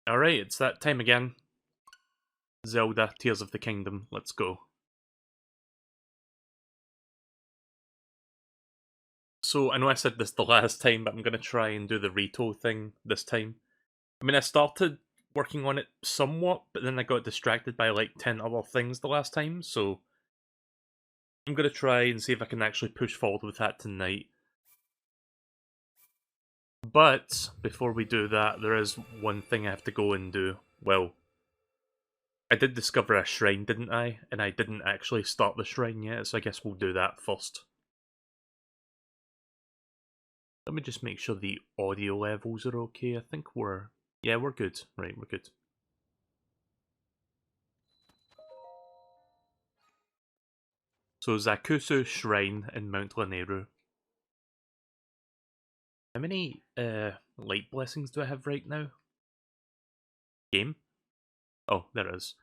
Alright, it's that time again. Zelda, Tears of the Kingdom, let's go. So, I know I said this the last time, but I'm going to try and do the Rito thing this time. I mean, I started working on it somewhat, but then I got distracted by like 10 other things the last time, so I'm going to try and see if I can actually push forward with that tonight. But, before we do that, there is one thing I have to go and do. Well, I did discover a shrine, didn't I? And I didn't actually start the shrine yet, so I guess we'll do that first. Let me just make sure the audio levels are okay. I think yeah, we're good. Right, we're good. So, Zakusu Shrine in Mount Lanayru. How many light blessings do I have right now? Game? Oh, there it is.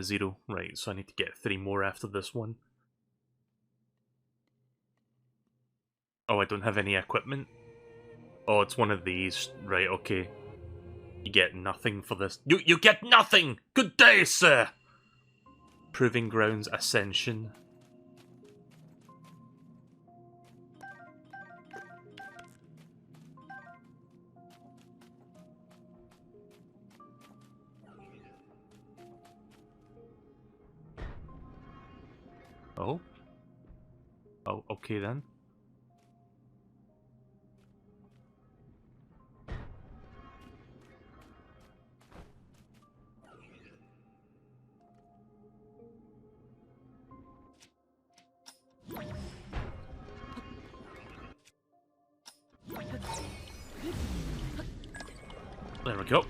0. Right, so I need to get 3 more after this one. Oh, I don't have any equipment? Oh, it's one of these. Right, okay. You get nothing for this. You get nothing! Good day, sir! Proving Grounds Ascension. Oh? Oh, okay then. There we go.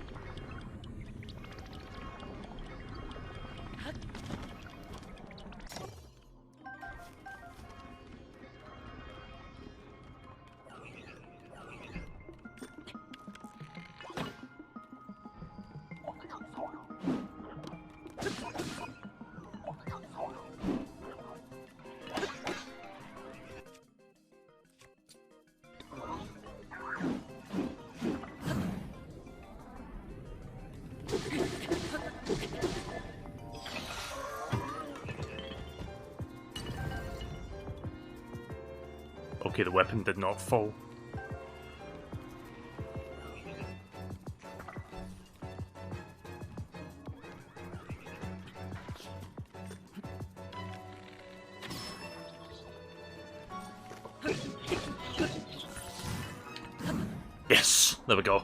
Okay, the weapon did not fall. Yes! There we go.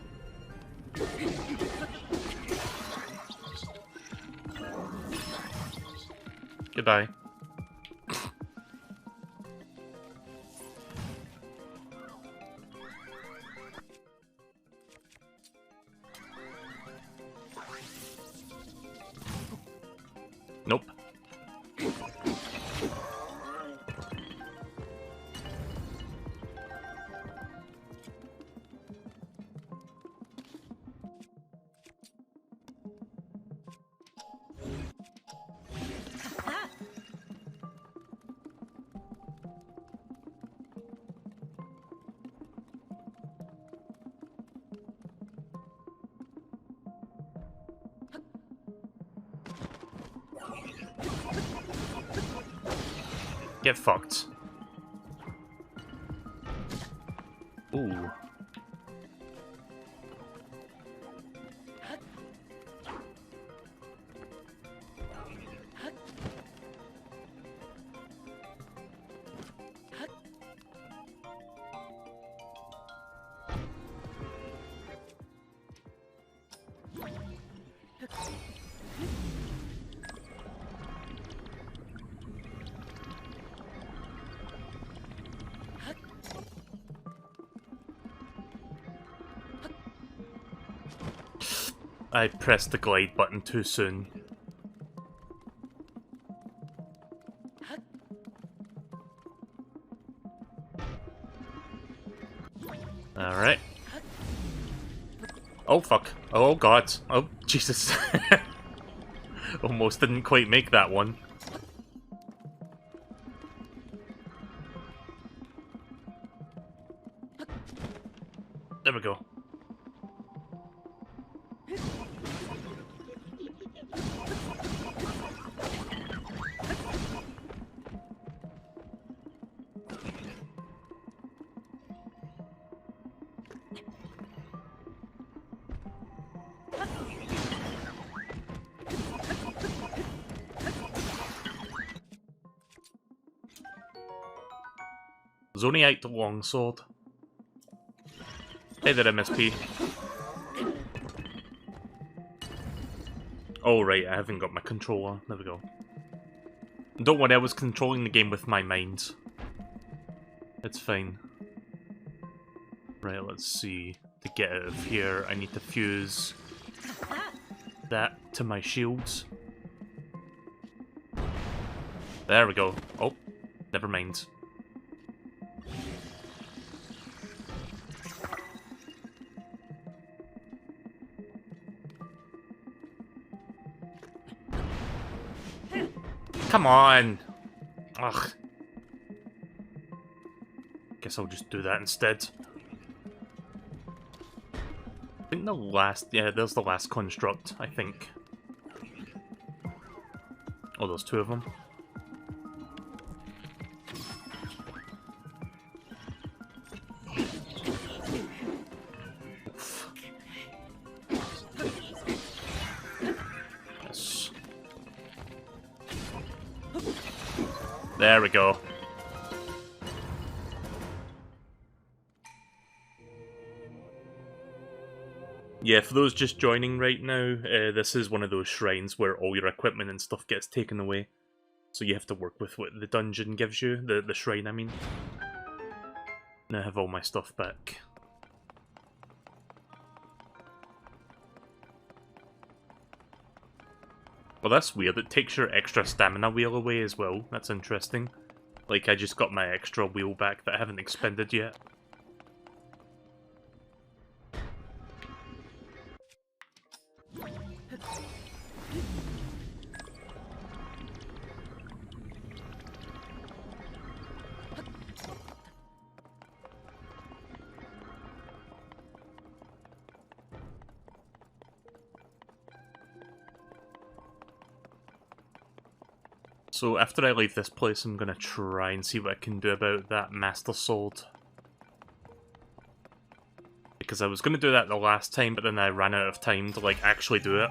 Goodbye. Nope. Get fucked. Ooh. I pressed the glide button too soon. Alright. Oh fuck. Oh god. Oh Jesus. Almost didn't quite make that one. There we go. Zoneite longsword. Hey there, MSP. Oh right, I haven't got my controller. There we go. Don't worry, I was controlling the game with my mind. It's fine. Right, let's see. To get out of here, I need to fuse that to my shields. There we go. Oh, never mind. Come on! Ugh. Guess I'll just do that instead. I think the last... yeah, there's the last construct, I think. Oh, there's two of them. Oof. Yes. There we go. Yeah, for those just joining right now, this is one of those shrines where all your equipment and stuff gets taken away. So you have to work with what the dungeon gives you, the shrine I mean. Now I have all my stuff back. Well, that's weird. It takes your extra stamina wheel away as well. That's interesting. Like, I just got my extra wheel back that I haven't expended yet. So after I leave this place, I'm gonna try and see what I can do about that Master Sword. Because I was gonna do that the last time, but then I ran out of time to, like, actually do it.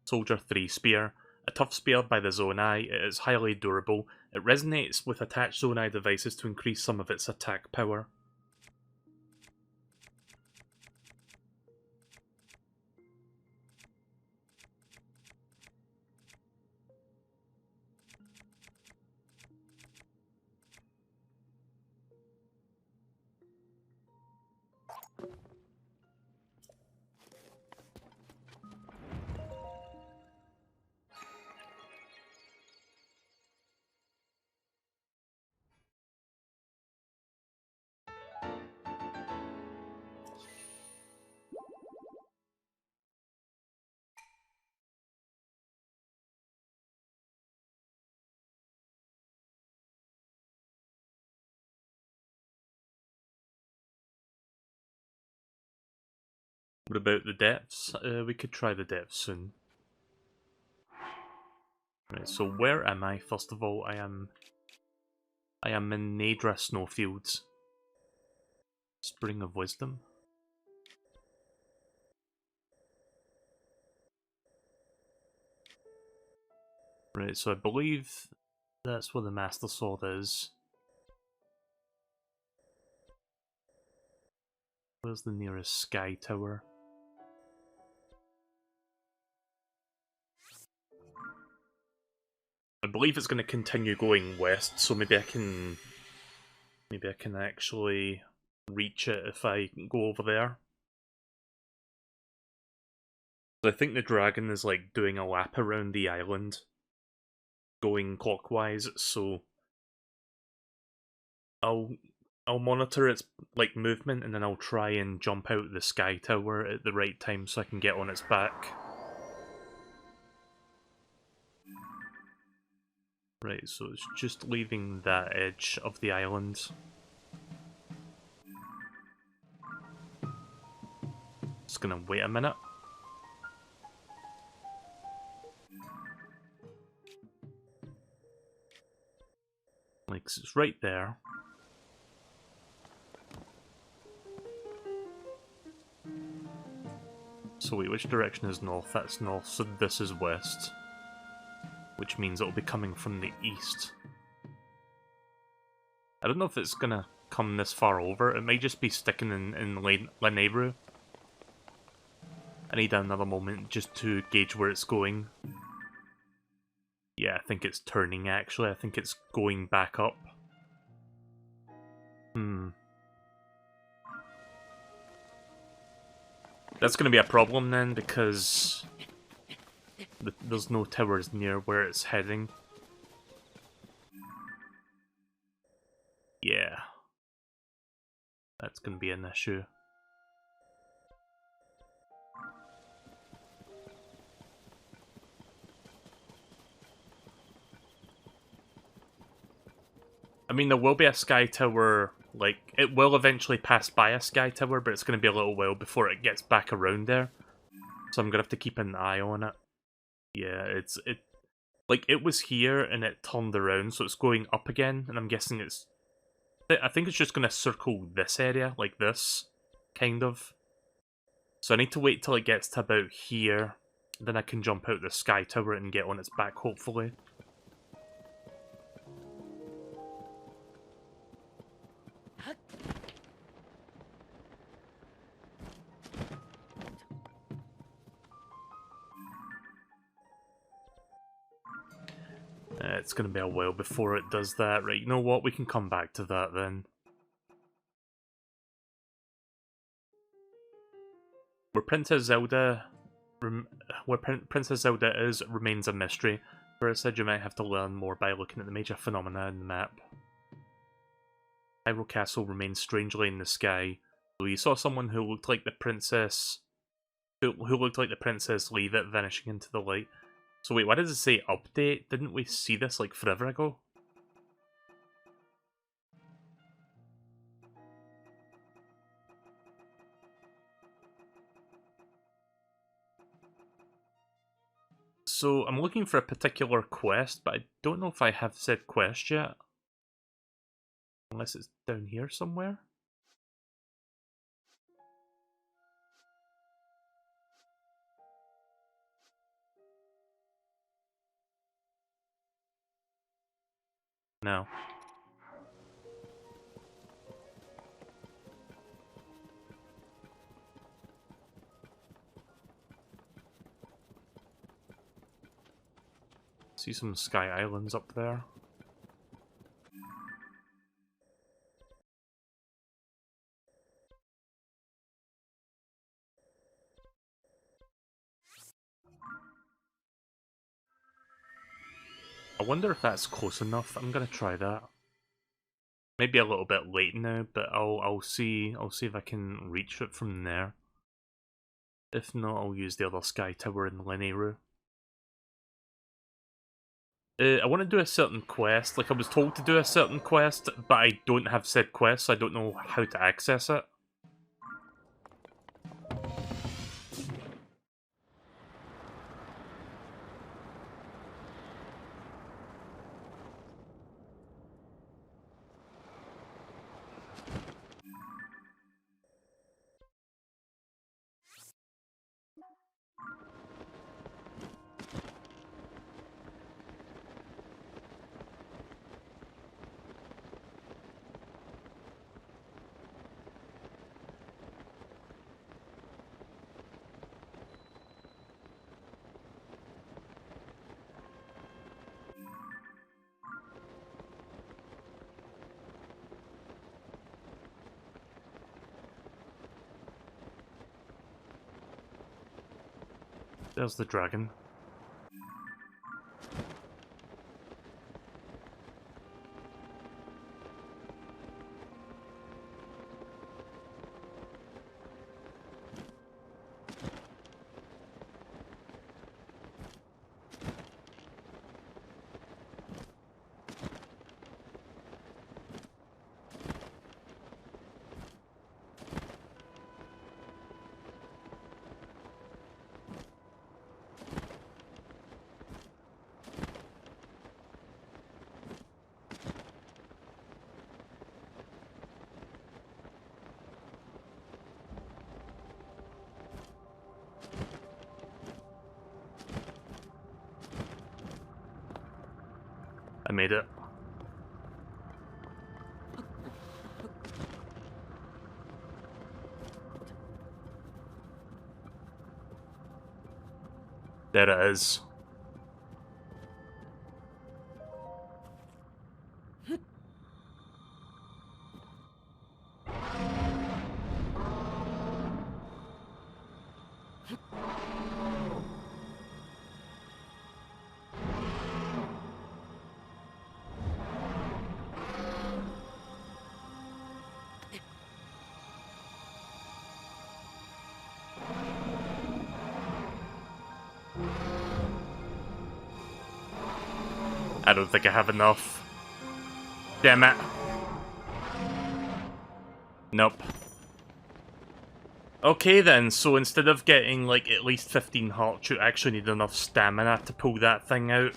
Soldier 3 Spear. A tough spear by the Zonai, it is highly durable. It resonates with attached Zonai devices to increase some of its attack power. What about the depths? We could try the depths soon. Right, so where am I? First of all, I am in Nadra Snowfields. Spring of Wisdom. Right, so I believe that's where the Master Sword is. Where's the nearest Sky Tower? I believe it's going to continue going west, so maybe I can actually reach it if I go over there. I think the dragon is like doing a lap around the island, going clockwise, so I'll monitor its like movement and then I'll try and jump out the Sky Tower at the right time so I can get on its back. Right, so it's just leaving that edge of the island. Just gonna wait a minute. Like, it's right there. So wait, which direction is north? That's north, so this is west. Which means it'll be coming from the east. I don't know if it's gonna come this far over. It might just be sticking in Lanayru. I need another moment just to gauge where it's going. Yeah, I think it's turning actually. I think it's going back up. That's gonna be a problem then, because there's no towers near where it's heading. Yeah. That's gonna be an issue. I mean, there will be a sky tower, like, it will eventually pass by a sky tower, but it's going to be a little while before it gets back around there. So I'm going to have to keep an eye on it. Yeah, like, it was here and it turned around, so it's going up again, and I'm guessing I think it's just going to circle this area, like this, kind of. So I need to wait till it gets to about here, then I can jump out the sky tower and get on its back, hopefully. It's going to be a while before it does that. Right, you know what? We can come back to that then. Where Princess Zelda is remains a mystery. Where it said you might have to learn more by looking at the major phenomena in the map. Hyrule Castle remains strangely in the sky. So you saw someone who looked like the princess, who looked like the princess leave it, vanishing into the light. So wait, why does it say update? Didn't we see this like forever ago? So I'm looking for a particular quest, but I don't know if I have said quest yet. Unless it's down here somewhere. No. See some sky islands up there. I wonder if that's close enough. I'm gonna try that. Maybe a little bit late now, but I'll see if I can reach it from there. If not, I'll use the other sky tower in Lanayru. I want to do a certain quest. Like, I was told to do a certain quest, but I don't have said quest, so I don't know how to access it. There's the dragon. I made it. there it is. I don't think I have enough. Damn it. Nope. Okay then, so instead of getting like at least 15 hearts, you actually need enough stamina to pull that thing out.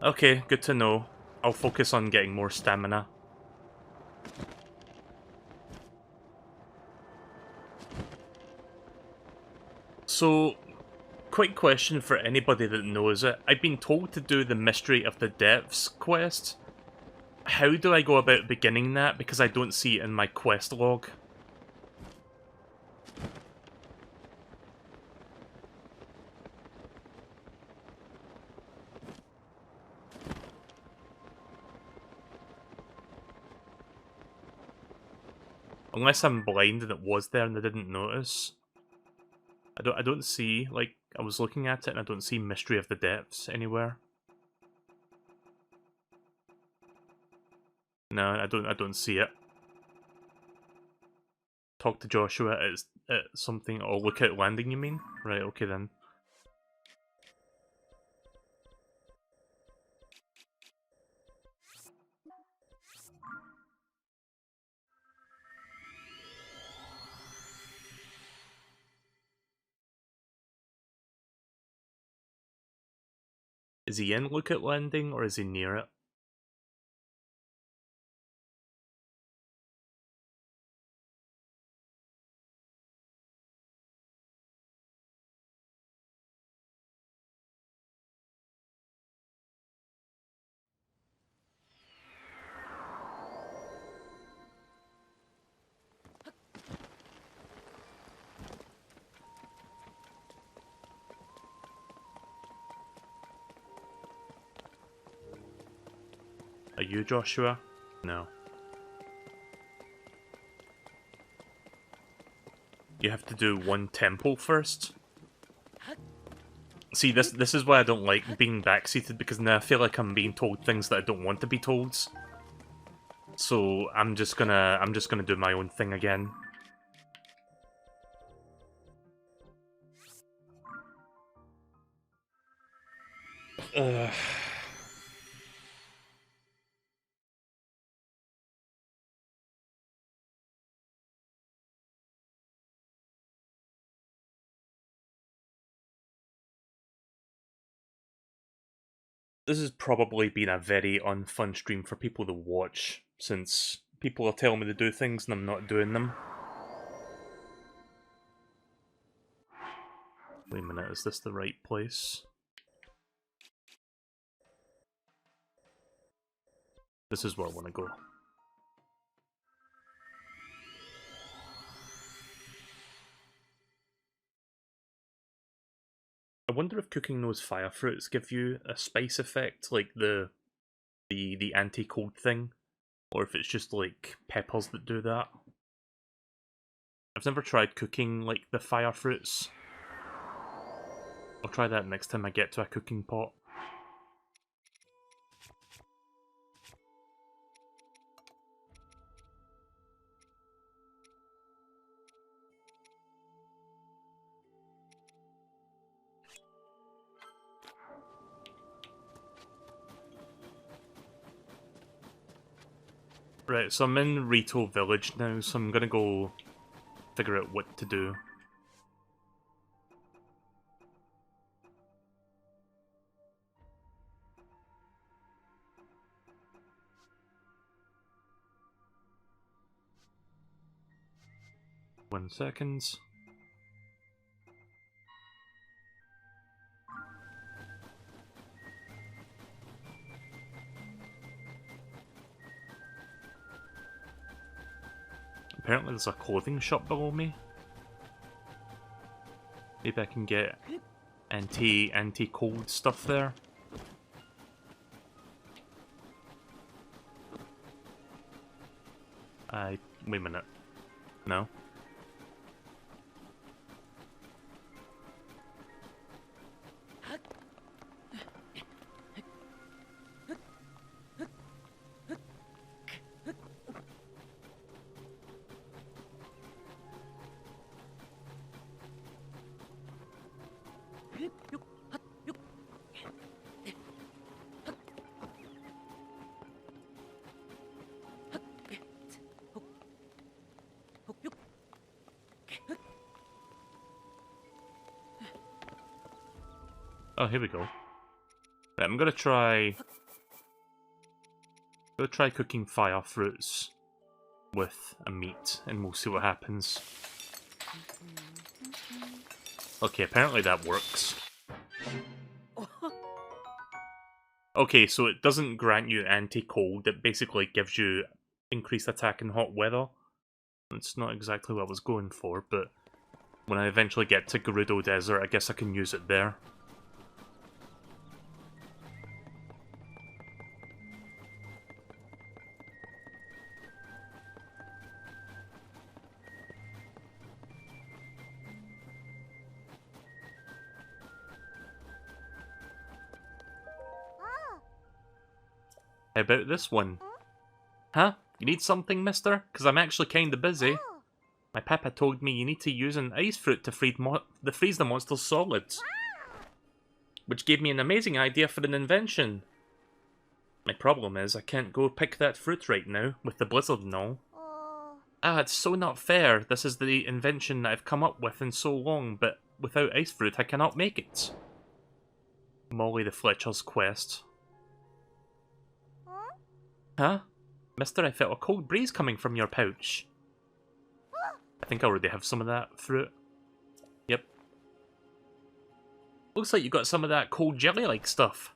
Okay, good to know. I'll focus on getting more stamina. So, quick question for anybody that knows it. I've been told to do the Mystery of the Depths quest. How do I go about beginning that? Because I don't see it in my quest log. Unless I'm blind and it was there and I didn't notice. I don't see, like, I was looking at it and I don't see Mystery of the Depths anywhere. No, I don't see it. Talk to Joshua at something, or Lookout Landing, you mean? Right, okay then. Is he in Lookout Landing, or is he near it? Are you Joshua? No. You have to do one temple first? See, this is why I don't like being backseated, because now I feel like I'm being told things that I don't want to be told. So I'm just gonna do my own thing again. Ugh. This has probably been a very unfun stream for people to watch, since people are telling me to do things and I'm not doing them. Wait a minute, is this the right place? This is where I want to go. I wonder if cooking those fire fruits give you a spice effect, like the anti-cold thing, or if it's just like peppers that do that. I've never tried cooking like the fire fruits. I'll try that next time I get to a cooking pot. Right, so I'm in Rito Village now, so I'm gonna go figure out what to do. One second. Apparently there's a clothing shop below me. Maybe I can get anti-cold stuff there. Wait a minute. No. Oh, here we go. Right, I'm gonna try cooking fire fruits with a meat, and we'll see what happens. Okay, apparently that works. Okay, so it doesn't grant you anti-cold, it basically gives you increased attack in hot weather. It's not exactly what I was going for, but when I eventually get to Gerudo Desert, I guess I can use it there. How about this one? Huh? You need something, mister? Because I'm actually kinda busy. My papa told me you need to use an ice fruit to freeze the monster's solids. Which gave me an amazing idea for an invention. My problem is, I can't go pick that fruit right now, with the blizzard and all. Ah, it's so not fair. This is the invention that I've come up with in so long, but without ice fruit I cannot make it. Molly the Fletcher's quest. Huh? Mister, I felt a cold breeze coming from your pouch. I think I already have some of that fruit. Yep. Looks like you got some of that cold jelly-like stuff.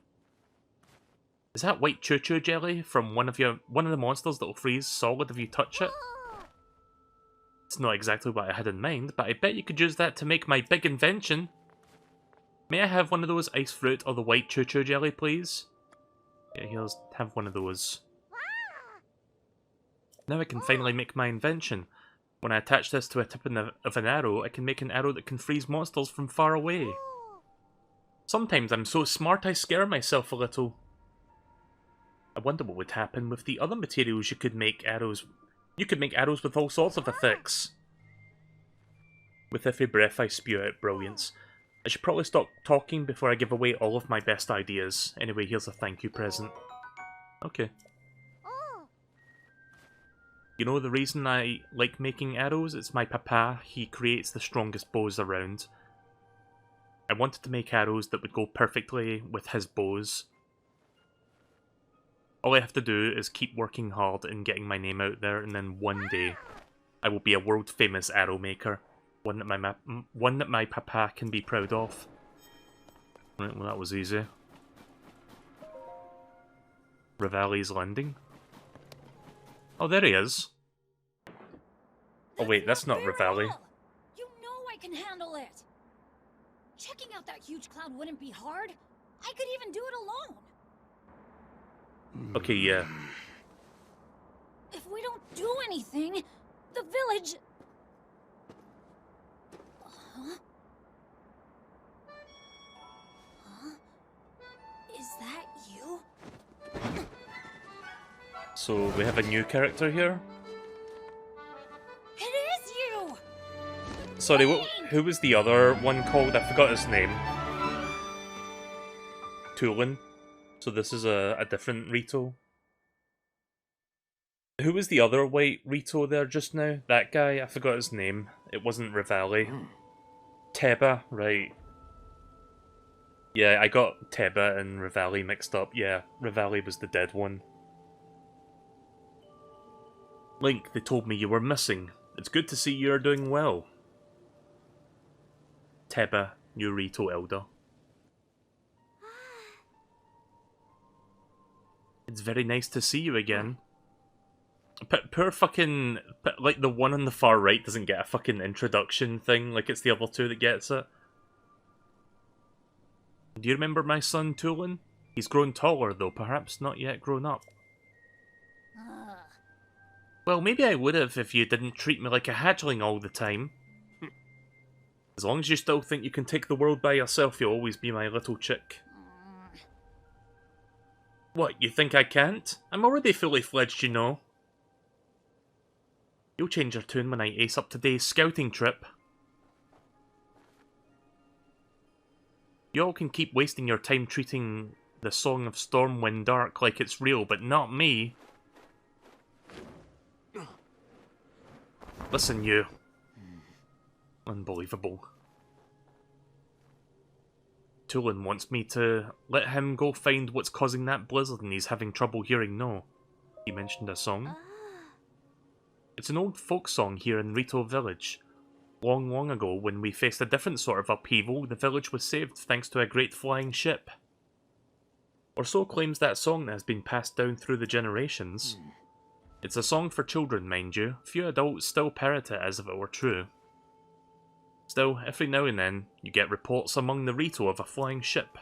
Is that white choo-choo jelly from one of the monsters that'll freeze solid if you touch it? It's not exactly what I had in mind, but I bet you could use that to make my big invention. May I have one of those ice fruit or the white choo-choo jelly, please? Yeah, here's have one of those. Now I can finally make my invention. When I attach this to a tip of an arrow, I can make an arrow that can freeze monsters from far away. Sometimes I'm so smart I scare myself a little. I wonder what would happen with the other materials you could make arrows. You could make arrows with all sorts of effects. With every breath I spew out brilliance. I should probably stop talking before I give away all of my best ideas. Anyway, here's a thank you present. Okay. You know the reason I like making arrows? It's my papa. He creates the strongest bows around. I wanted to make arrows that would go perfectly with his bows. All I have to do is keep working hard and getting my name out there, and then one day I will be a world-famous arrow maker. One that my papa can be proud of. Right, well that was easy. Rivali's Landing. Oh, there he is. Oh wait, that's not Rivali. You know I can handle it. Checking out that huge cloud wouldn't be hard. I could even do it alone. Okay, yeah. If we don't do anything, the village... Huh? Huh? Is that you? So, we have a new character here? It is you! Sorry, who was the other one called? I forgot his name. Tulin. So this is a different Rito. Who was the other white Rito there just now? That guy? I forgot his name. It wasn't Rivali. Teba, right. Yeah, I got Teba and Rivali mixed up. Yeah, Rivali was the dead one. Link, they told me you were missing. It's good to see you're doing well. Teba, new Rito Elder. It's very nice to see you again. Poor fucking... Like, the one on the far right doesn't get a fucking introduction thing, like it's the other two that gets it. Do you remember my son, Tulin? He's grown taller, though perhaps not yet grown up. Well, maybe I would have if you didn't treat me like a hatchling all the time. As long as you still think you can take the world by yourself, you'll always be my little chick. What, you think I can't? I'm already fully fledged, you know. You'll change your tune when I ace up today's scouting trip. You all can keep wasting your time treating the Song of Stormwind Dark like it's real, but not me. Listen, you. Unbelievable. Tulin wants me to let him go find what's causing that blizzard and he's having trouble hearing no. He mentioned a song. It's an old folk song here in Rito Village. Long, long ago, when we faced a different sort of upheaval, the village was saved thanks to a great flying ship. Or so claims that song that has been passed down through the generations. It's a song for children, mind you. Few adults still parrot it as if it were true. Still, every now and then, you get reports among the Rito of a flying ship.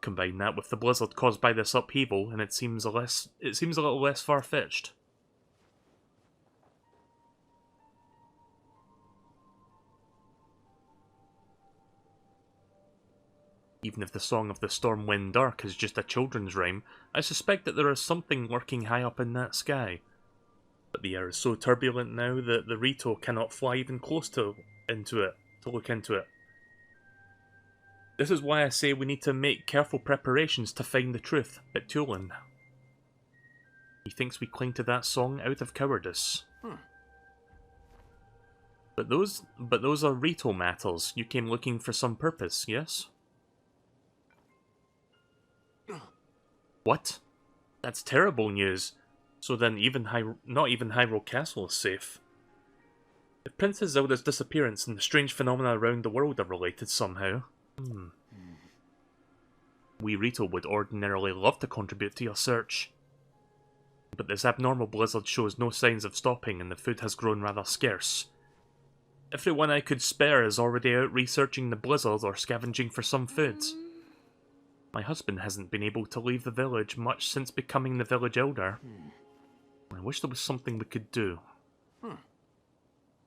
Combine that with the blizzard caused by this upheaval, and it seems a little less far-fetched. Even if the Song of the Stormwind Dark is just a children's rhyme, I suspect that there is something lurking high up in that sky. But the air is so turbulent now that the Rito cannot fly even close to look into it. This is why I say we need to make careful preparations to find the truth, but Tulin, he thinks we cling to that song out of cowardice. But those are Rito matters. You came looking for some purpose, yes? What? That's terrible news. So then not even Hyrule Castle is safe. If Princess Zelda's disappearance and the strange phenomena around the world are related somehow, we Rito would ordinarily love to contribute to your search. But this abnormal blizzard shows no signs of stopping and the food has grown rather scarce. Everyone I could spare is already out researching the blizzard or scavenging for some food. My husband hasn't been able to leave the village much since becoming the village elder. I wish there was something we could do.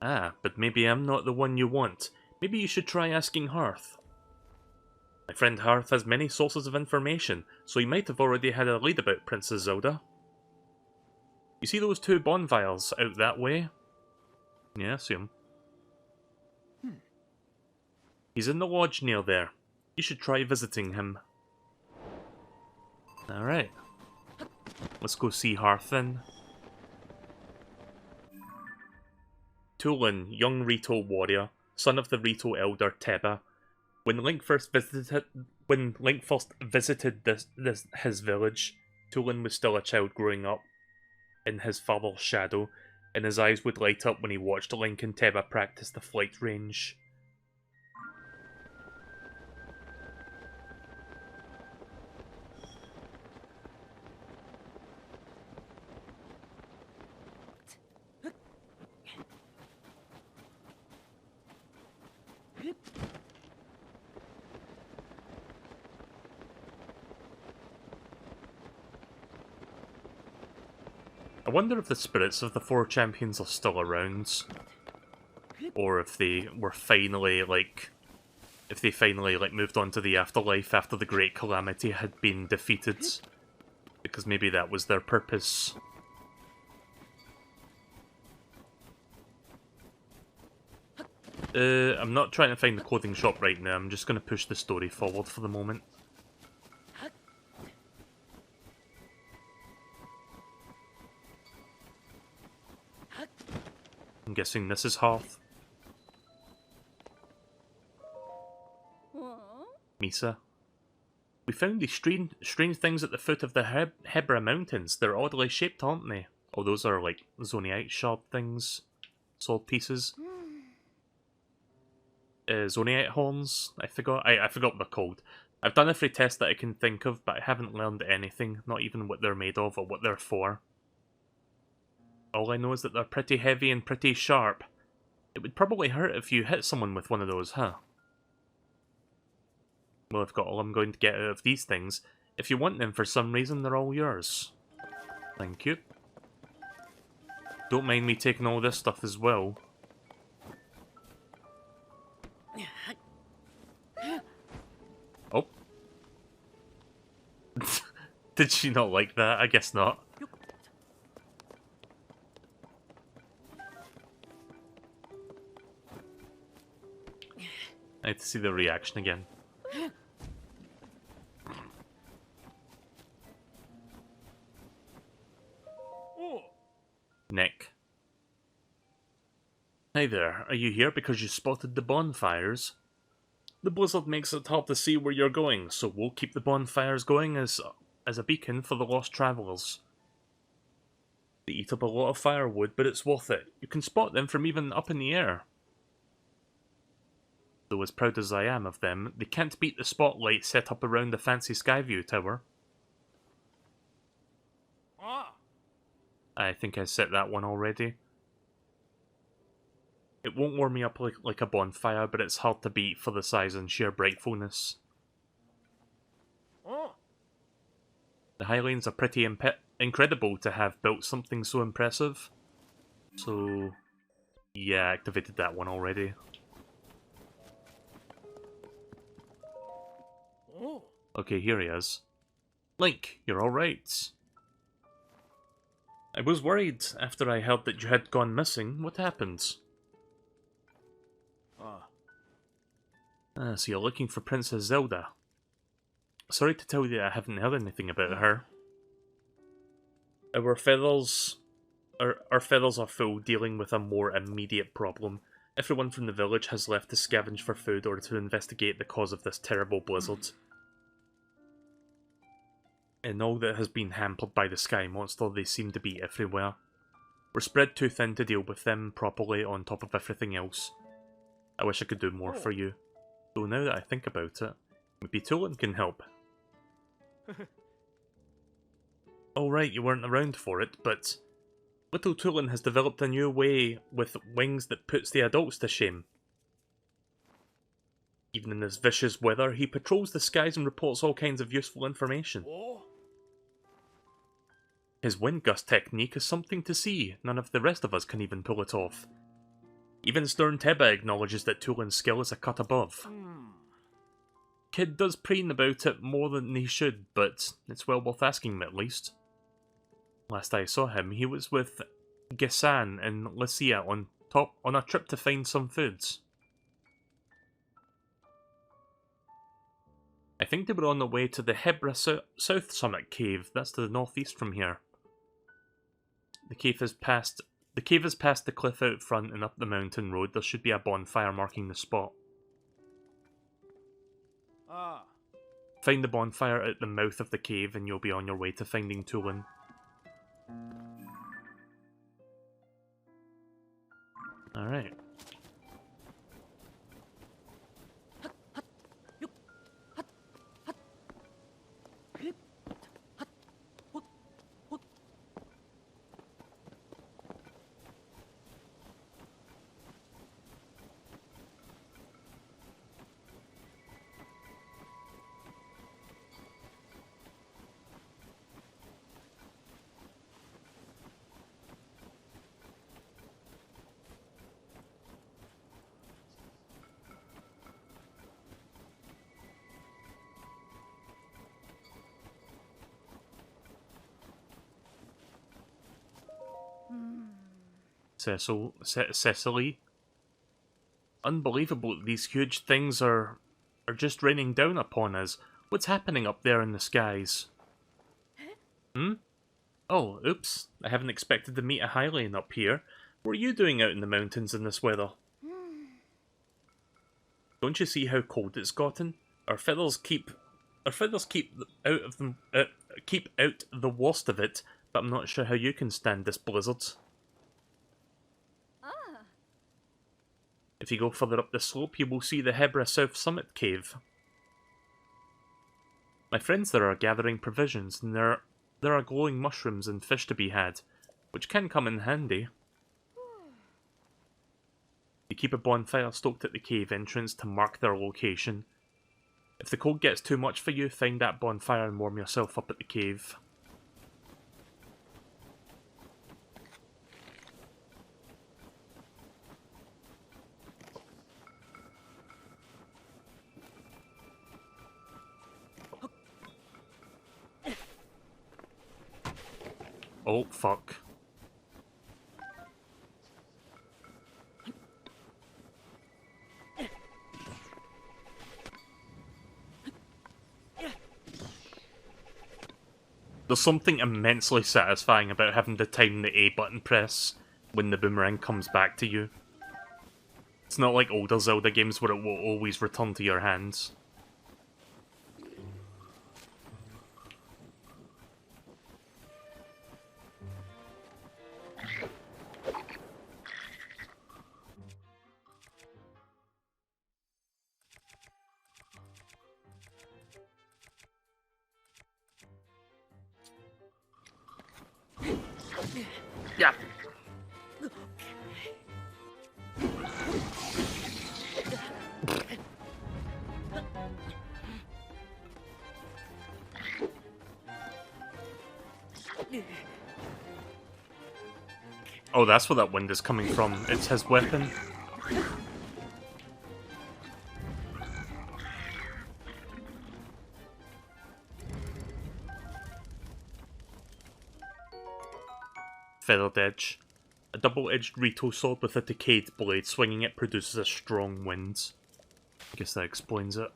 Ah, but maybe I'm not the one you want. Maybe you should try asking Hearth. My friend Hearth has many sources of information, so he might have already had a lead about Princess Zelda. You see those two bonfires out that way? Yeah, I see him. He's in the lodge near there. You should try visiting him. Alright. Let's go see Hearth then. Tulin, young Rito warrior, son of the Rito elder Teba. When Link first visited his village, Tulin was still a child growing up in his father's shadow, and his eyes would light up when he watched Link and Teba practice the flight range. I wonder if the spirits of the four champions are still around. Or if they were finally, moved on to the afterlife after the Great Calamity had been defeated. Because maybe that was their purpose. I'm not trying to find the clothing shop right now, I'm just going to push the story forward for the moment. I'm guessing this is Hearth. Misa. We found these strange things at the foot of the Hebra Mountains. They're oddly shaped, aren't they? Oh, those are like Zonaite shard things. Sword pieces. Zonaite horns. I forgot what they're called. I've done every test that I can think of, but I haven't learned anything. Not even what they're made of or what they're for. All I know is that they're pretty heavy and pretty sharp. It would probably hurt if you hit someone with one of those, huh? Well, I've got all I'm going to get out of these things. If you want them for some reason, they're all yours. Thank you. Don't mind me taking all this stuff as well. Oh. Did she not like that? I guess not. I have to see the reaction again. Nick. Hey there, are you here because you spotted the bonfires? The blizzard makes it hard to see where you're going, so we'll keep the bonfires going as a beacon for the lost travellers. They eat up a lot of firewood, but it's worth it. You can spot them from even up in the air. Though as proud as I am of them, they can't beat the spotlight set up around the fancy Skyview Tower. I think I set that one already. It won't warm me up like a bonfire, but it's hard to beat for the size and sheer brightfulness. The Highlands are pretty incredible to have built something so impressive. So, yeah, I activated that one already. Okay, here he is. Link, you're alright. I was worried after I heard that you had gone missing. What happened? So you're looking for Princess Zelda. Sorry to tell you I haven't heard anything about her. Our feathers are full, dealing with a more immediate problem. Everyone from the village has left to scavenge for food or to investigate the cause of this terrible blizzard. In all that has been hampered by the sky monster, they seem to be everywhere. We're spread too thin to deal with them properly on top of everything else. I wish I could do more for you. Though now that I think about it, maybe Tulin can help. Oh right, you weren't around for it, but little Tulin has developed a new way with wings that puts the adults to shame. Even in this vicious weather, he patrols the skies and reports all kinds of useful information. His wind gust technique is something to see. None of the rest of us can even pull it off. Even Stern Teba acknowledges that Tulin's skill is a cut above. Kid does preen about it more than he should, but it's well worth asking him at least. Last I saw him, he was with Gisan and Lycia on a trip to find some foods. I think they were on the way to the Hebra South Summit Cave. That's to the northeast from here. The cave is past the cliff out front and up the mountain road. There should be a bonfire marking the spot. Find the bonfire at the mouth of the cave and you'll be on your way to finding Tulin. Alright. Cecily. Unbelievable that these huge things are just raining down upon us. What's happening up there in the skies? Oh, oops. I haven't expected to meet a Hylian up here. What are you doing out in the mountains in this weather? Don't you see how cold it's gotten? Our feathers keep out the worst of it, but I'm not sure how you can stand this blizzard. If you go further up the slope, you will see the Hebra South Summit Cave. My friends there are gathering provisions, and there are glowing mushrooms and fish to be had, which can come in handy. They keep a bonfire stoked at the cave entrance to mark their location. If the cold gets too much for you, find that bonfire and warm yourself up at the cave. Oh, fuck. There's something immensely satisfying about having to time the A button press when the boomerang comes back to you. It's not like older Zelda games where it will always return to your hands. Yeah. Oh, that's where that wind is coming from. It's his weapon. Feathered edge. A double-edged Rito sword with a decayed blade. Swinging it produces a strong wind. I guess that explains it.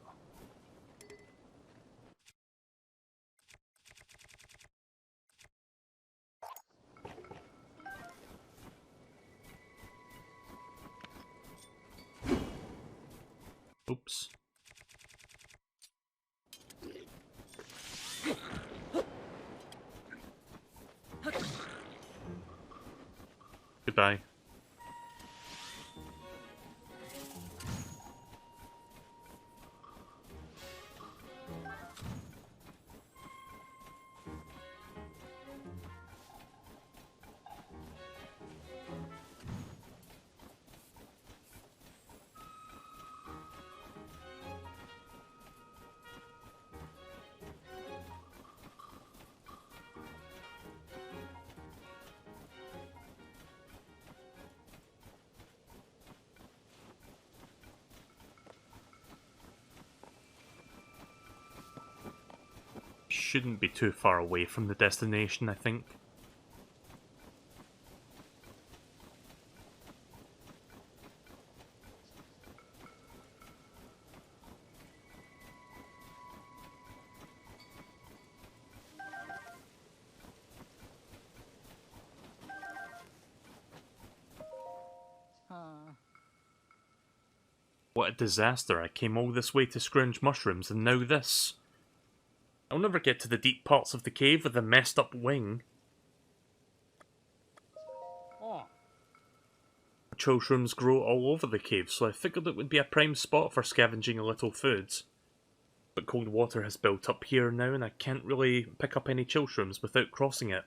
Oops. Goodbye. Shouldn't be too far away from the destination, I think. What a disaster. I came all this way to scrounge mushrooms, and now this. I'll never get to the deep parts of the cave with a messed up wing. Mushrooms grow all over the cave, so I figured it would be a prime spot for scavenging a little food. But cold water has built up here now, and I can't really pick up any chillshrooms without crossing it.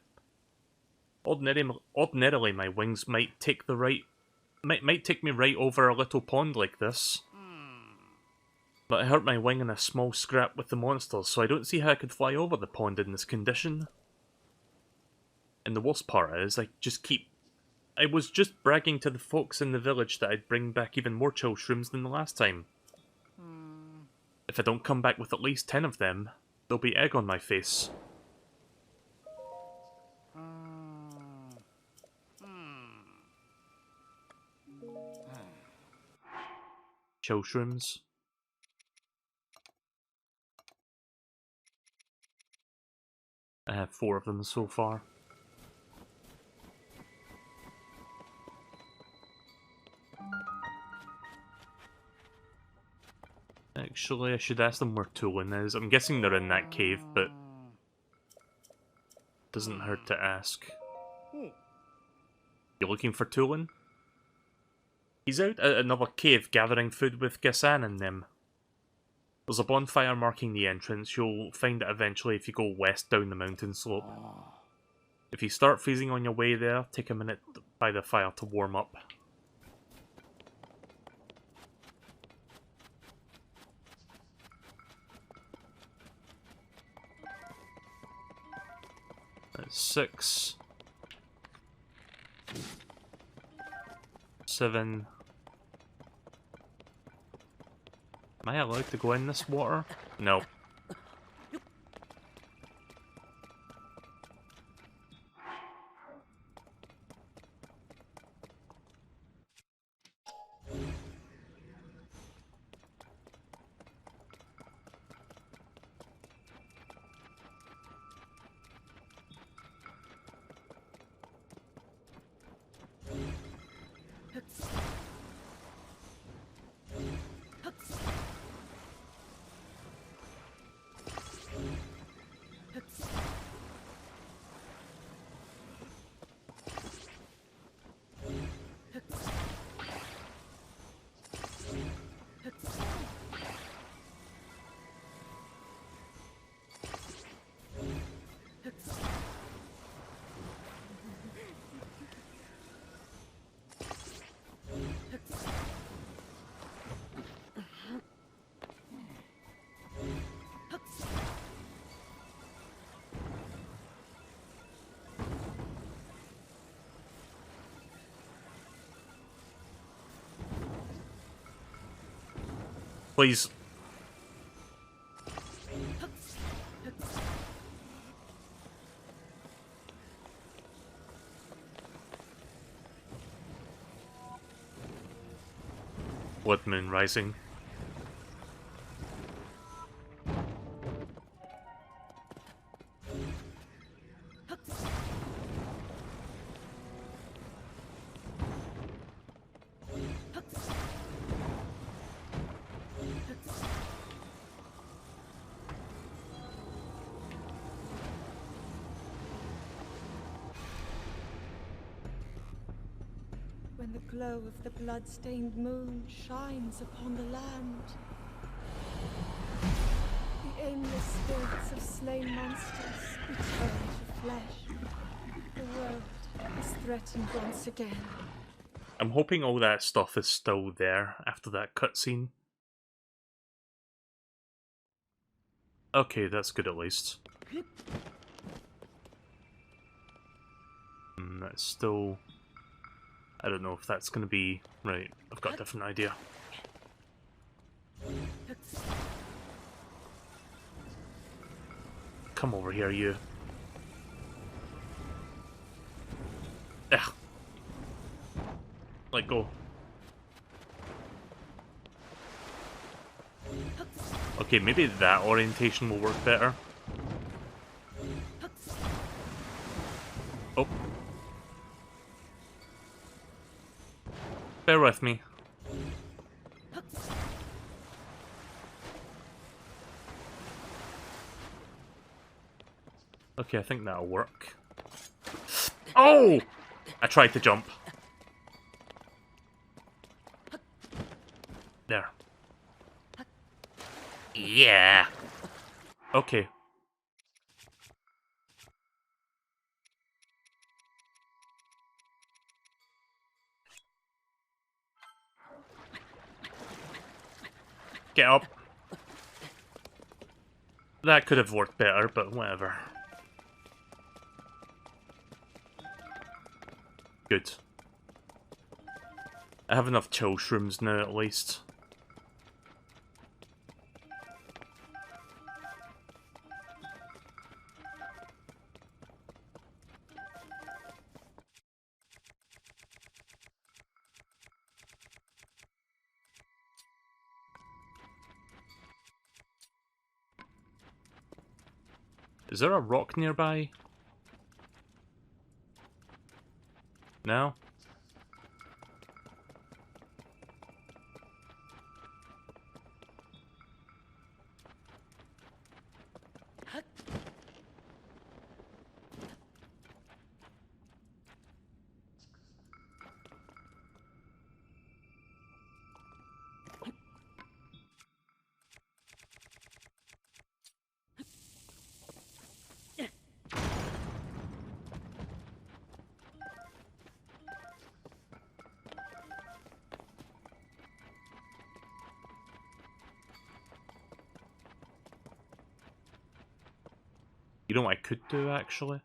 Ordinarily, my wings might take me right over a little pond like this. But I hurt my wing in a small scrap with the monsters, so I don't see how I could fly over the pond in this condition. And the worst part is, I was just bragging to the folks in the village that I'd bring back even more chillshrooms than the last time. If I don't come back with at least 10 of them, there'll be egg on my face. Chillshrooms. I have 4 of them so far. Actually, I should ask them where Tulin is. I'm guessing they're in that cave, but doesn't hurt to ask. You looking for Tulin? He's out at another cave gathering food with Gassan and them. There's a bonfire marking the entrance. You'll find it eventually if you go west down the mountain slope. If you start freezing on your way there, take a minute by the fire to warm up. That's 6, 7. Am I allowed to go in this water? No. Please. Blood Moon Rising. When the glow of the blood-stained moon shines upon the land, the aimless spirits of slain monsters return to flesh. The world is threatened once again. I'm hoping all that stuff is still there after that cutscene. Okay, that's good at least. That's still... I don't know if that's going to be... Right, I've got a different idea. Come over here, you. Ugh. Let go. Okay, maybe that orientation will work better. Oh. Bear with me. Okay, I think that'll work. Oh! I tried to jump. There. Yeah. Okay. Get up. That could have worked better, but whatever. Good. I have enough chill shrooms now, at least. Is there a rock nearby? No? You know what I could do, actually?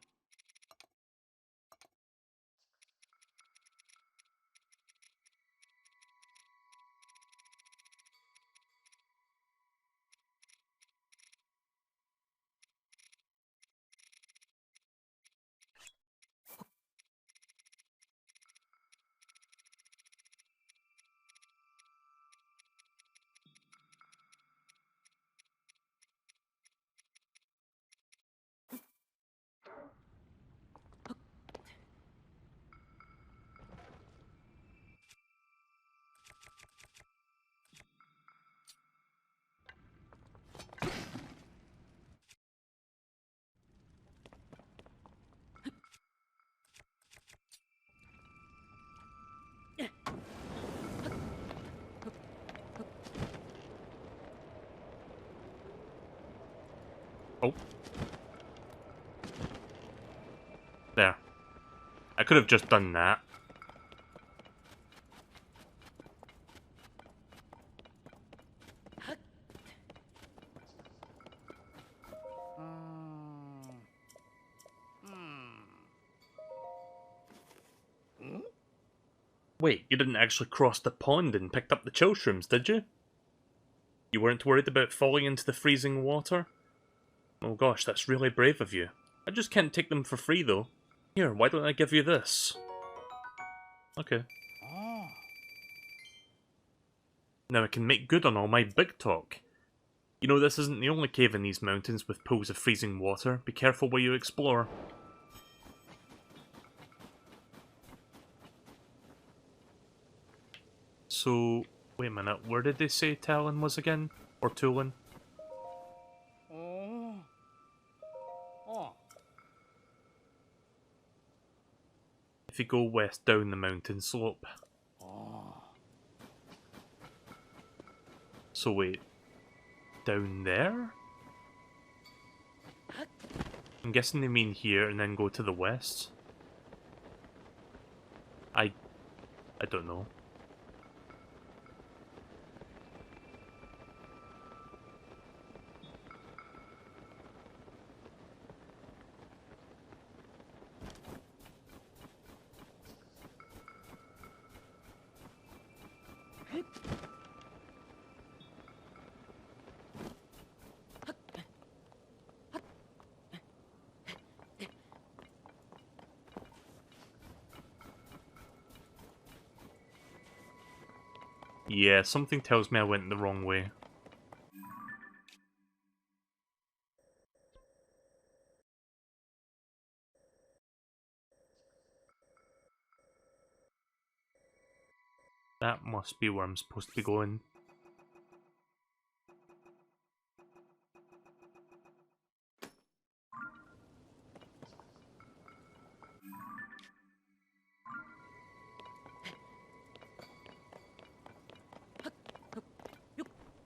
Oh. There. I could have just done that. Wait, you didn't actually cross the pond and picked up the chill shrooms, did you? You weren't worried about falling into the freezing water? Oh gosh, that's really brave of you. I just can't take them for free though. Here, why don't I give you this? Okay. Now I can make good on all my big talk. You know, this isn't the only cave in these mountains with pools of freezing water. Be careful where you explore. So, wait a minute, where did they say Talon was again? Or Tulin? If you go west down the mountain slope. So wait, down there? I'm guessing they mean here and then go to the west. I don't know. Yeah, something tells me I went the wrong way. That must be where I'm supposed to be going.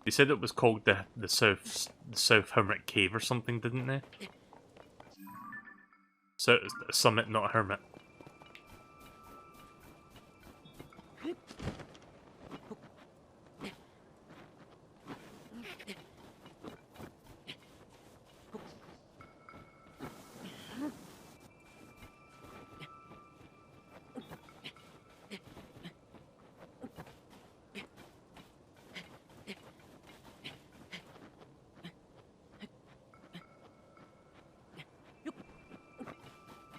They said it was called the South Hermit Cave or something, didn't they? So it's a summit, not a hermit.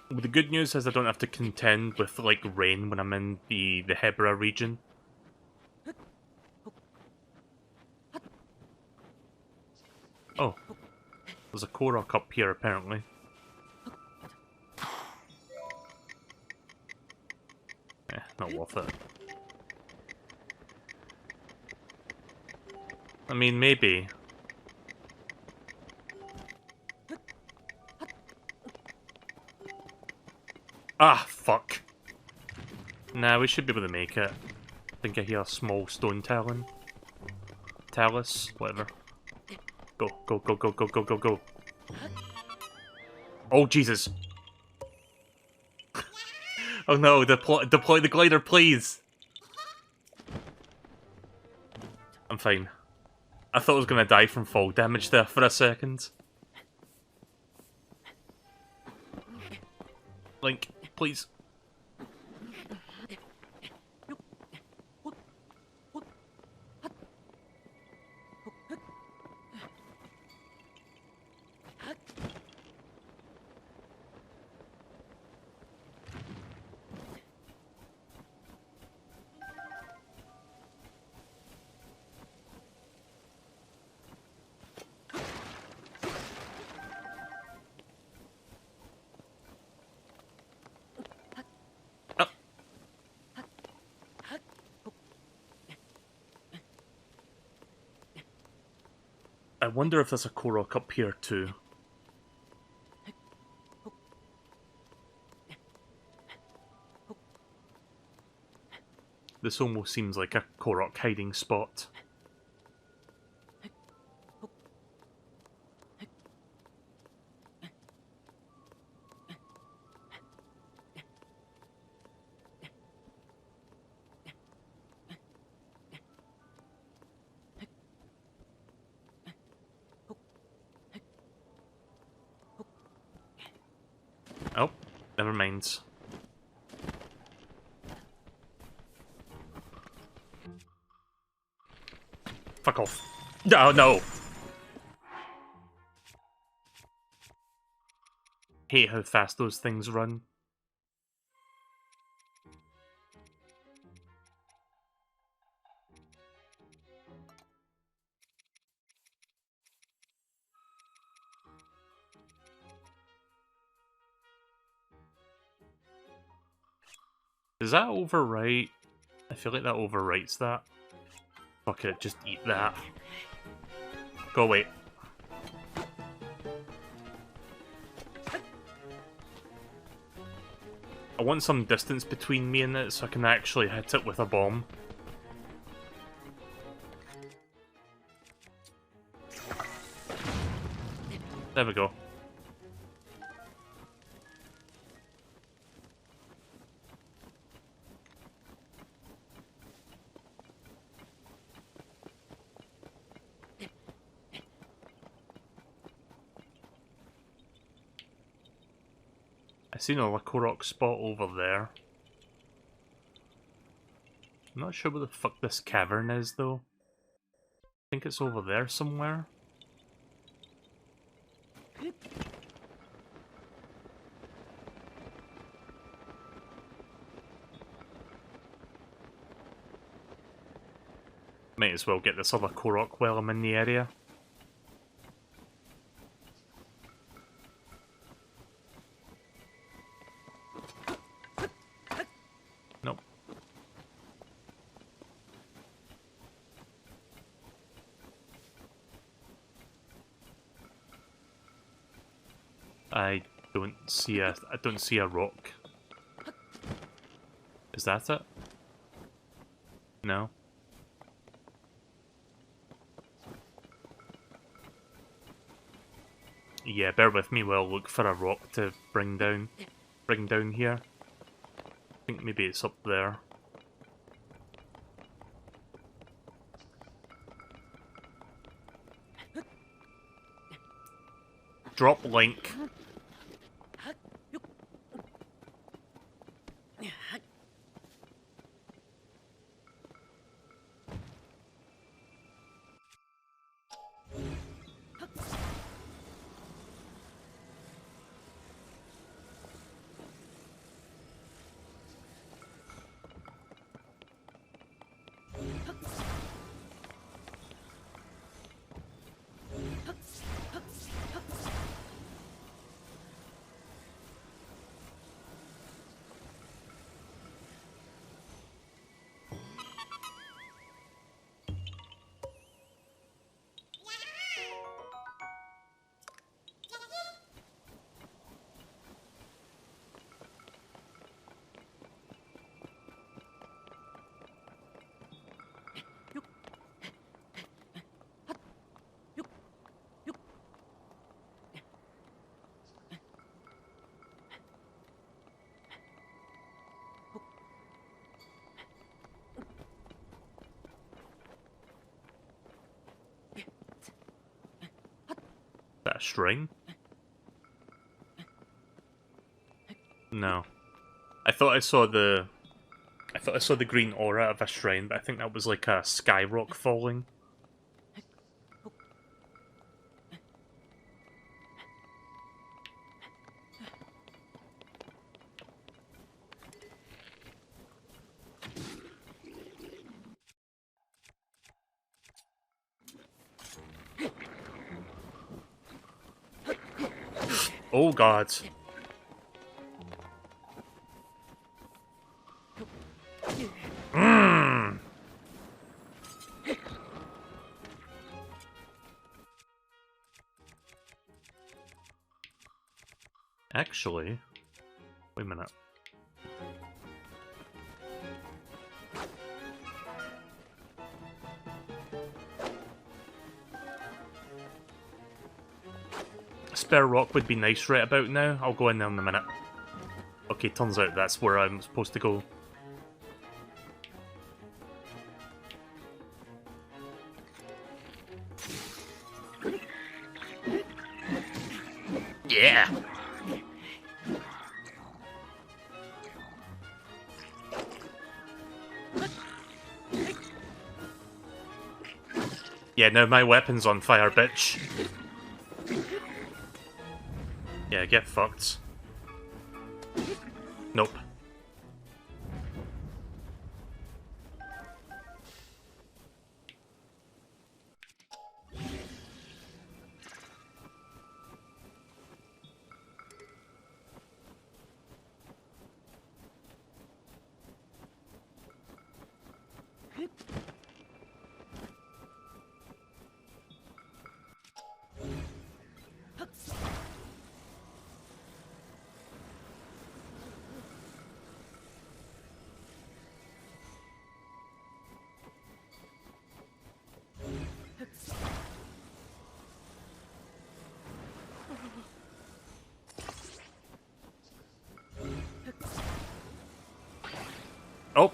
Well, the good news is I don't have to contend with, like, rain when I'm in the Hebra region. Oh. There's a Korok up here, apparently. Not worth it. I mean, maybe. Ah, fuck. Nah, we should be able to make it. I think I hear a small stone talon. Talus, whatever. Go, go, go, go, go, go, go, go. Oh, Jesus. Oh no, deploy the glider, please. I'm fine. I thought I was gonna die from fall damage there for a second. Link, please. I wonder if there's a Korok up here too. This almost seems like a Korok hiding spot. never mind. Fuck off. Oh, no! Hate how fast those things run. Does that overwrite? I feel like that overwrites that. Fuck it, just eat that. Go away. I want some distance between me and it so I can actually hit it with a bomb. There we go. I seen a Korok spot over there. I'm not sure where the fuck this cavern is though. I think it's over there somewhere. Might as well get this other Korok while I'm in the area. Nope. I don't see a rock. Is that it? No. Yeah, bear with me while I look for a rock to bring down here. I think maybe it's up there. Drop link. That a shrine? No. I thought I saw the green aura of a shrine, but I think that was like a sky rock falling. Oh god. Actually, wait a minute. A spare rock would be nice right about now. I'll go in there in a minute. Okay, turns out that's where I'm supposed to go. Yeah! Yeah, now my weapon's on fire, bitch. Yeah, get fucked. Nope. Oh!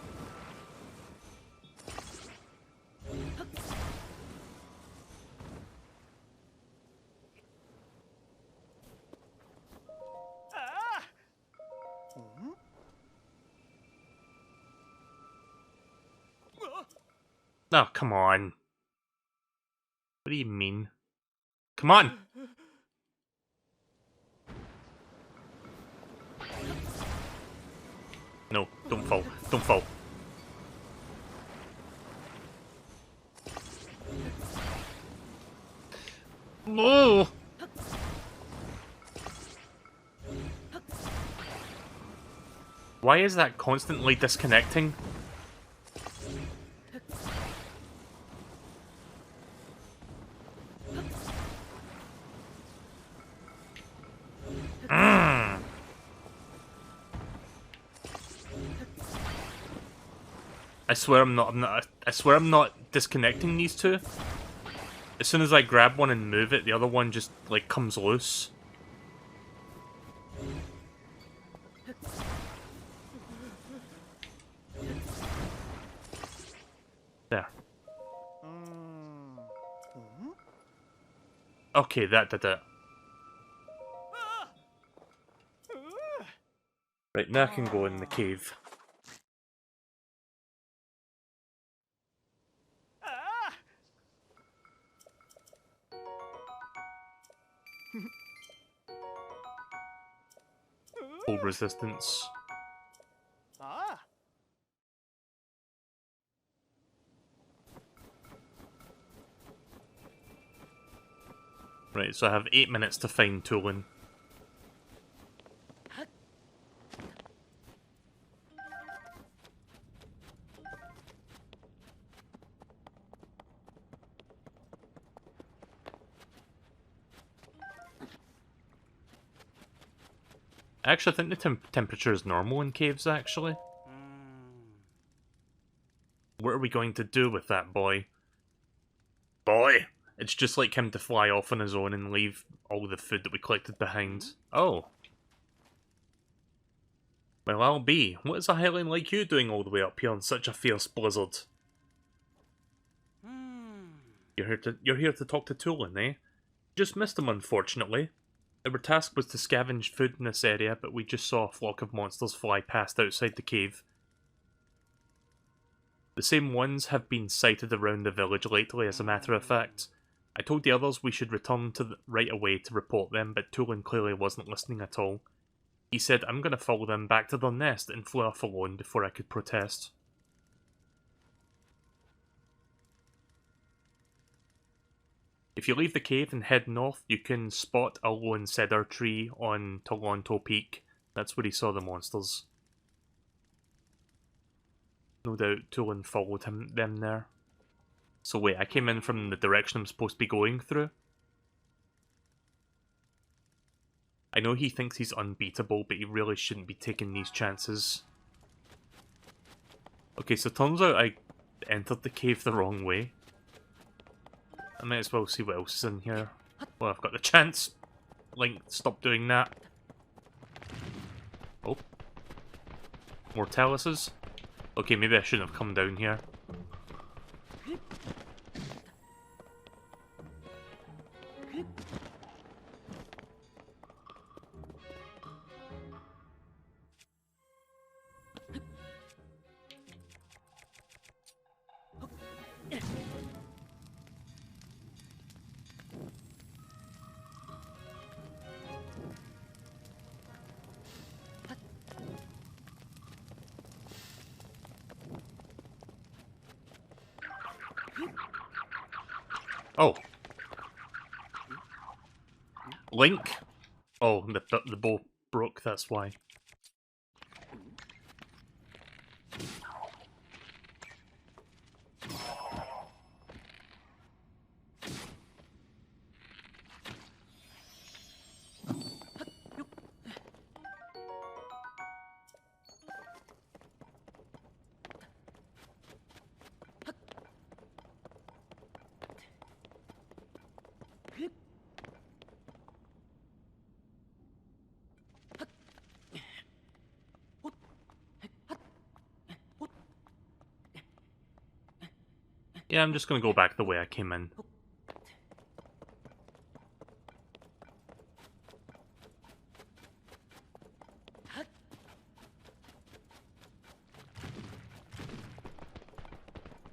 Oh, come on. What do you mean? Come on! No, don't fall. Don't fall. Oh! Why is that constantly disconnecting? I swear I swear I'm not disconnecting these two. As soon as I grab one and move it, the other one just, like, comes loose. There. Okay, that did it. Right, now I can go in the cave. Full resistance. Right, so I have 8 minutes to find Tulin. I actually think the temperature is normal in caves, actually. What are we going to do with that boy? Boy! It's just like him to fly off on his own and leave all the food that we collected behind. Oh. Well, I'll be. What is a highling like you doing all the way up here on such a fierce blizzard? You're here to talk to Tulin, eh? Just missed him, unfortunately. Our task was to scavenge food in this area, but we just saw a flock of monsters fly past outside the cave. The same ones have been sighted around the village lately, as a matter of fact. I told the others we should return right away to report them, but Tulin clearly wasn't listening at all. He said, I'm gonna follow them back to their nest, and flew off alone before I could protest. If you leave the cave and head north, you can spot a lone cedar tree on Toronto Peak. That's where he saw the monsters. No doubt Tulin followed them there. So wait, I came in from the direction I'm supposed to be going through? I know he thinks he's unbeatable, but he really shouldn't be taking these chances. Okay, so turns out I entered the cave the wrong way. I might as well see what else is in here. Well, I've got the chance. Link, stop doing that. Oh. More Taluses? Okay, maybe I shouldn't have come down here. Oh. Link? Oh, the bow broke, that's why. Yeah, I'm just gonna go back the way I came in.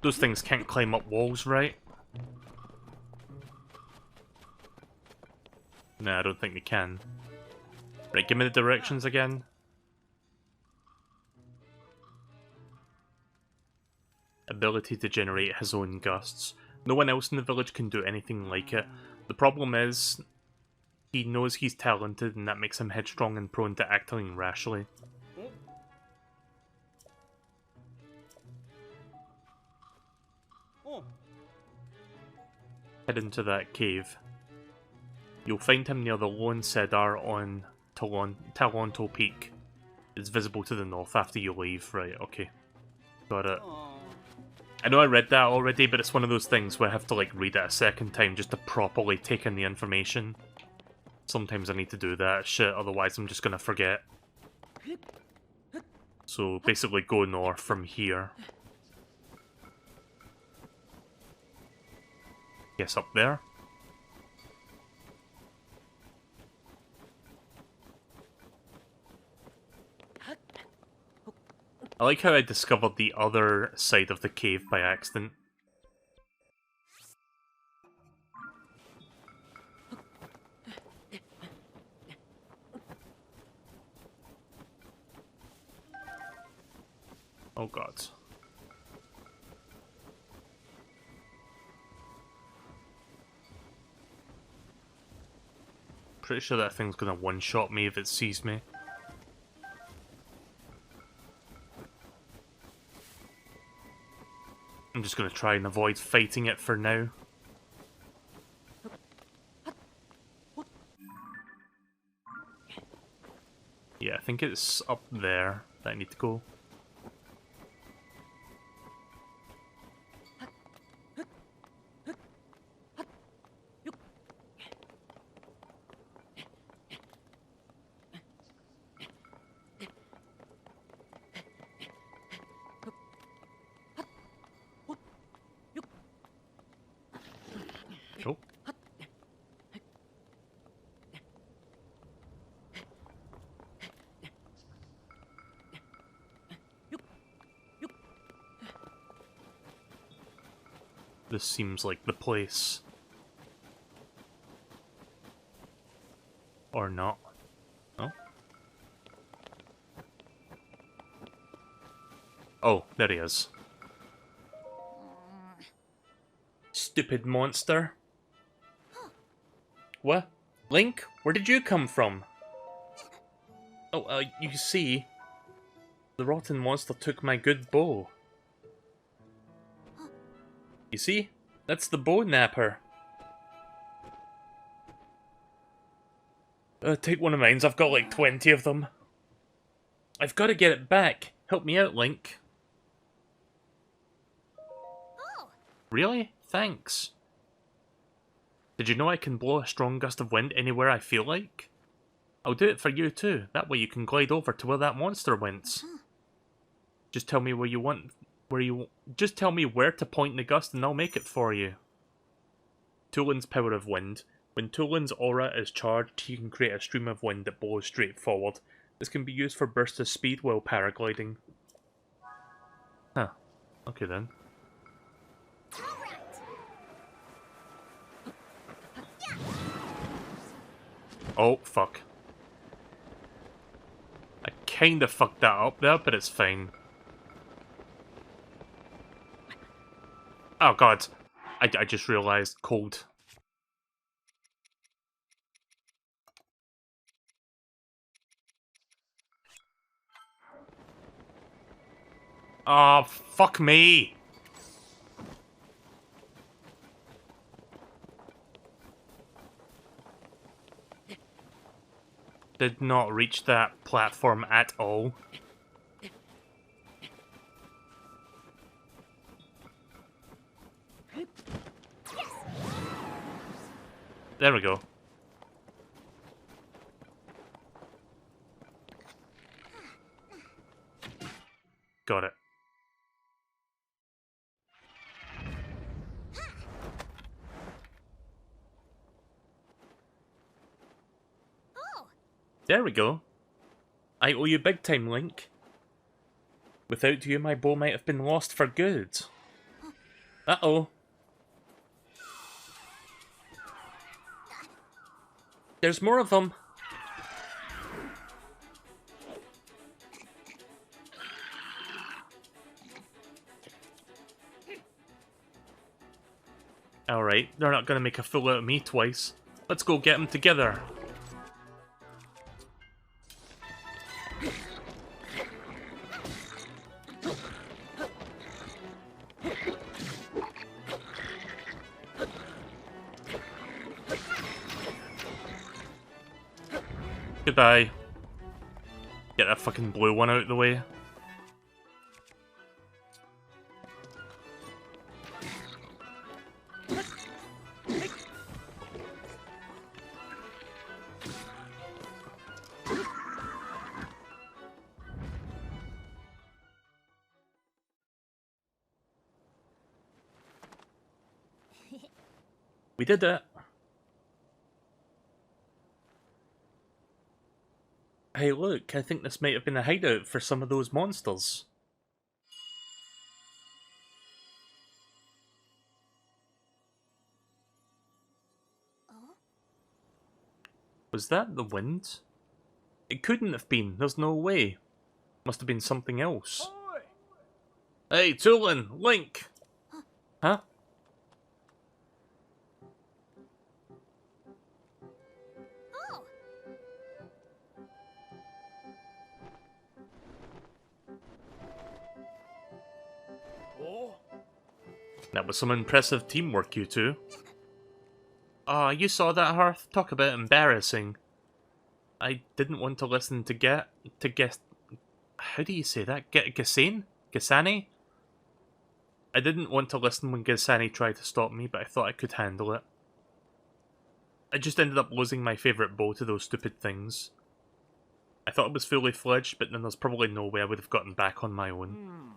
Those things can't climb up walls, right? Nah, I don't think they can. Right, give me the directions again. Ability to generate his own gusts. No one else in the village can do anything like it. The problem is, he knows he's talented and that makes him headstrong and prone to acting rashly. Head into that cave. You'll find him near the Lone Cedar on Talonto Peak. It's visible to the north after you leave. Right, okay. Got it. I know I read that already, but it's one of those things where I have to like read it a second time just to properly take in the information. Sometimes I need to do that shit, otherwise I'm just gonna forget. So basically go north from here. Guess up there? I like how I discovered the other side of the cave by accident. Oh god. Pretty sure that thing's gonna one-shot me if it sees me. I'm just gonna try and avoid fighting it for now. Yeah, I think it's up there that I need to go. Oh. This seems like the place. Or not. Oh? Oh, there he is. Stupid monster. What? Link? Where did you come from? Oh, you see, the rotten monster took my good bow. You see? That's the bow napper. Take one of mine, I've got like 20 of them. I've got to get it back. Help me out, Link. Oh. Really? Thanks. Did you know I can blow a strong gust of wind anywhere I feel like? I'll do it for you too. That way you can glide over to where that monster went. Just tell me where you want... Just tell me where to point the gust and I'll make it for you. Tulin's power of wind. When Tulin's aura is charged, he can create a stream of wind that blows straight forward. This can be used for bursts of speed while paragliding. Huh. Okay then. Oh, fuck. I kinda fucked that up there, but it's fine. Oh god. I just realised cold. Oh, fuck me! Did not reach that platform at all. There we go. Got it. Oh, There we go. I owe you big time, Link. Without you, my bow might have been lost for good. Uh-oh. There's more of them. Alright, they're not gonna make a fool out of me twice. Let's go get them together. Goodbye. Get that fucking blue one out of the way. We did it. Hey look, I think this might have been a hideout for some of those monsters. oh, Was that the wind? It couldn't have been, there's no way. Must have been something else. Hey, Tulin! Link! Huh? oh. That was some impressive teamwork, you two. Ah, you saw that, Hearth? Talk about embarrassing. I didn't want to listen to guess... How do you say that? Gasane? Gasani? I didn't want to listen when Gasani tried to stop me, but I thought I could handle it. I just ended up losing my favourite bow to those stupid things. I thought it was fully fledged, but then there's probably no way I would have gotten back on my own.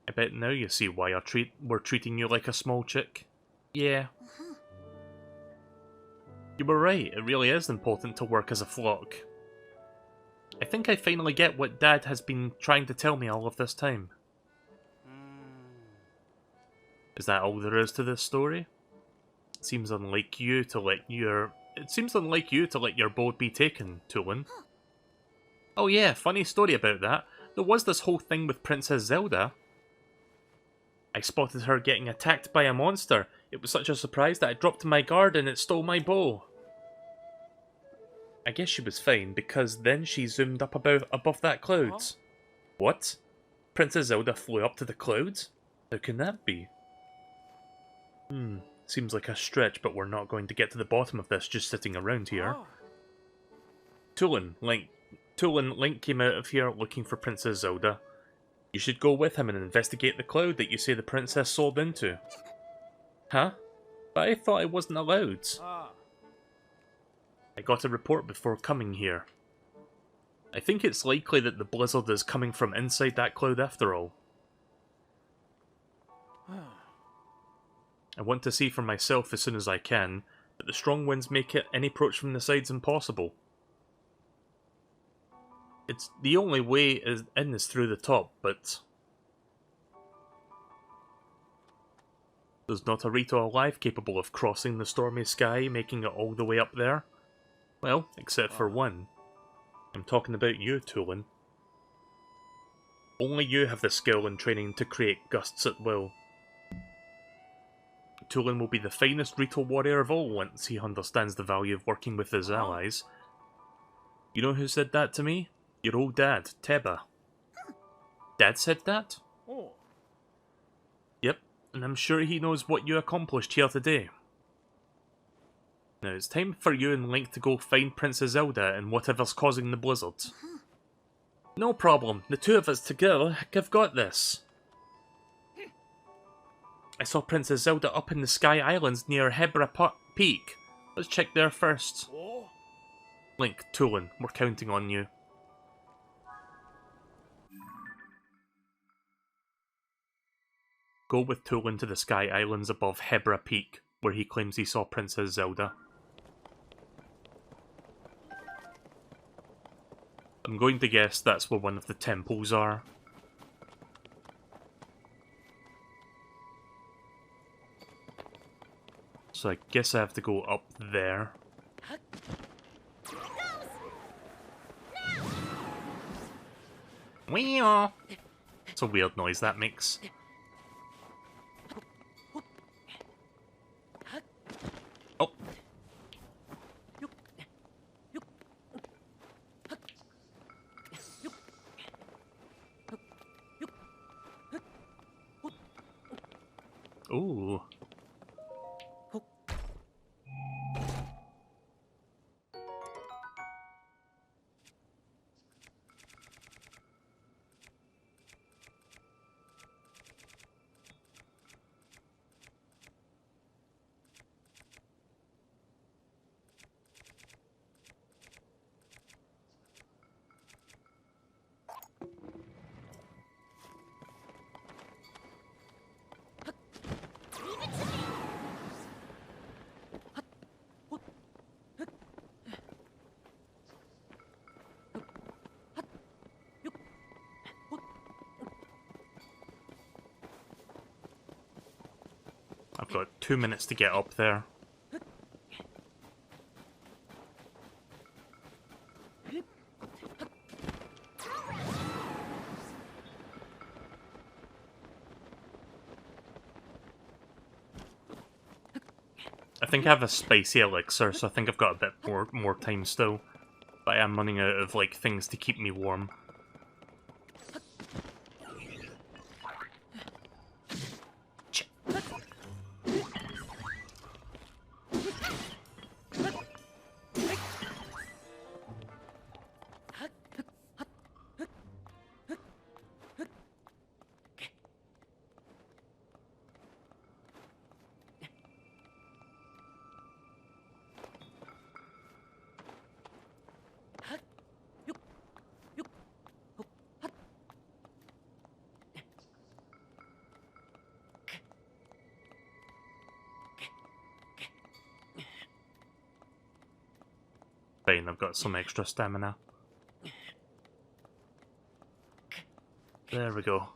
I bet now you see why we're treating you like a small chick. Yeah. Uh-huh. You were right, it really is important to work as a flock. I think I finally get what Dad has been trying to tell me all of this time. Is that all there is to this story? It seems unlike you to let your bow be taken, Tulin. Oh yeah, funny story about that. There was this whole thing with Princess Zelda. I spotted her getting attacked by a monster. It was such a surprise that I dropped my guard and it stole my bow. I guess she was fine, because then she zoomed up above that clouds. What? Princess Zelda flew up to the clouds? How can that be? Seems like a stretch, but we're not going to get to the bottom of this just sitting around here. Tulin, Link came out of here looking for Princess Zelda. You should go with him and investigate the cloud that you say the princess soared into. Huh? But I thought I wasn't allowed. I got a report before coming here. I think it's likely that the blizzard is coming from inside that cloud after all. I want to see for myself as soon as I can, but the strong winds make any approach from the sides impossible. It's the only way in is through the top, but there's not a Rito alive capable of crossing the stormy sky, making it all the way up there. Well, except for one. I'm talking about you, Tulin. Only you have the skill and training to create gusts at will. Tulin will be the finest Rito warrior of all once he understands the value of working with his allies. You know who said that to me? Your old dad, Teba. Dad said that? Oh. Yep, and I'm sure he knows what you accomplished here today. Now it's time for you and Link to go find Princess Zelda and whatever's causing the blizzard. No problem, the two of us together have got this. I saw Princess Zelda up in the Sky Islands near Hebra Peak. Let's check there first. Oh. Link, Tulin, we're counting on you. Go with Tulin to the Sky Islands above Hebra Peak, where he claims he saw Princess Zelda. I'm going to guess that's where one of the temples are. So I guess I have to go up there. Wee-yaw! It's a weird noise that makes. Oh. Ooh. I've got 2 minutes to get up there. I think I have a spicy elixir, so I think I've got a bit more time still. But I am running out of like things to keep me warm. Fine, I've got some extra stamina. There we go.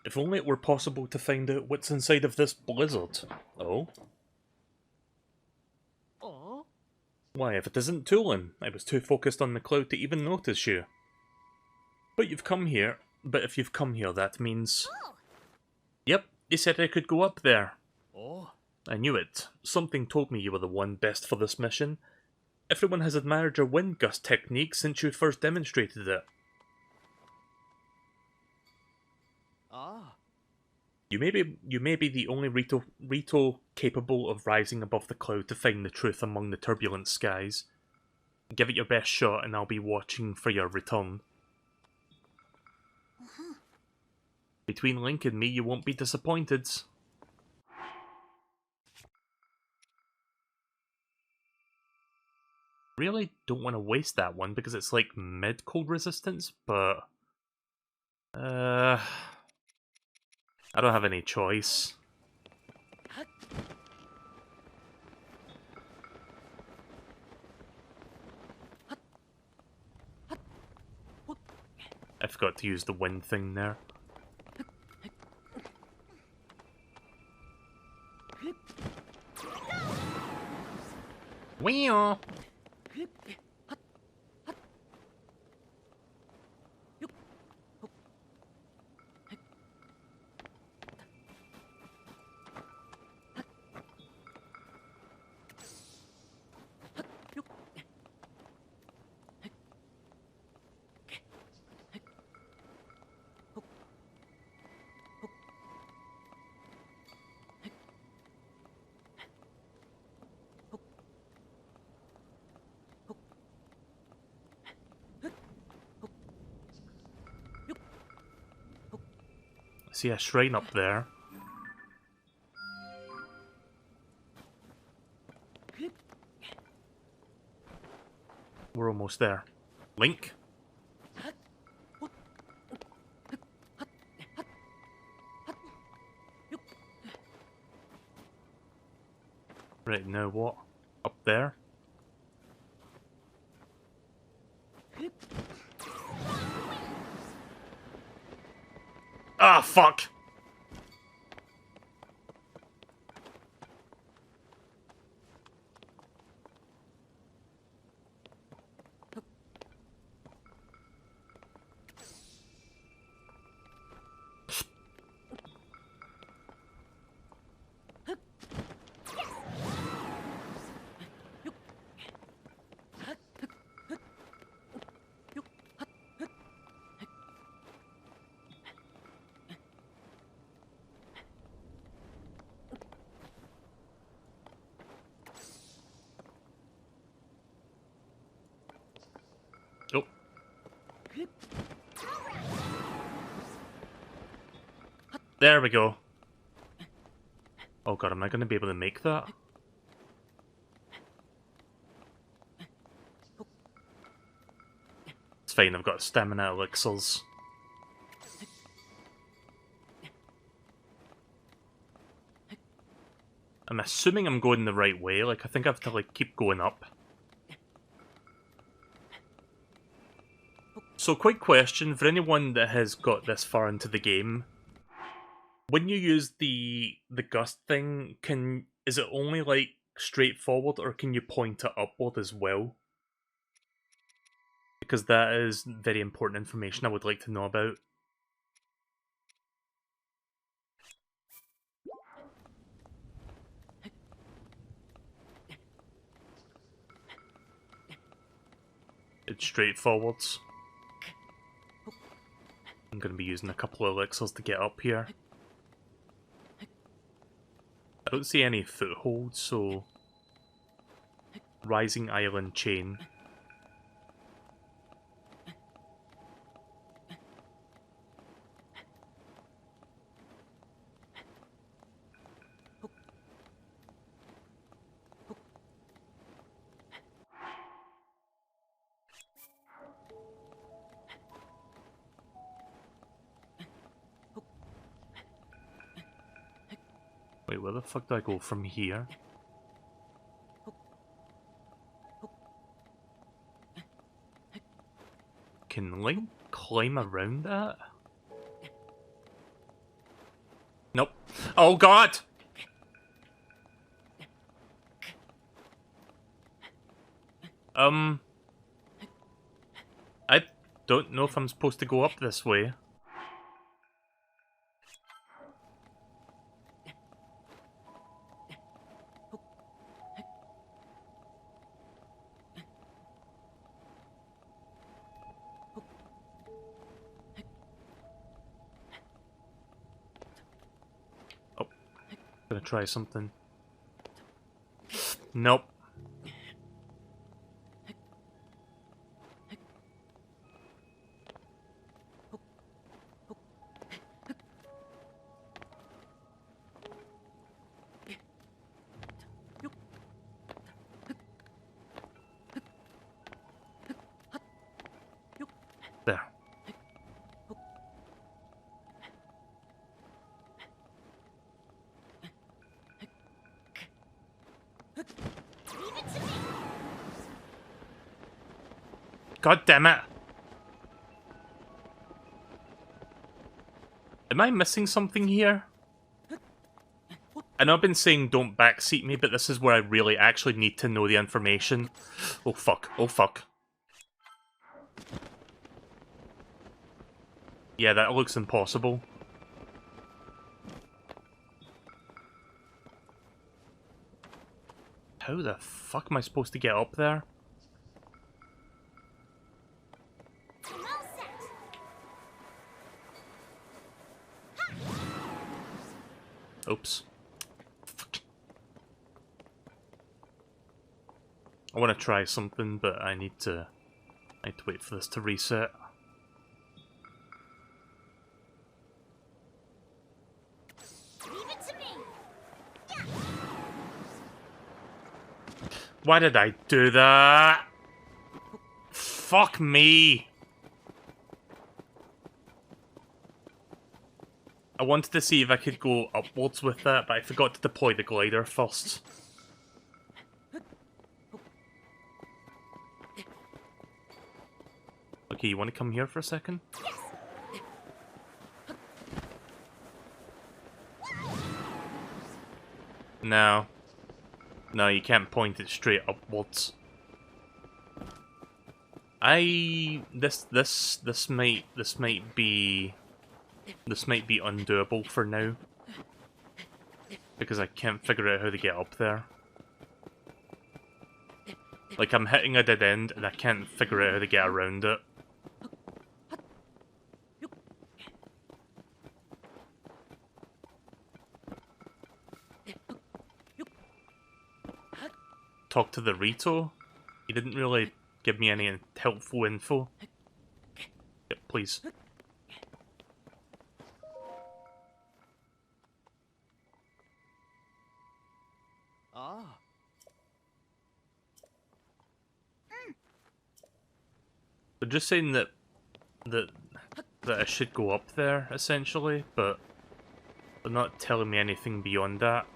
If only it were possible to find out what's inside of this blizzard. Oh? Oh. Why, if it isn't Tulin, I was too focused on the cloud to even notice you. But you've come here. But if you've come here, that means... Oh, Yep, he said I could go up there. Oh. I knew it. Something told me you were the one best for this mission. Everyone has admired your wind gust technique since you first demonstrated it. Ah. You may be the only Rito capable of rising above the cloud to find the truth among the turbulent skies. Give it your best shot and I'll be watching for your return. Between Link and me, you won't be disappointed. Really don't want to waste that one because it's like mid cold resistance, but I don't have any choice. I forgot to use the wind thing there. Wee-oh. See a shrine up there. We're almost there. Link? Right, now what? Up there? Ah, fuck! Oh. There we go. Oh god, am I going to be able to make that? It's fine, I've got stamina elixirs. I'm assuming I'm going the right way, like I think I have to like keep going up. So quick question for anyone that has got this far into the game. When you use the gust thing, is it only like straightforward or can you point it upward as well? Because that is very important information I would like to know about. It's straightforwards. I'm going to be using a couple of elixirs to get up here. I don't see any footholds, so... Rising Island Chain. Wait, where the fuck do I go from here? Can Link climb around that? Nope. Oh god! I don't know if I'm supposed to go up this way. Oh, gonna try something. Nope. God damn it! Am I missing something here? I know I've been saying don't backseat me, but this is where I really actually need to know the information. Oh fuck, oh fuck. Yeah, that looks impossible. How the fuck am I supposed to get up there? Oops. Fuck. I want to try something, but I need to wait for this to reset. Leave it to me. Yeah. Why did I do that? Fuck me. I wanted to see if I could go upwards with that, but I forgot to deploy the glider first. Okay, you want to come here for a second? No. No, you can't point it straight upwards. This might be undoable for now. Because I can't figure out how to get up there. Like, I'm hitting a dead end and I can't figure out how to get around it. Talk to the Rito? He didn't really give me any helpful info. Yep, please. Ah. They're just saying that I should go up there, essentially, but they're not telling me anything beyond that.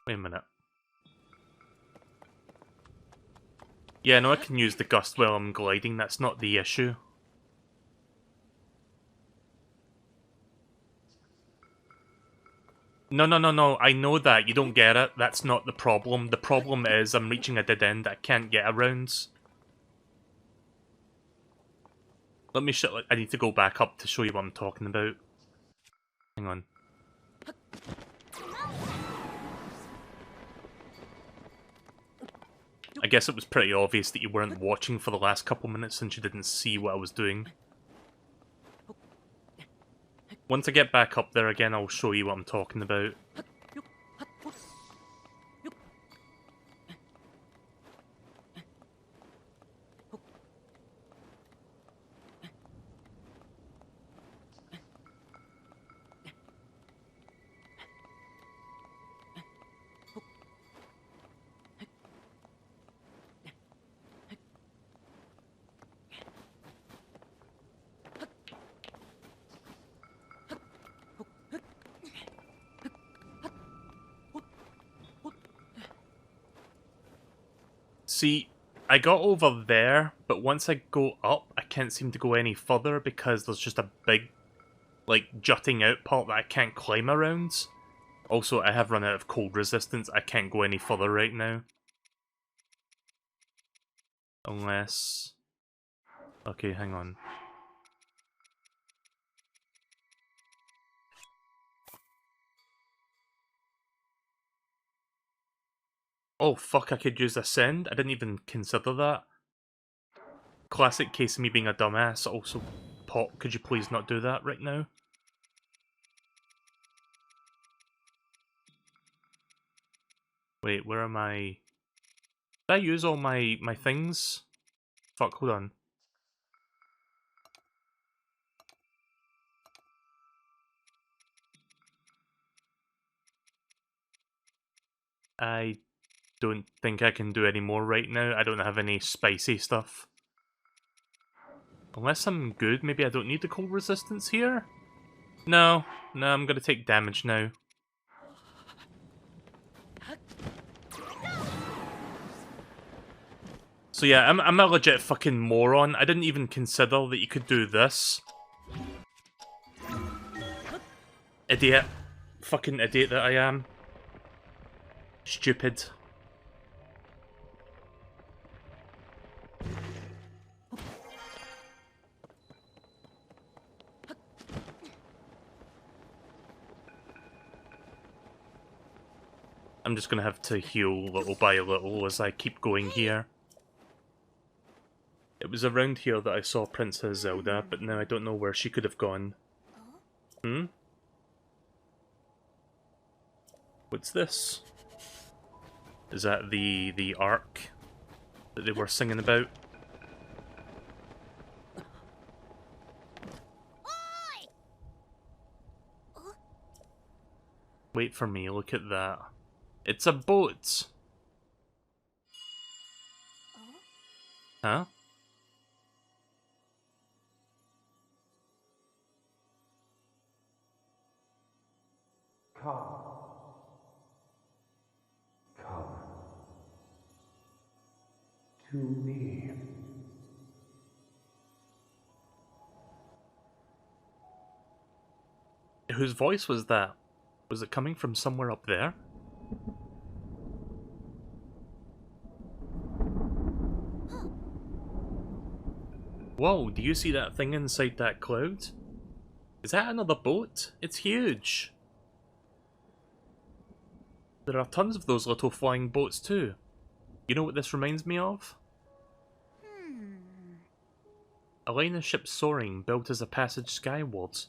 Wait a minute. Yeah, no, I can use the gust while I'm gliding, that's not the issue. No, I know that, you don't get it, that's not the problem. The problem is I'm reaching a dead end that I can't get around. Let me I need to go back up to show you what I'm talking about. Hang on. I guess it was pretty obvious that you weren't watching for the last couple minutes since you didn't see what I was doing. Once I get back up there again, I'll show you what I'm talking about. See, I got over there, but once I go up, I can't seem to go any further because there's just a big, like, jutting out part that I can't climb around. Also, I have run out of cold resistance, I can't go any further right now. Unless... Okay, hang on. Oh fuck, I could use Ascend? I didn't even consider that. Classic case of me being a dumbass. Also, Pop, could you please not do that right now? Wait, where am I? Did I use all my things? Fuck, hold on. I don't think I can do any more right now. I don't have any spicy stuff. Unless I'm good, maybe I don't need the cold resistance here? No, no, I'm gonna take damage now. So yeah, I'm a legit fucking moron. I didn't even consider that you could do this. Idiot. Fucking idiot that I am. Stupid. I'm just gonna have to heal little by little as I keep going here. It was around here that I saw Princess Zelda, but now I don't know where she could have gone. Hmm? What's this? Is that the ark that they were singing about? Wait for me, look at that. It's a boat! Huh? Come. Come. To me. Whose voice was that? Was it coming from somewhere up there? Whoa, do you see that thing inside that cloud? Is that another boat? It's huge! There are tons of those little flying boats too. You know what this reminds me of? A line of ships soaring, built as a passage skywards.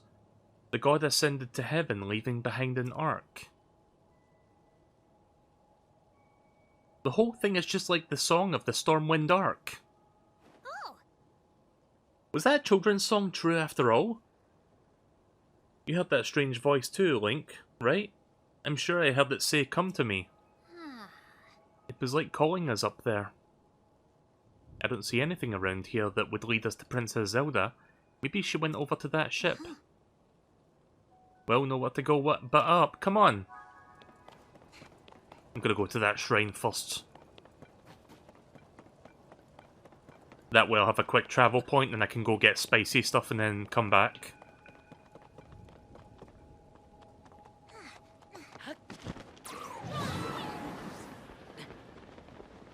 The god ascended to heaven, leaving behind an ark. The whole thing is just like the song of the Stormwind Ark. Oh. Was that a children's song true after all? You heard that strange voice too, Link, right? I'm sure I heard it say, "Come to me." It was like calling us up there. I don't see anything around here that would lead us to Princess Zelda. Maybe she went over to that ship. Well, nowhere to go but up. Come on! I'm gonna go to that shrine first. That way I'll have a quick travel point and I can go get spicy stuff and then come back.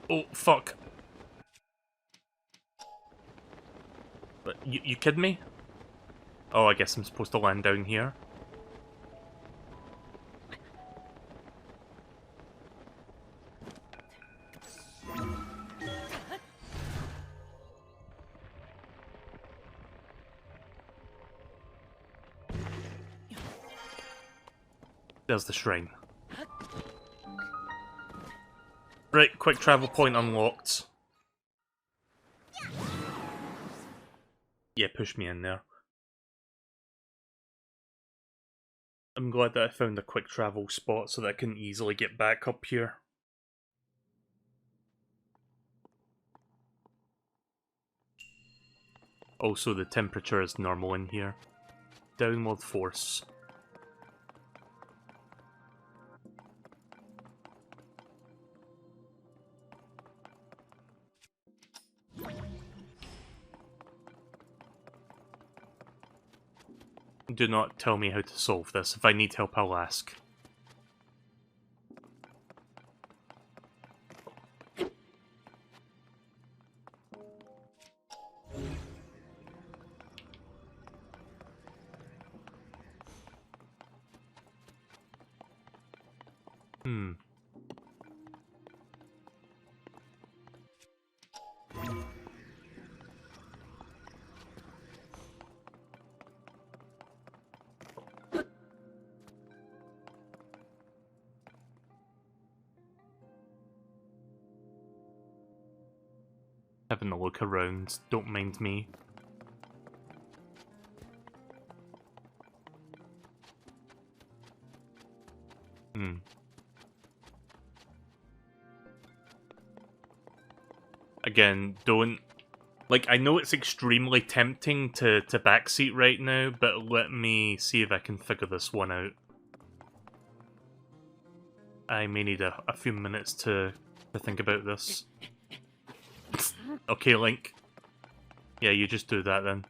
Oh, fuck. But you kidding me? Oh, I guess I'm supposed to land down here. There's the shrine. Right, quick travel point unlocked. Yeah, push me in there. I'm glad that I found a quick travel spot so that I can easily get back up here. Also, the temperature is normal in here. Downward force. Do not tell me how to solve this. If I need help, I'll ask. Having a look around, don't mind me. Again, don't Like, I know it's extremely tempting to backseat right now, but let me see if I can figure this one out. I may need a few minutes to think about this. Okay, Link. Yeah, you just do that then.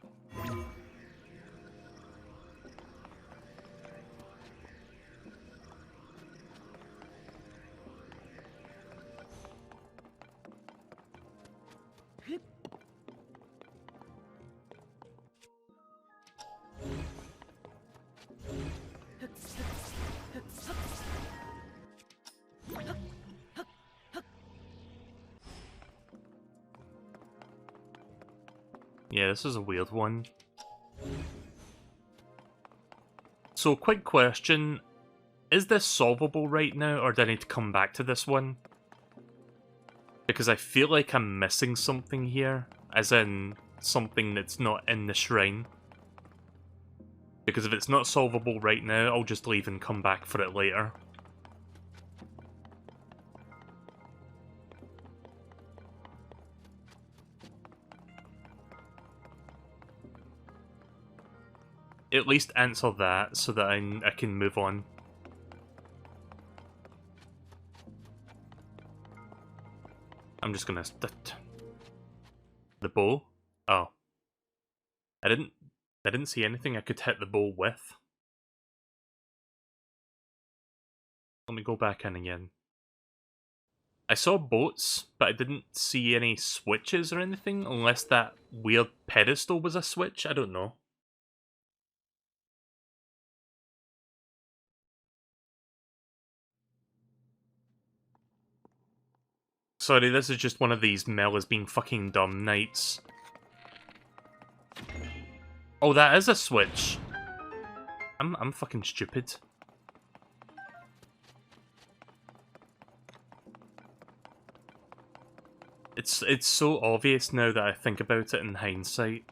Yeah, this is a weird one. So, quick question. Is this solvable right now, or do I need to come back to this one? Because I feel like I'm missing something here. As in, something that's not in the shrine. Because if it's not solvable right now, I'll just leave and come back for it later. At least answer that, so that I can move on. I'm just gonna... The bow? Oh. I didn't see anything I could hit the bow with. Let me go back in again. I saw boats, but I didn't see any switches or anything, unless that weird pedestal was a switch, I don't know. Sorry, this is just one of these Mel is being fucking dumb nights. Oh, that is a switch. I'm fucking stupid. It's so obvious now that I think about it in hindsight.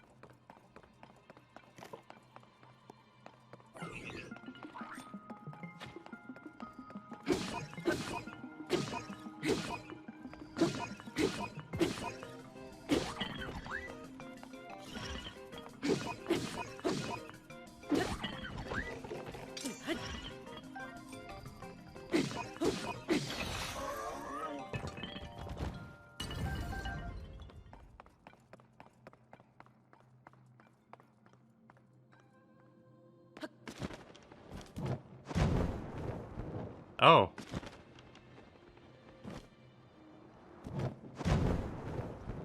Oh.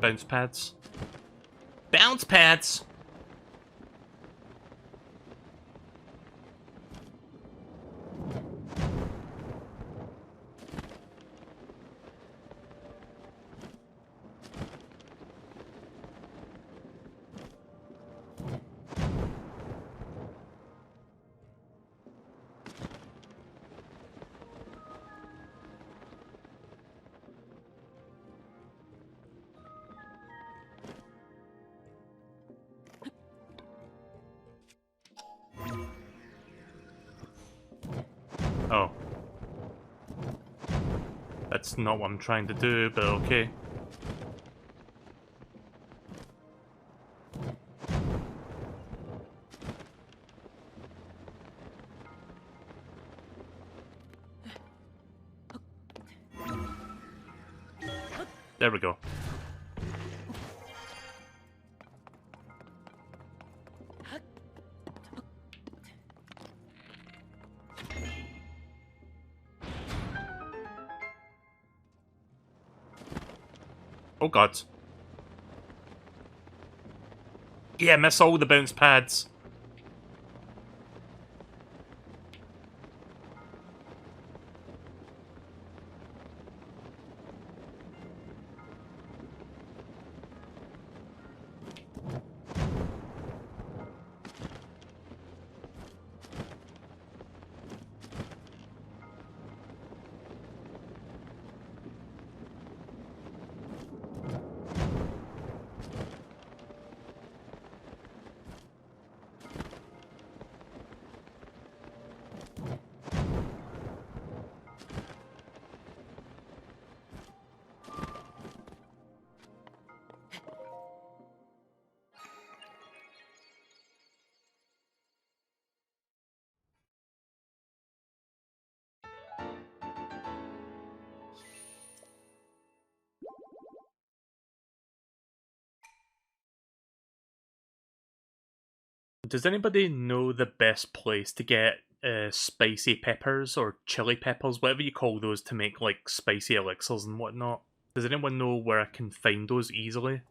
Bounce pads. Bounce pads! Oh. That's not what I'm trying to do, but okay. There we go. Oh god. Yeah, miss all the bounce pads. Does anybody know the best place to get spicy peppers or chili peppers, whatever you call those, to make like spicy elixirs and whatnot? Does anyone know where I can find those easily?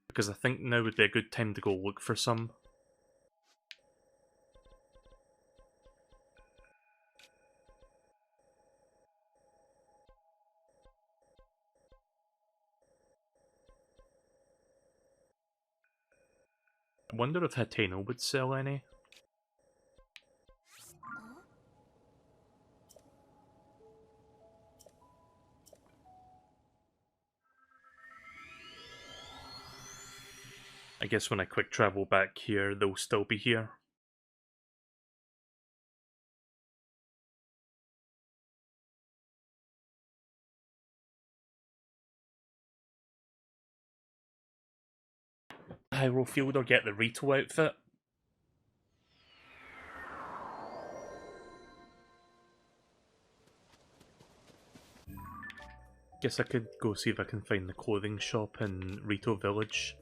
Because I think now would be a good time to go look for some. I wonder if Hateno would sell any. I guess when I quick travel back here, they'll still be here. Hyrule Field or get the Rito outfit. Guess I could go see if I can find the clothing shop in Rito Village.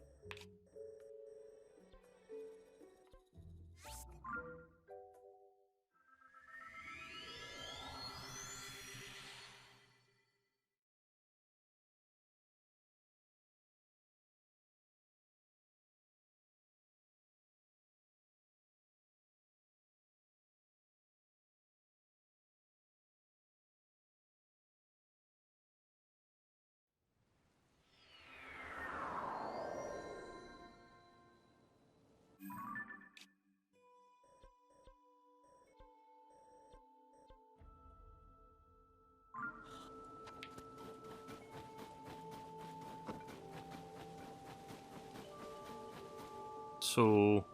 So,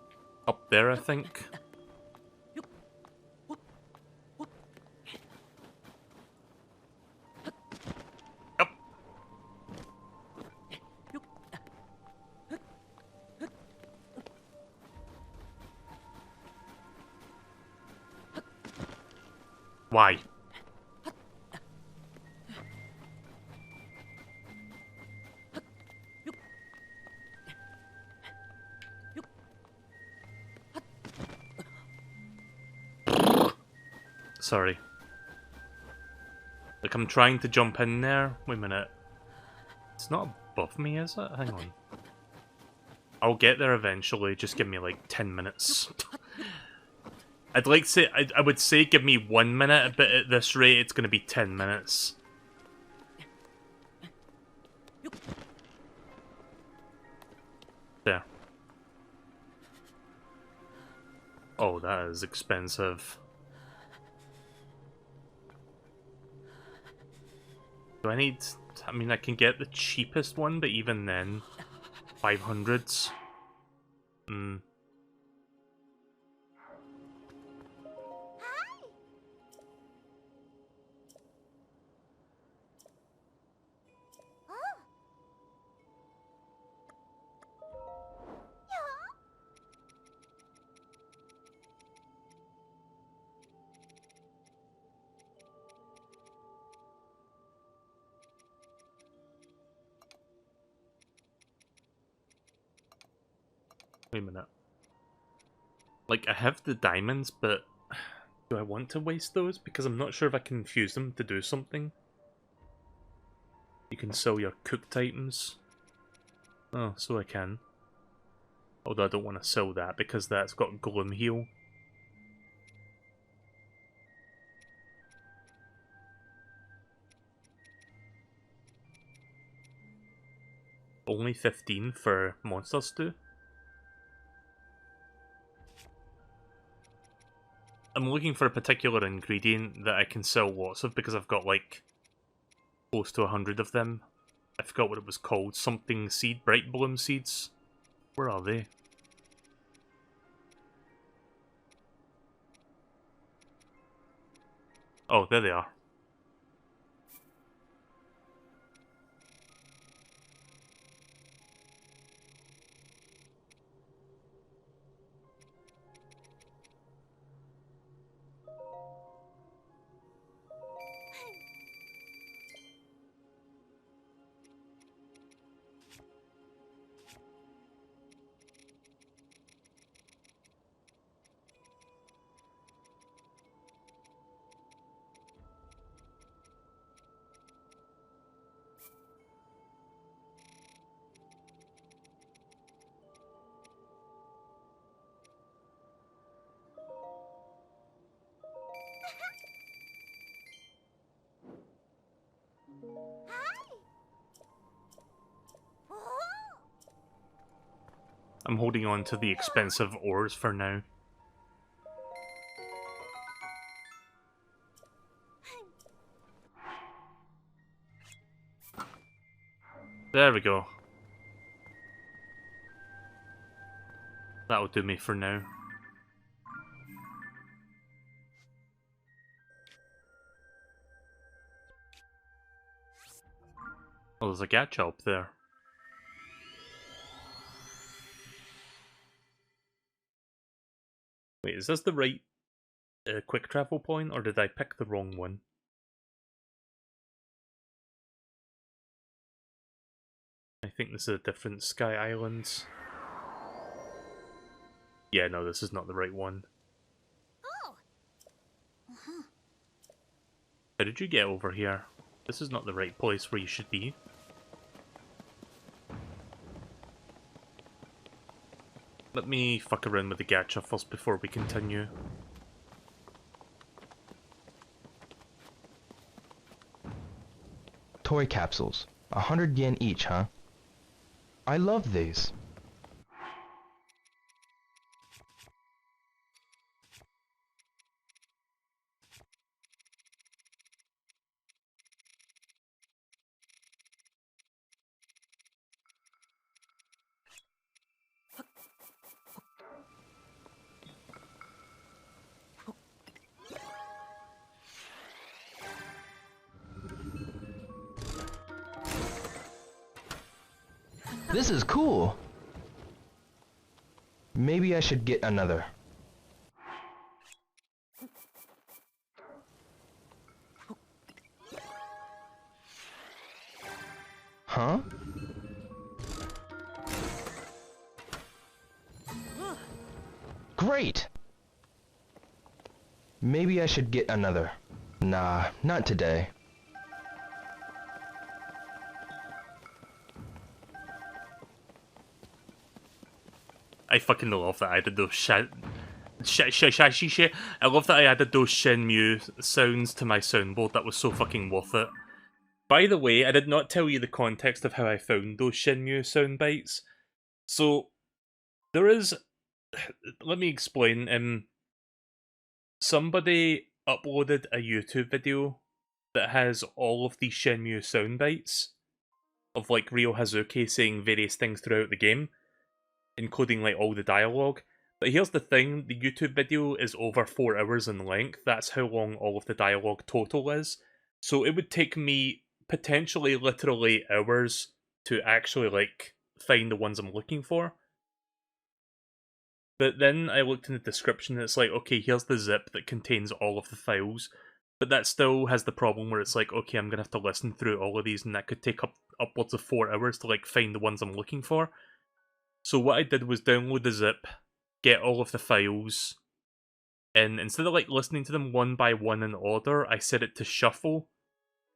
up there I think. Up. Why? Sorry. Like, I'm trying to jump in there. Wait a minute. It's not above me, is it? Hang on. I'll get there eventually. Just give me like 10 minutes. I'd like to say, I would say give me 1 minute, but at this rate it's going to be 10 minutes. There. Oh, that is expensive. Do I need... I mean, I can get the cheapest one, but even then... 500s? Hmm. Wait a minute. Like, I have the diamonds, but do I want to waste those? Because I'm not sure if I can infuse them to do something. You can sell your cooked items. Oh, so I can. Although I don't want to sell that because that's got Gloom Heal. Only 15 for Monster Stew? I'm looking for a particular ingredient that I can sell lots of because I've got like close to 100 of them. I forgot what it was called. Something seed, bright bloom seeds. Where are they? Oh, there they are. I'm holding on to the expensive ores for now. There we go. That'll do me for now. Oh, there's a gacha up there. Wait, is this the right quick travel point, or did I pick the wrong one? I think this is a different Sky Islands. Yeah, no, this is not the right one. Oh. How did you get over here? This is not the right place where you should be. Let me fuck around with the gacha first before we continue. Toy capsules. 100 yen each, huh? I love these. This is cool. Maybe I should get another. Huh? Great! Maybe I should get another. Nah, not today. I fucking love that I added those shit. I love that I added those Shenmue sounds to my soundboard. That was so fucking worth it. By the way, I did not tell you the context of how I found those Shenmue sound bites. So, there is... Let me explain. Somebody uploaded a YouTube video that has all of these Shenmue sound bites of, like, Ryo Hazuki saying various things throughout the game, including, like, all the dialogue. But here's the thing, the YouTube video is over 4 hours in length. That's how long all of the dialogue total is. So it would take me potentially literally hours to actually, like, find the ones I'm looking for. But then I looked in the description and it's like, okay, here's the zip that contains all of the files. But that still has the problem where it's like, okay, I'm gonna have to listen through all of these and that could take upwards of 4 hours to, like, find the ones I'm looking for. So what I did was download the zip, get all of the files, and instead of, like, listening to them one by one in order, I set it to shuffle,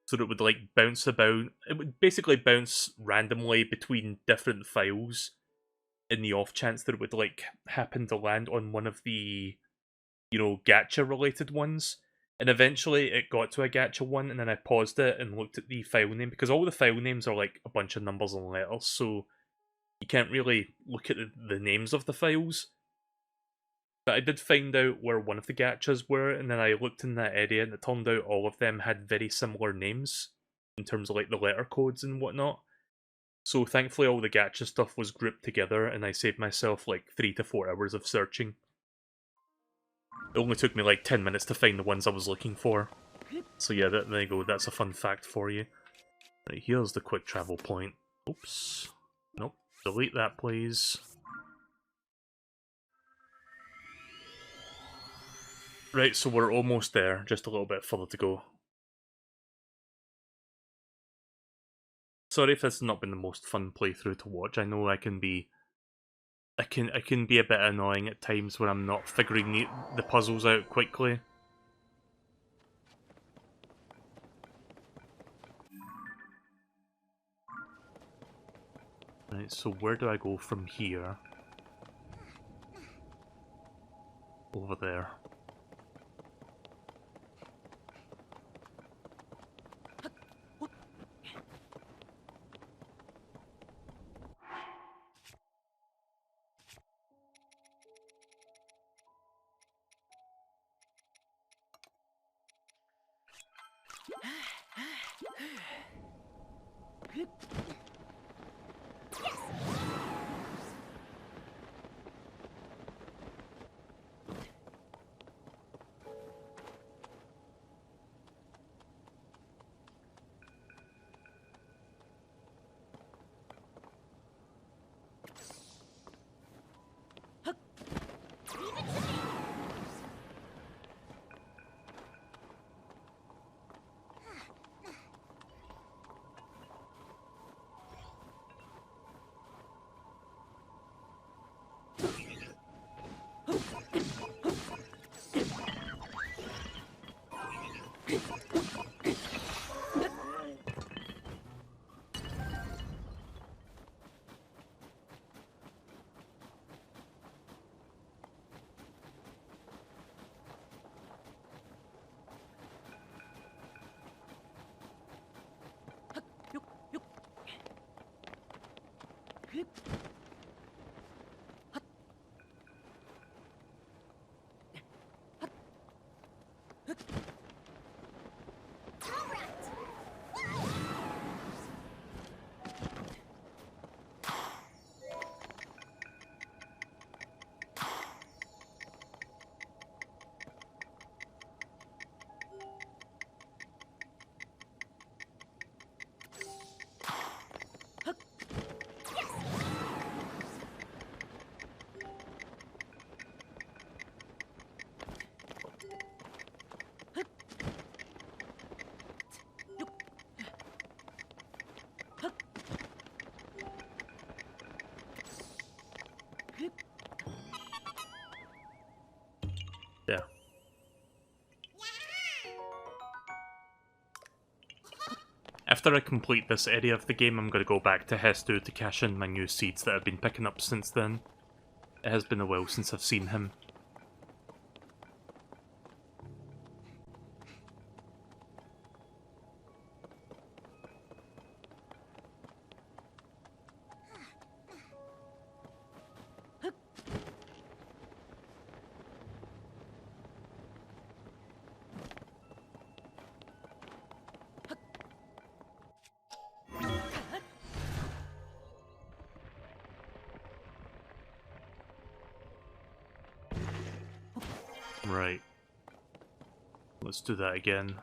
so that it would, like, bounce about. It would basically bounce randomly between different files, in the off chance that it would, like, happen to land on one of the, you know, gacha-related ones. And eventually it got to a gacha one, and then I paused it and looked at the file name, because all the file names are, like, a bunch of numbers and letters, so you can't really look at the names of the files. But I did find out where one of the gachas were, and then I looked in that area, and it turned out all of them had very similar names, in terms of, like, the letter codes and whatnot. So thankfully all the gacha stuff was grouped together, and I saved myself, like, 3 to 4 hours of searching. It only took me, like, 10 minutes to find the ones I was looking for. So yeah, there you go, that's a fun fact for you. Right, here's the quick travel point. Oops. Nope. Delete that, please. Right, so we're almost there, just a little bit further to go. Sorry if this has not been the most fun playthrough to watch. I know I can be a bit annoying at times when I'm not figuring the puzzles out quickly. Right, so where do I go from here? Over there. Yeah. After I complete this area of the game, I'm going to go back to Hestu to cash in my new seeds that I've been picking up since then. It has been a while since I've seen him. Right. Let's do that again.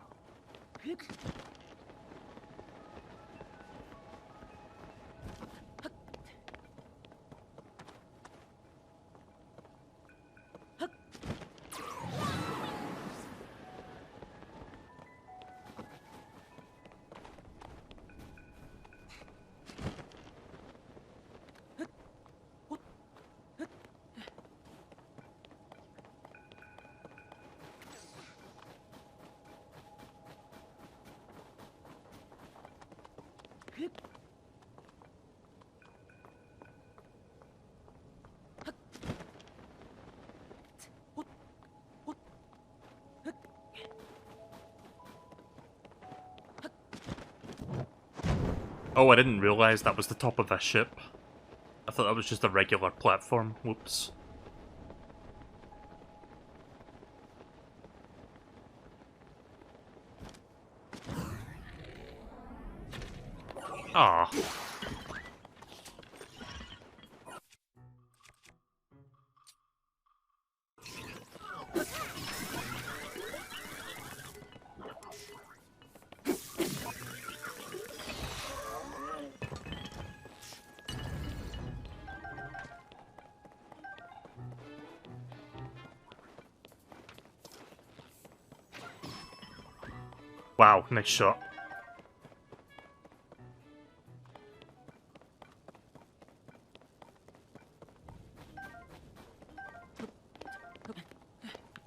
Oh, I didn't realise that was the top of a ship. I thought that was just a regular platform. Whoops. Ah. Wow, nice shot.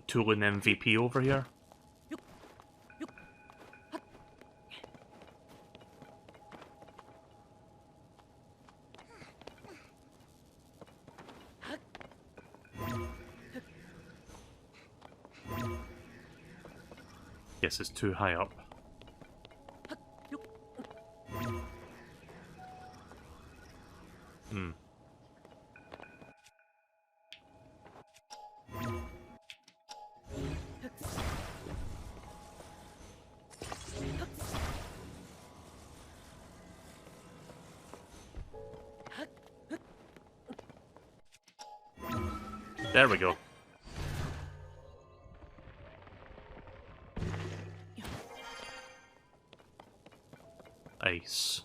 Tooling MVP over here. Guess it's too high up. Hmm. There we go. Ice.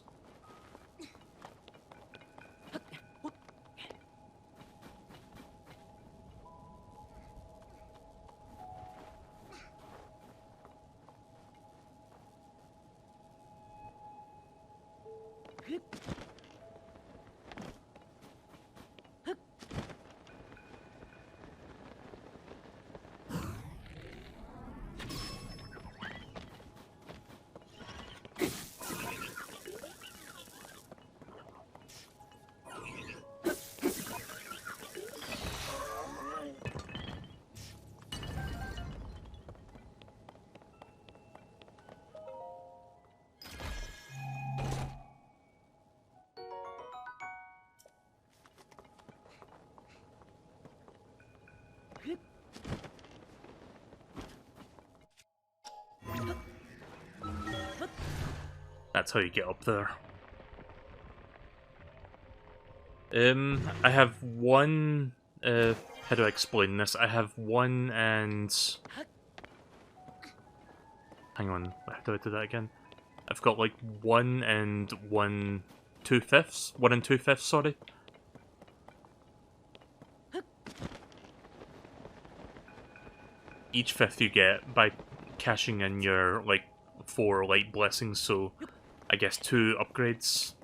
That's how you get up there. I have one, how do I explain this? I have one and... Hang on, how do I do that again? I've got like 1 and 1/2, 1 and 2/5, sorry. Each fifth you get by cashing in your, like, 4 light blessings, so I guess 2 upgrades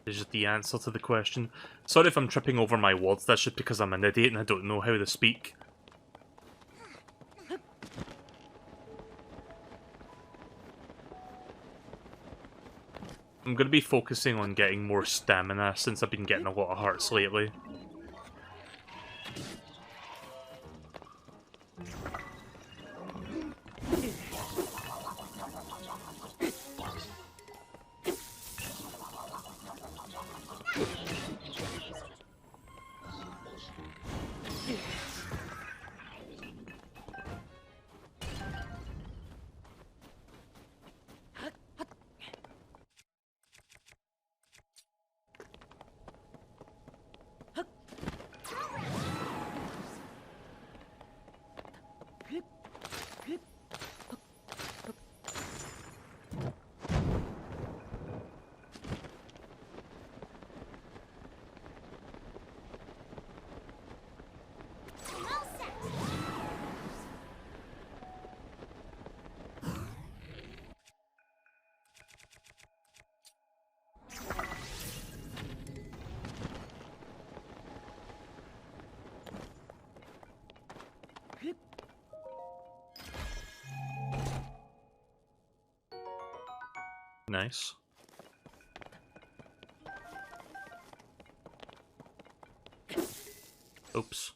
is just the answer to the question. Sorry if I'm tripping over my words, that's just because I'm an idiot and I don't know how to speak. I'm going to be focusing on getting more stamina since I've been getting a lot of hearts lately. Nice. Oops.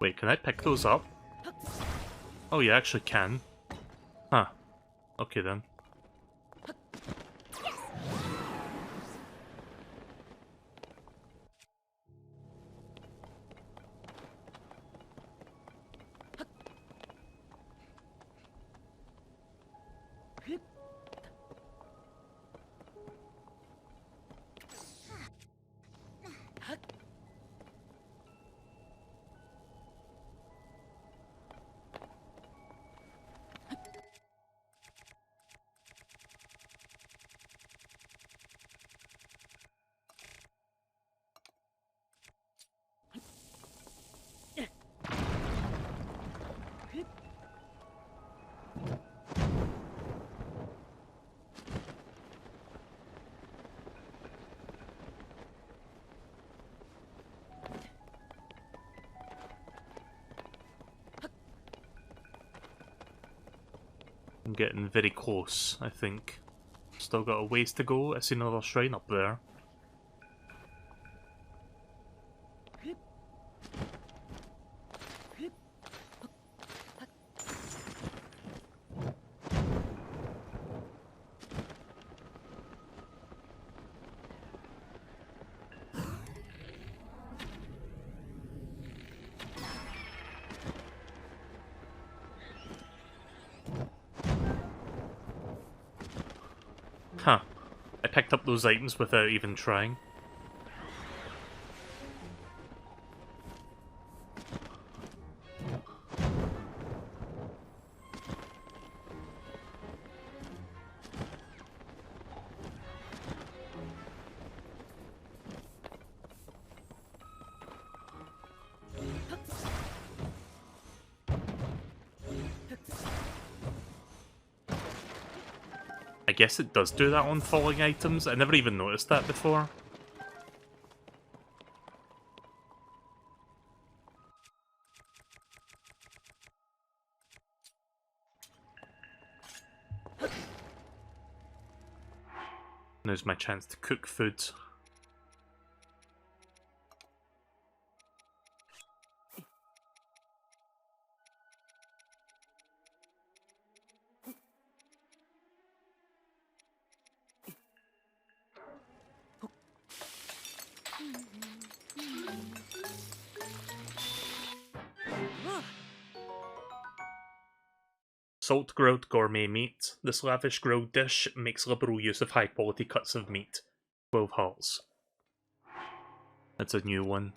Wait, can I pick those up? Oh, you actually can. Huh. Okay then. I'm getting very close, I think. Still got a ways to go. I see another shrine up there. Huh. I picked up those items without even trying. I guess it does do that on falling items. I never even noticed that before. Now's my chance to cook food. Salt grilled gourmet meat. This lavish grilled dish makes liberal use of high quality cuts of meat. 12 hearts. That's a new one.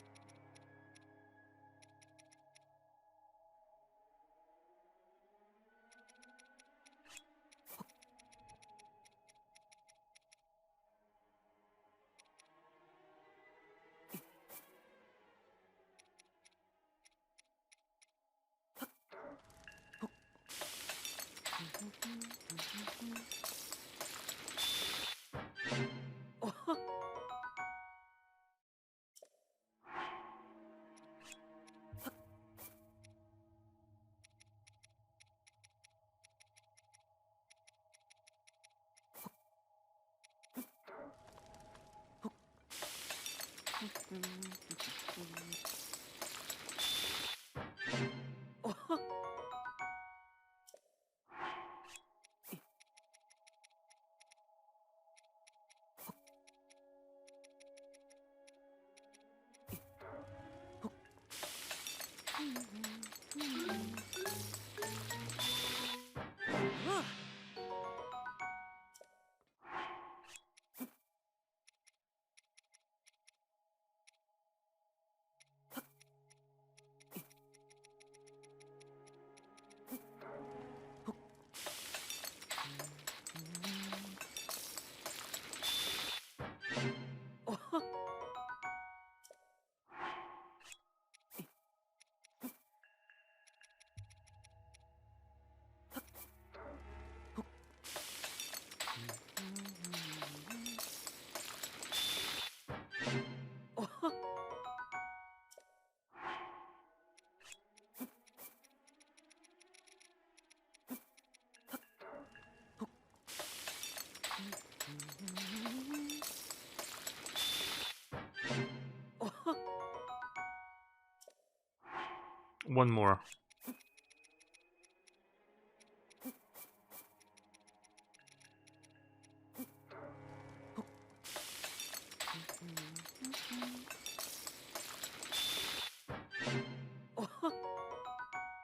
One more.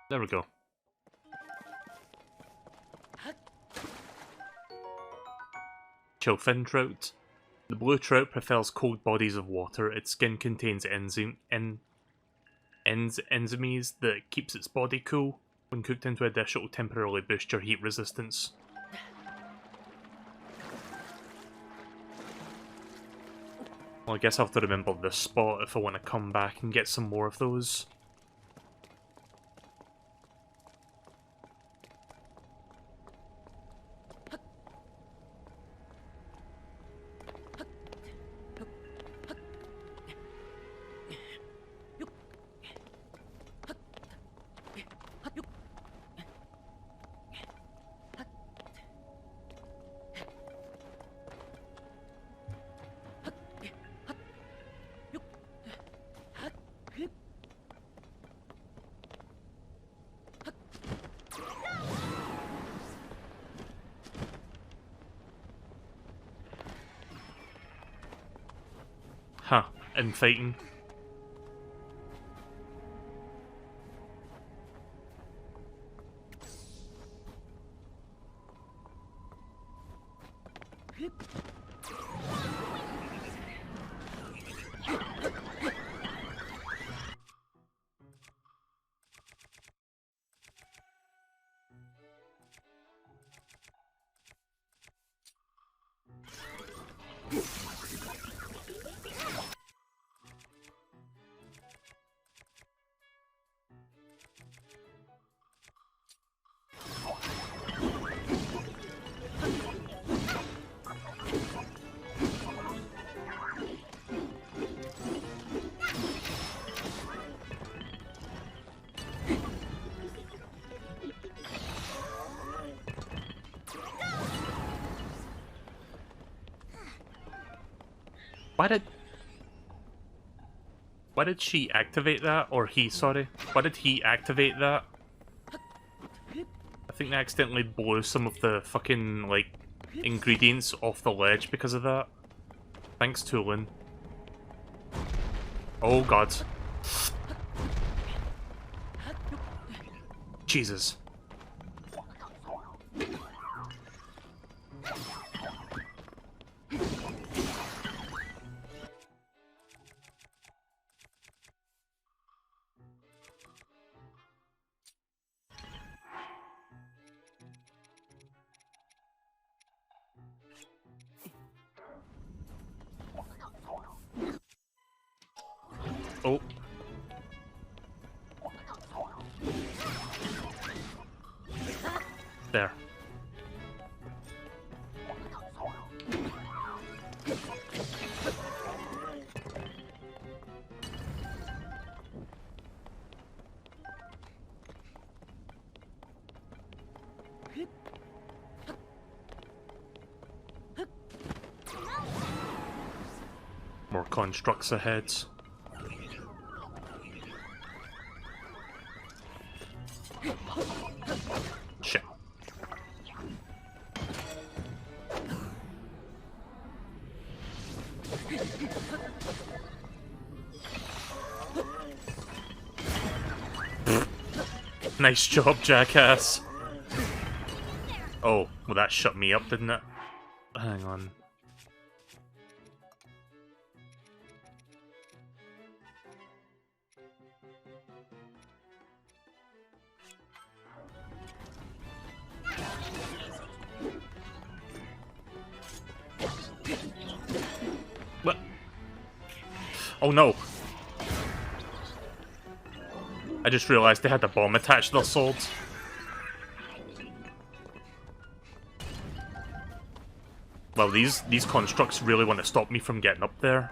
There we go. Chillfin trout. The blue trout prefers cold bodies of water. Its skin contains enzymes that keeps its body cool. When cooked into a dish, it will temporarily boost your heat resistance. Well, I guess I'll have to remember this spot if I want to come back and get some more of those. Huh, and fighting. Why did she activate that? Or he, sorry. Why did he activate that? I think they accidentally blew some of the fucking, like, ingredients off the ledge because of that. Thanks, Tulin. Oh, God. Jesus. Oh. There. More constructs ahead. Shit. Nice job, jackass. Oh, well that shut me up, didn't it? Hang on. What? Oh no. I just realised they had a bomb attached to their swords. Well, these constructs really want to stop me from getting up there.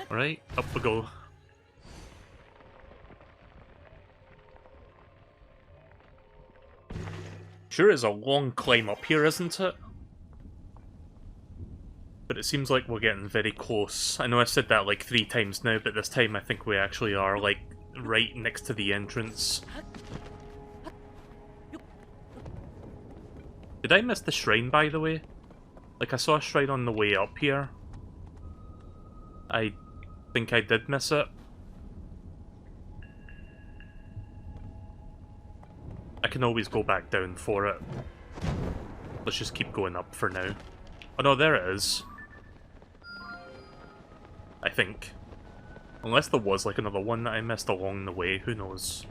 Alright, up we go. Sure is a long climb up here, isn't it? But it seems like we're getting very close. I know I said that like 3 times now, but this time I think we actually are, like, right next to the entrance. Did I miss the shrine, by the way? Like, I saw a shrine on the way up here. I think I did miss it. I can always go back down for it. Let's just keep going up for now. Oh no, there it is. I think. Unless there was like another one that I missed along the way, who knows.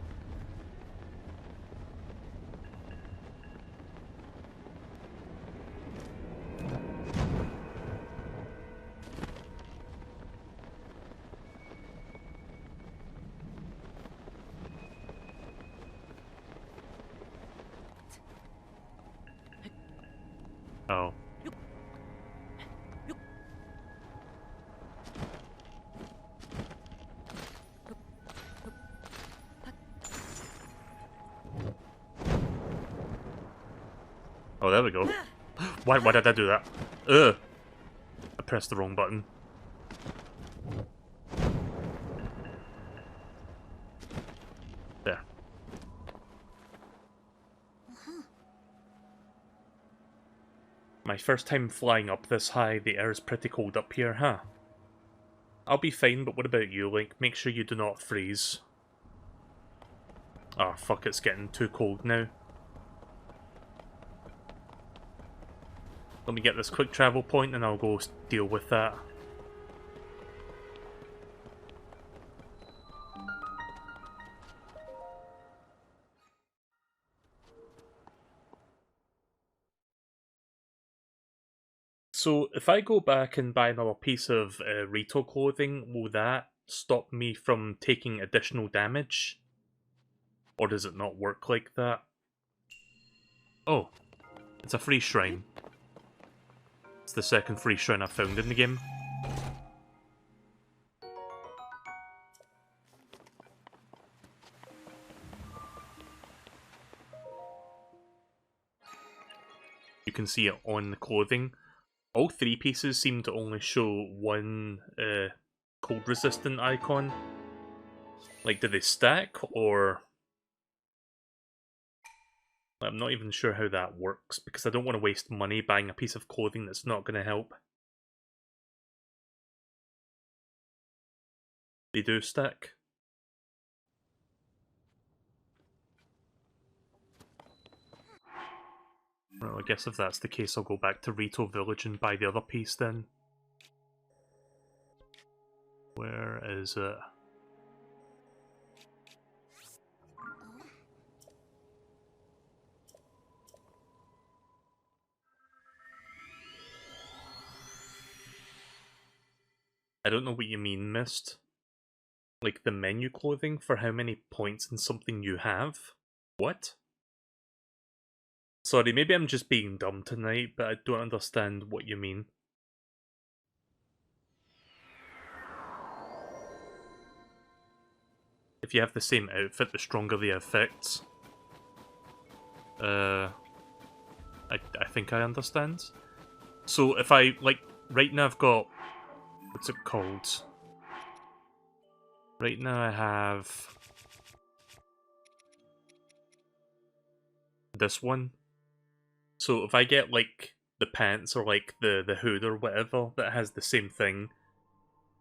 Oh. Oh, there we go. Why did I do that? Ugh! I pressed the wrong button. There. My first time flying up this high, the air is pretty cold up here, huh? I'll be fine, but what about you, Link? Make sure you do not freeze. Oh, fuck, it's getting too cold now. Let me get this quick travel point and I'll go deal with that. So, if I go back and buy another piece of Rito clothing, will that stop me from taking additional damage? Or does it not work like that? Oh, it's a free shrine. It's the second free shrine I've found in the game. You can see it on the clothing. All 3 pieces seem to only show one cold resistant icon. Like, do they stack, or... I'm not even sure how that works, because I don't want to waste money buying a piece of clothing that's not going to help. They do stack. Well, I guess if that's the case, I'll go back to Rito Village and buy the other piece then. Where is it? I don't know what you mean, Mist. Like the menu clothing for how many points in something you have? What? Sorry, maybe I'm just being dumb tonight, but I don't understand what you mean. If you have the same outfit, the stronger the effects. I think I understand. So if I, like, right now I've got... What's it called? Right now I have... this one. So if I get, like, the pants or, like, the hood or whatever that has the same thing,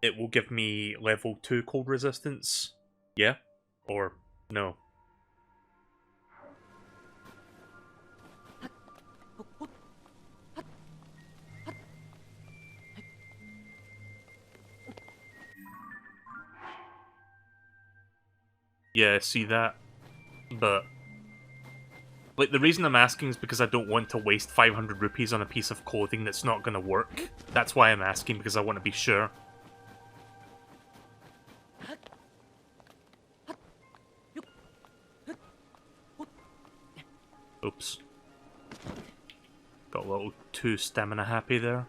it will give me level 2 cold resistance. Yeah? Or no? Yeah, see that? But... like, the reason I'm asking is because I don't want to waste 500 rupees on a piece of clothing that's not gonna work. That's why I'm asking, because I want to be sure. Oops. Got a little too stamina happy there.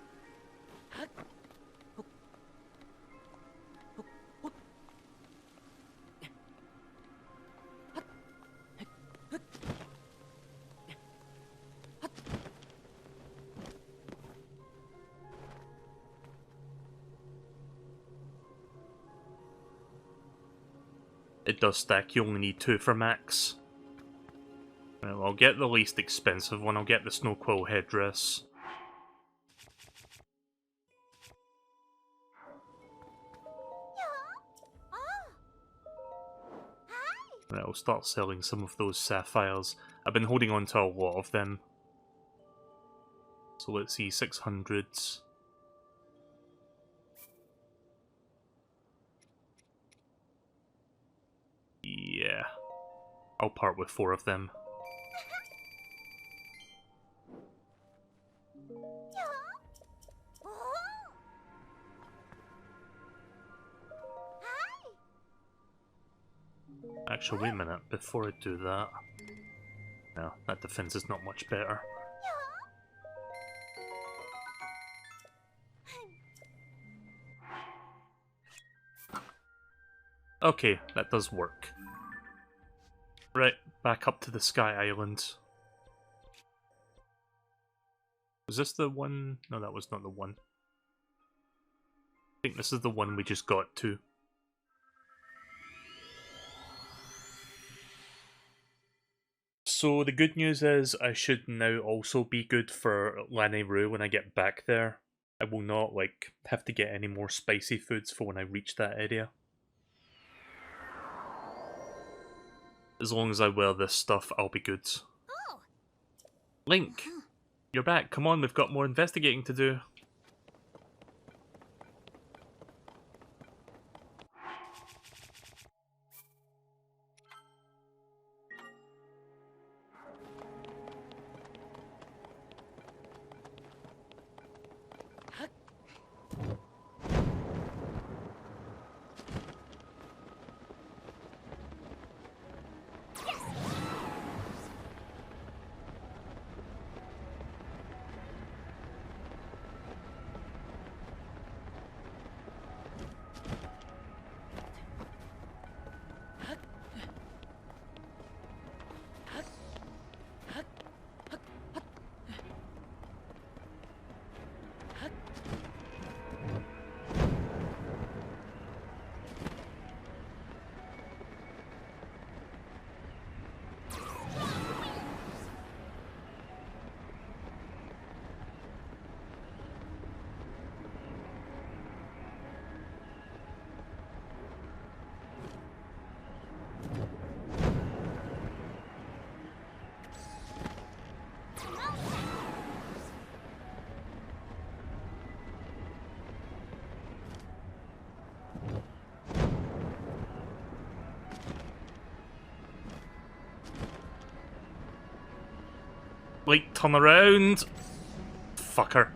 It does stack, you only need 2 for max. Well, I'll get the least expensive one, I'll get the Snow Quill headdress. Right, I'll start selling some of those sapphires. I've been holding on to a lot of them. So let's see, 600s. Yeah. I'll part with 4 of them. Actually, wait a minute, before I do that... No, that defense is not much better. Okay, that does work. Right, back up to the Sky Island. Was this the one? No, that was not the one. I think this is the one we just got to. So the good news is I should now also be good for Lanayru when I get back there. I will not, like, have to get any more spicy foods for when I reach that area. As long as I wear this stuff, I'll be good. Oh. Link! You're back, come on, we've got more investigating to do. Like, turn around! Fucker.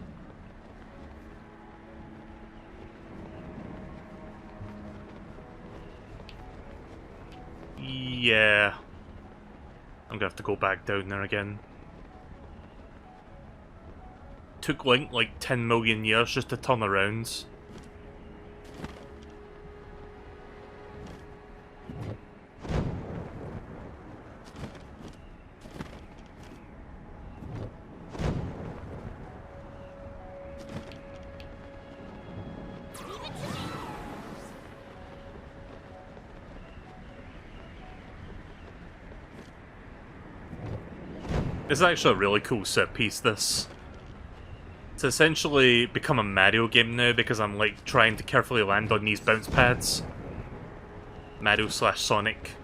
Yeah. I'm gonna have to go back down there again. Took Link like 10 million years just to turn around. It's actually a really cool set piece, this. It's essentially become a Mario game now because I'm like trying to carefully land on these bounce pads. Mario / Sonic.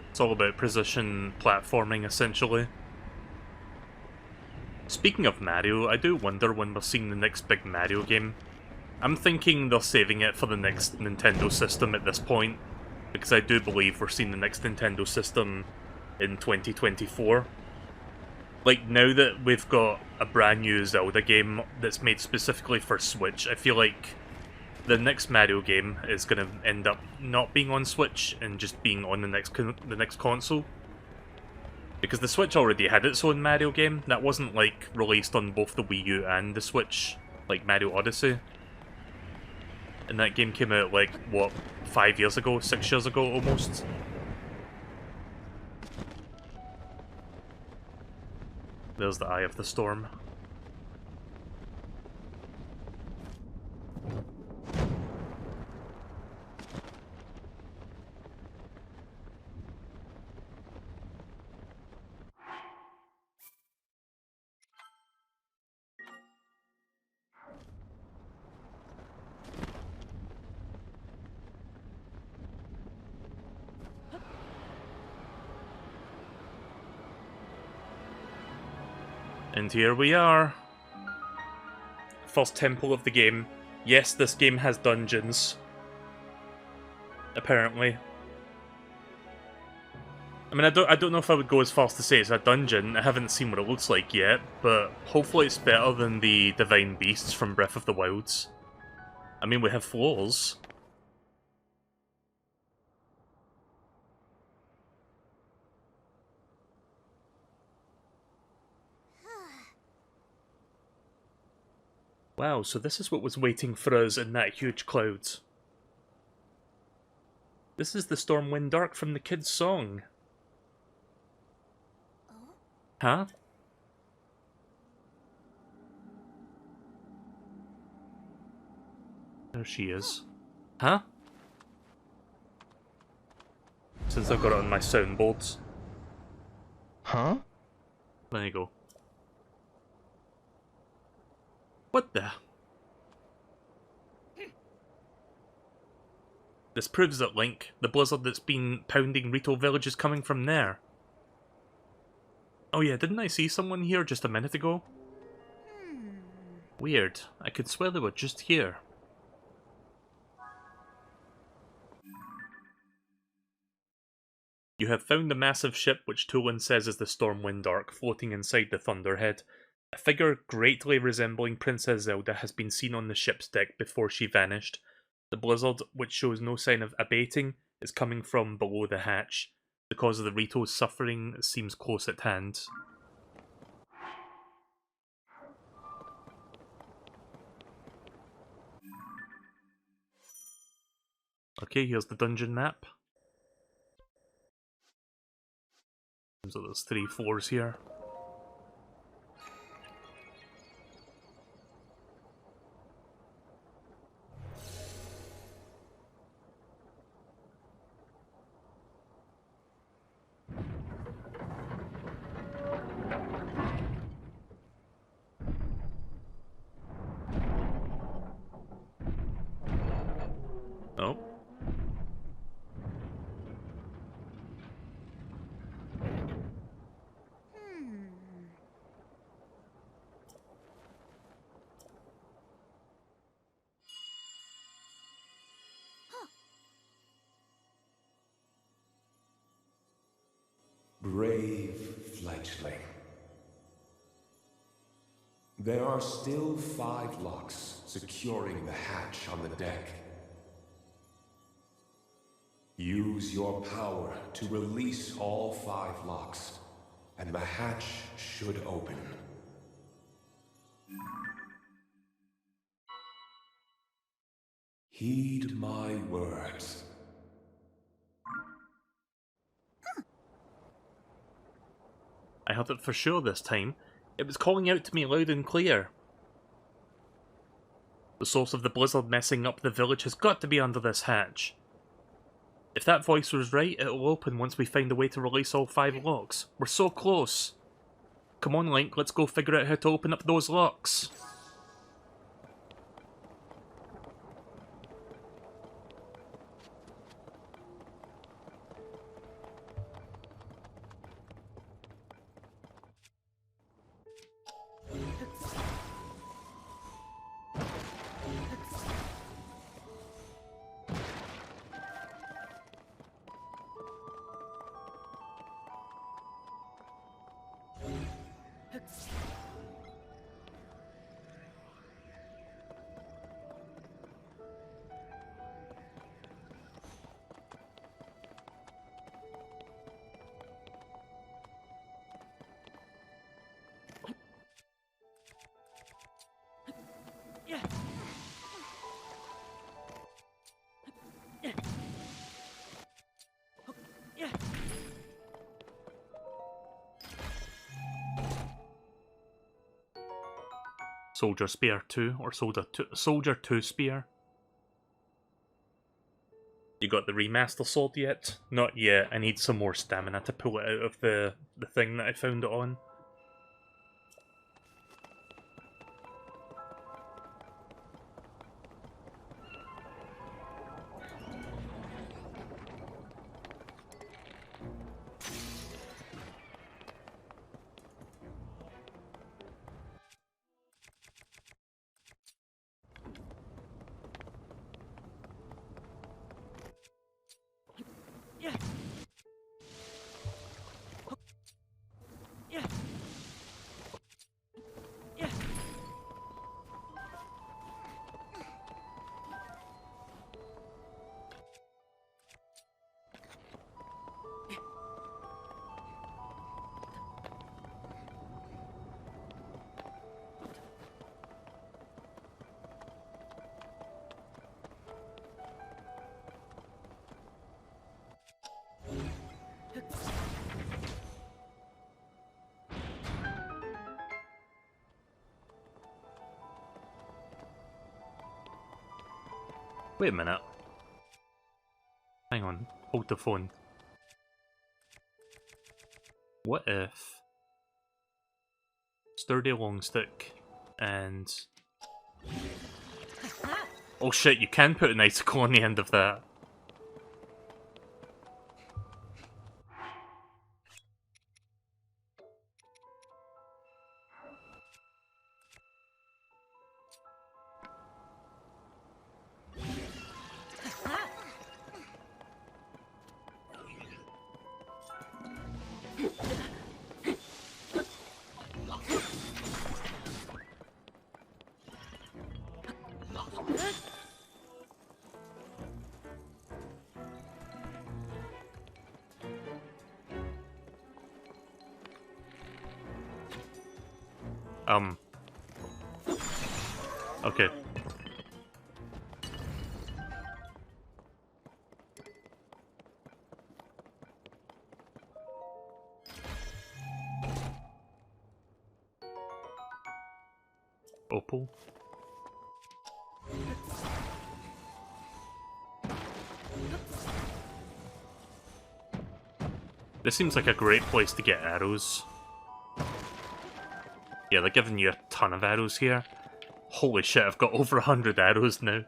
It's all about precision platforming, essentially. Speaking of Mario, I do wonder when we're seeing the next big Mario game. I'm thinking they're saving it for the next Nintendo system at this point, because I do believe we're seeing the next Nintendo system in 2024. Like, now that we've got a brand new Zelda game that's made specifically for Switch, I feel like the next Mario game is going to end up not being on Switch and just being on the next console. Because the Switch already had its own Mario game that wasn't, like, released on both the Wii U and the Switch, like Mario Odyssey. And that game came out, like, what, 5 years ago? 6 years ago, almost? There's the Eye of the Storm. And here we are. First temple of the game. Yes, this game has dungeons. Apparently. I mean, I don't know if I would go as far as to say it's a dungeon. I haven't seen what it looks like yet, but hopefully it's better than the Divine Beasts from Breath of the Wilds. I mean, we have floors. Wow, so this is what was waiting for us in that huge cloud. This is the Stormwind Dark from the kid's song. Huh? There she is. Huh? Since I've got it on my soundboards. Huh? There you go. What the? This proves that Link, the blizzard that's been pounding Rito Village, is coming from there. Oh yeah, didn't I see someone here just a minute ago? Weird. I could swear they were just here. You have found the massive ship which Tulin says is the Stormwind Ark floating inside the Thunderhead. A figure greatly resembling Princess Zelda has been seen on the ship's deck before she vanished. The blizzard, which shows no sign of abating, is coming from below the hatch. The cause of the Rito's suffering seems close at hand. Okay, here's the dungeon map. So there's 3 floors here. Oh. Brave fledgling. There are still 5 locks securing the hatch on the deck. Use your power to release all 5 locks, and the hatch should open. Heed my words. I heard it for sure this time. It was calling out to me loud and clear. The source of the blizzard messing up the village has got to be under this hatch. If that voice was right, it'll open once we find a way to release all 5 locks. We're so close. Come on, Link, let's go figure out how to open up those locks. Soldier Spear 2, or Soldier 2 Spear. You got the remaster sword yet? Not yet. I need some more stamina to pull it out of the thing that I found it on. Wait a minute. Hang on. Hold the phone. What if... Sturdy long stick and... Oh shit, you can put an icicle on the end of that. Okay. Opal. This seems like a great place to get arrows. Yeah, they're giving you a ton of arrows here. Holy shit, I've got over 100 arrows now.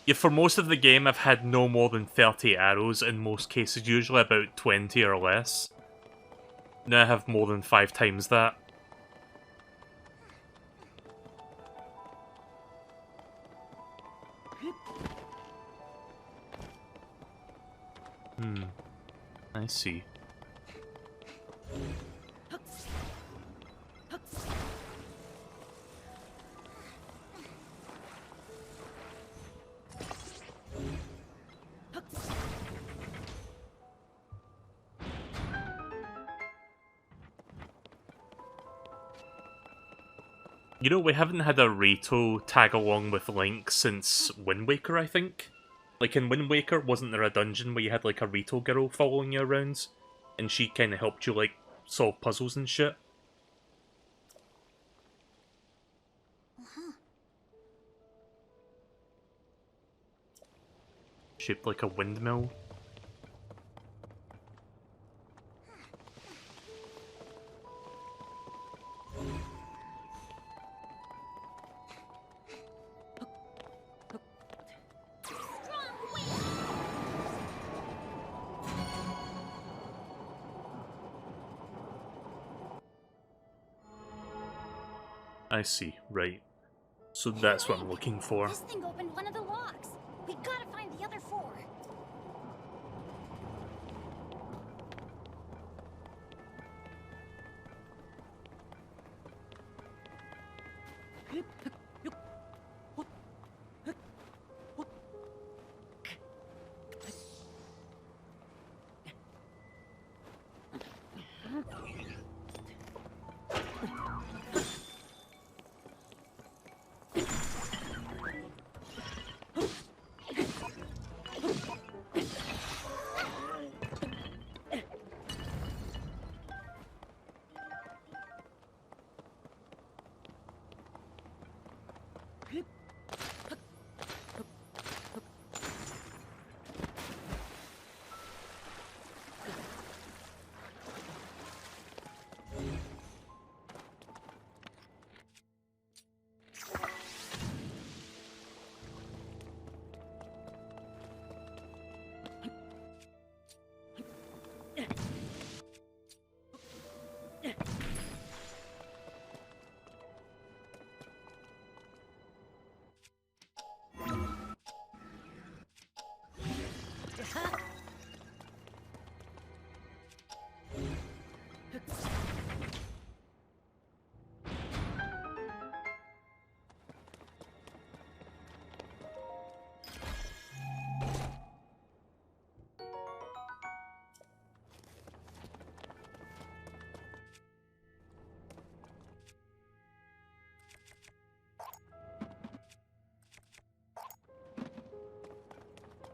Yeah, for most of the game I've had no more than 30 arrows, in most cases usually about 20 or less. Now I have more than 5 times that. I see. You know, we haven't had a Rito tag along with Link since Wind Waker, I think. Like, in Wind Waker, wasn't there a dungeon where you had, like, a Rito girl following you around? And she kind of helped you, like, solve puzzles and shit? Shaped like a windmill. I see, right. So that's what I'm looking for. This thing opened one of the locks. We gotta find the other 4.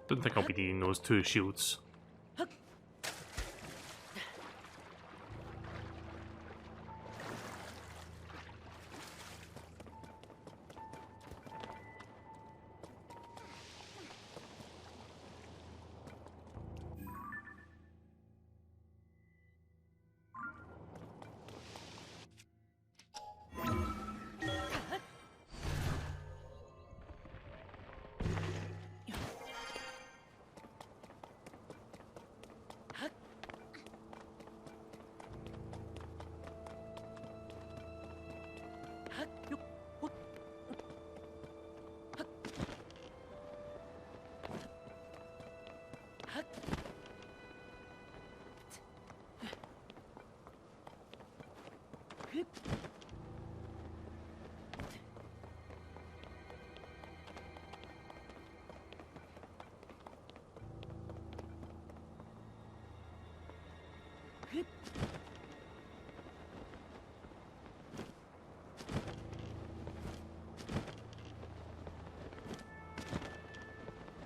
Don't think I'll be needing those 2 shields.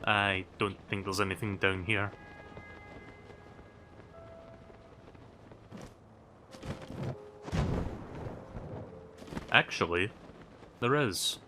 I don't think there's anything down here. Actually, there is.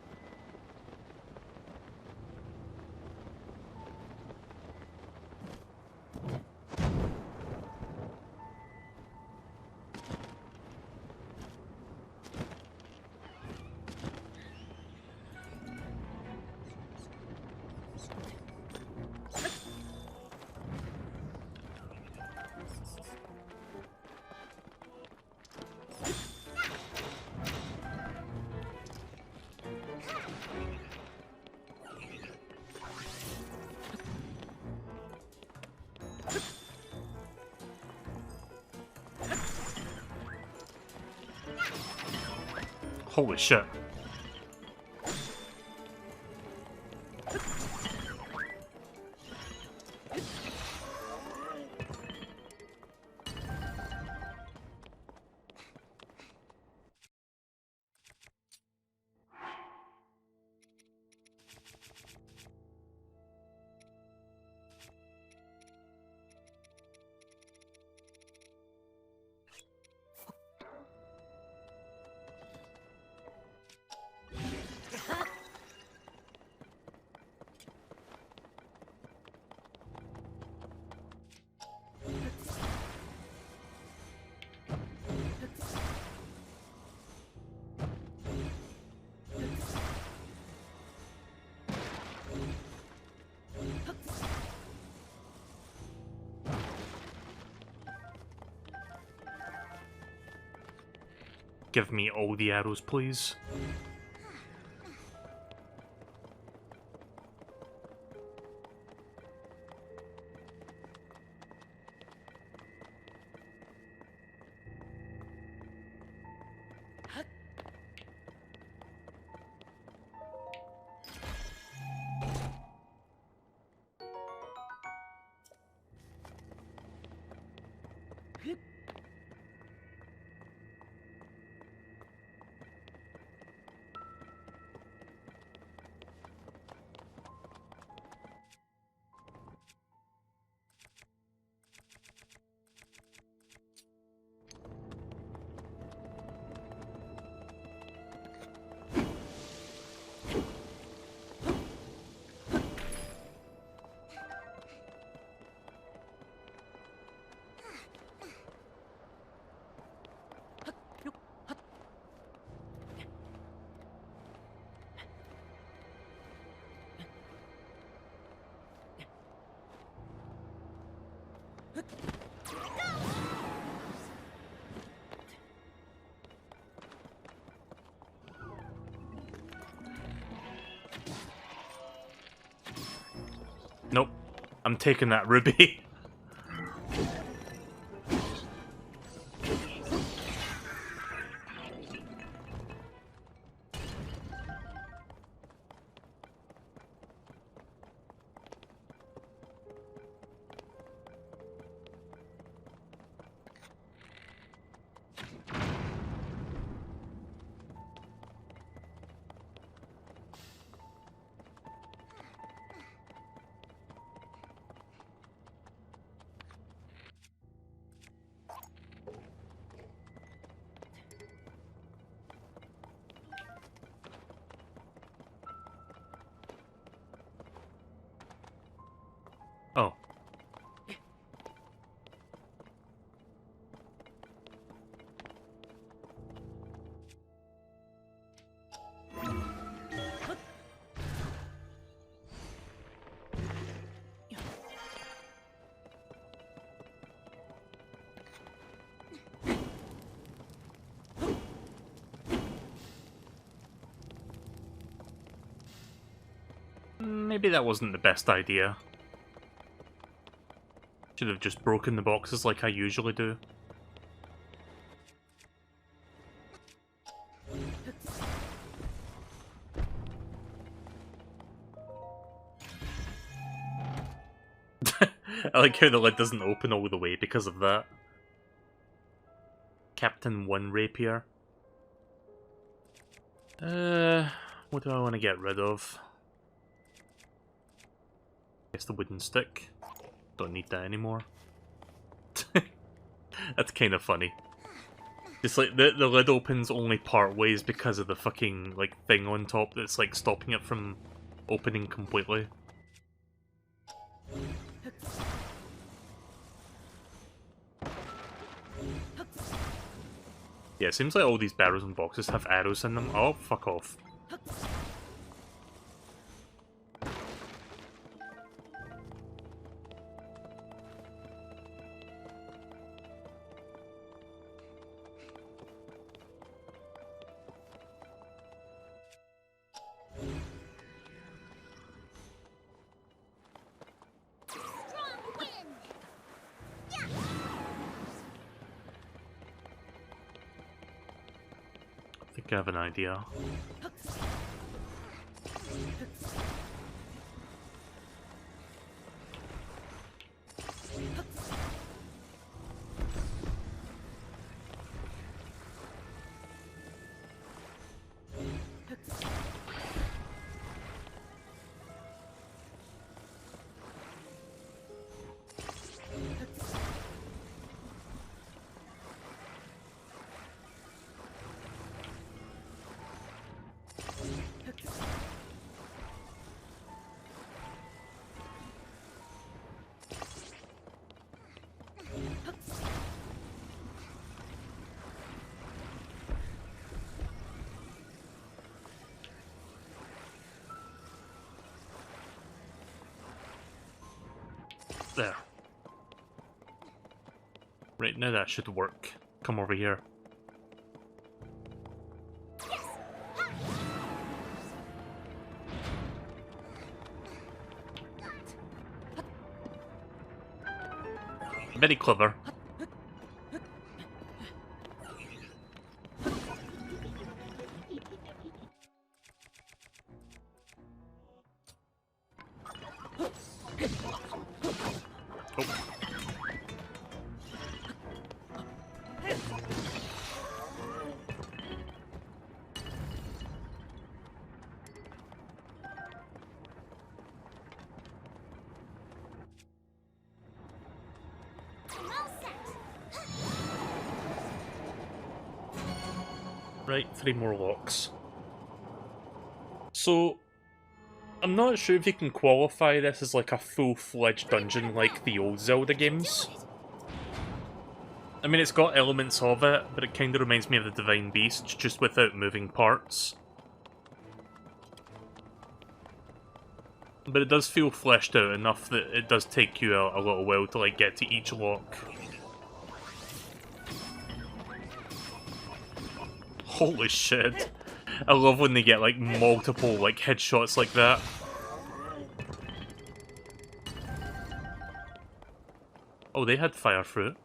Holy shit. Give me all the arrows, please. Nope. I'm taking that ruby. Oh. Maybe that wasn't the best idea. Should have just broken the boxes like I usually do. I like how the lid doesn't open all the way because of that. Captain 1 rapier. What do I want to get rid of? Guess the wooden stick. Don't need that anymore. That's kind of funny. It's like the lid opens only part ways because of the fucking like thing on top that's like stopping it from opening completely. Yeah, it seems like all these barrels and boxes have arrows in them. Oh, fuck off. I think I have an idea. There. Right, now that should work. Come over here. Very clever. Right, 3 more locks. So, I'm not sure if you can qualify this as like a full-fledged dungeon like the old Zelda games. I mean, it's got elements of it, but it kind of reminds me of the Divine Beast, just without moving parts. But it does feel fleshed out enough that it does take you a little while to like get to each lock. Holy shit. I love when they get like multiple like headshots like that. Oh, they had fire fruit.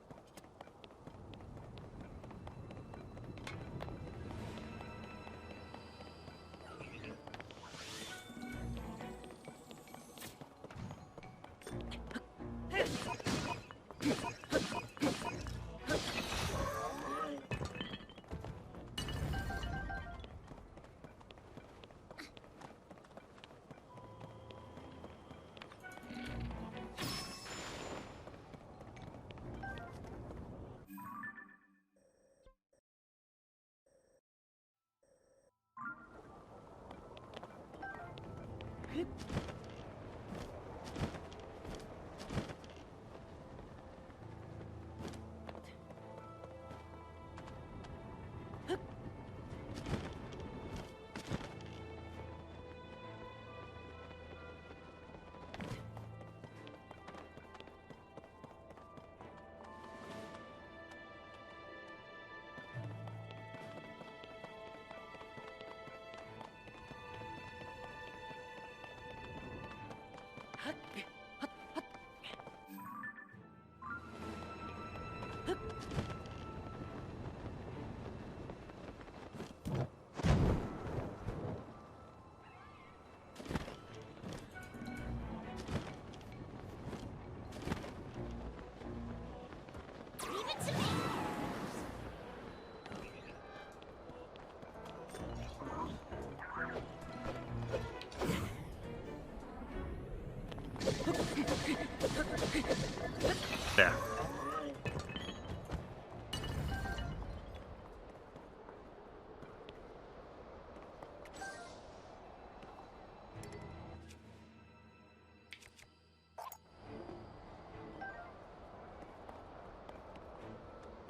There.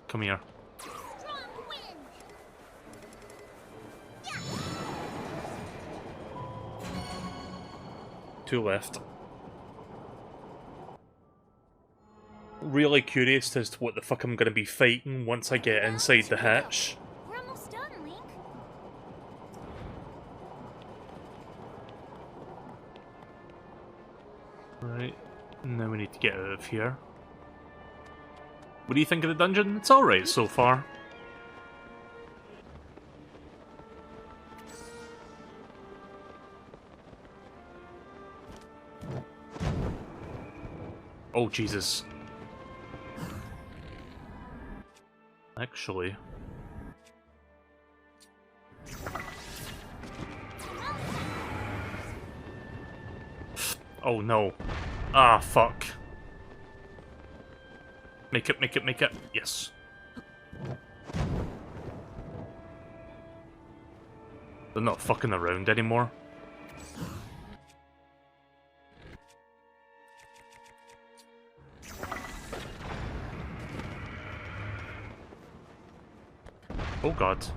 Come here. Strong wind. Two left. Really curious as to what the fuck I'm gonna be fighting once I get inside the hatch. We're almost done, Link. Right, now we need to get out of here. What do you think of the dungeon? It's alright so far. Oh, Jesus. Actually... Oh no. Ah, fuck. Make it, make it, make it. Yes. They're not fucking around anymore. Oh god.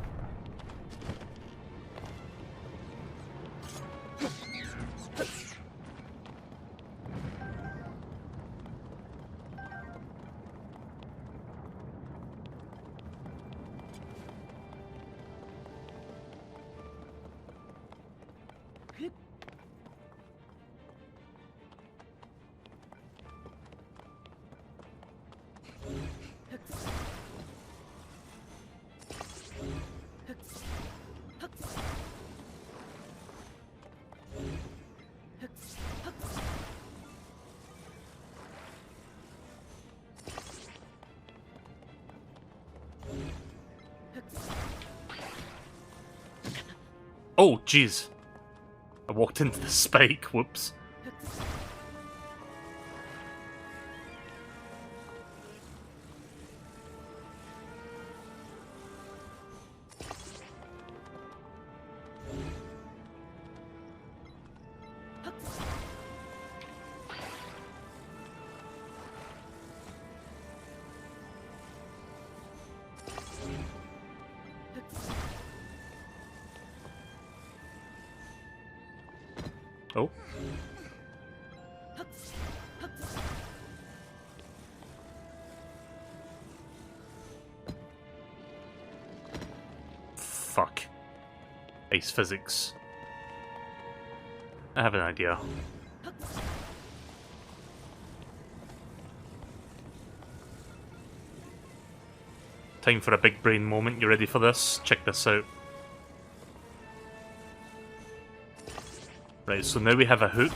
Oh, jeez. I walked into the spike, whoops. Oh. Fuck. Ace physics. I have an idea. Time for a big brain moment. You ready for this? Check this out. Right, so now we have a hook.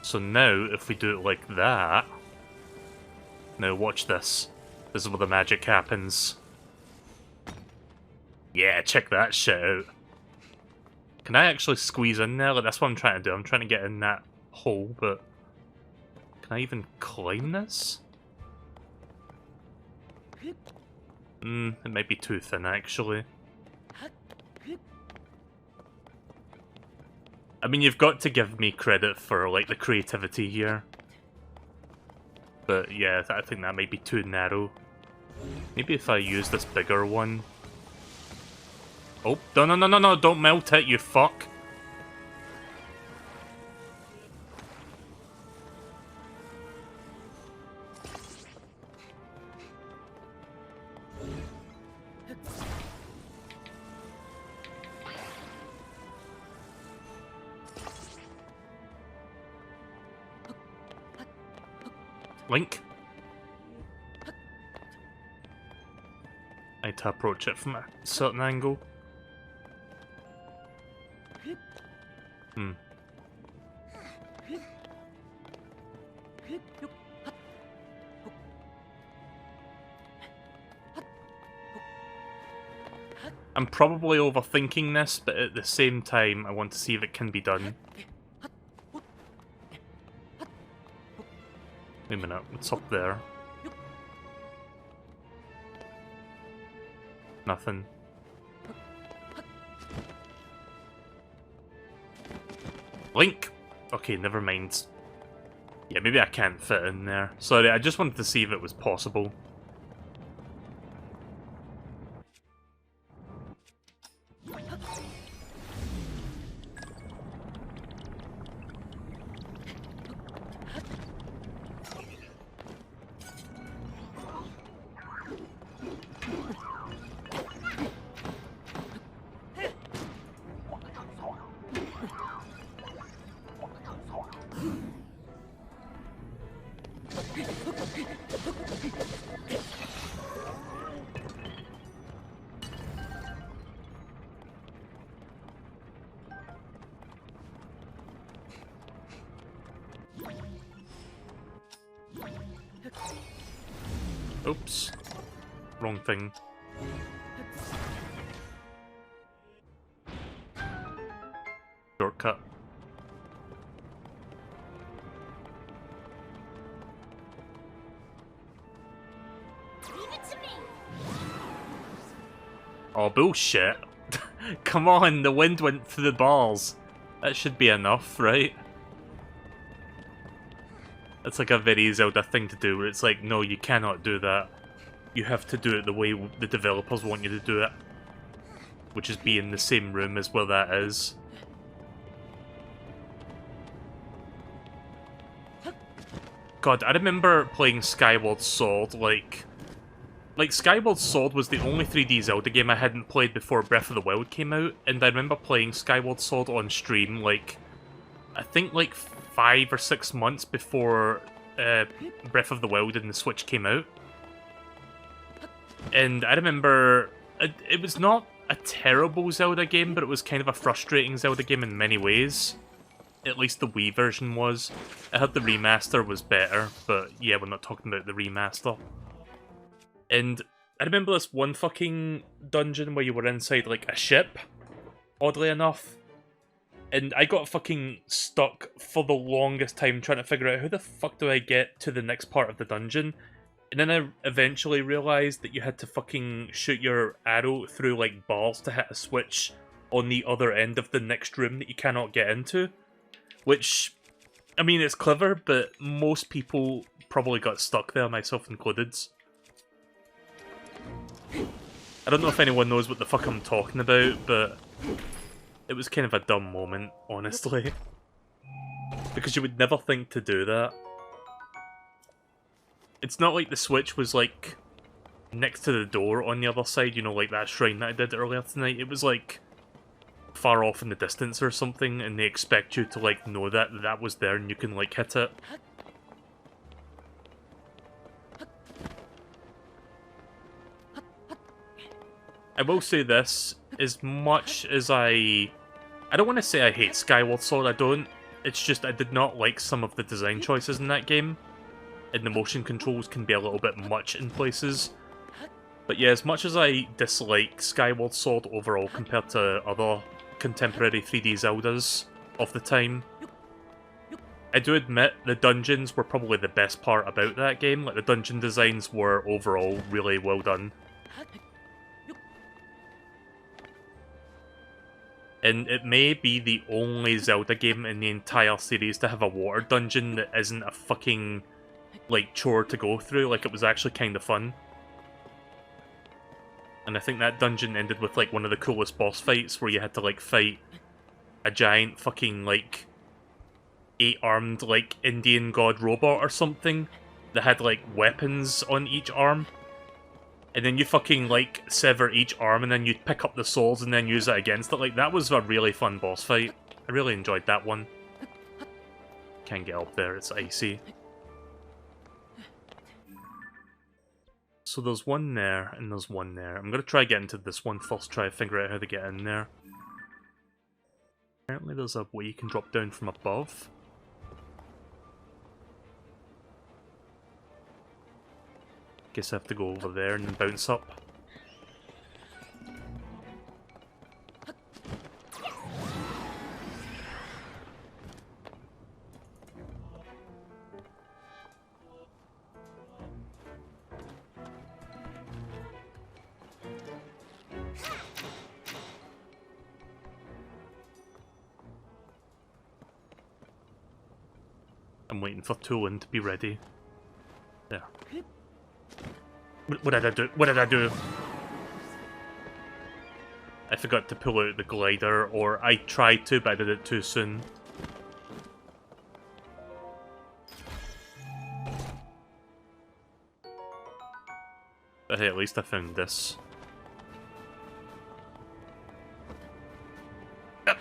So now, if we do it like that... Now watch this. This is where the magic happens. Yeah, check that shit out. Can I actually squeeze in there? Like, that's what I'm trying to do. I'm trying to get in that hole, but... Can I even climb this? It might be too thin, actually. I mean, you've got to give me credit for, like, the creativity here. But, yeah, I think that might be too narrow. Maybe if I use this bigger one... Oh, no, no, no, no, no, don't melt it, you fuck! Link? I had to approach it from a certain angle. I'm probably overthinking this, but at the same time, I want to see if it can be done. Wait a minute, what's up there? Nothing. Link! Okay, never mind. Yeah, maybe I can't fit in there. Sorry, I just wanted to see if it was possible. Oops. Wrong thing. Shortcut. Leave it to me. Oh, bullshit. Come on, the wind went through the bars. That should be enough, right? It's like a very Zelda thing to do, where it's like, no, you cannot do that. You have to do it the way the developers want you to do it. Which is be in the same room as where that is. God, I remember playing Skyward Sword, like Skyward Sword was the only 3D Zelda game I hadn't played before Breath of the Wild came out, and I remember playing Skyward Sword on stream, like, I think like 5 or 6 months before Breath of the Wild and the Switch came out. And I remember, it was not a terrible Zelda game, but it was kind of a frustrating Zelda game in many ways. At least the Wii version was. I heard the remaster was better, but yeah, we're not talking about the remaster. And I remember this one fucking dungeon where you were inside, like, a ship, oddly enough. And I got fucking stuck for the longest time trying to figure out how the fuck do I get to the next part of the dungeon. And then I eventually realised that you had to fucking shoot your arrow through, like, bars to hit a switch on the other end of the next room that you cannot get into. Which, I mean, it's clever, but most people probably got stuck there, myself included. I don't know if anyone knows what the fuck I'm talking about, but it was kind of a dumb moment, honestly. Because you would never think to do that. It's not like the switch was, like, next to the door on the other side, you know, like that shrine that I did earlier tonight. It was, like, far off in the distance or something, and they expect you to, like, know that was there and you can, like, hit it. I will say this, as much as I don't want to say I hate Skyward Sword, I don't. It's just I did not like some of the design choices in that game, and the motion controls can be a little bit much in places. But yeah, as much as I dislike Skyward Sword overall compared to other contemporary 3D Zeldas of the time, I do admit the dungeons were probably the best part about that game. Like, the dungeon designs were overall really well done. And it may be the only Zelda game in the entire series to have a water dungeon that isn't a fucking, like, chore to go through. Like, it was actually kind of fun. And I think that dungeon ended with, like, one of the coolest boss fights where you had to, like, fight a giant fucking, like, 8-armed, like, Indian god robot or something that had, like, weapons on each arm. And then you fucking, like, sever each arm, and then you'd pick up the swords and then use it against it. Like, that was a really fun boss fight. I really enjoyed that one. Can't get up there, it's icy. So there's one there, and there's one there. I'm gonna try get into this one first, try to figure out how to get in there. Apparently there's a way you can drop down from above. Guess I have to go over there and bounce up. I'm waiting for Tulin to be ready. There. What did I do? What did I do? I forgot to pull out the glider, or I tried to, but I did it too soon. But hey, at least I found this. Yep.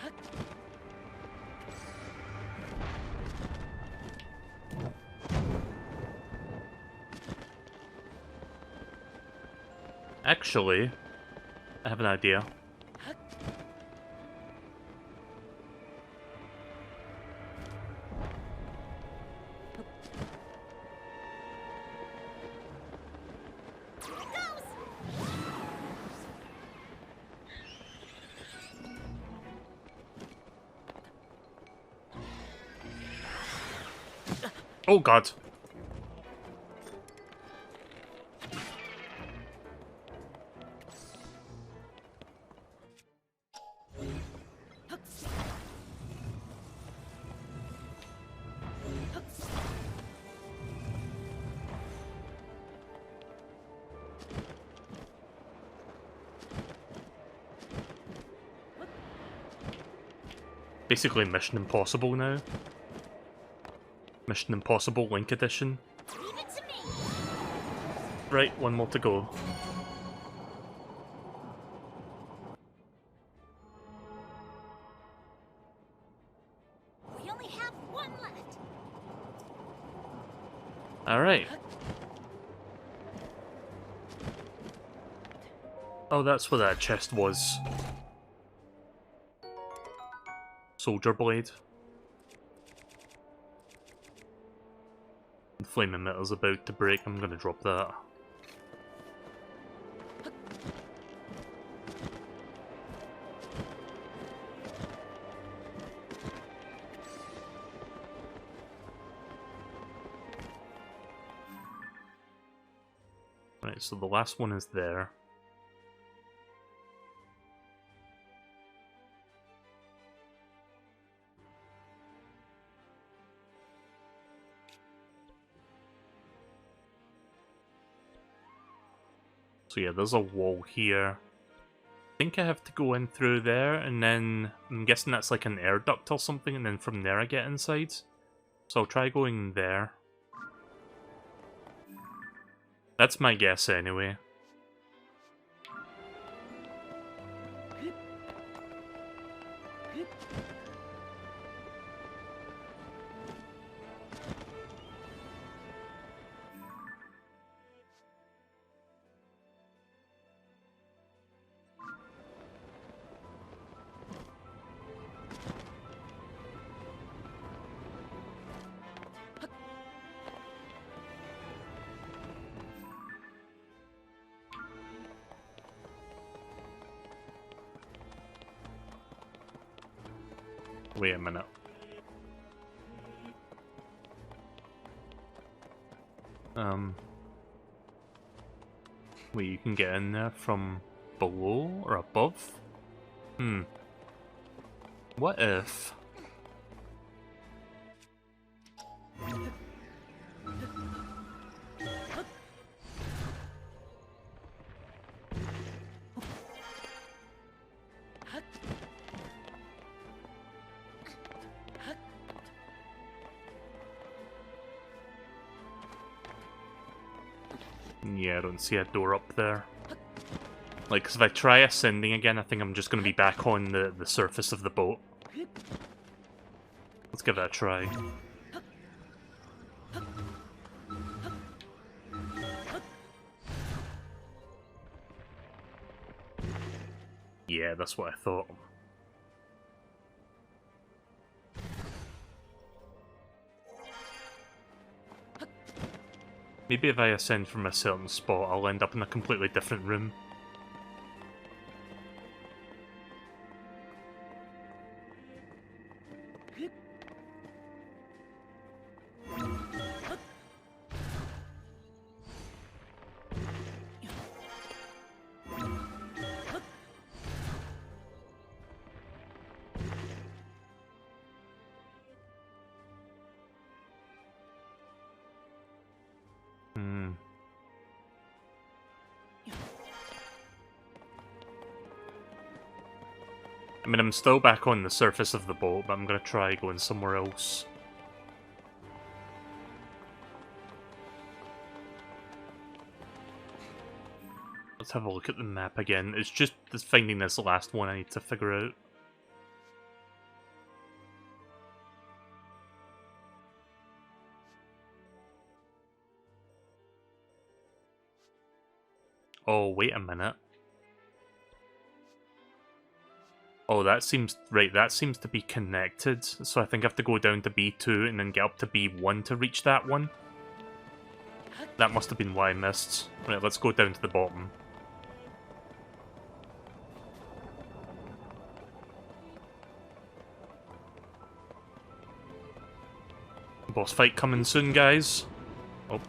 Actually, I have an idea. Oh god. Basically Mission Impossible now. Mission Impossible Link Edition. Leave it to me. Right, one more to go. We only have one left. Alright. Oh, that's where that chest was. Soldier Blade. The flame emitter's about to break, I'm gonna drop that. Right, so the last one is there. So yeah, there's a wall here. I think I have to go in through there, and then I'm guessing that's like an air duct or something, and then from there I get inside. So I'll try going there. That's my guess anyway. Wait a minute. Wait, you can get in there from below or above? What if... Yeah, I don't see a door up there. Like, 'cause if I try ascending again, I think I'm just gonna be back on the surface of the boat. Let's give that a try. Yeah, that's what I thought. Maybe if I ascend from a certain spot, I'll end up in a completely different room. I mean, I'm still back on the surface of the boat, but I'm gonna try going somewhere else. Let's have a look at the map again. It's just finding this last one I need to figure out. Oh, wait a minute. Oh, that seems... Right, that seems to be connected. So I think I have to go down to B2 and then get up to B1 to reach that one. That must have been what I missed. Right, let's go down to the bottom. Boss fight coming soon, guys. Oh.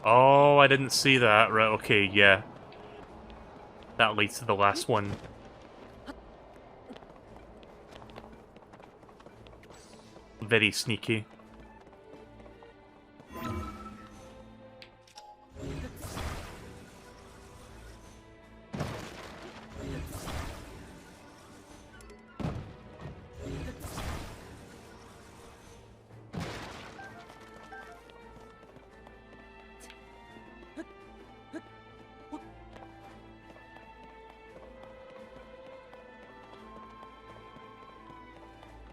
Oh, I didn't see that. Right, okay, yeah. That leads to the last one. Very sneaky.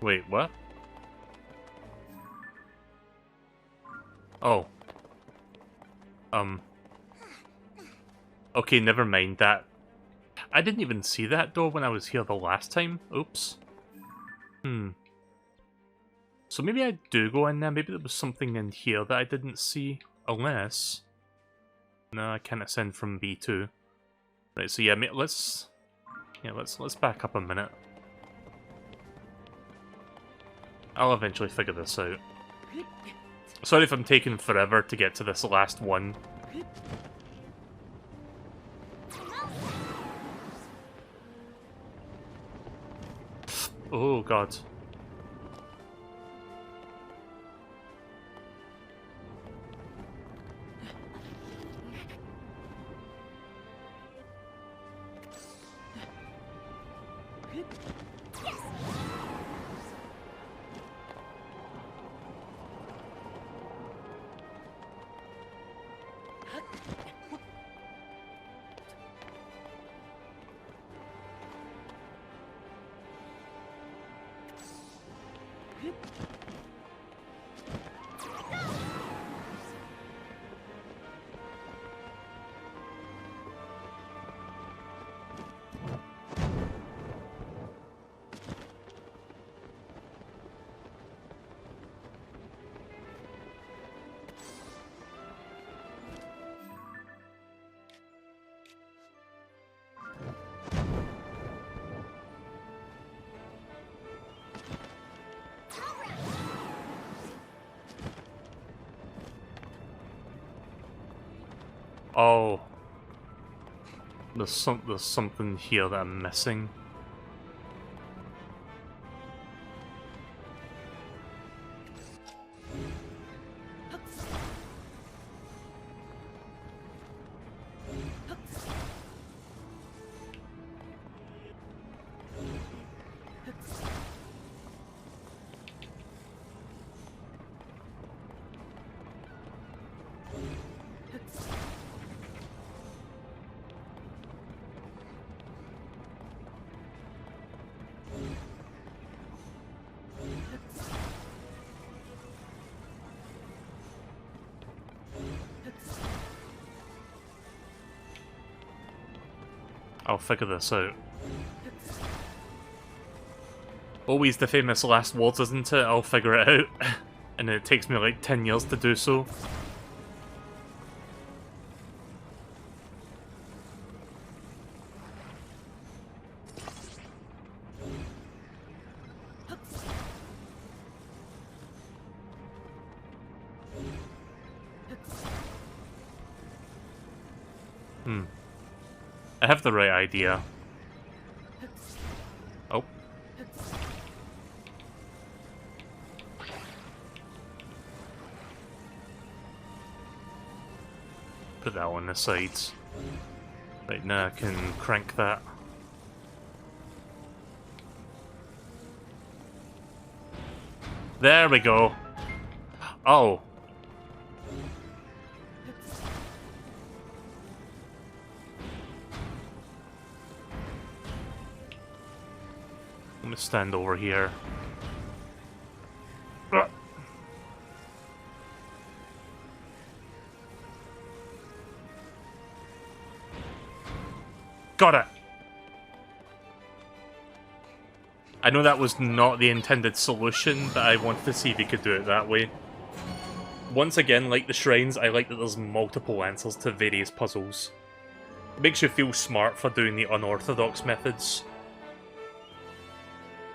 Wait, what? Oh. Okay, never mind that. I didn't even see that door when I was here the last time. Oops. So maybe I do go in there. Maybe there was something in here that I didn't see. Unless... No, I can't ascend from B2. Right, so yeah, let's back up a minute. I'll eventually figure this out. Sorry if I'm taking forever to get to this last one. Oh god. Oh. There's something here that I'm missing. I'll figure this out. Always the famous last words, isn't it? I'll figure it out. And it takes me like 10 years to do so. I have the right idea. Oh. put that on the sides. Right, now I can crank that. There we go. Oh. I'm gonna stand over here. Got it! I know that was not the intended solution, but I wanted to see if you could do it that way. Once again, like the shrines, I like that there's multiple answers to various puzzles. It makes you feel smart for doing the unorthodox methods.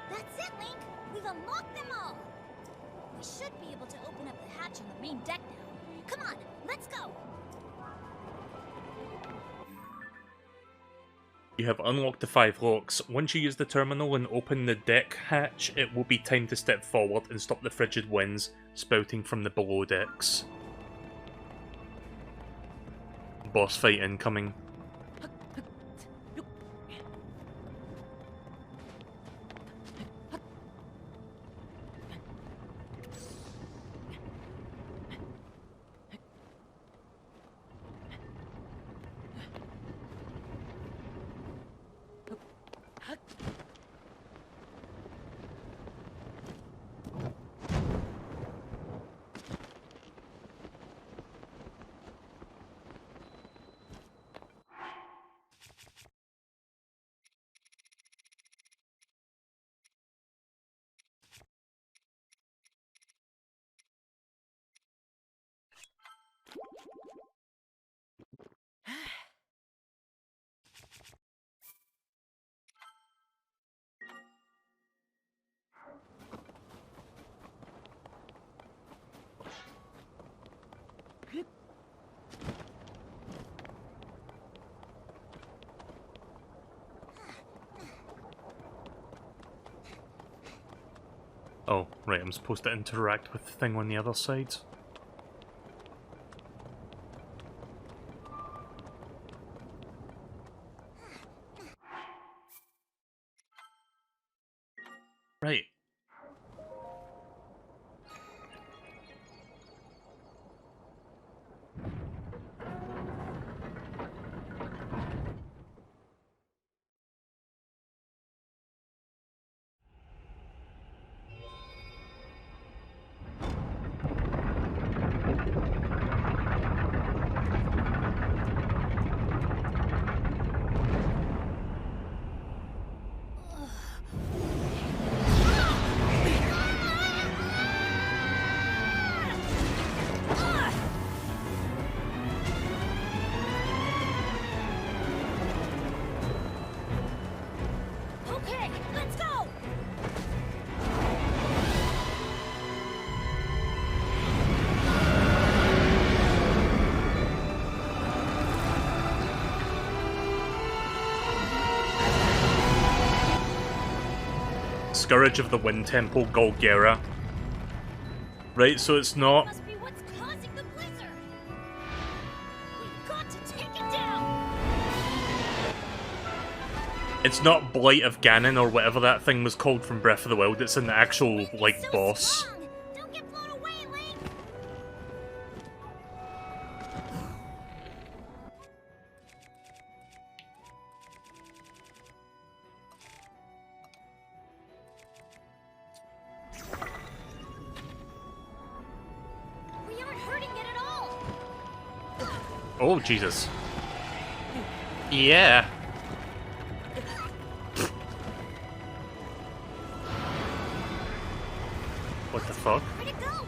That's it, Link! We've unlocked them all! We should be able to open up the hatch on the main deck now. Come on, let's go! You have unlocked the 5 locks. Once you use the terminal and open the deck hatch, it will be time to step forward and stop the frigid winds spouting from the below decks. Boss fight incoming. Oh, right, I'm supposed to interact with the thing on the other side. Right. Okay, let's go! Scourge of the Wind Temple, Golgera. Right, so it's not... Must be what's causing the blizzard! We've got to take it down! It's not Blight of Ganon or whatever that thing was called from Breath of the Wild, it's an actual, Wind is like, so boss. strong. Don't get blown away, Link! We aren't hurting it at all! Oh, Jesus. Yeah. What the fuck? Where'd it go?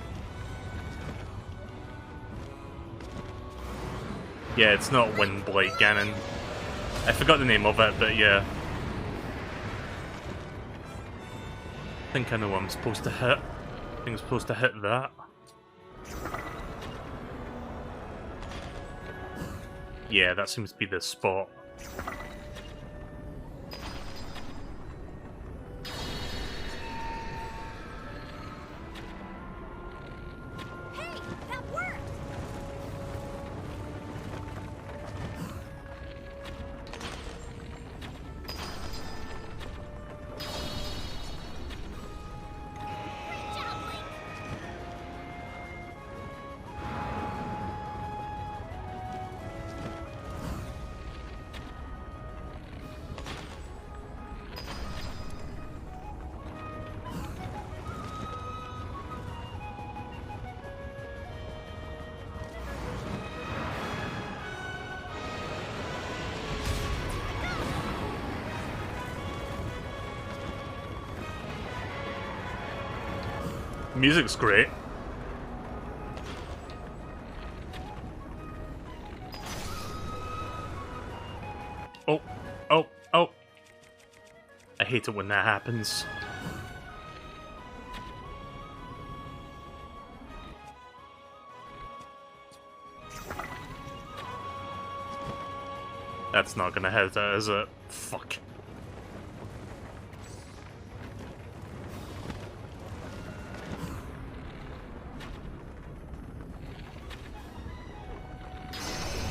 Yeah, it's not Wind Blight Ganon. I forgot the name of it, but yeah. I think I know what I'm supposed to hit. I think I'm supposed to hit that. Yeah, that seems to be the spot. Hey, that worked! Music's great. Oh, oh, oh. I hate it when that happens. That's not gonna hit it, is it? Fuck.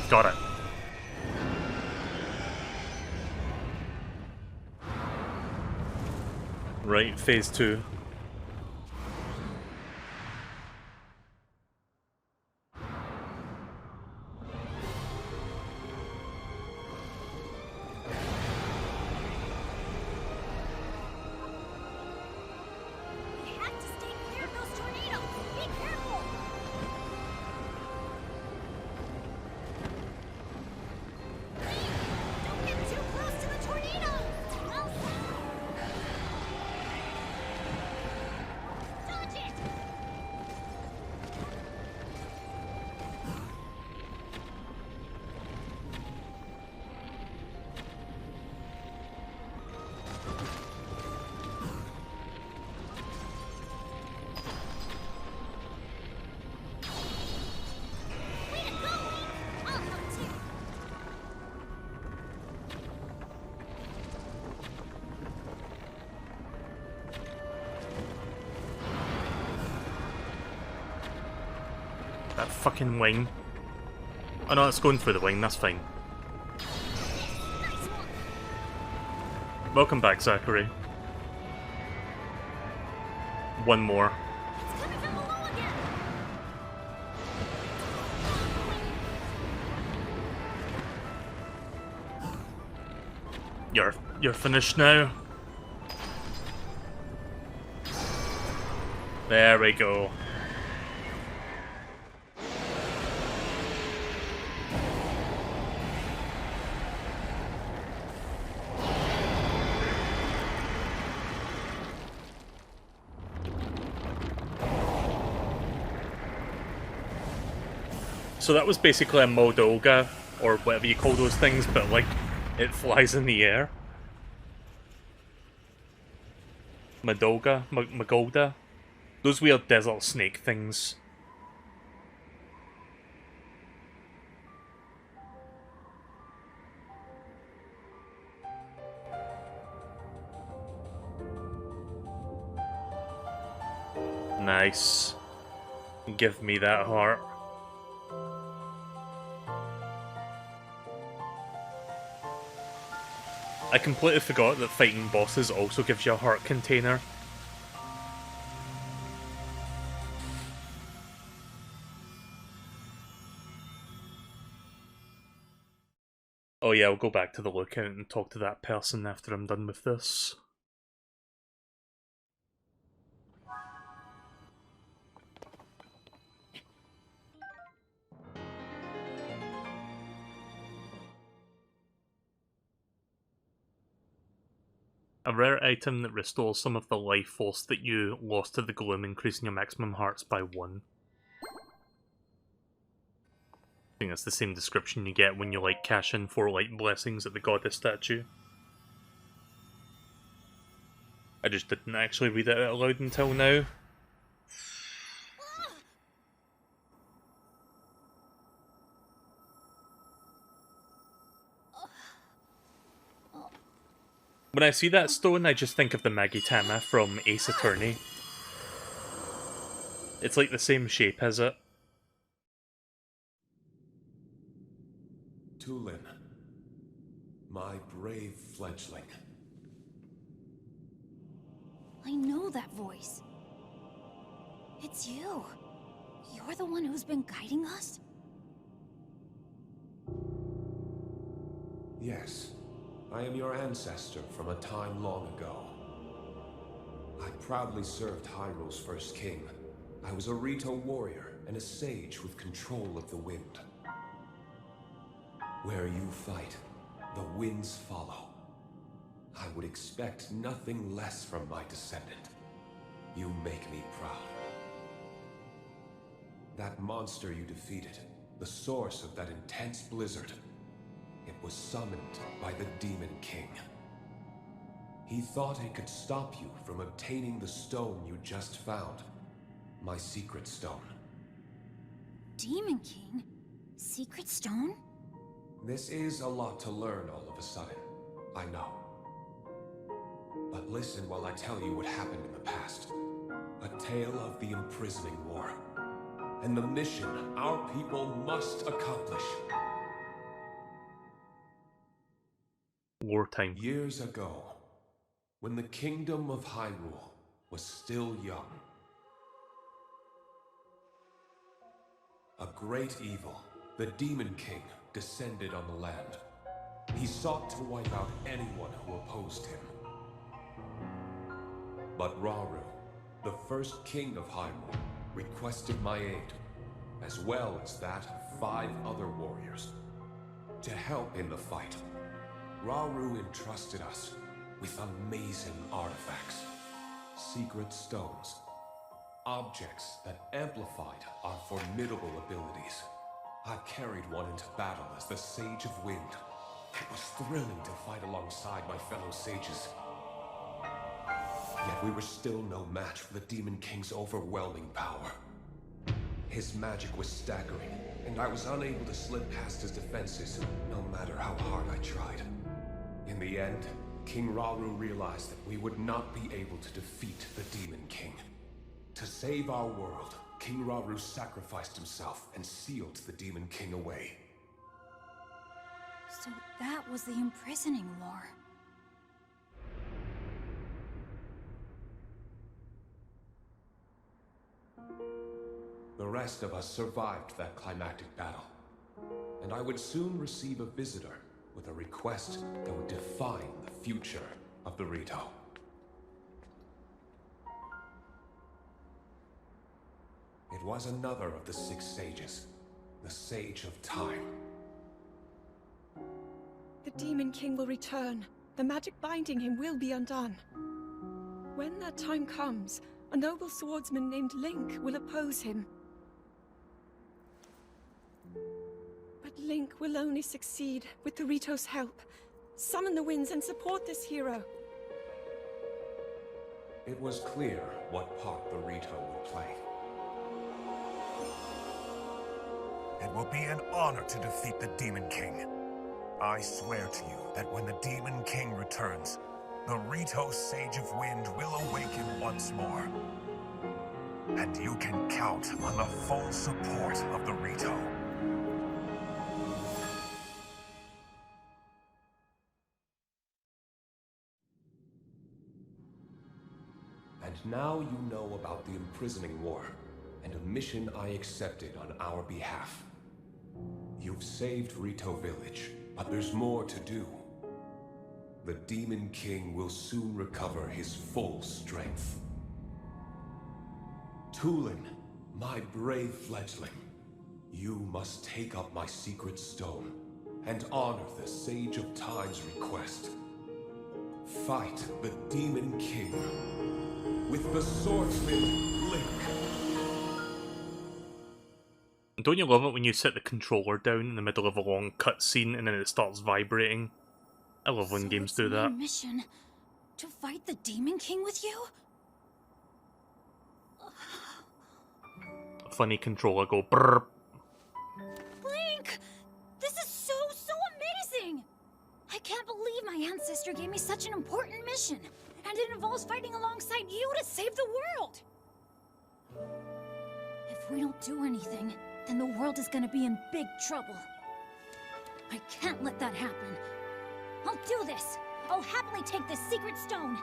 Got it. Right, phase 2. We have to stay clear of those tornadoes. Be careful. Don't get too close to the tornado. Dodge it. Way to go, Link. I'll help too. That fucking wing. Oh no, it's going through the wing, that's fine. Nice one. Welcome back, Zachary. One more. It's coming from below again. You're finished now. There we go. So that was basically a Moldolga, or whatever you call those things, but like, it flies in the air. Madolga? Magolda? Those weird desert snake things. Nice. Give me that heart. I completely forgot that fighting bosses also gives you a heart container. Oh yeah, I'll go back to the lookout and talk to that person after I'm done with this. A rare item that restores some of the life force that you lost to the gloom, increasing your maximum hearts by 1. I think that's the same description you get when you like cash in for like blessings at the goddess statue. I just didn't actually read it out loud until now. When I see that stone, I just think of the Magitama from Ace Attorney. It's like the same shape as it. Tulin, my brave fledgling. I know that voice. It's you. You're the one who's been guiding us? Yes, I am your ancestor from a time long ago. I proudly served Hyrule's first king. I was a Rito warrior and a sage with control of the wind. Where you fight, the winds follow. I would expect nothing less from my descendant. You make me proud. That monster you defeated, the source of that intense blizzard, it was summoned by the Demon King. He thought it could stop you from obtaining the stone you just found. My secret stone. Demon King? Secret stone? This is a lot to learn all of a sudden, I know. But listen while I tell you what happened in the past. A tale of the imprisoning war. And the mission our people must accomplish. Wartime. Years ago, when the kingdom of Hyrule was still young, a great evil, the Demon King, descended on the land. He sought to wipe out anyone who opposed him. But Rauru, the first king of Hyrule, requested my aid, as well as that of 5 other warriors, to help in the fight. Rauru entrusted us with amazing artifacts, secret stones, objects that amplified our formidable abilities. I carried one into battle as the Sage of Wind. It was thrilling to fight alongside my fellow sages. Yet we were still no match for the Demon King's overwhelming power. His magic was staggering, and I was unable to slip past his defenses, no matter how hard I tried. In the end, King Rauru realized that we would not be able to defeat the Demon King. To save our world, King Rauru sacrificed himself and sealed the Demon King away. So that was the imprisoning war. The rest of us survived that climactic battle, and I would soon receive a visitor with a request that would define the future of the Rito. It was another of the 6 sages, the Sage of Time. The Demon King will return. The magic binding him will be undone. When that time comes, a noble swordsman named Link will oppose him. But Link will only succeed with the Rito's help. Summon the winds and support this hero. It was clear what part the Rito would play. It will be an honor to defeat the Demon King. I swear to you that when the Demon King returns, the Rito Sage of Wind will awaken once more. And you can count on the full support of the Rito. And now you know about the imprisoning war, and a mission I accepted on our behalf. You've saved Rito Village, but there's more to do. The Demon King will soon recover his full strength. Tulin, my brave fledgling, you must take up my secret stone and honor the Sage of Time's request. Fight the Demon King with the swordsman Link. Don't you love it when you set the controller down in the middle of a long cutscene and then it starts vibrating? I love when games do that. Mission to fight the Demon King with you? Funny controller go brrr. Link! This is so amazing! I can't believe my ancestor gave me such an important mission. And it involves fighting alongside you to save the world! If we don't do anything, then the world is gonna be in big trouble. I can't let that happen. I'll do this! I'll happily take this secret stone!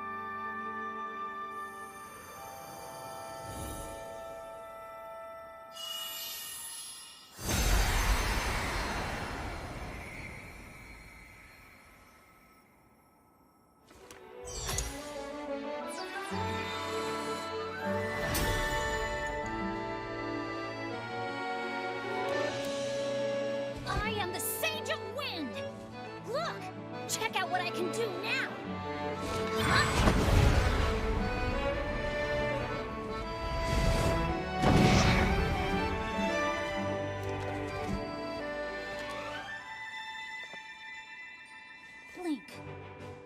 I am the Sage of Wind! Look! Check out what I can do now! Huh? Link,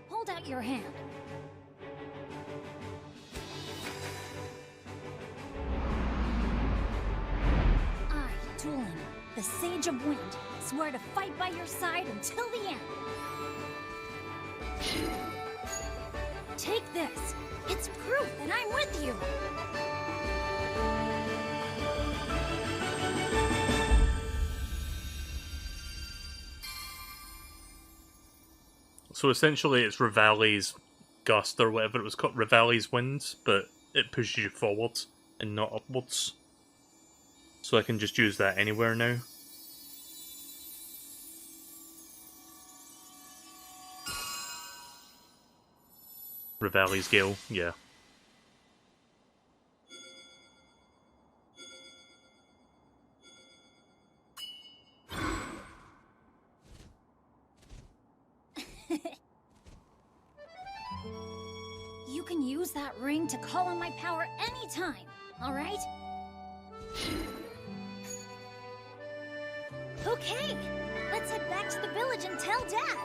hold out your hand. I, Tulin, the Sage of Wind, swear to fight by your side until the end. Take this. It's proof that I'm with you. So essentially it's Rivali's Gust or whatever it was called, Rivali's Wind, but it pushes you forwards and not upwards. So I can just use that anywhere now. Rivali's Gale, yeah. You can use that ring to call on my power anytime, alright? Okay, let's head back to the village and tell Dad.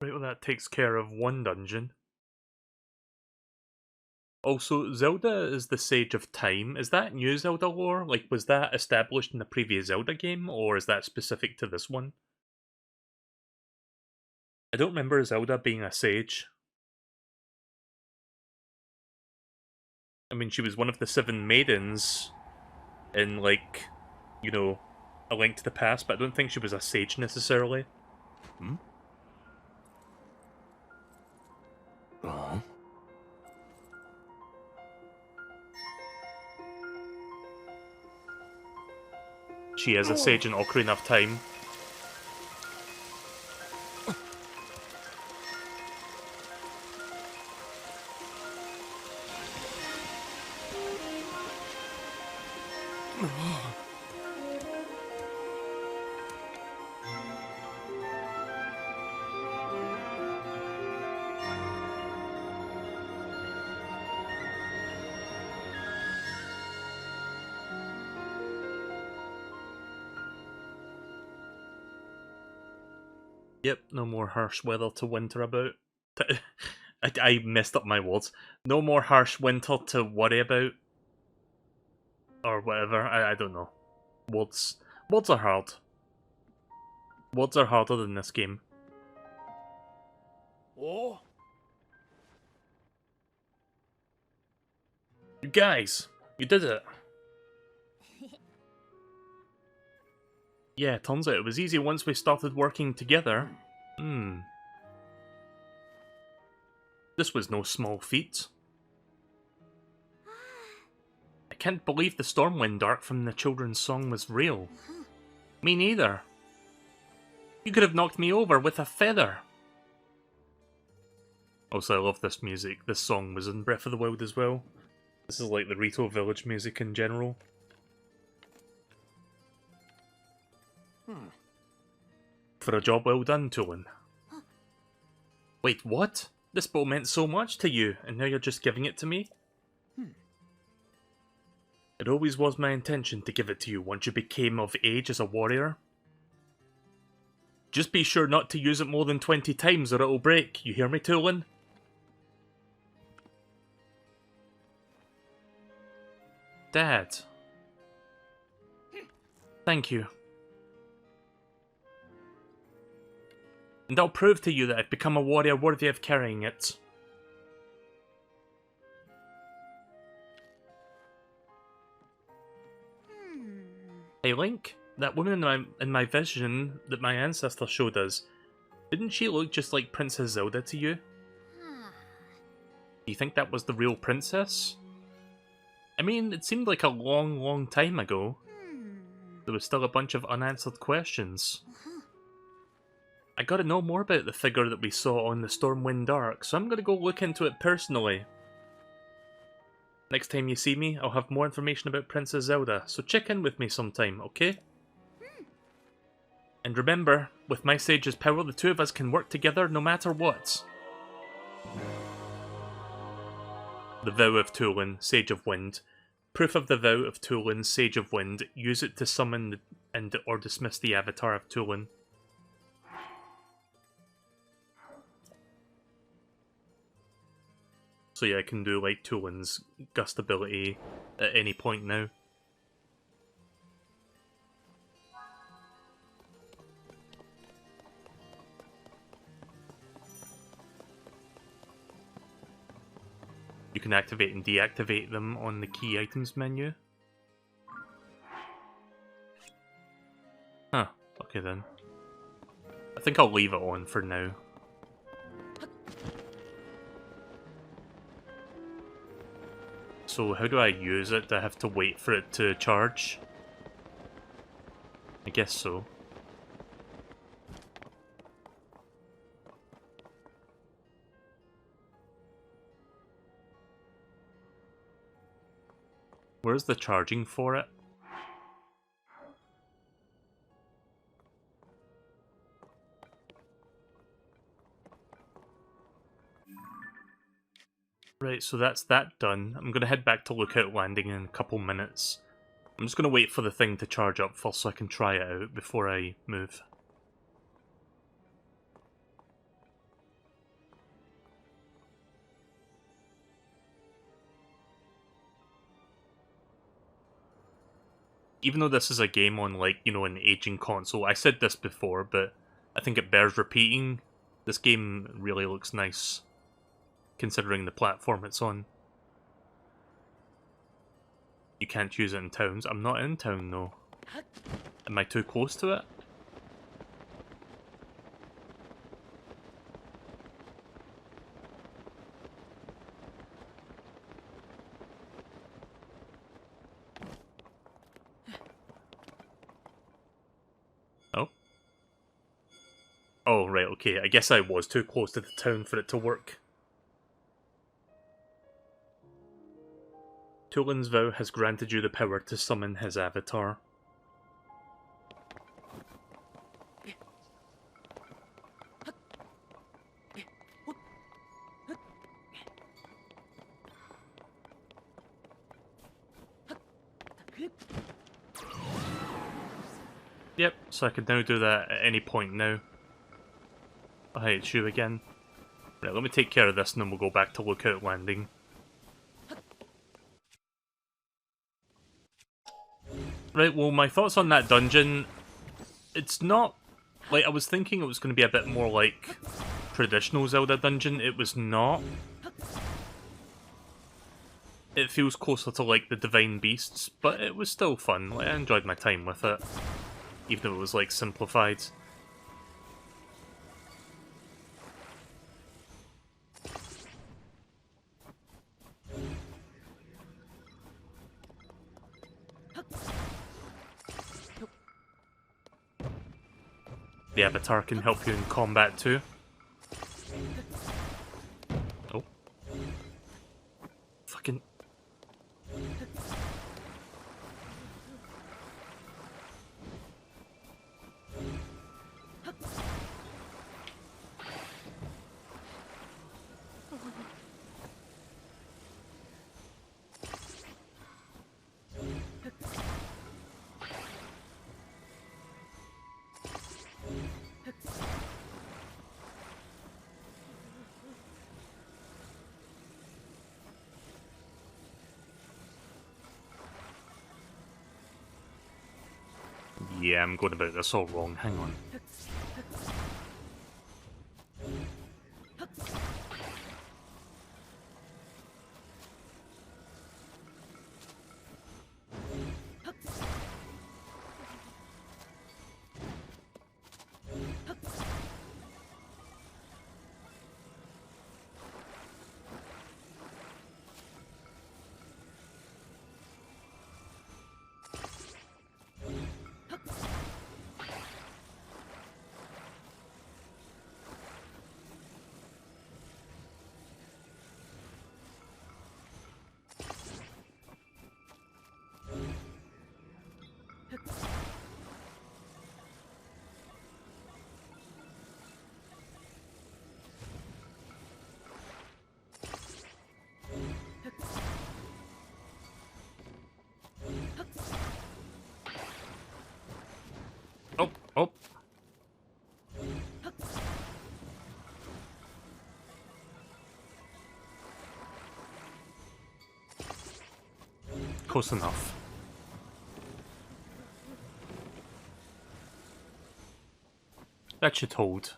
Right, well that takes care of one dungeon. Also, Zelda is the Sage of Time. Is that new Zelda lore? Like, was that established in the previous Zelda game, or is that specific to this one? I don't remember Zelda being a sage. I mean, she was one of the 7 maidens in, like, you know, A Link to the Past, but I don't think she was a sage necessarily. Hmm? Uh-huh. She is a sage in Ocarina of Time. Yep, no more harsh weather to winter about. I messed up my words. No more harsh winter to worry about. Or whatever, I don't know. Words are hard. Words are harder than this game. Oh? You guys, you did it. Yeah, turns out it was easy once we started working together. This was no small feat. I can't believe the Stormwind arc from the children's song was real. Me neither. You could have knocked me over with a feather. Also, I love this music. This song was in Breath of the Wild as well. This is like the Rito Village music in general. For a job well done, Tulin. Wait, what? This bow meant so much to you, and now you're just giving it to me? It always was my intention to give it to you once you became of age as a warrior. Just be sure not to use it more than 20 times or it'll break. You hear me, Tulin? Dad. Thank you. And I'll prove to you that I've become a warrior worthy of carrying it. Hey Link, that woman in my vision that my ancestor showed us, didn't she look just like Princess Zelda to you? Do you think that was the real princess? I mean, it seemed like a long, long time ago. There was still a bunch of unanswered questions. I gotta know more about the figure that we saw on the Stormwind arc, so I'm gonna go look into it personally. Next time you see me, I'll have more information about Princess Zelda, so check in with me sometime, okay? And remember, with my Sage's power, the two of us can work together no matter what. The vow of Tulin, Sage of Wind. Proof of the vow of Tulin, Sage of Wind. Use it to summon or dismiss the avatar of Tulin. So yeah, I can do like Tulin's gust ability at any point now. You can activate and deactivate them on the key items menu. Huh, okay then. I think I'll leave it on for now. So how do I use it? Do I have to wait for it to charge? I guess so. Where's the charging for it? Right, so that's that done. I'm gonna head back to Lookout Landing in a couple minutes. I'm just gonna wait for the thing to charge up first so I can try it out before I move. Even though this is a game on, like, you know, an aging console, I said this before, but I think it bears repeating. This game really looks nice, considering the platform it's on. You can't use it in towns. I'm not in town, though. Am I too close to it? Oh. Oh, right, okay. I guess I was too close to the town for it to work. Tulin's vow has granted you the power to summon his avatar. Yep, so I can now do that at any point now. Oh, hey, it's you again. Right, let me take care of this and then we'll go back to Lookout Landing. Right, well, my thoughts on that dungeon, it's not, like, I was thinking it was going to be a bit more like traditional Zelda dungeon. It was not. It feels closer to, like, the Divine Beasts, but it was still fun. Like, I enjoyed my time with it, even though it was, like, simplified. The avatar can help you in combat too. Oh. Fucking... Yeah, I'm going about this all wrong. Hang on. close enough. That should hold.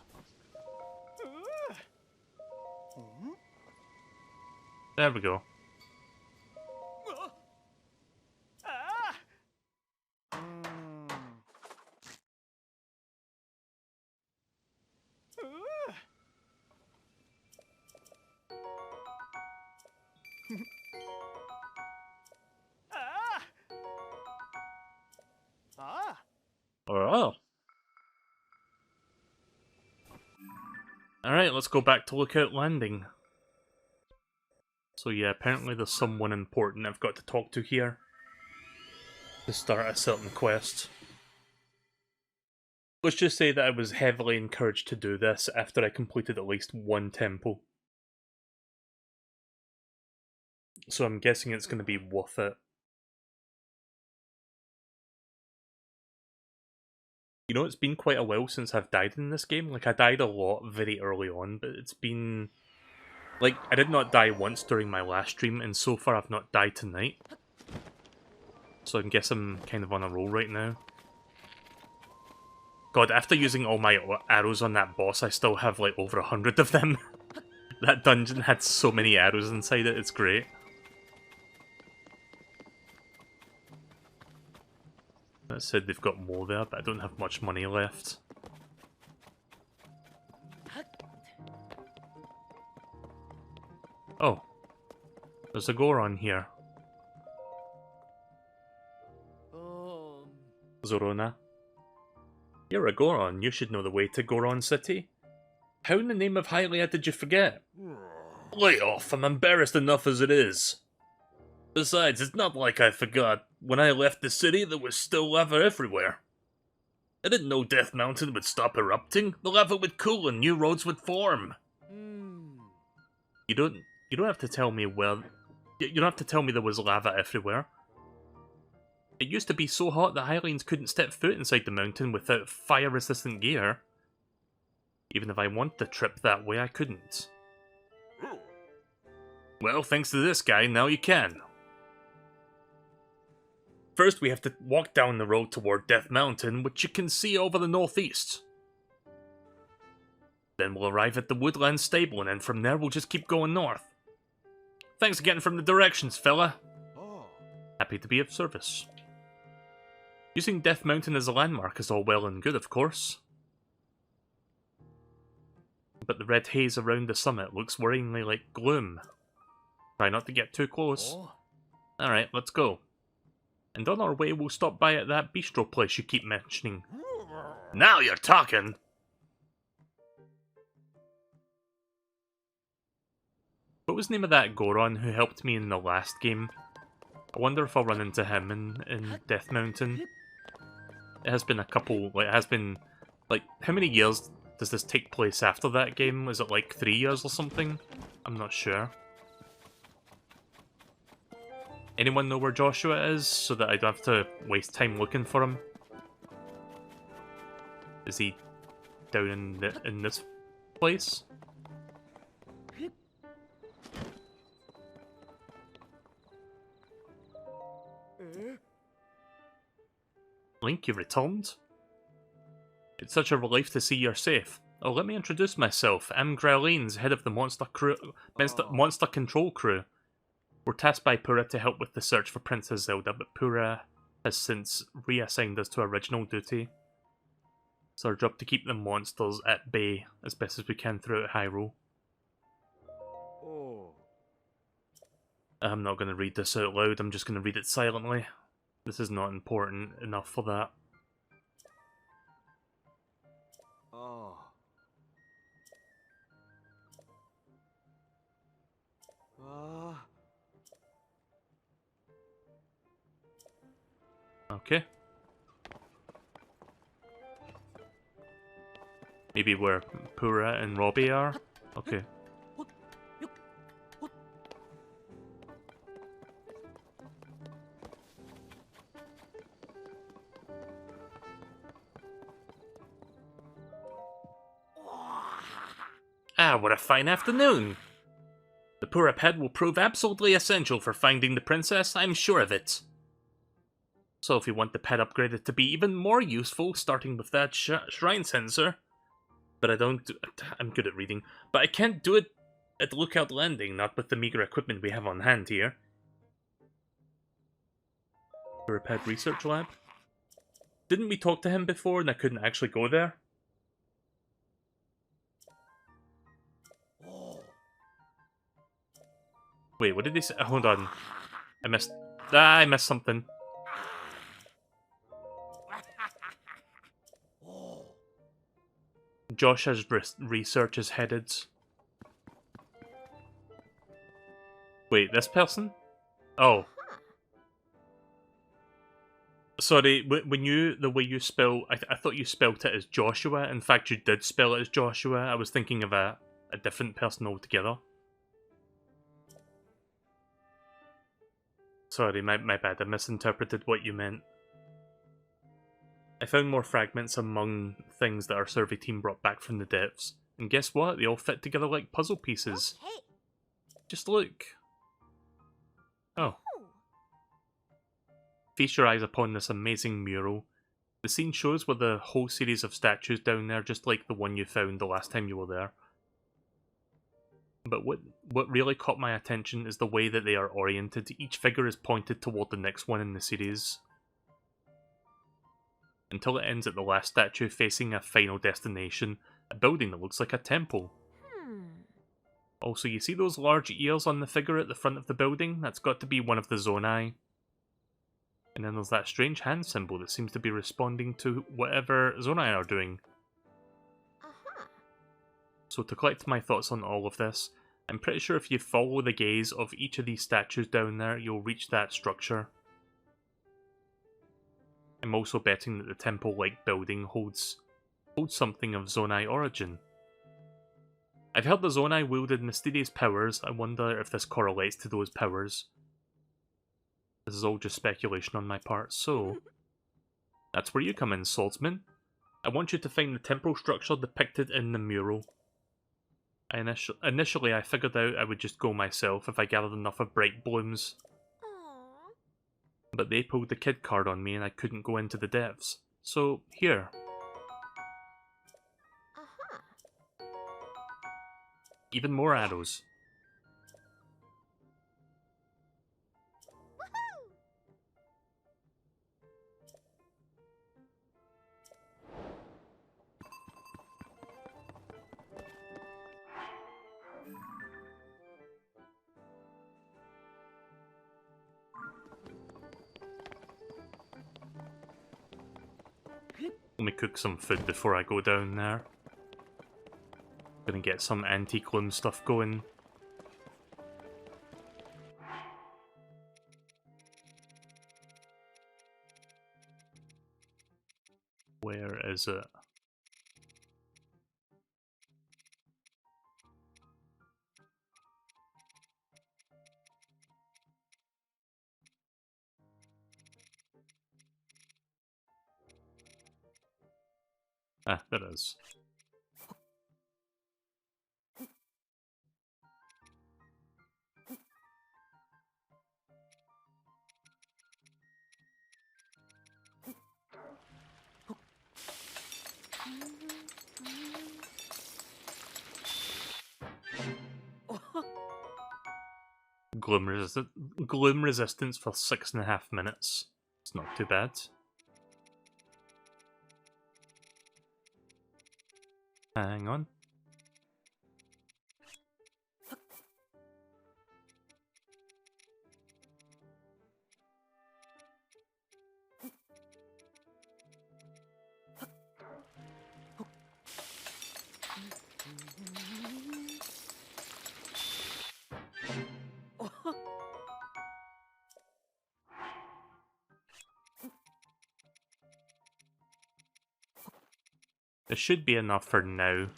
There we go. Oh. Alright, let's go back to Lookout Landing. So yeah, apparently there's someone important I've got to talk to here to start a certain quest. Let's just say that I was heavily encouraged to do this after I completed at least one temple. So I'm guessing it's going to be worth it. You know, it's been quite a while since I've died in this game. Like, I died a lot very early on, but it's been... Like, I did not die once during my last stream, and so far I've not died tonight. So I guess I'm kind of on a roll right now. God, after using all my arrows on that boss, I still have like over 100 of them. That dungeon had so many arrows inside it, it's great. That said, they've got more there, but I don't have much money left. Oh. There's a Goron here. Zorona. You're a Goron, you should know the way to Goron City. How in the name of Hylia did you forget? Lay off, I'm embarrassed enough as it is. Besides, it's not like I forgot. When I left the city, there was still lava everywhere. I didn't know Death Mountain would stop erupting. The lava would cool and new roads would form. You don't have to tell me you don't have to tell me there was lava everywhere. It used to be so hot the Hylians couldn't step foot inside the mountain without fire-resistant gear. Even if I wanted the trip that way, I couldn't. Well, thanks to this guy, now you can. First, we have to walk down the road toward Death Mountain, which you can see over the northeast. Then we'll arrive at the Woodland Stable, and then from there we'll just keep going north. Thanks again from the directions, fella. Happy to be of service. Using Death Mountain as a landmark is all well and good, of course. But the red haze around the summit looks worryingly like gloom. Try not to get too close. Alright, let's go. And on our way we'll stop by at that bistro place you keep mentioning. Now you're talking! What was the name of that Goron who helped me in the last game? I wonder if I'll run into him in Death Mountain. It has been a couple, like, it has been, like, how many years does this take place after that game? Is it like 3 years or something? I'm not sure. Anyone know where Joshua is, so that I don't have to waste time looking for him? Is he down in this place? Link, you returned? It's such a relief to see you're safe. Oh, let me introduce myself. I'm Growlines, head of the Monster Control Crew. We're tasked by Pura to help with the search for Princess Zelda, but Pura has since reassigned us to original duty. It's our job to keep the monsters at bay as best as we can throughout Hyrule. I'm not going to read this out loud, I'm just going to read it silently. This is not important enough for that. Okay. Maybe where Pura and Robbie are? Okay. Ah, what a fine afternoon! The Pura pet will prove absolutely essential for finding the princess, I'm sure of it. So if you want the pet upgraded to be even more useful, starting with that shrine sensor. But I'm good at reading. But I can't do it at Lookout Landing, not with the meager equipment we have on hand here. The repaired research lab? Didn't we talk to him before and I couldn't actually go there? Wait, what did he say? Hold on. I missed something. Josh has research is headed. Wait, this person? Oh. Sorry, the way you spell, I thought you spelled it as Joshua. In fact, you did spell it as Joshua. I was thinking of a different person altogether. Sorry, my bad. I misinterpreted what you meant. I found more fragments among things that our survey team brought back from the depths. And guess what? They all fit together like puzzle pieces. Okay. Just look. Oh. Feast your eyes upon this amazing mural. The scene shows with a whole series of statues down there, just like the one you found the last time you were there. But what really caught my attention is the way that they are oriented. Each figure is pointed toward the next one in the series. Until it ends at the last statue facing a final destination, a building that looks like a temple. Also, you see those large ears on the figure at the front of the building? That's got to be one of the Zonai. And then there's that strange hand symbol that seems to be responding to whatever Zonai are doing. So to collect my thoughts on all of this, I'm pretty sure if you follow the gaze of each of these statues down there, you'll reach that structure. I'm also betting that the temple-like building holds something of Zonai origin. I've heard the Zonai wielded mysterious powers. I wonder if this correlates to those powers. This is all just speculation on my part, so... That's where you come in, Swordsman. I want you to find the temporal structure depicted in the mural. Initially, I figured out I would just go myself if I gathered enough of bright blooms. But they pulled the kid card on me and I couldn't go into the depths. So, here. Even more arrows. Let me cook some food before I go down there. Gonna get some anti-gloom stuff going. Where is it? Ah, there it is. Gloom resistance for 6.5 minutes. It's not too bad. Hang on. This should be enough for now.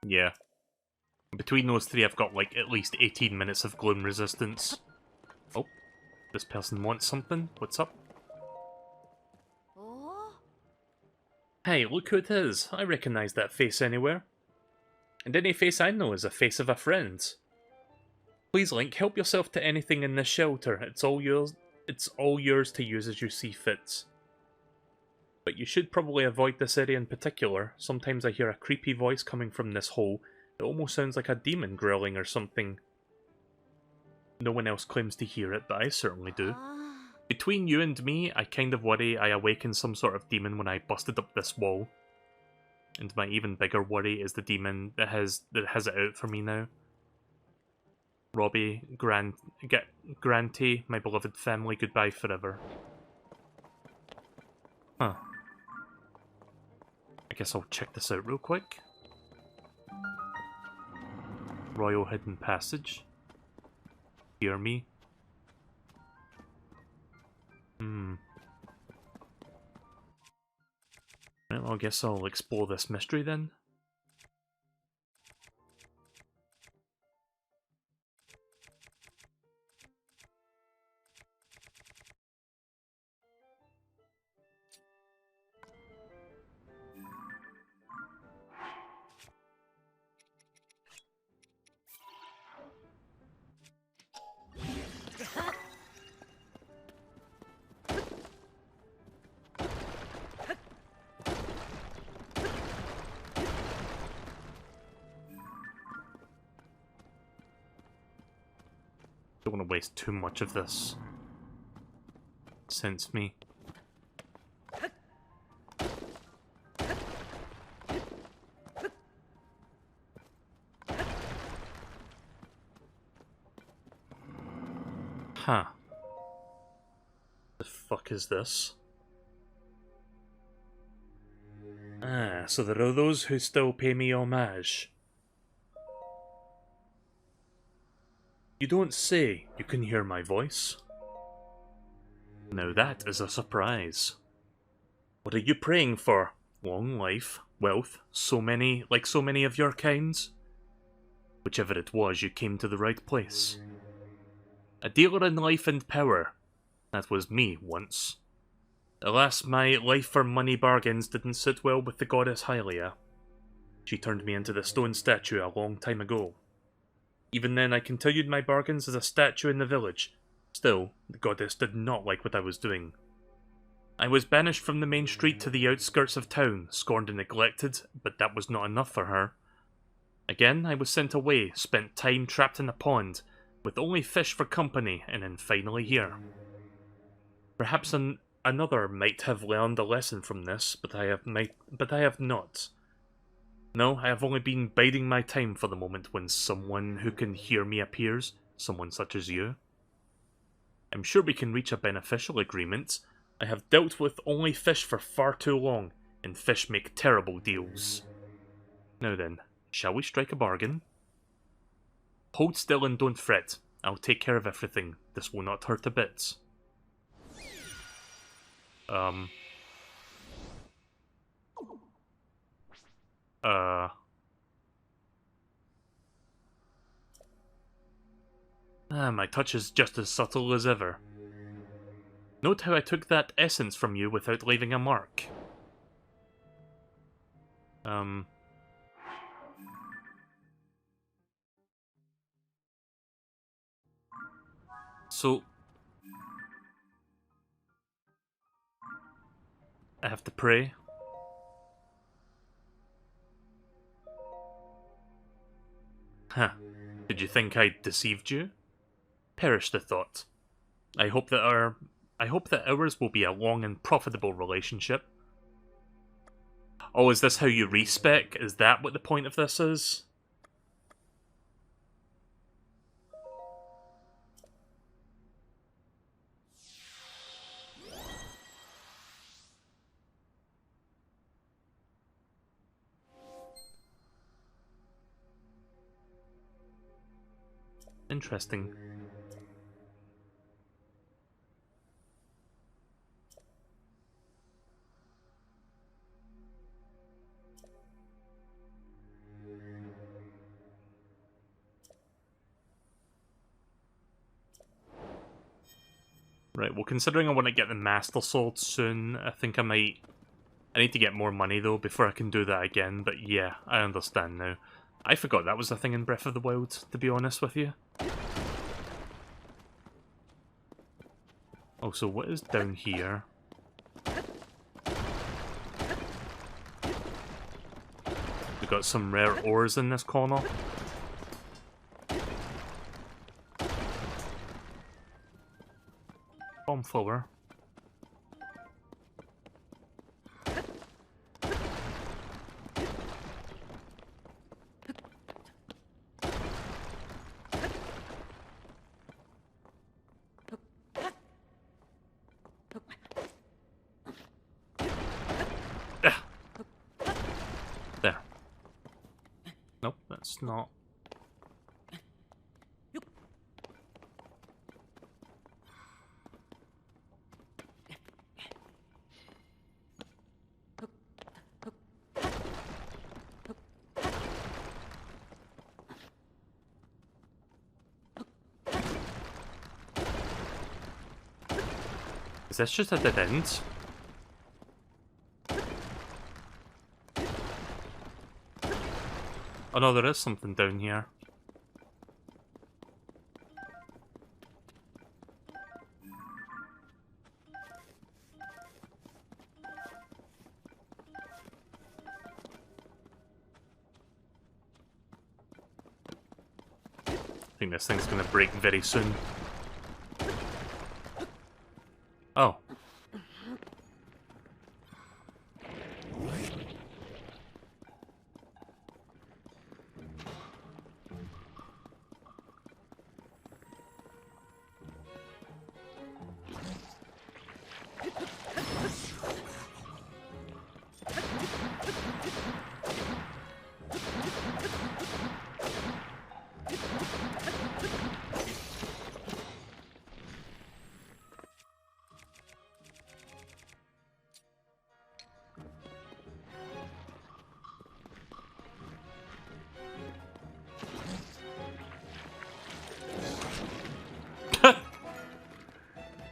Yeah. Between those three, I've got like at least 18 minutes of gloom resistance. Oh, this person wants something. What's up? Hey, look who it is. I recognize that face anywhere. And any face I know is a face of a friend. Please, Link, help yourself to anything in this shelter. It's all yours to use as you see fit. But you should probably avoid this area in particular. Sometimes I hear a creepy voice coming from this hole. It almost sounds like a demon growling or something. No one else claims to hear it, but I certainly do. Between you and me, I kind of worry I awakened some sort of demon when I busted up this wall. And my even bigger worry is the demon that has it out for me now. Robbie, Granty, my beloved family, goodbye forever. Huh. I guess I'll check this out real quick. Royal Hidden Passage. Hear me? Well, I guess I'll explore this mystery then. Don't want to waste too much of this. Sense me. Huh. The fuck is this? Ah, so there are those who still pay me homage. You don't say. You can hear my voice. Now that is a surprise. What are you praying for? Long life, wealth, so many of your kinds? Whichever it was, you came to the right place. A dealer in life and power. That was me once. Alas, my life for money bargains didn't sit well with the goddess Hylia. She turned me into the stone statue a long time ago. Even then, I continued my bargains as a statue in the village. Still, the goddess did not like what I was doing. I was banished from the main street to the outskirts of town, scorned and neglected, but that was not enough for her. Again, I was sent away, spent time trapped in a pond, with only fish for company, and then finally here. Perhaps another might have learned a lesson from this, but I have not. No, I have only been biding my time for the moment when someone who can hear me appears, someone such as you. I'm sure we can reach a beneficial agreement. I have dealt with only fish for far too long, and fish make terrible deals. Now then, shall we strike a bargain? Hold still and don't fret. I'll take care of everything. This will not hurt a bit. My touch is just as subtle as ever. Note how I took that essence from you without leaving a mark. So... I have to pray. Huh. Did you think I deceived you? Perish the thought. I hope that ours will be a long and profitable relationship. Oh, is this how you respec? Is that what the point of this is? Interesting. Right, well, considering I want to get the Master Sword soon, I think I might... I need to get more money, though, before I can do that again, but yeah, I understand now. I forgot that was a thing in Breath of the Wild, to be honest with you. Oh, so what is down here? We got some rare ores in this corner. Bomb flower. There. Nope, that's not. Is this just a dead end? Oh no, there is something down here. I think this thing's gonna break very soon. Oh.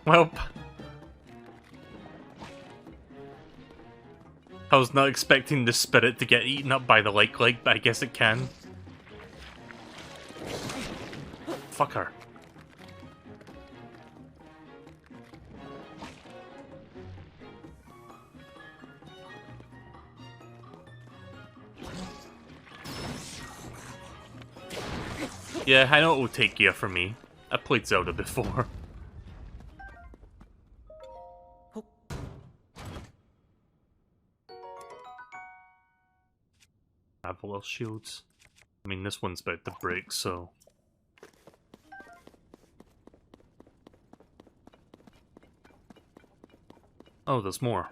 Well, I was not expecting the spirit to get eaten up by the like, but I guess it can. Fuck her. Yeah, I know it will take gear for me. I've played Zelda before. Traveler shields. I mean, this one's about to break, so... Oh, there's more.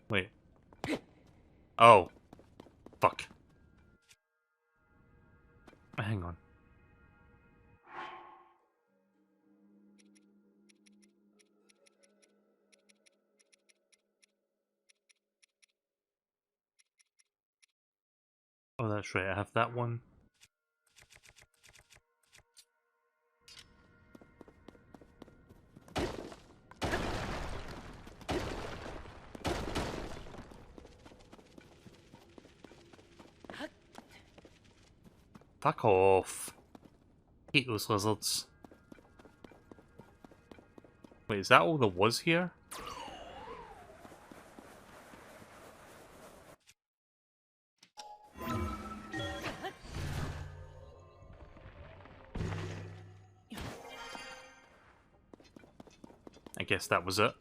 Wait. Oh. Fuck. Hang on. Oh, that's right, I have that one. Fuck off. Hate those lizards. Wait, is that all there was here? I guess that was it.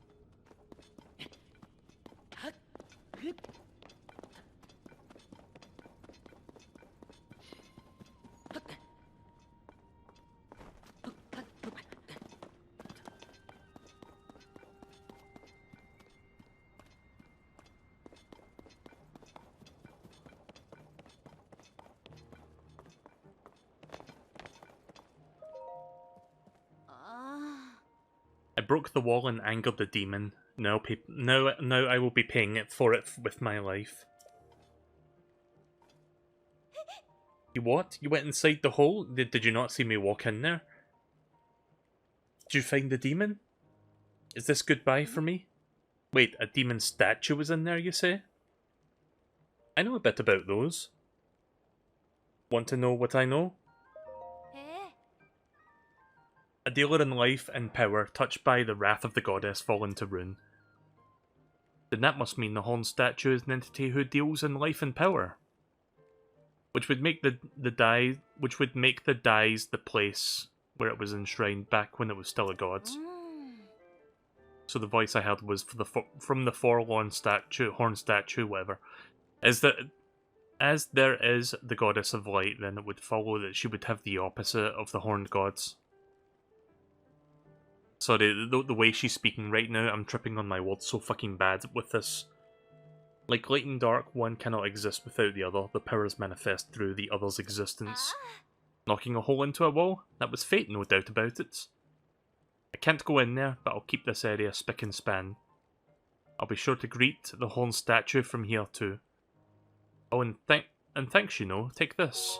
I broke the wall and angered the demon. Now I will be paying it for it with my life. You what? You went inside the hole? Did you not see me walk in there? Did you find the demon? Is this goodbye for me? Wait, a demon statue was in there, you say? I know a bit about those. Want to know what I know? Eh? A dealer in life and power, touched by the wrath of the goddess, fallen to ruin. Then that must mean the horn statue is an entity who deals in life and power. Which would make the dies the place where it was enshrined back when it was still a god. So the voice I heard was from the forlorn statue, horn statue, whatever. Is that as there is the goddess of light, then it would follow that she would have the opposite of the horned gods. Sorry, the way she's speaking right now, I'm tripping on my words so fucking bad with this. Like light and dark, one cannot exist without the other. The powers manifest through the other's existence. Knocking a hole into a wall? That was fate, no doubt about it. I can't go in there, but I'll keep this area spick and span. I'll be sure to greet the horn statue from here too. Oh, and thanks, you know. Take this.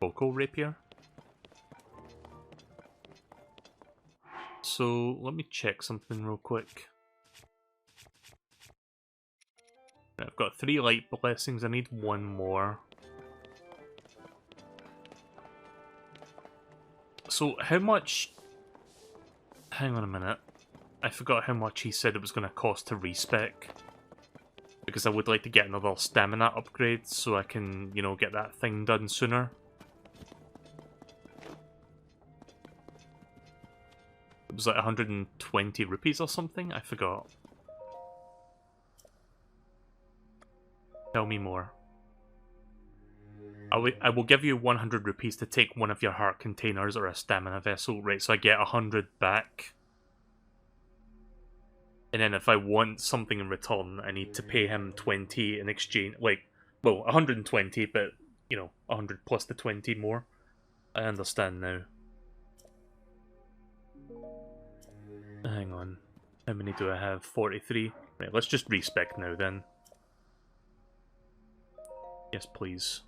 Vocal rapier. So, let me check something real quick. I've got 3 light blessings, I need 1 more. So, how much... Hang on a minute. I forgot how much he said it was going to cost to respec. Because I would like to get another stamina upgrade so I can, you know, get that thing done sooner. It was like 120 rupees or something? I forgot. Tell me more. I will give you 100 rupees to take one of your heart containers or a stamina vessel. Right, so I get 100 back. And then if I want something in return, I need to pay him 20 in exchange. Like, well, 120, but, you know, 100 plus the 20 more. I understand now. Hang on. How many do I have? 43. Right, let's just respec now then. Yes, please.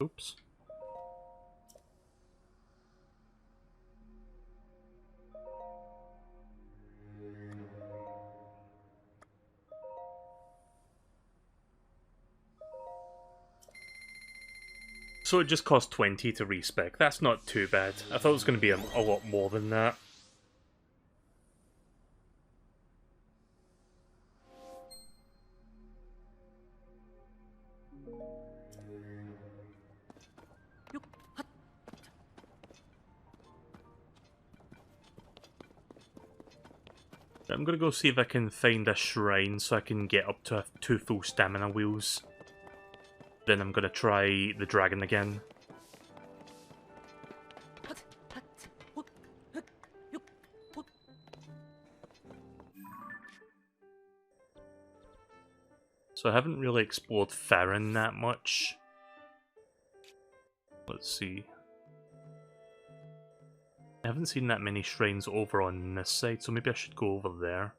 Oops. So it just cost 20 to respec. That's not too bad. I thought it was going to be a lot more than that. I'm gonna go see if I can find a shrine so I can get up to 2 full stamina wheels. Then I'm gonna try the dragon again. So I haven't really explored Farron that much. Let's see. I haven't seen that many shrines over on this side, so maybe I should go over there.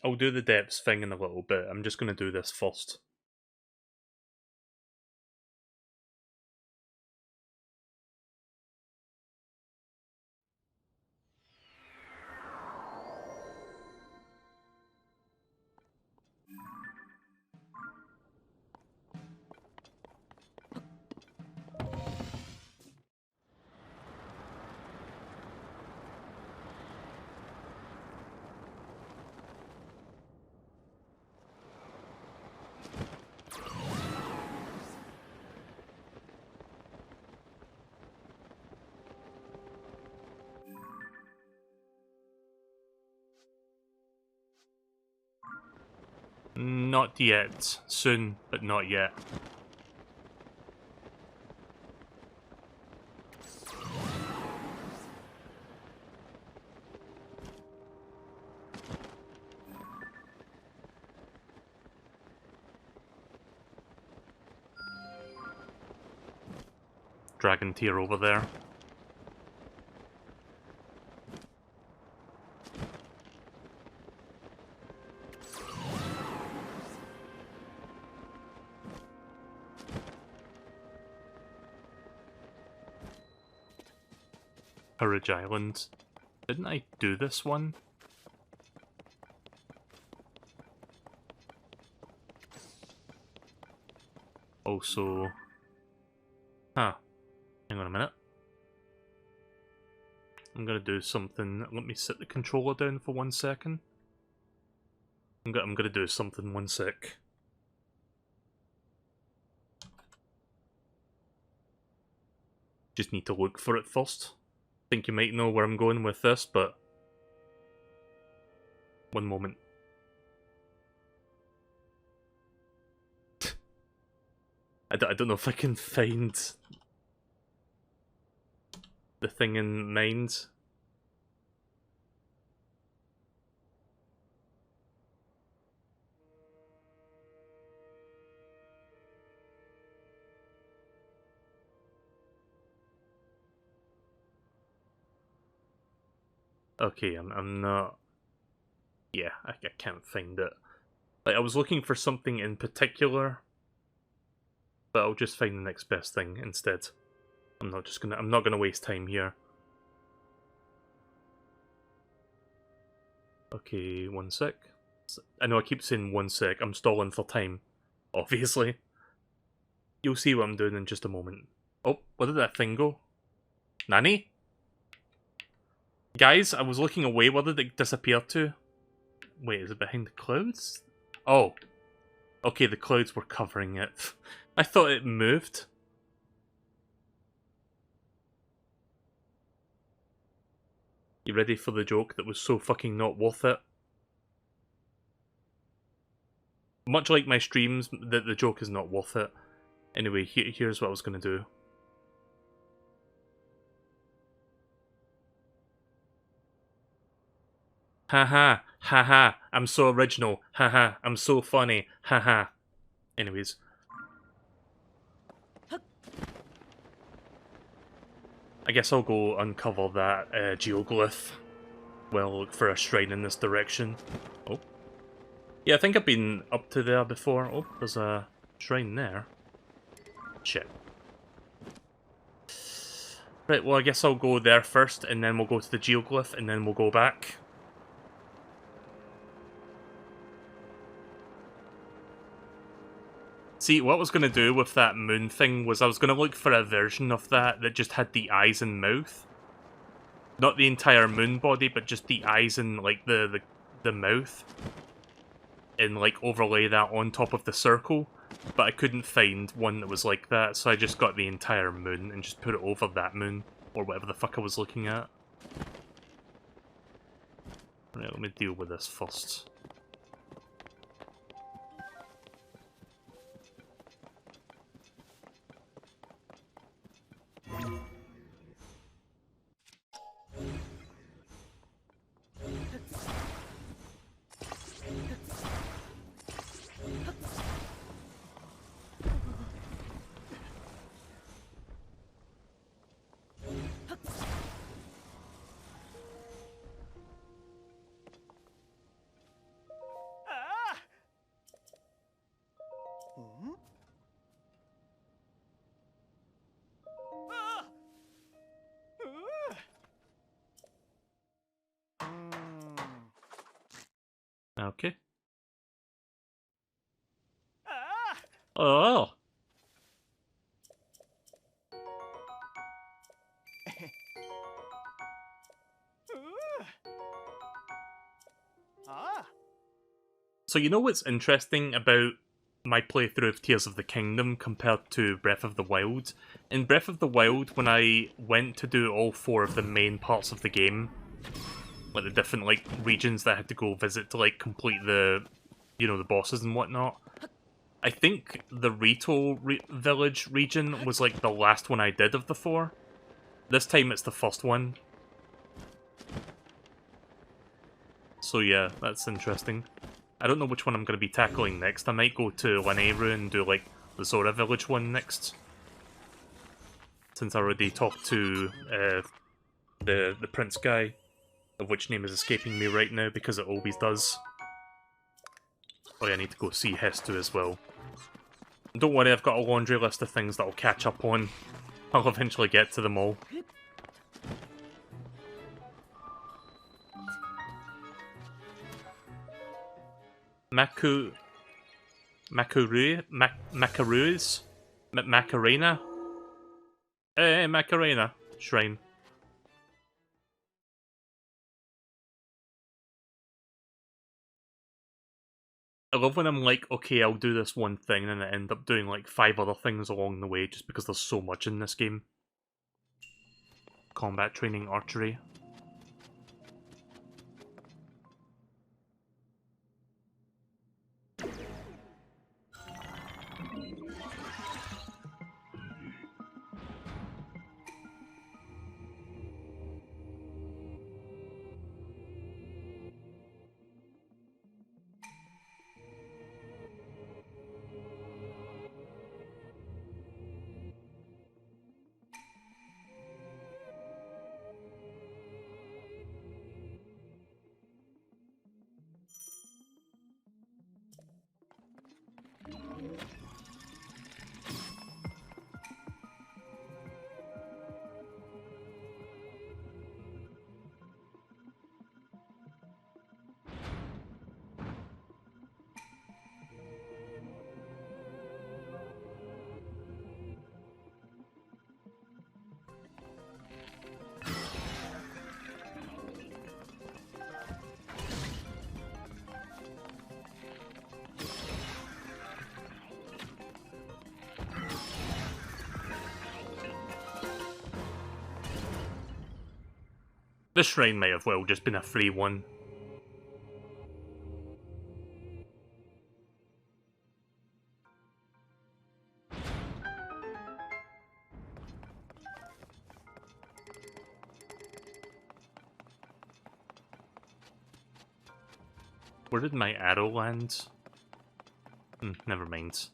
I'll do the depths thing in a little bit. I'm just going to do this first. Not yet. Soon, but not yet. Dragon tier over there. Courage Island. Didn't I do this one? Also... Huh. Hang on a minute. I'm gonna do something. Let me sit the controller down for 1 second. I'm gonna do something 1 sec. Just need to look for it first. Think you might know where I'm going with this, but... One moment. I don't know if I can find... the thing in mind. Okay, I'm not... Yeah, I can't find it. Like, I was looking for something in particular, but I'll just find the next best thing instead. I'm not gonna waste time here. Okay, 1 sec. I know I keep saying 1 sec, I'm stalling for time. Obviously. You'll see what I'm doing in just a moment. Oh, where did that thing go? Nani? Guys, I was looking away, where did it disappear to? Wait, is it behind the clouds? Oh. Okay, the clouds were covering it. I thought it moved. You ready for the joke that was so fucking not worth it? Much like my streams, the joke is not worth it. Anyway, here's what I was gonna do. Haha, haha, I'm so original. Haha, I'm so funny. Haha. Anyways. I guess I'll go uncover that geoglyph. Well, look for a shrine in this direction. Oh. Yeah, I think I've been up to there before. Oh, there's a shrine there. Shit. Right, well I guess I'll go there first, and then we'll go to the geoglyph, and then we'll go back. See, what I was going to do with that moon thing was I was going to look for a version of that just had the eyes and mouth. Not the entire moon body, but just the eyes and, like, the mouth. And, like, overlay that on top of the circle. But I couldn't find one that was like that, so I just got the entire moon and just put it over that moon. Or whatever the fuck I was looking at. Right, let me deal with this first. Okay. Oh. So you know what's interesting about my playthrough of Tears of the Kingdom compared to Breath of the Wild? In Breath of the Wild, when I went to do all 4 of the main parts of the game, like the different like regions that I had to go visit to like complete the you know, the bosses and whatnot. I think the Rito village region was like the last one I did of the 4. This time it's the first one. So yeah, that's interesting. I don't know which one I'm going to be tackling next. I might go to Lanayru and do like the Zora village one next. Since I already talked to the prince guy, of which name is escaping me right now because it always does. Oh yeah, I need to go see Hestu as well. And don't worry, I've got a laundry list of things that I'll catch up on. I'll eventually get to them all. Macarena? Hey, Macarena Shrine. I love when I'm like, okay, I'll do this one thing, and I end up doing like 5 other things along the way just because there's so much in this game. Combat training, archery. This shrine might have well just been a free one. Where did my arrow land? Never mind.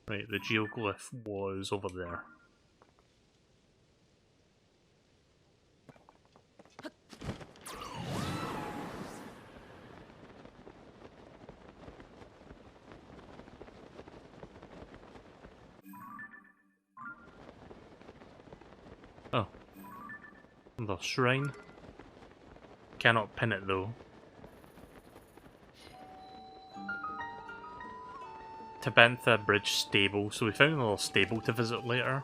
Right, the geoglyph was over there. Oh. The shrine. Cannot pin it though. Tabantha Bridge Stable, so we found a little stable to visit later.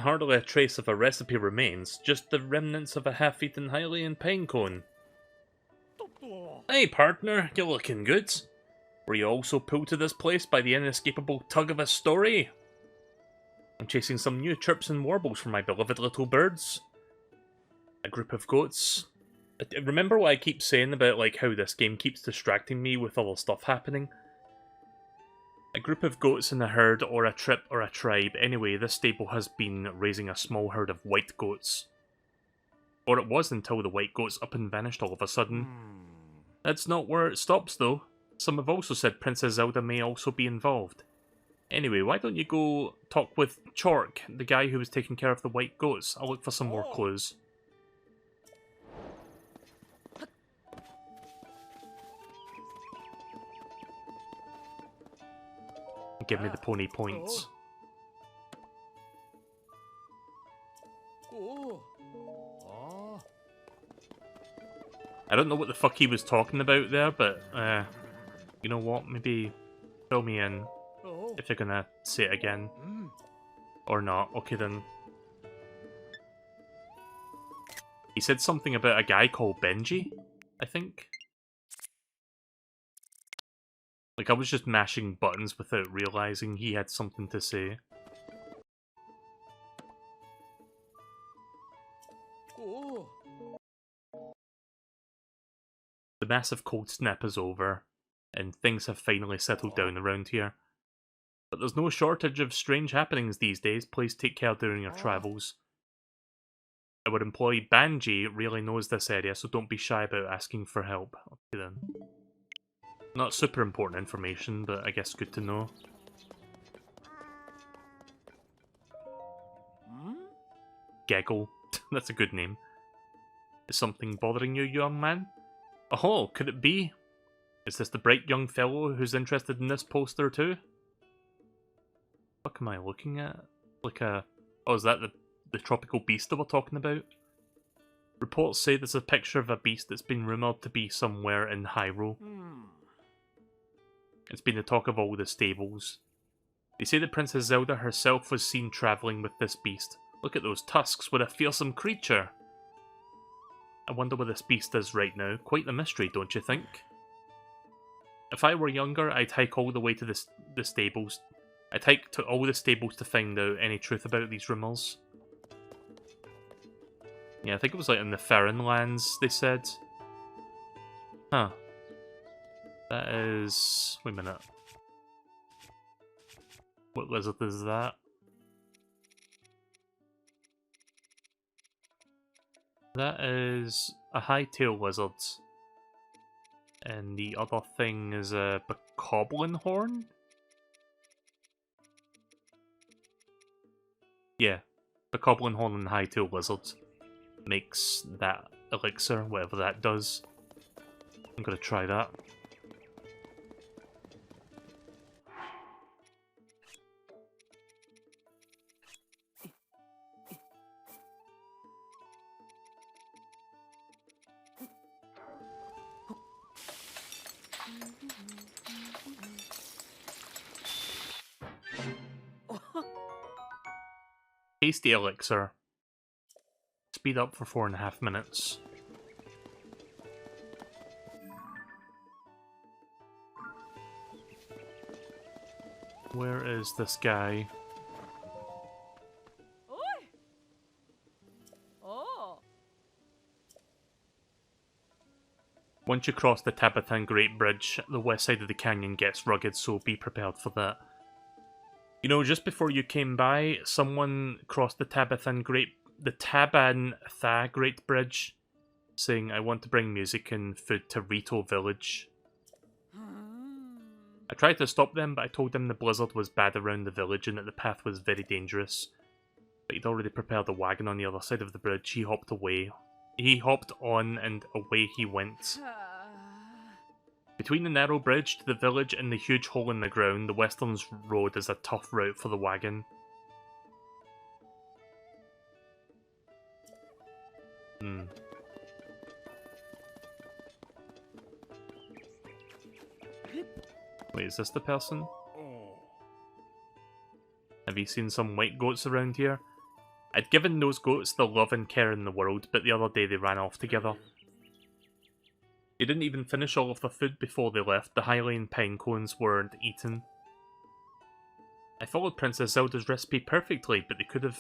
Hardly a trace of a recipe remains, just the remnants of a half-eaten Hylian pinecone. Hey partner, you looking good? Were you also pulled to this place by the inescapable tug of a story? I'm chasing some new chirps and warbles for my beloved little birds. A group of goats. Remember what I keep saying about like how this game keeps distracting me with other stuff happening? A group of goats in a herd, or a trip, or a tribe. Anyway, this stable has been raising a small herd of white goats. Or it was until the white goats up and vanished all of a sudden. That's not where it stops though. Some have also said Princess Zelda may also be involved. Anyway, why don't you go talk with Chork, the guy who was taking care of the white goats? I'll look for some more clues. Give me the pony points. I don't know what the fuck he was talking about there, but you know what? Maybe fill me in if you're gonna say it again. Or not. Okay then. He said something about a guy called Benji, I think. Like, I was just mashing buttons without realizing he had something to say. The massive cold snap is over, and things have finally settled down around here. But there's no shortage of strange happenings these days. Please take care during your travels. Our employee Banji really knows this area, so don't be shy about asking for help. Okay then. Not super important information, but I guess good to know. Gaggle. That's a good name. Is something bothering you, young man? Oh, could it be? Is this the bright young fellow who's interested in this poster too? What am I looking at? Like a... Oh, is that the tropical beast that we're talking about? Reports say there's a picture of a beast that's been rumoured to be somewhere in Hyrule. It's been the talk of all the stables. They say that Princess Zelda herself was seen travelling with this beast. Look at those tusks, what a fearsome creature! I wonder what this beast is right now. Quite the mystery, don't you think? If I were younger, I'd hike all the way to the stables. I'd hike to all the stables to find out any truth about these rumours. Yeah, I think it was like in the Farron lands, they said. Huh. That is... Wait a minute. What lizard is that? That is a high-tail lizard. And the other thing is a bokoblin horn? Yeah, bokoblin horn and high-tail lizard makes that elixir, whatever that does. I'm gonna try that. Tasty elixir. Speed up for 4.5 minutes. Where is this guy? Once you cross the Tabathan Great Bridge, the west side of the canyon gets rugged, so be prepared for that. You know, just before you came by, someone crossed the Tabathan Great Bridge, saying, I want to bring music and food to Rito Village. I tried to stop them, but I told them the blizzard was bad around the village and that the path was very dangerous. But he'd already prepared a wagon on the other side of the bridge. He hopped away. He hopped on and away he went. Between the narrow bridge to the village and the huge hole in the ground, the Westlands Road is a tough route for the wagon. Wait, is this the person? Have you seen some white goats around here? I'd given those goats the love and care in the world, but the other day they ran off together. They didn't even finish all of the food before they left. The Hylian pine cones weren't eaten. I followed Princess Zelda's recipe perfectly, but they could have...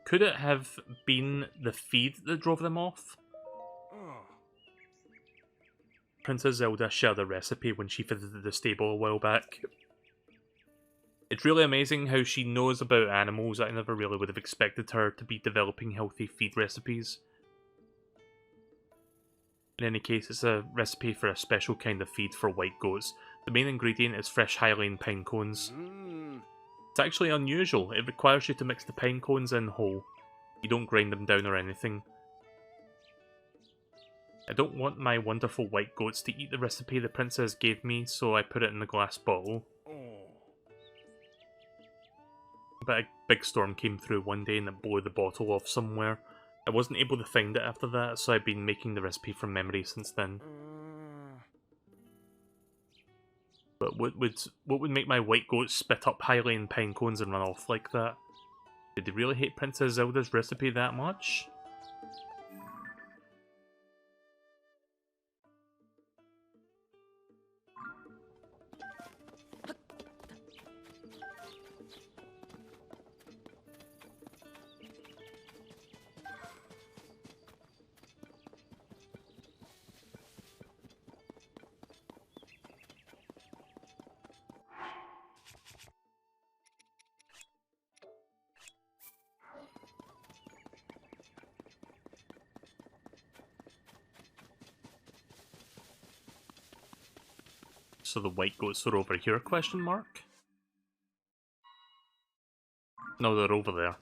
Could it have been the feed that drove them off? Princess Zelda shared a recipe when she visited the stable a while back. It's really amazing how she knows about animals. I never really would have expected her to be developing healthy feed recipes. In any case, it's a recipe for a special kind of feed for white goats. The main ingredient is fresh Hylian pine cones. It's actually unusual. It requires you to mix the pine cones in whole. You don't grind them down or anything. I don't want my wonderful white goats to eat the recipe the princess gave me, so I put it in a glass bottle. But a big storm came through one day and it blew the bottle off somewhere. I wasn't able to find it after that, so I've been making the recipe from memory since then. But what would make my white goats spit up Hylian pine cones and run off like that? Did they really hate Princess Zelda's recipe that much? So the white goats are over here, question mark? No, they're over there.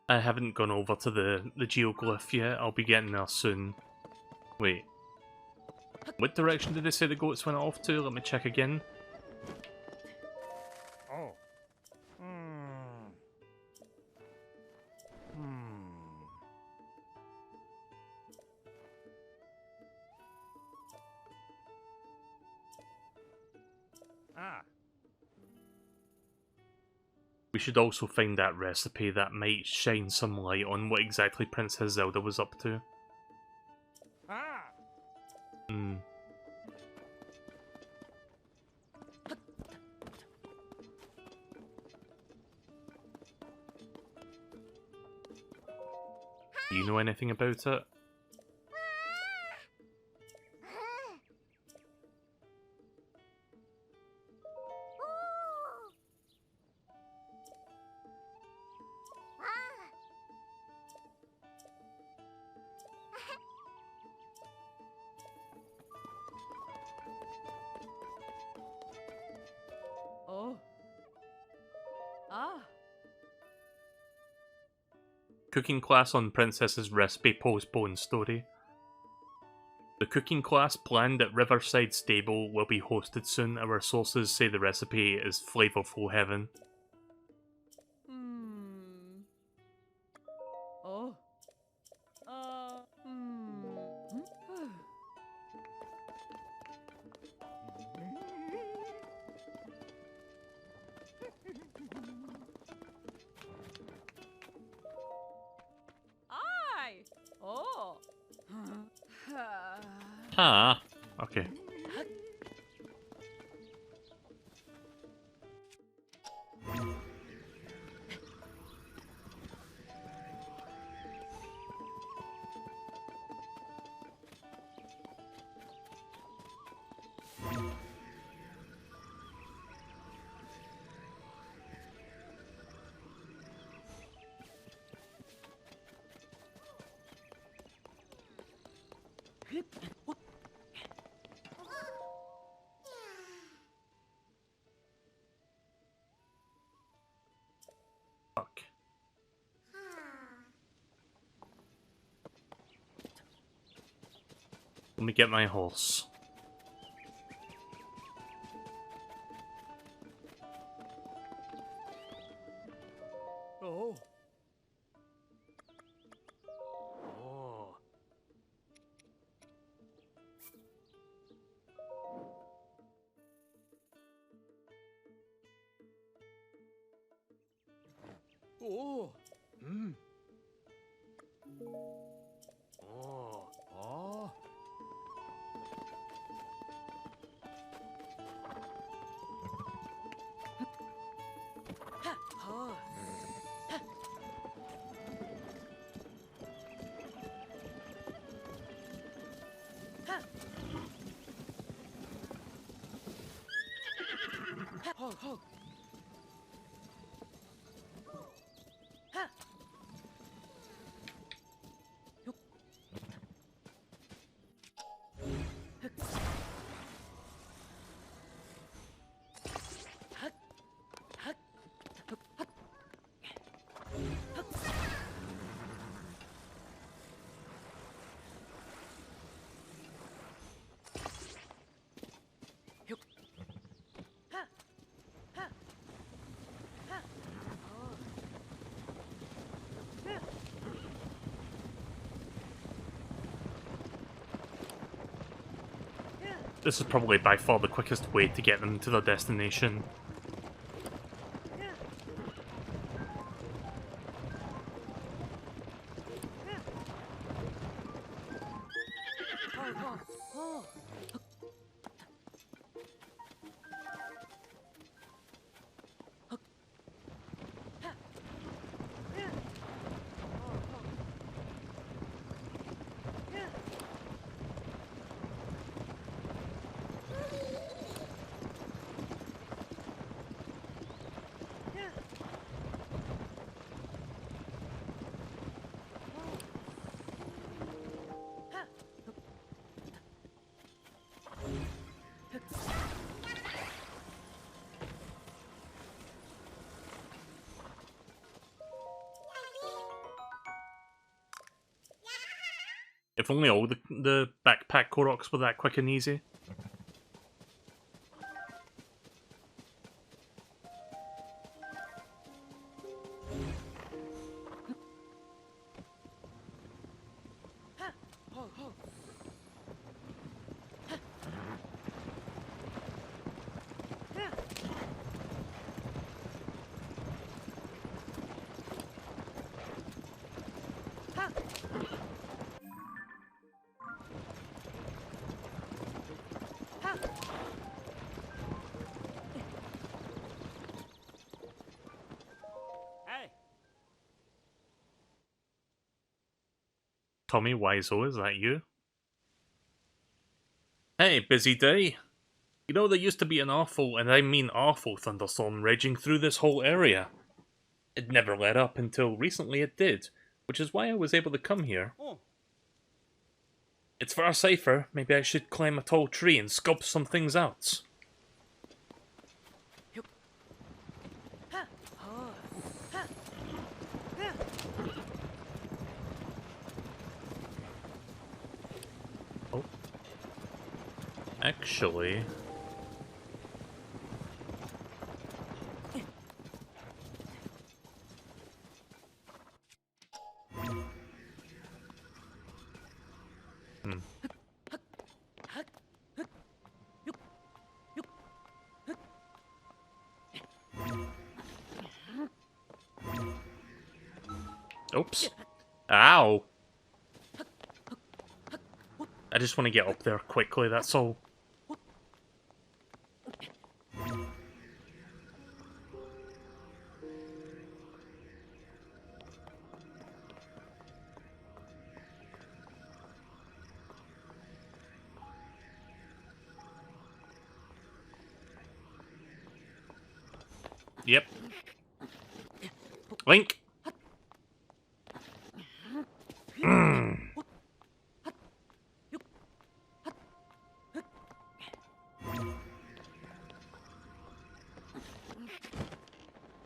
I haven't gone over to the geoglyph yet. I'll be getting there soon. Wait. What direction did they say the goats went off to? Let me check again. Oh. Ah. We should also find that recipe that might shine some light on what exactly Princess Zelda was up to. Ah. Hmm. Do you know anything about it? Oh. Ah. Cooking class on Princess's recipe postponed story. The cooking class planned at Riverside Stable will be hosted soon. Our sources say the recipe is flavorful heaven. Hmm. Oh. I. Oh. Ah, okay. Fuck. Let me get my horse. Oh. Oh. Oh. Oh. Oh. Ah. This is probably by far the quickest way to get them to their destination. If only all the backpack Koroks were that quick and easy. Tommy Wiseau, is that you? Hey, busy day. You know, there used to be an awful, and I mean awful, thunderstorm raging through this whole area. It never let up until recently it did, which is why I was able to come here. It's far safer. Maybe I should climb a tall tree and scope some things out. Oh. Actually... Oops. Ow! I just want to get up there quickly, that's all. Yep. Link!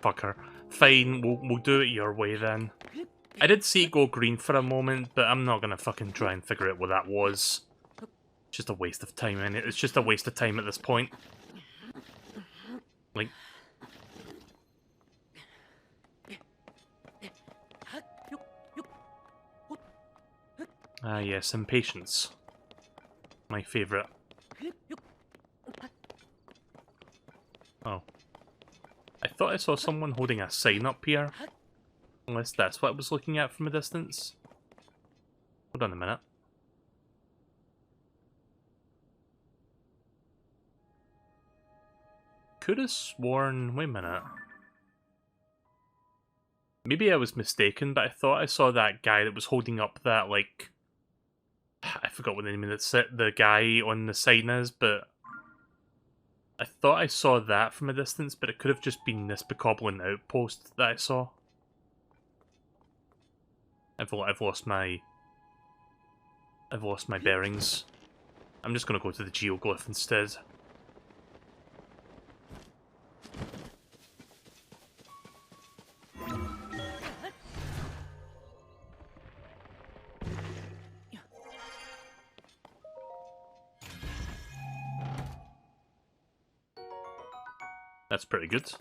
Fucker. Fine, we'll do it your way then. I did see it go green for a moment, but I'm not gonna fucking try and figure out what that was. Just a waste of time, innit? It's just a waste of time at this point. Like... Ah yes, impatience. My favourite. Oh. I thought I saw someone holding a sign up here. Unless that's what I was looking at from a distance. Hold on a minute. Could have sworn... Wait a minute. Maybe I was mistaken, but I thought I saw that guy that was holding up that, like... I forgot what the name of the guy on the sign is, but... I thought I saw that from a distance, but it could have just been this Bokoblin outpost that I saw. I've lost my bearings. I'm just gonna go to the geoglyph instead. That's pretty good.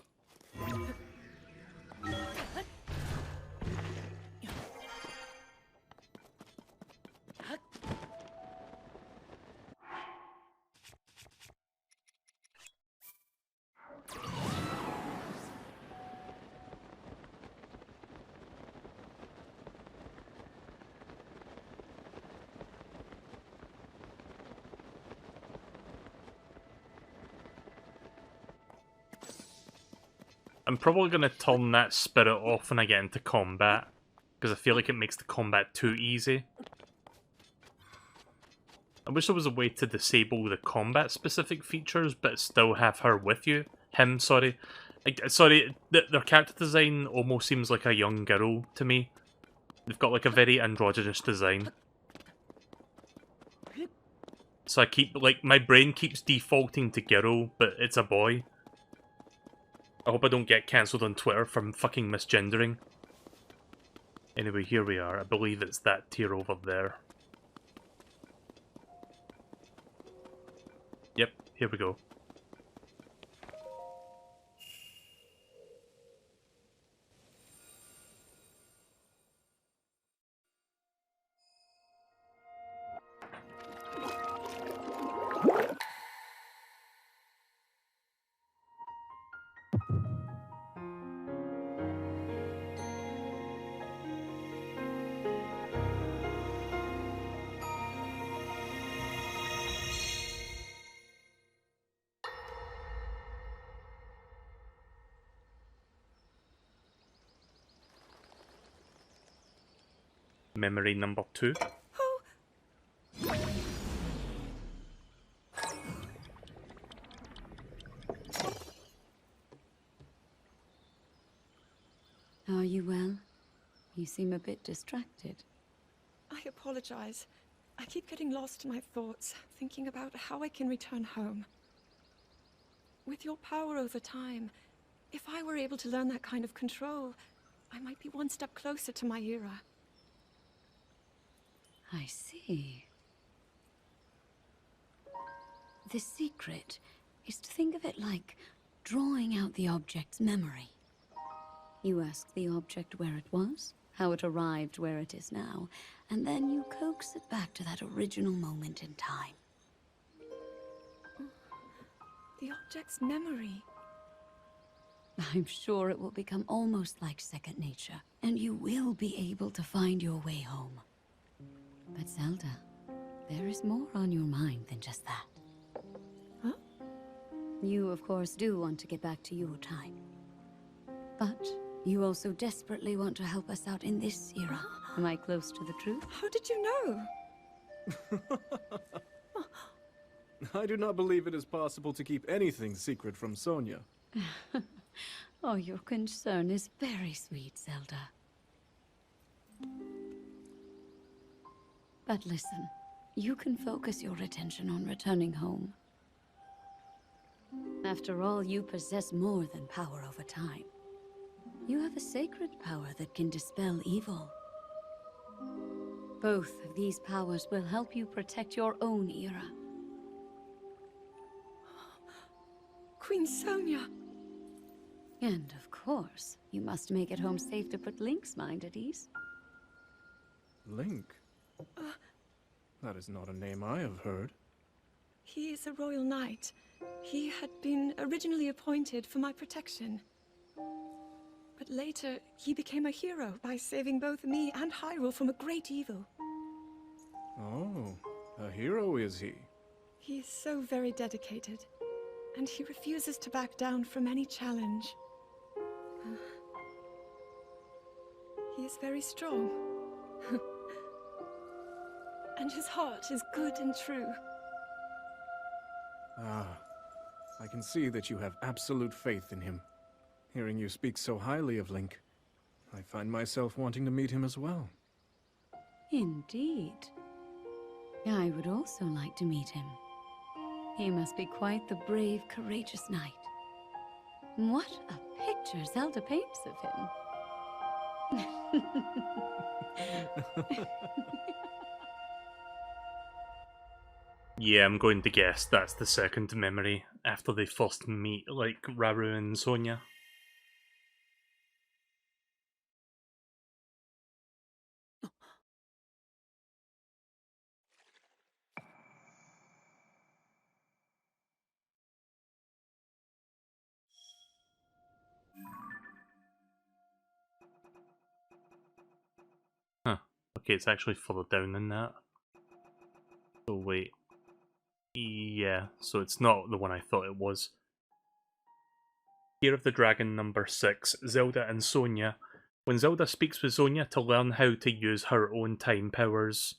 I'm probably going to turn that spirit off when I get into combat, because I feel like it makes the combat too easy. I wish there was a way to disable the combat-specific features, but still have her with you. Him, sorry. Their character design almost seems like a young girl to me. They've got like a very androgynous design. So I keep, like, my brain keeps defaulting to girl, but it's a boy. I hope I don't get cancelled on Twitter from fucking misgendering. Anyway, here we are. I believe it's that tier over there. Yep, here we go. Memory number 2. Are you well? You seem a bit distracted. I apologize. I keep getting lost in my thoughts, thinking about how I can return home. With your power over time, if I were able to learn that kind of control, I might be one step closer to my era. I see. The secret is to think of it like drawing out the object's memory. You ask the object where it was, how it arrived where it is now, and then you coax it back to that original moment in time. The object's memory. I'm sure it will become almost like second nature, and you will be able to find your way home. But Zelda, there is more on your mind than just that. Huh? You, of course, do want to get back to your time. But you also desperately want to help us out in this era. Am I close to the truth? How did you know? I do not believe it is possible to keep anything secret from Sonia. Oh, your concern is very sweet, Zelda. But listen, you can focus your attention on returning home. After all, you possess more than power over time. You have a sacred power that can dispel evil. Both of these powers will help you protect your own era. Queen Sonia! And of course, you must make it home safe to put Link's mind at ease. Link? That is not a name I have heard. He is a royal knight. He had been originally appointed for my protection. But later, he became a hero by saving both me and Hyrule from a great evil. Oh, a hero is he? He is so very dedicated, and he refuses to back down from any challenge. He is very strong. And his heart is good and true. Ah, I can see that you have absolute faith in him. Hearing you speak so highly of Link, I find myself wanting to meet him as well. Indeed. I would also like to meet him. He must be quite the brave, courageous knight. What a picture Zelda paints of him. Yeah, I'm going to guess that's the second memory after they first meet, like Raru and Sonia. Huh. Okay, it's actually further down than that. Oh, wait. Yeah, so it's not the one I thought it was. Year of the Dragon number 6, Zelda and Sonia. When Zelda speaks with Sonia to learn how to use her own time powers,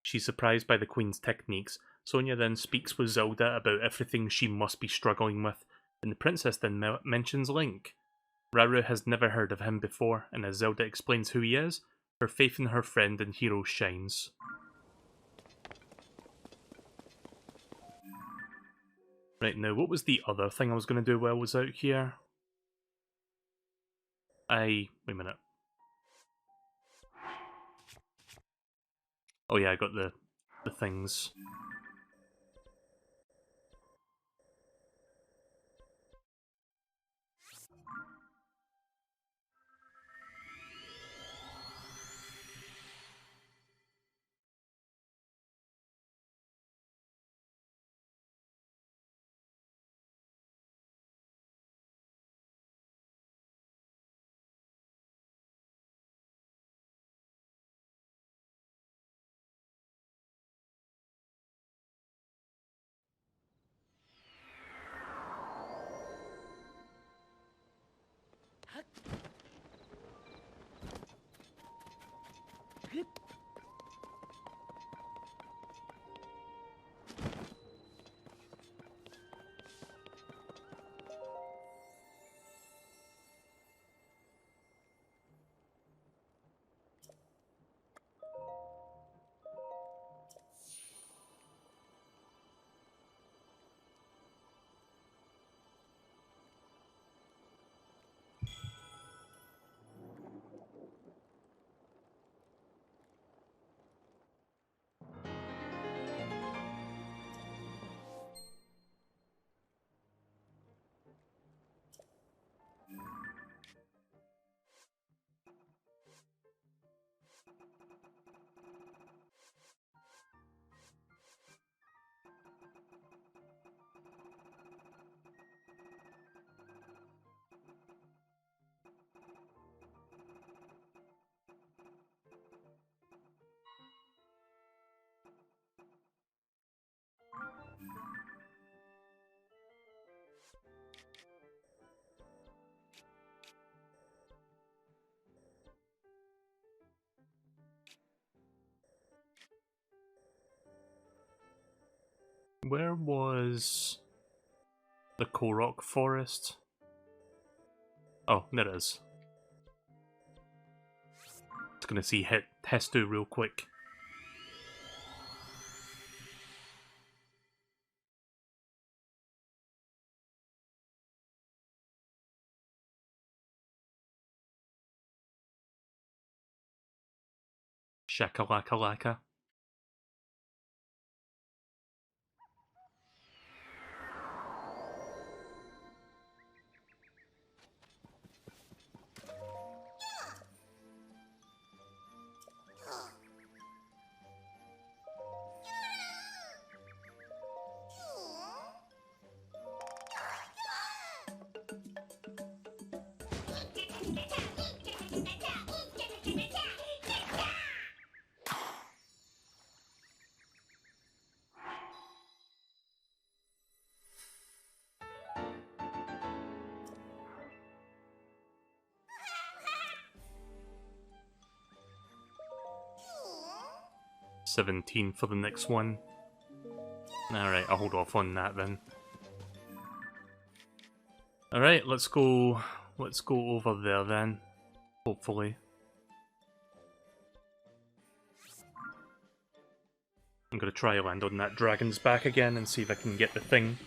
she's surprised by the Queen's techniques. Sonia then speaks with Zelda about everything she must be struggling with, and the princess then mentions Link. Raru has never heard of him before, and as Zelda explains who he is, her faith in her friend and hero shines. Right, now what was the other thing I was going to do while I was out here? Wait a minute. Oh yeah, I got the things. Where was the Korok Forest? Oh, there it is. Just gonna see Hestu real quick. Shakalaka laka. $17 for the next one. Alright, I'll hold off on that then. Alright, let's go over there then. Hopefully. I'm gonna try land on that dragon's back again and see if I can get the thing.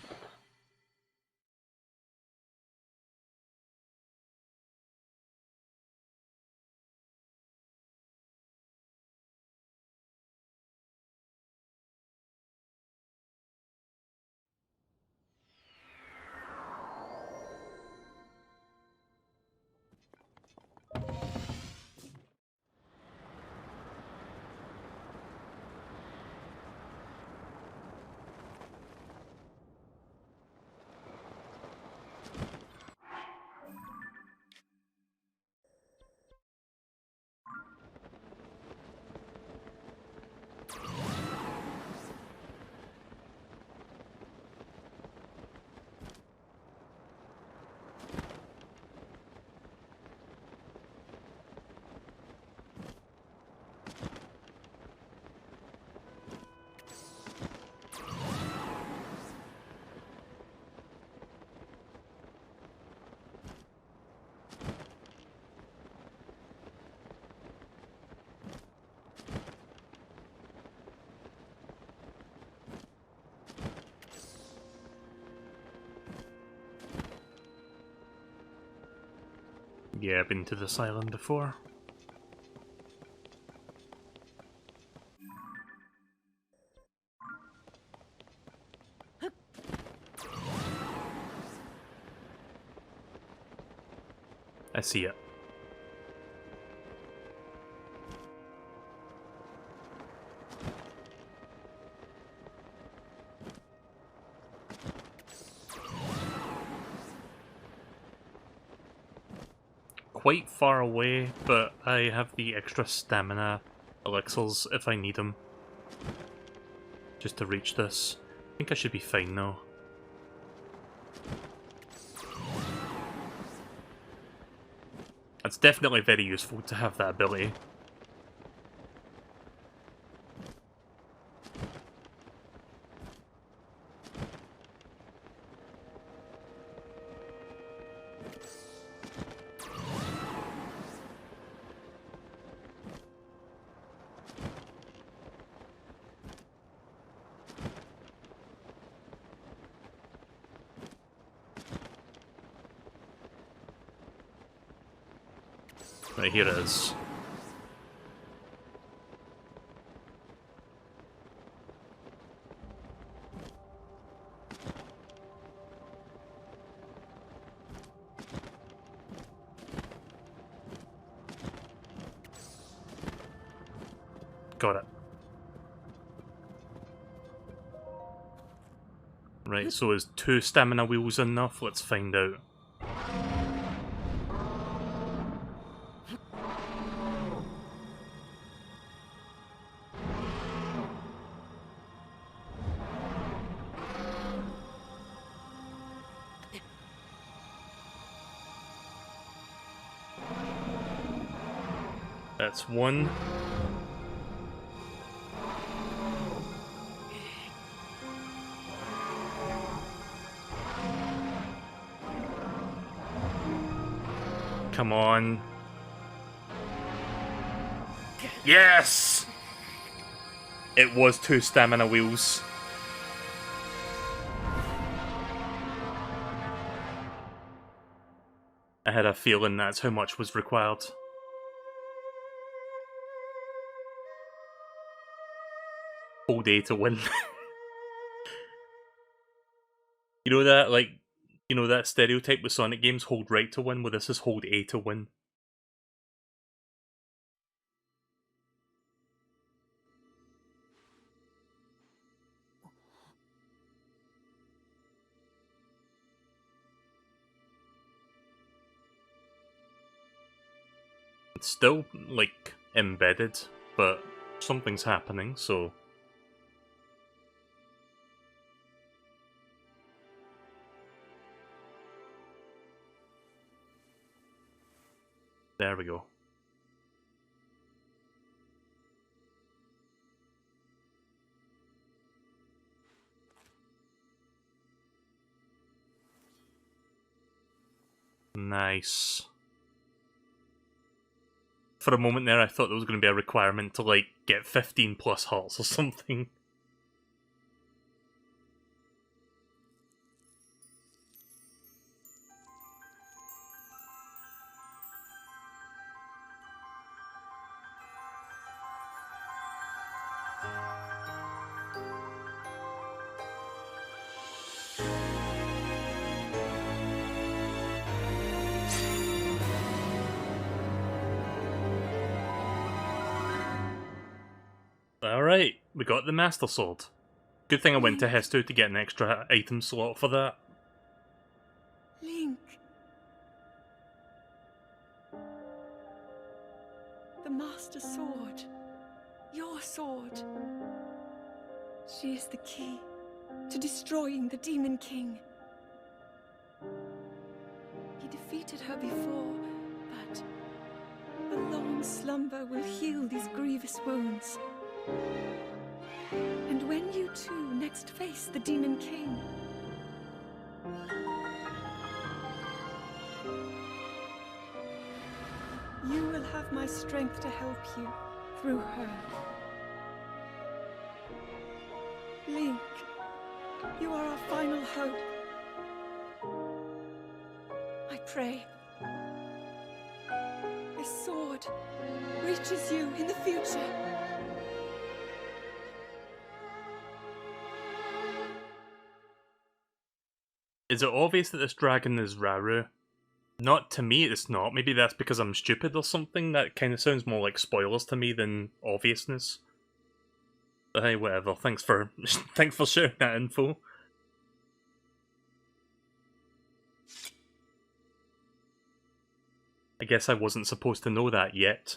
Yeah, I've been to this island before. I see it. Quite far away, but I have the extra stamina elixirs if I need them. Just to reach this. I think I should be fine though. It's definitely very useful to have that ability. Right, here it is. Got it. Right, so is 2 stamina wheels enough? Let's find out. That's 1. Come on. Yes! It was 2 stamina wheels. I had a feeling that's how much was required. Hold A to win. You know that, like, you know that stereotype with Sonic games, hold right to win? Well, this is hold A to win. It's still, like, embedded, but something's happening, so... There we go. Nice. For a moment there, I thought there was going to be a requirement to, like, get 15 plus hearts or something. Alright, we got the Master Sword. Good thing I went to Hestu to get an extra item slot for that. Link. The Master Sword. Your sword. She is the key to destroying the Demon King. He defeated her before, but a long slumber will heal these grievous wounds. And when you two next face the Demon King, you will have my strength to help you through her. Link, you are our final hope. I pray this sword reaches you in the future. Is it obvious that this dragon is Rauru? Not to me, it's not. Maybe that's because I'm stupid or something. That kind of sounds more like spoilers to me than obviousness. But hey, whatever. Thanks for sharing that info. I guess I wasn't supposed to know that yet.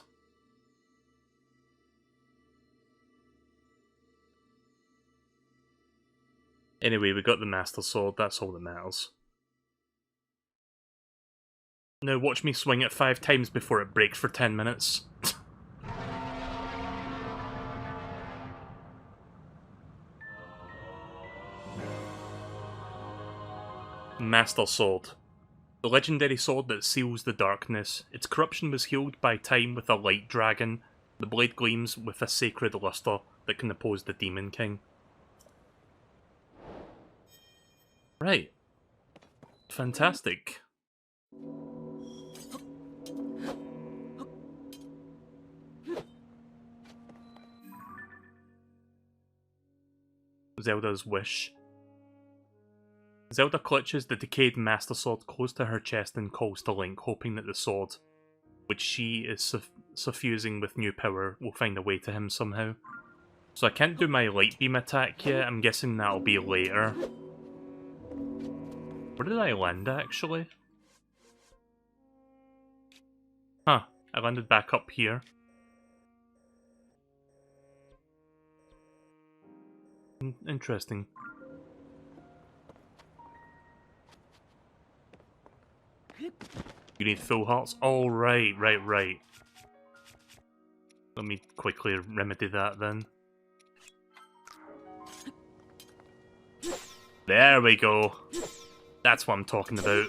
Anyway, we got the Master Sword, that's all that matters. Now watch me swing it 5 times before it breaks for 10 minutes. Master Sword. The legendary sword that seals the darkness. Its corruption was healed by time with a light dragon. The blade gleams with a sacred luster that can oppose the Demon King. Right. Fantastic. Zelda's wish. Zelda clutches the decayed Master Sword close to her chest and calls to Link, hoping that the sword, which she is suffusing with new power, will find a way to him somehow. So I can't do my light beam attack yet, I'm guessing that'll be later. Where did I land, actually? Huh, I landed back up here. Interesting. You need full hearts? Oh, right. Let me quickly remedy that then. There we go. That's what I'm talking about.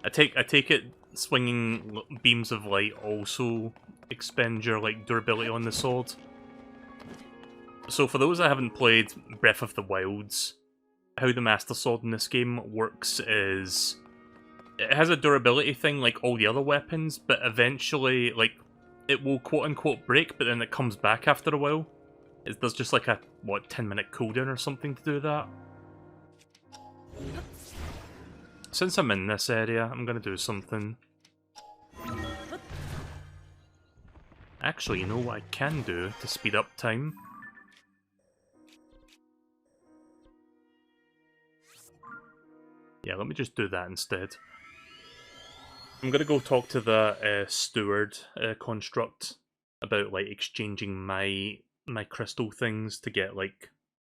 I take it swinging beams of light also expend your durability on the sword. So for those that haven't played Breath of the Wilds, how the Master Sword in this game works is it has a durability thing like all the other weapons, but eventually it will quote-unquote break, but then it comes back after a while. There's just like a, 10-minute cooldown or something to do that. Since I'm in this area, I'm gonna do something. Actually, you know what I can do to speed up time? Yeah, let me just do that instead. I'm gonna go talk to the steward construct about exchanging my crystal things to get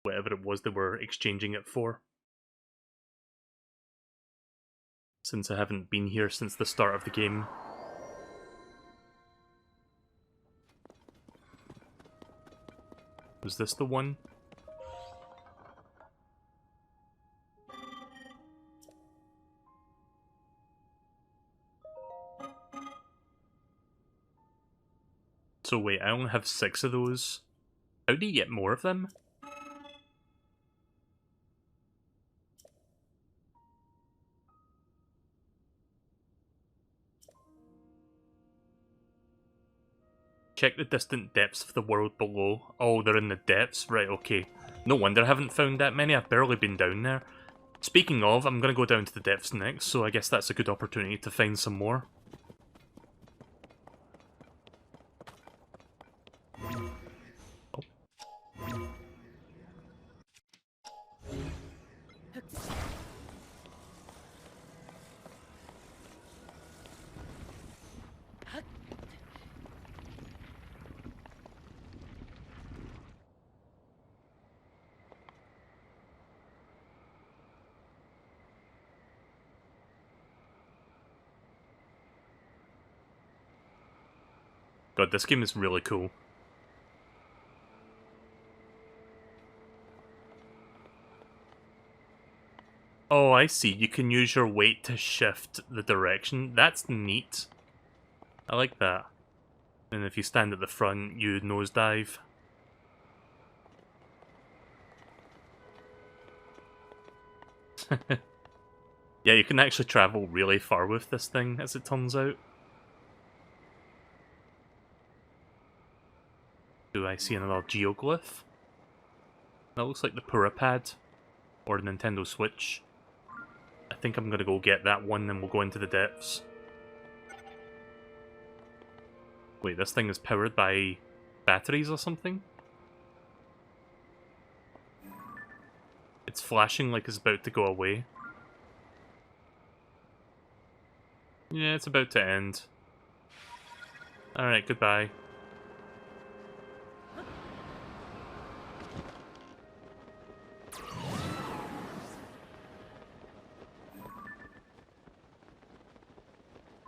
whatever it was they were exchanging it for. Since I haven't been here since the start of the game. Was this the one? So wait, I only have 6 of those. How do you get more of them? Check the distant depths of the world below. Oh, they're in the depths? Right, okay. No wonder I haven't found that many, I've barely been down there. Speaking of, I'm gonna go down to the depths next, so I guess that's a good opportunity to find some more. God, this game is really cool. Oh, I see. You can use your weight to shift the direction. That's neat. I like that. And if you stand at the front, you nosedive. Yeah, you can actually travel really far with this thing, as it turns out. Do I see another geoglyph? That looks like the Purapad, or the Nintendo Switch. I think I'm gonna go get that one, then we'll go into the depths. Wait, this thing is powered by batteries or something? It's flashing like it's about to go away. Yeah, it's about to end. Alright, goodbye.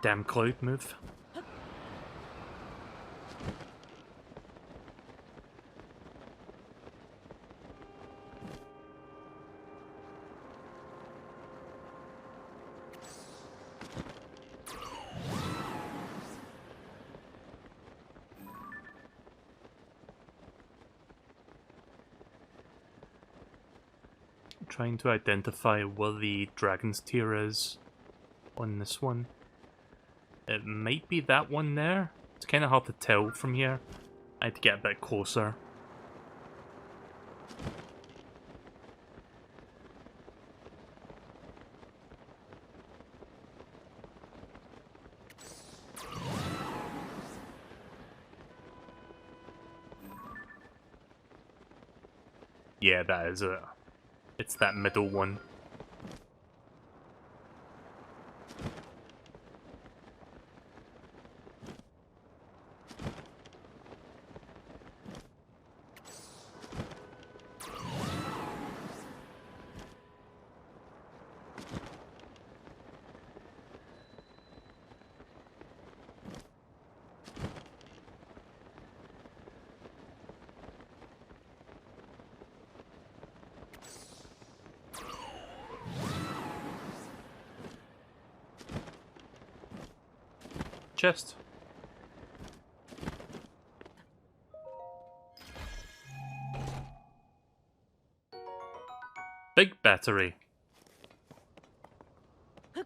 Damn cloud move. Trying to identify where the dragon's tear is on this one. It might be that one there. It's kind of hard to tell from here. I had to get a bit closer. Yeah, that is it. It's that middle one. Chest. Big battery. I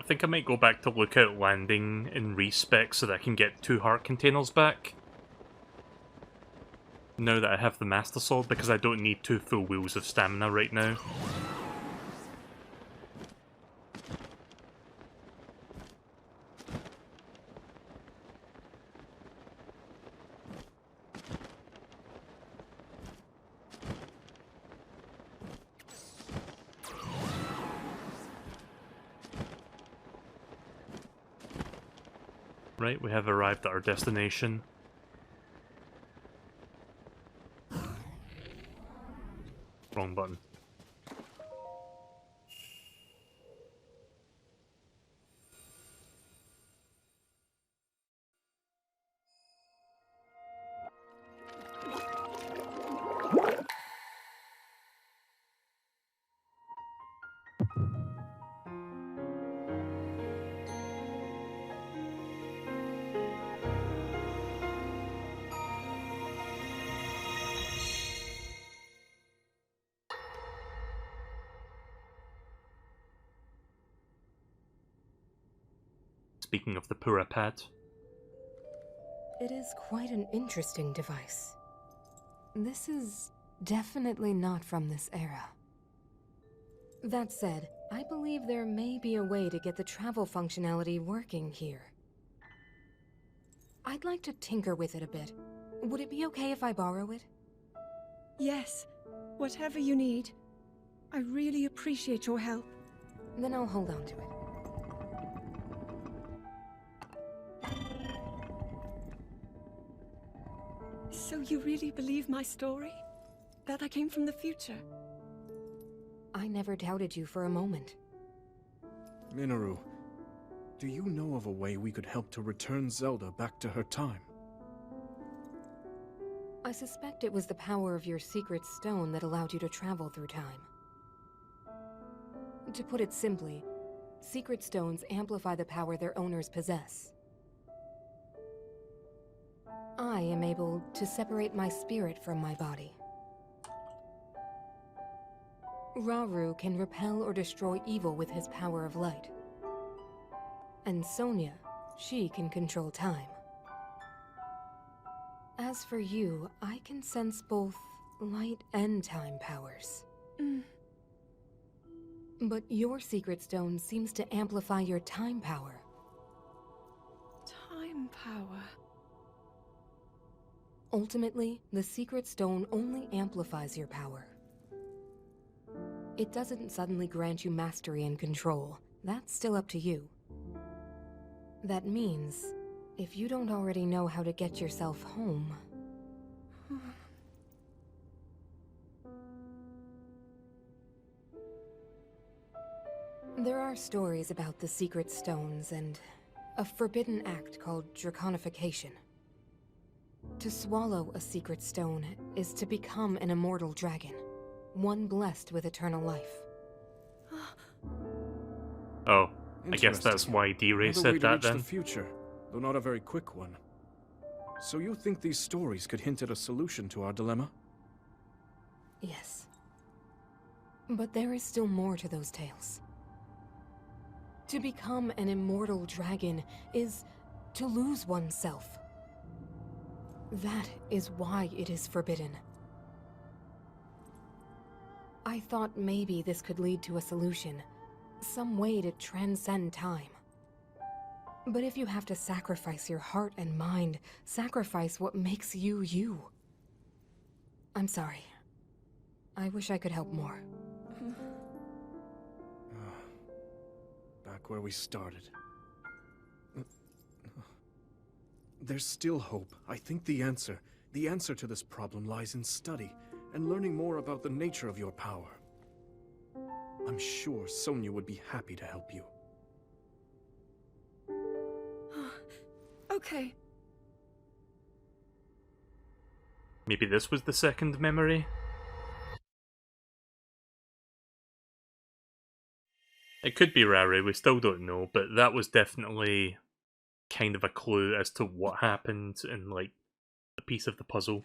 think I might go back to Lookout Landing in respec so that I can get 2 heart containers back. Now that I have the Master Sword, because I don't need 2 full wheels of stamina right now. Right, we have arrived at our destination. Wrong button. Speaking of the Purapad. It is quite an interesting device. This is definitely not from this era. That said, I believe there may be a way to get the travel functionality working here. I'd like to tinker with it a bit. Would it be okay if I borrow it? Yes, whatever you need. I really appreciate your help. Then I'll hold on to it. So you really believe my story? That I came from the future? I never doubted you for a moment. Minoru, do you know of a way we could help to return Zelda back to her time? I suspect it was the power of your secret stone that allowed you to travel through time. To put it simply, secret stones amplify the power their owners possess. I am able to separate my spirit from my body. Rauru can repel or destroy evil with his power of light. And Sonia, she can control time. As for you, I can sense both light and time powers. But your secret stone seems to amplify your time power. Time power. Ultimately, the secret stone only amplifies your power. It doesn't suddenly grant you mastery and control. That's still up to you. That means, if you don't already know how to get yourself home... There are stories about the secret stones and a forbidden act called draconification. To swallow a secret stone is to become an immortal dragon, one blessed with eternal life. Oh, I guess that's why D-Ray Another way said to that reach then. the future, though not a very quick one. So you think these stories could hint at a solution to our dilemma? Yes. But there is still more to those tales. To become an immortal dragon is to lose oneself. That is why it is forbidden. I thought maybe this could lead to a solution, some way to transcend time. But if you have to sacrifice your heart and mind, sacrifice what makes you you. I'm sorry. I wish I could help more. Back where we started. There's still hope. I think the answer to this problem lies in study and learning more about the nature of your power. I'm sure Sonia would be happy to help you. Okay. Maybe this was the second memory? It could be Rauru, we still don't know, but that was definitely kind of a clue as to what happened in, like, a piece of the puzzle.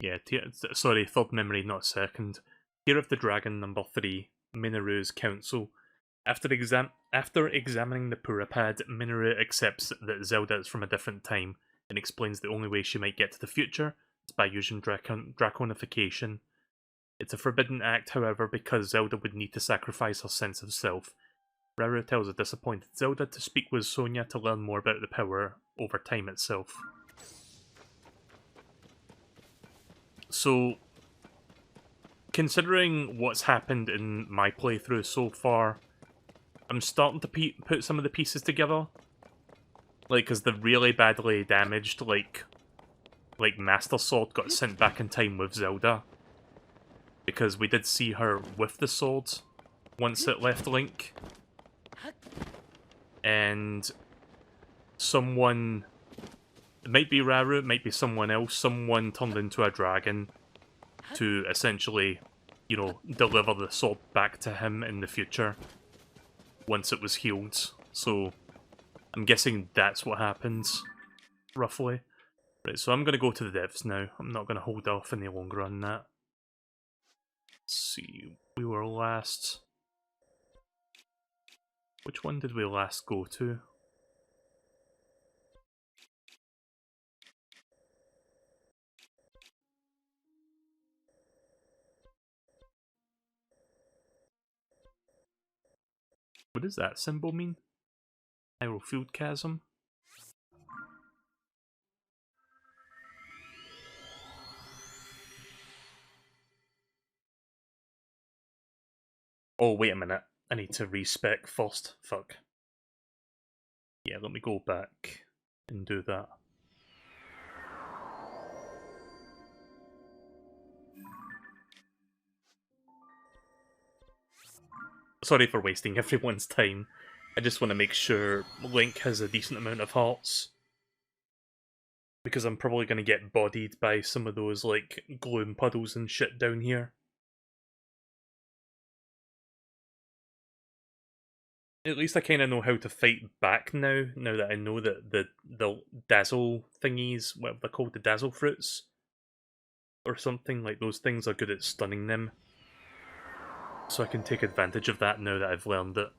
Yeah, sorry, third memory, not second. Tear of the Dragon, number 3, Minoru's Council. After examining the Purapad, Minoru accepts that Zelda is from a different time, and explains the only way she might get to the future is by using draconification. It's a forbidden act, however, because Zelda would need to sacrifice her sense of self. Rauru tells a disappointed Zelda to speak with Sonia to learn more about the power over time itself. So, considering what's happened in my playthrough so far, I'm starting to put some of the pieces together. Like, because the really badly damaged, like Master Sword got sent back in time with Zelda. Because we did see her with the sword once it left Link. And someone, it might be Rauru, it might be someone else, someone turned into a dragon to essentially, you know, deliver the sword back to him in the future once it was healed. So I'm guessing that's what happens. roughly. Right, so I'm going to go to the depths now. I'm not going to hold off any longer on that. Let's see, we were last... Which one did we last go to? What does that symbol mean? Field Chasm? Oh, wait a minute. I need to respec first. Fuck. Yeah, let me go back and do that. Sorry for wasting everyone's time. I just want to make sure Link has a decent amount of hearts. Because I'm probably going to get bodied by some of those, like, gloom puddles and shit down here. At least I kind of know how to fight back now that I know that the dazzle thingies, whatever they're called, the dazzle fruits, or something, like those things are good at stunning them. So I can take advantage of that now that I've learned it.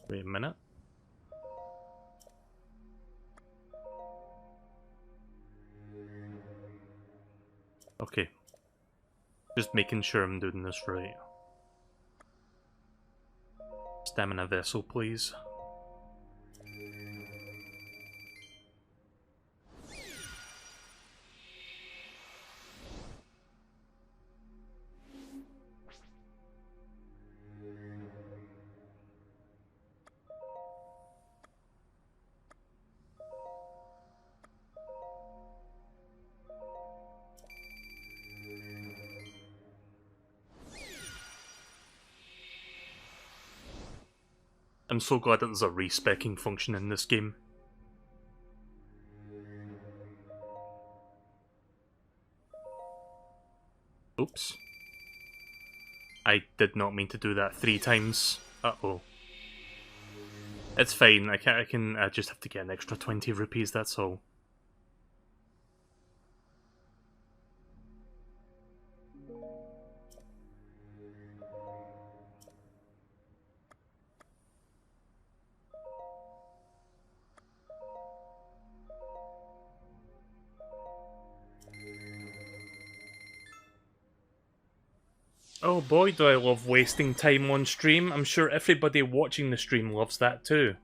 Wait a minute. Okay. Just making sure I'm doing this right. Stamina vessel, please. I'm so glad that there's a respecking function in this game. Oops. I did not mean to do that 3 times. Uh-oh. It's fine, I just have to get an extra 20 rupees, that's all. Oh boy, do I love wasting time on stream. I'm sure everybody watching the stream loves that too.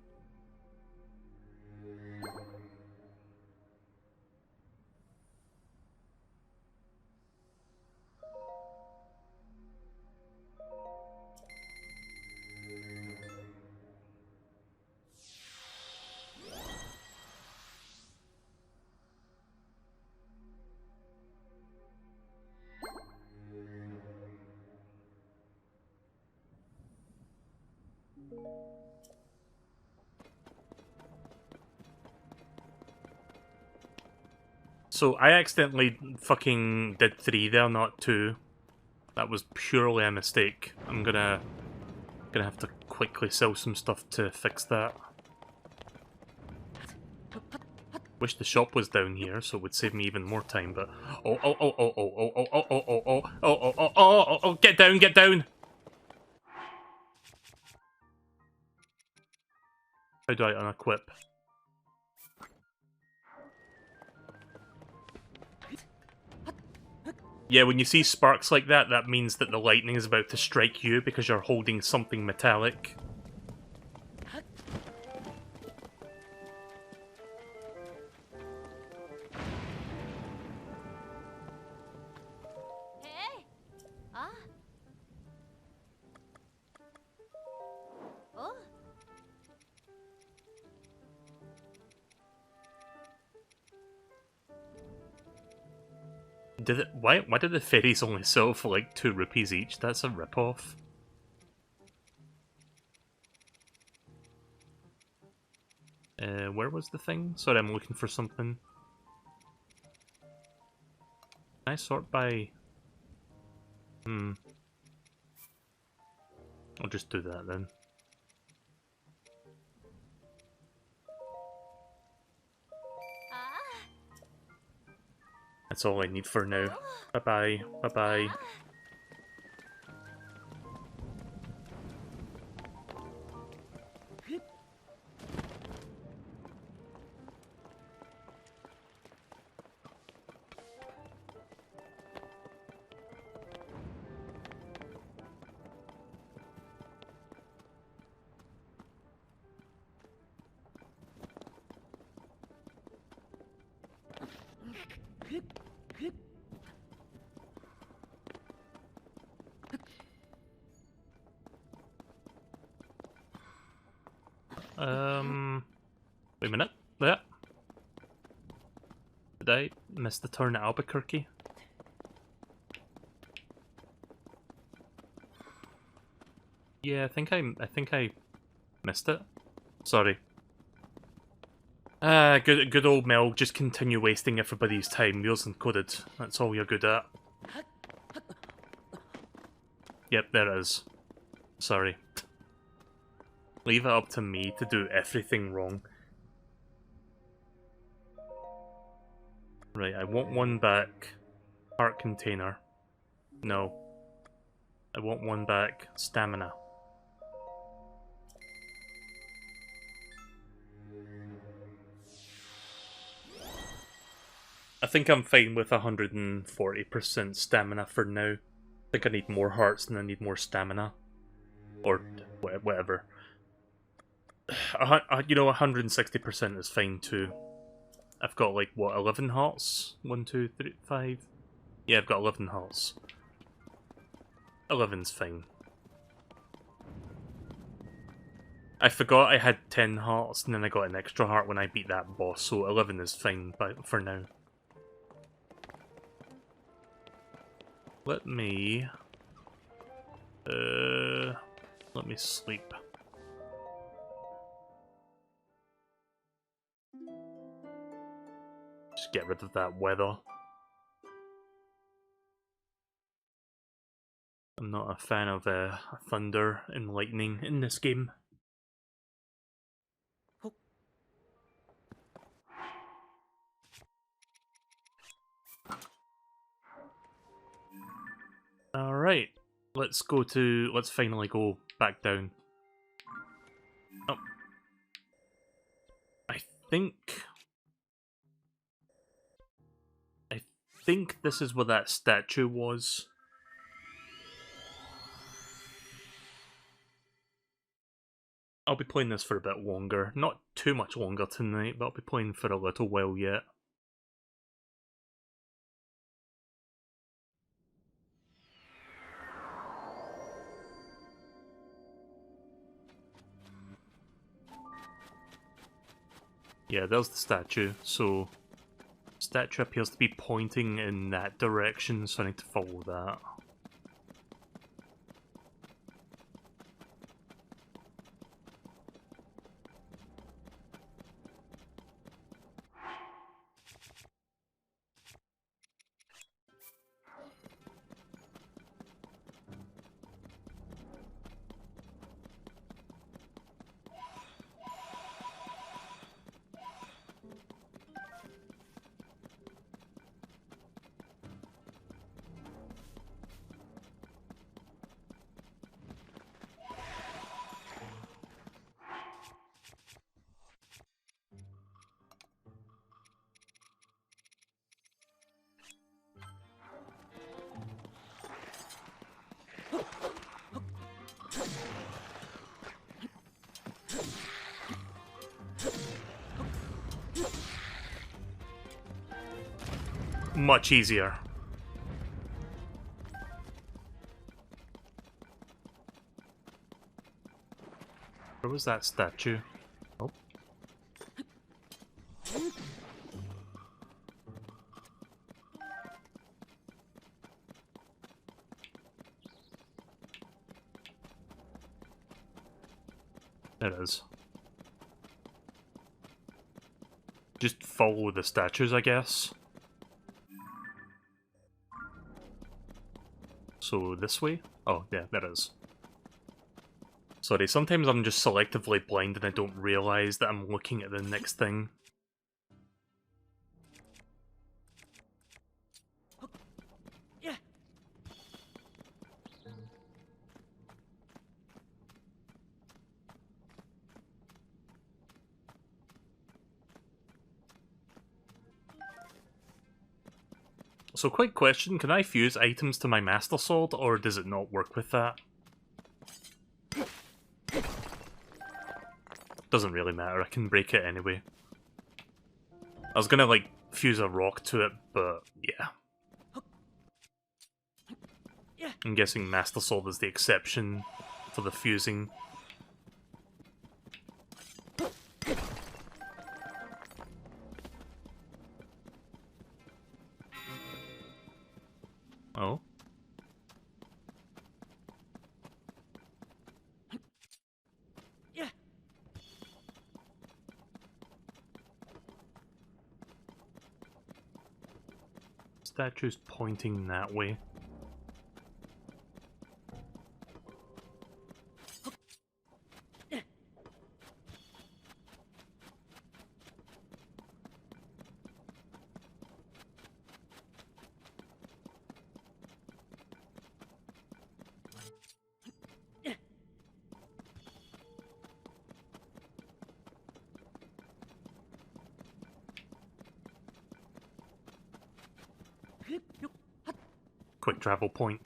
So I accidentally fucking did 3 there, not 2. That was purely a mistake. I'm gonna have to quickly sell some stuff to fix that. Wish the shop was down here, so it would save me even more time, but... Oh, get down, get down! How do I unequip? Yeah, when you see sparks like that, that means that the lightning is about to strike you because you're holding something metallic. Hey? Ah? Oh? Did it? Why did the fairies only sell for like 2 rupees each? That's a rip-off. Where was the thing? Sorry, I'm looking for something. Can I sort by... I'll just do that then. That's all I need for now. Bye-bye. Bye-bye. Wait a minute. Yeah. Did I miss the turn at Albuquerque? Yeah, I think I missed it. Sorry. Good old Mel, just continue wasting everybody's time. Yours encoded. That's all you're good at. Yep, there it is. Sorry. Leave it up to me to do everything wrong. Right, I want one back. Heart container. No. I want one back. Stamina. I think I'm fine with 140% stamina for now. I think I need more hearts than I need more stamina. Or whatever. You know, 160% is fine too. I've got like, what, 11 hearts? 1, 2, 3, 5? Yeah, I've got 11 hearts. 11's fine. I forgot I had 10 hearts and then I got an extra heart when I beat that boss, so 11 is fine for now. Let me sleep. Just get rid of that weather. I'm not a fan of thunder and lightning in this game. Alright, let's finally go back down. Oh. I think this is where that statue was. I'll be playing this for a bit longer. Not too much longer tonight, but I'll be playing for a little while yet. Yeah, there's the statue, so... Statue appears to be pointing in that direction, so I need to follow that. Much easier. Where was that statue? Oh. There it is. Just follow the statues, I guess. So this way? Oh, yeah, there it is. Sorry, sometimes I'm just selectively blind and I don't realise that I'm looking at the next thing. So quick question, can I fuse items to my Master Sword, or does it not work with that? Doesn't really matter, I can break it anyway. I was gonna, like, fuse a rock to it, but yeah. I'm guessing Master Sword is the exception for the fusing. Oh. Statue's pointing that way. Quick travel point.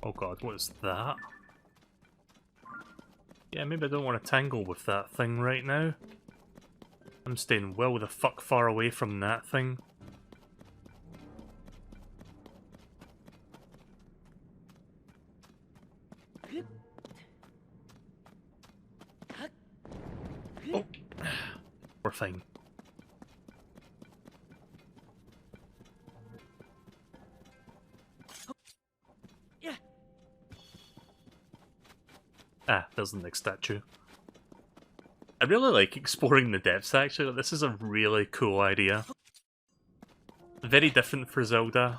Oh god, what is that? Yeah, maybe I don't want to tangle with that thing right now. I'm staying well the fuck far away from that thing. Oh, we're fine. Ah, there's the next statue. I really like exploring the depths, actually. This is a really cool idea. Very different for Zelda.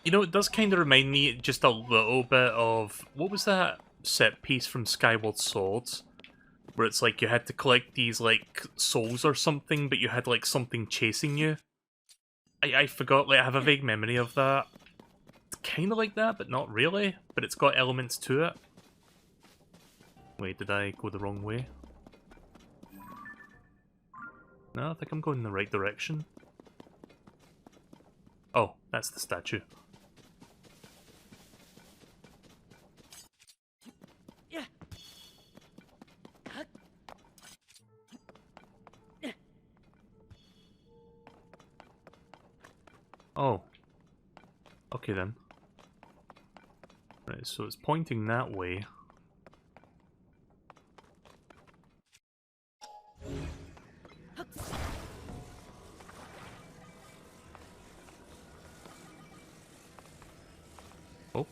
You know, it does kind of remind me just a little bit of... What was that set piece from Skyward Swords? Where it's like you had to collect these, like, souls or something, but you had, like, something chasing you. I forgot, like, I have a vague memory of that. It's kind of like that, but not really. But it's got elements to it. Wait, did I go the wrong way? No, I think I'm going in the right direction. Oh, that's the statue. Oh. Okay then. Right, so it's pointing that way. Oh.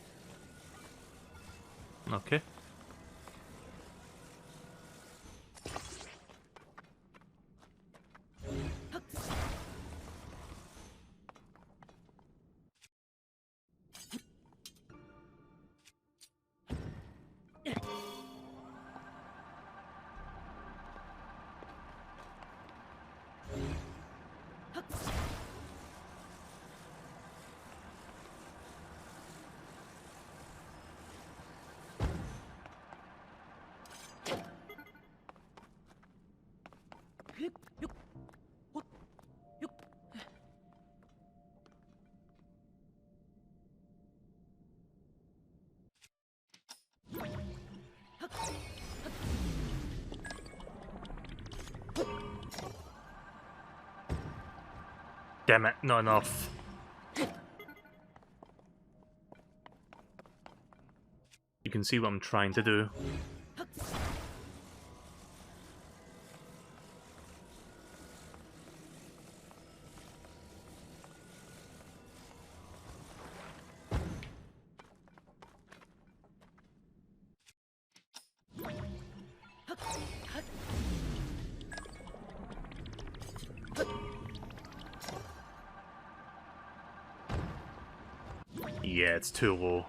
Okay. Damn it, not enough. You can see what I'm trying to do. Yeah, it's too low.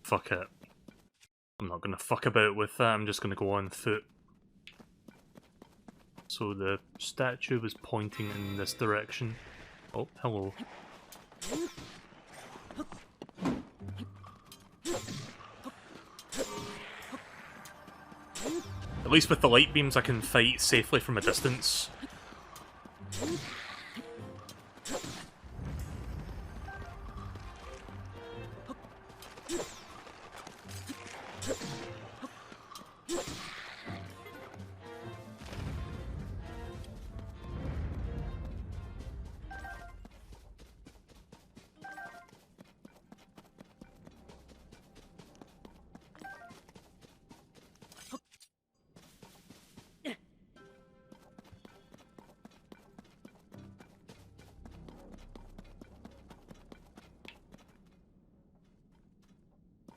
Fuck it. I'm not gonna fuck about with that, I'm just gonna go on foot. So the statue was pointing in this direction. Oh, hello. At least with the light beams I can fight safely from a distance.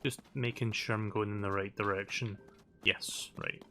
Just making sure I'm going in the right direction. Yes, right.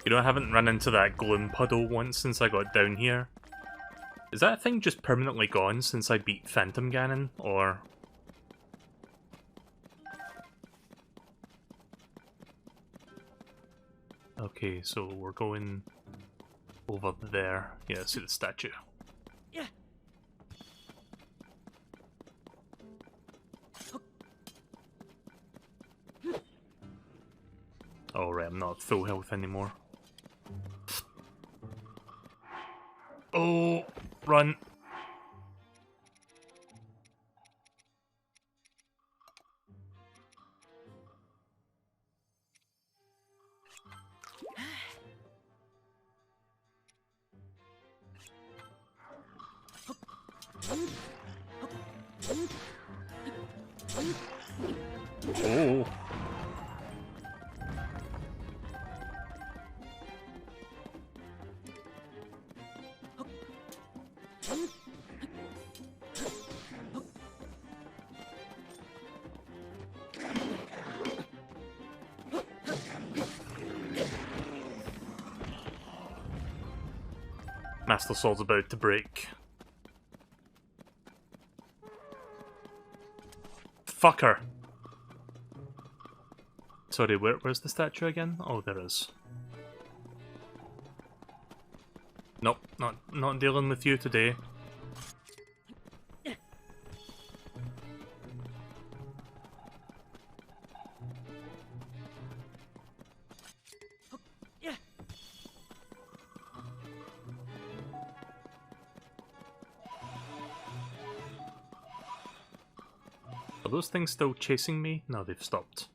You know, I haven't run into that gloom puddle once since I got down here. Is that thing just permanently gone since I beat Phantom Ganon, or...? Okay, so we're going over there. Yeah, see the statue. Oh right, I'm not full health anymore. Oh, run. Oh. Master Sword's about to break. Fucker! Sorry, where's the statue again? Oh, there is. Nope, not dealing with you today. Are those things still chasing me? No, they've stopped.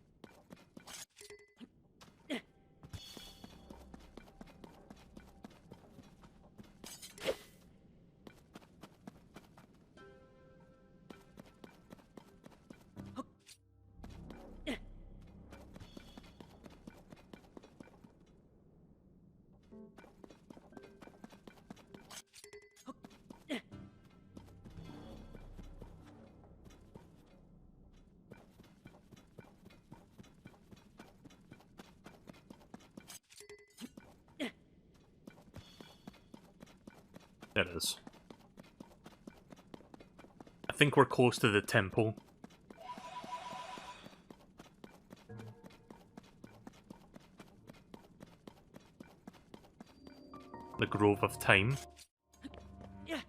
There it is. I think we're close to the temple. The Grove of Time. Yeah.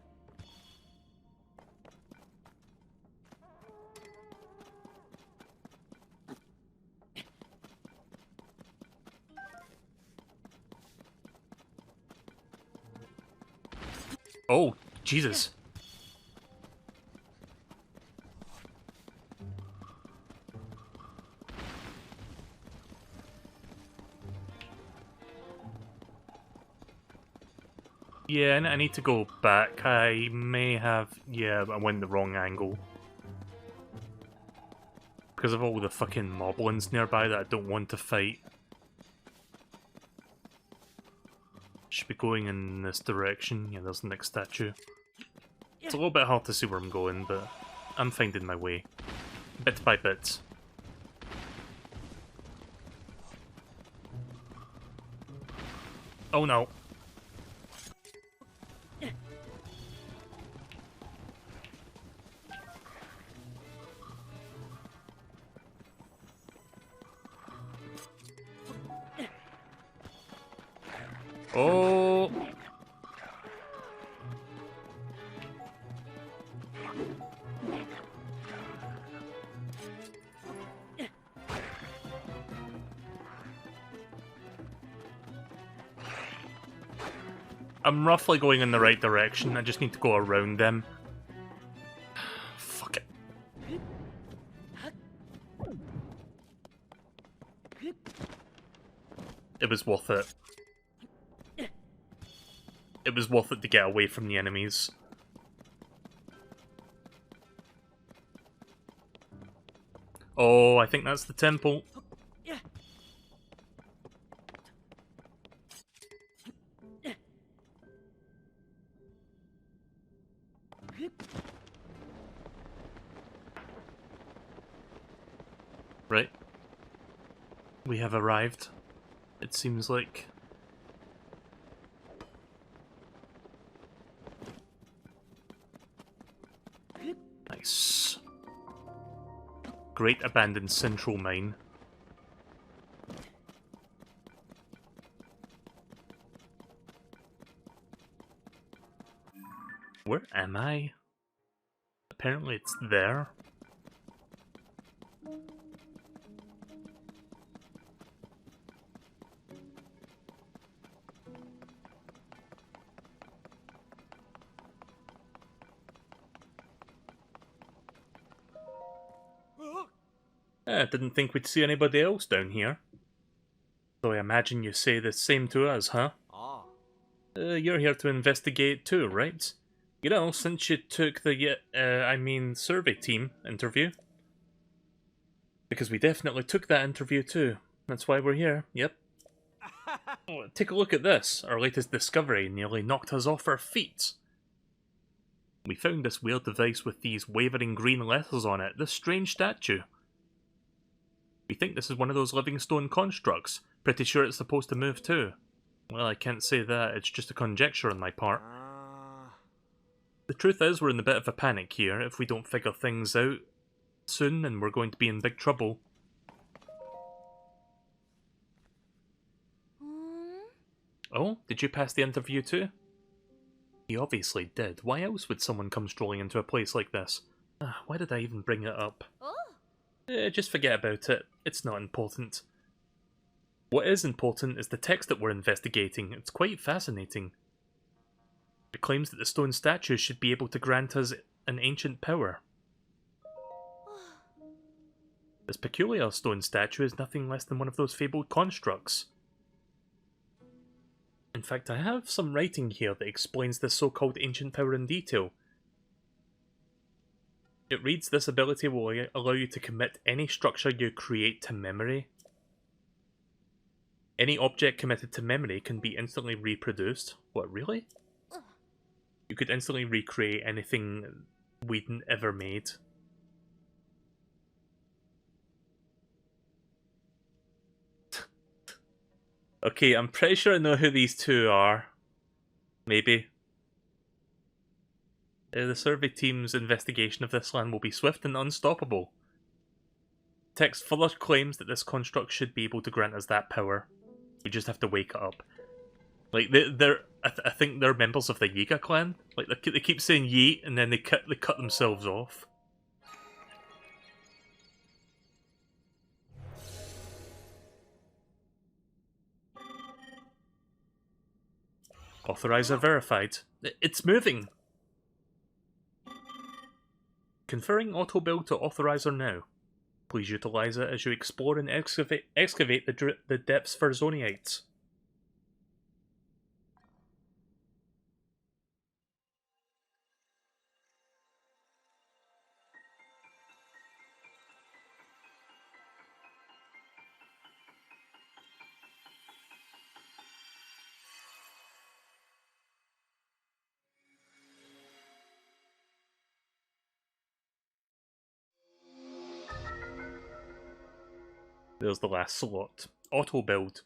Oh, Jesus. Yeah, I need to go back. I may have... Yeah, I went the wrong angle. Because of all the fucking moblins nearby that I don't want to fight. Should be going in this direction. Yeah, there's the next statue. It's a little bit hard to see where I'm going, but I'm finding my way. Bit by bit. Oh no. Oh! I'm roughly going in the right direction, I just need to go around them. Fuck it. It was worth it. It was worth it to get away from the enemies. Oh, I think that's the temple. Right. We have arrived. It seems like... Nice. Great abandoned central mine. Where am I? Apparently it's there. I didn't think we'd see anybody else down here. So I imagine you say the same to us, huh? Ah. You're here to investigate too, right? You know, since you took the, survey team interview. Because we definitely took that interview too. That's why we're here, yep. Oh, take a look at this. Our latest discovery nearly knocked us off our feet. We found this weird device with these wavering green letters on it, this strange statue. We think this is one of those living stone constructs. Pretty sure it's supposed to move too. Well, I can't say that, it's just a conjecture on my part. The truth is, we're in a bit of a panic here. If we don't figure things out soon, and we're going to be in big trouble. Oh, did you pass the interview too? You obviously did. Why else would someone come strolling into a place like this? Why did I even bring it up? Just forget about it. It's not important. What is important is the text that we're investigating. It's quite fascinating. It claims that the stone statue should be able to grant us an ancient power. This peculiar stone statue is nothing less than one of those fabled constructs. In fact, I have some writing here that explains this so-called ancient power in detail. It reads, this ability will allow you to commit any structure you create to memory. Any object committed to memory can be instantly reproduced. What, really? You could instantly recreate anything we'd ever made. Okay, I'm pretty sure I know who these two are. Maybe. The survey team's investigation of this land will be swift and unstoppable. Text further claims that this construct should be able to grant us that power. We just have to wake it up. Like, I think they're members of the Yiga clan. Like, they keep saying yeet, and then they cut themselves off. Authorizer verified. It's moving! Conferring auto build to authorizer now. Please utilize it as you explore and excavate the depths for Zoniites. There's the last slot. Auto build.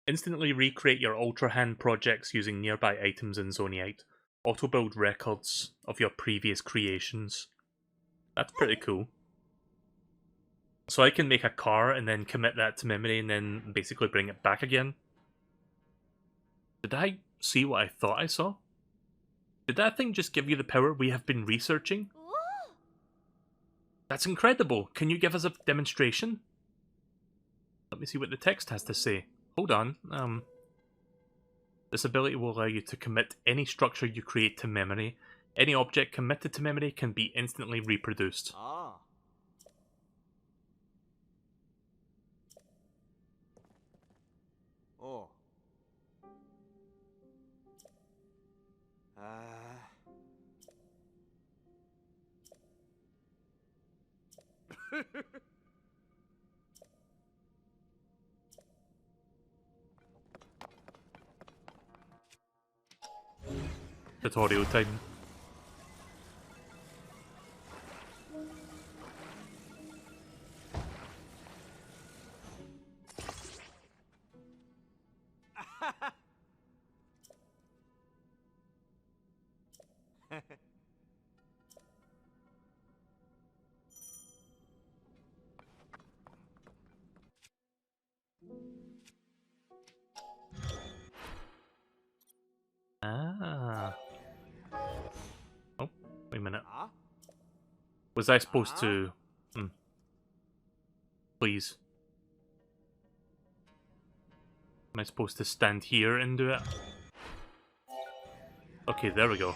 Instantly recreate your Ultra Hand projects using nearby items in Zoniite. Auto build records of your previous creations. That's pretty cool. So I can make a car and then commit that to memory and then basically bring it back again. Did I see what I thought I saw? Did that thing just give you the power we have been researching? That's incredible! Can you give us a demonstration? Let me see what the text has to say. Hold on. This ability will allow you to commit any structure you create to memory. Any object committed to memory can be instantly reproduced. Ah. Oh. Tutorial time. Ah. Oh, wait a minute. Was I supposed to... Please. Am I supposed to stand here and do it? Okay, there we go.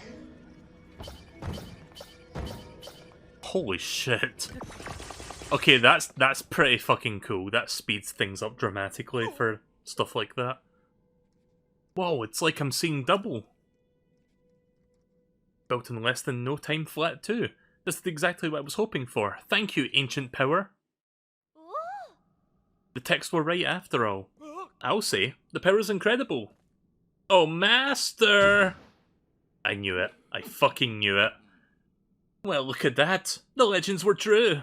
Holy shit. Okay, that's pretty fucking cool. That speeds things up dramatically for stuff like that. Whoa, it's like I'm seeing double. Built in less than no time flat too. This is exactly what I was hoping for. Thank you, ancient power. The texts were right after all. I'll say, the power is incredible. Oh, master! I knew it. I fucking knew it. Well, look at that. The legends were true.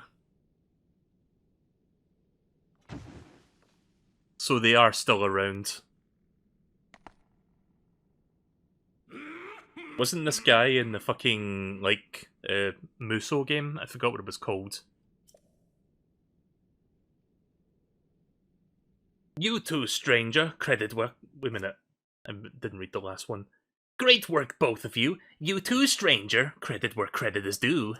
So they are still around. Wasn't this guy in the fucking, like, Muso game? I forgot what it was called. You too, stranger. Credit work. Wait a minute. I didn't read the last one. Great work, both of you. You too, stranger. Credit where credit is due.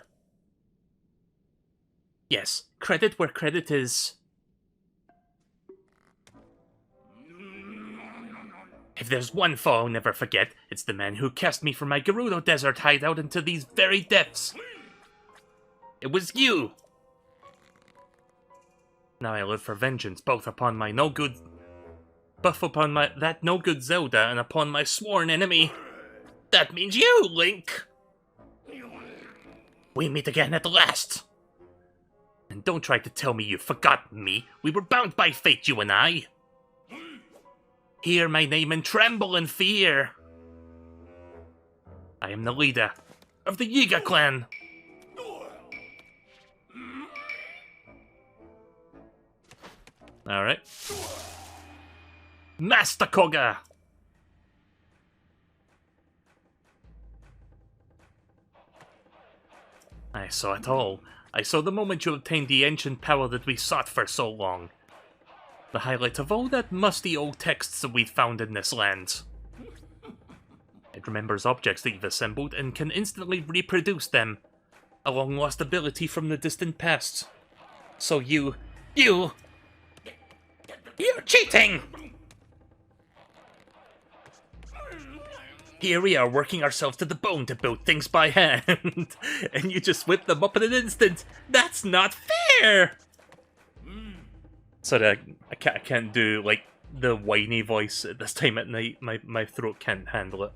Yes, credit where credit is... If there's one foe I'll never forget, it's the man who cast me from my Gerudo Desert hideout into these very depths. It was you! Now I live for vengeance, both upon my no-good... that no-good Zelda, and upon my sworn enemy. That means you, Link! We meet again at last! And don't try to tell me you've forgotten me. We were bound by fate, you and I. Hear my name and tremble in fear. I am the leader of the Yiga clan. Alright. Master Koga! I saw it all. I saw the moment you obtained the ancient power that we sought for so long. The highlight of all that musty old texts that we've found in this land. It remembers objects that you've assembled and can instantly reproduce them. A long-lost ability from the distant past. So you're cheating! Here we are working ourselves to the bone to build things by hand, and you just whip them up in an instant. That's not fair! Sorry, I can't do, like, the whiny voice at this time at night. My throat can't handle it.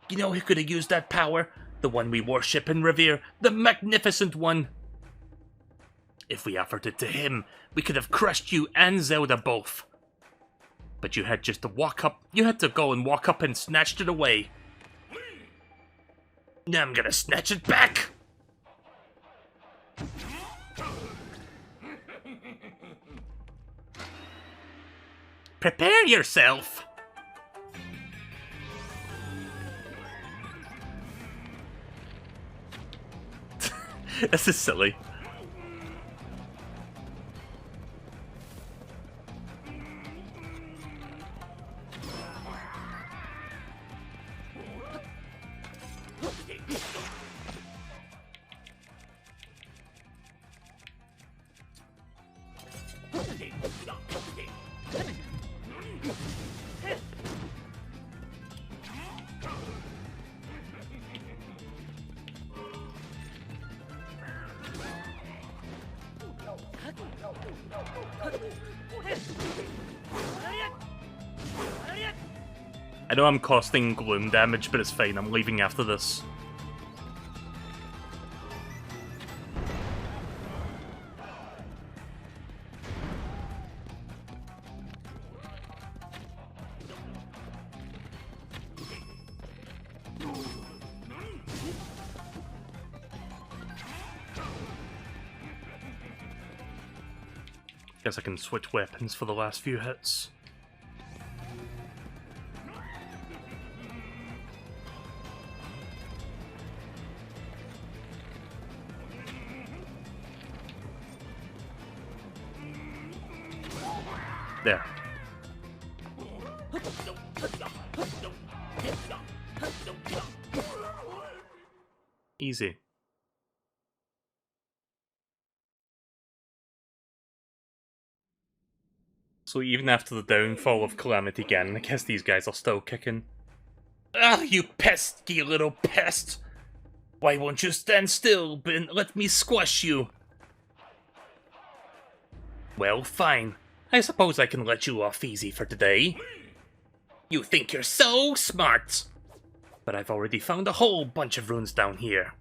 You know who could have used that power? The one we worship and revere. The magnificent one! If we offered it to him, we could have crushed you and Zelda both. But you had just to walk up. You had to go and walk up and snatched it away. Now I'm gonna snatch it back! Prepare yourself! This is silly. I know I'm costing gloom damage, but it's fine, I'm leaving after this. Guess I can switch weapons for the last few hits. There. Easy. So even after the downfall of Calamity Ganon, I guess these guys are still kicking. Ah, you pesky little pest! Why won't you stand still and let me squash you? Well, fine. I suppose I can let you off easy for today. You think you're so smart! But I've already found a whole bunch of runes down here.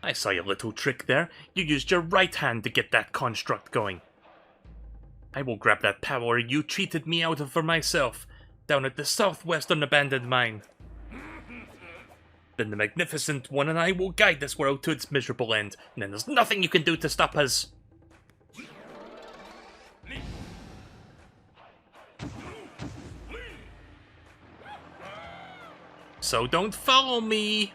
I saw your little trick there. You used your right hand to get that construct going. I will grab that power you cheated me out of for myself, down at the southwestern abandoned mine. Then the Magnificent One and I will guide this world to its miserable end, and then there's nothing you can do to stop us. So don't follow me!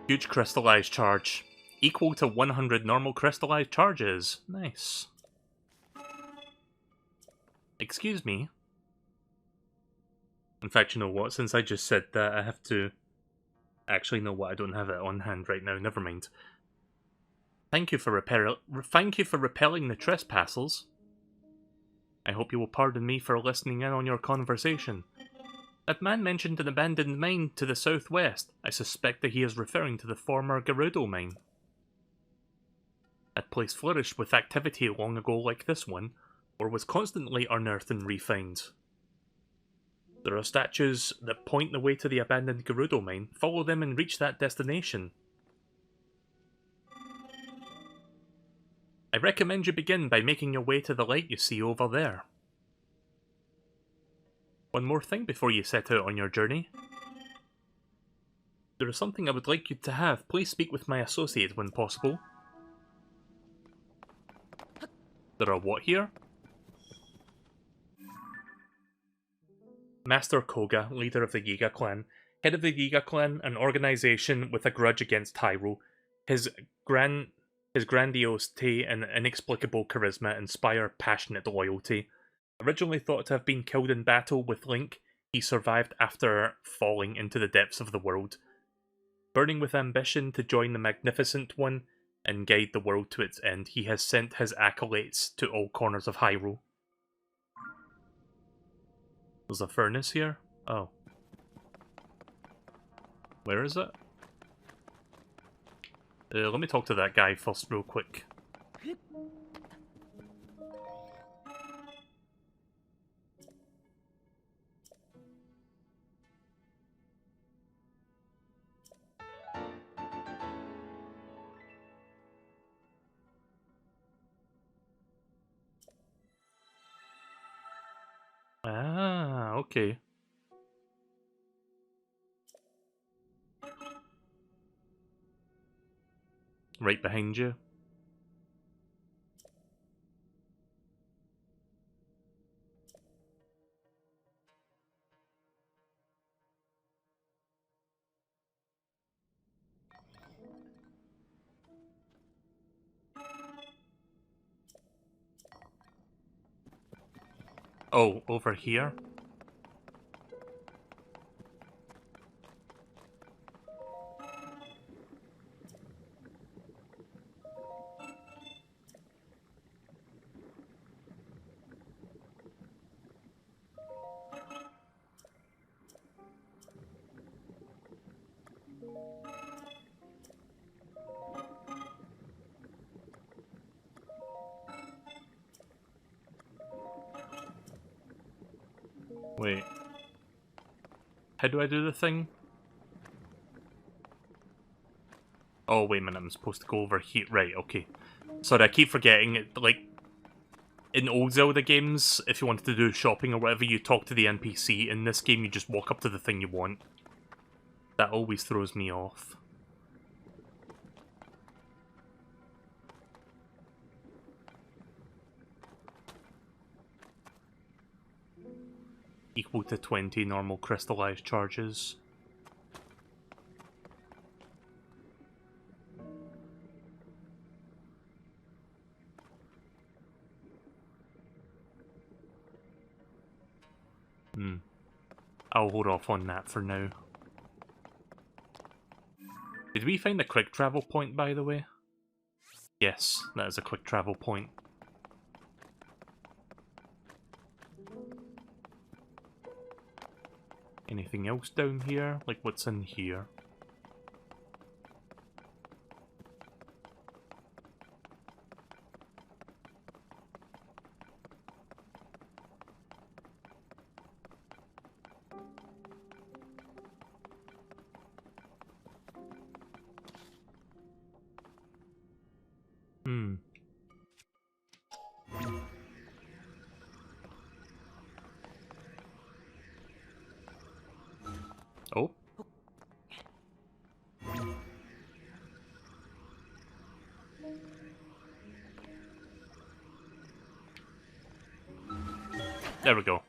Huge crystallized charge. Equal to 100 normal crystallized charges. Nice. Excuse me. In fact, you know what? Since I just said that, I have to... Actually, know what? I don't have it on hand right now. Never mind. Thank you for repelling the trespassers. I hope you will pardon me for listening in on your conversation. That man mentioned an abandoned mine to the southwest. I suspect that he is referring to the former Gerudo mine. That place flourished with activity long ago like this one, or was constantly unearthed and refined. There are statues that point the way to the abandoned Gerudo mine. Follow them and reach that destination. I recommend you begin by making your way to the light you see over there. One more thing before you set out on your journey. There is something I would like you to have. Please speak with my associate when possible. There are what here? Master Koga, leader of the Yiga clan. Head of the Yiga clan, an organization with a grudge against Hyrule. His grandiosity and inexplicable charisma inspire passionate loyalty. Originally thought to have been killed in battle with Link, he survived after falling into the depths of the world. Burning with ambition to join the Magnificent One and guide the world to its end, he has sent his accolades to all corners of Hyrule. There's a furnace here? Oh. Where is it? Let me talk to that guy first real quick. Ah, okay. Right behind you. Oh, over here? Wait. How do I do the thing? Oh, wait a minute, I'm supposed to go over here. Right, okay. Sorry, I keep forgetting. Like, in old Zelda games, if you wanted to do shopping or whatever, you talk to the NPC. In this game, you just walk up to the thing you want. That always throws me off. Equal to 20 normal crystallized charges. I'll hold off on that for now. Did we find a quick travel point, by the way? Yes, that is a quick travel point. Anything else down here? Like, what's in here? Oh. There we go.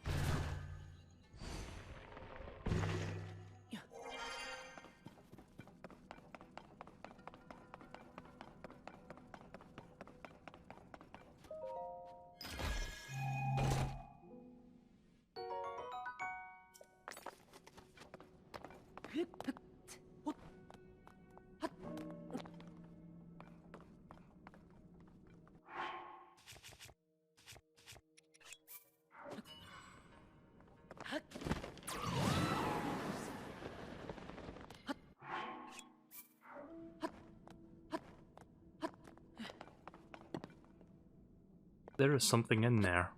There is something in there.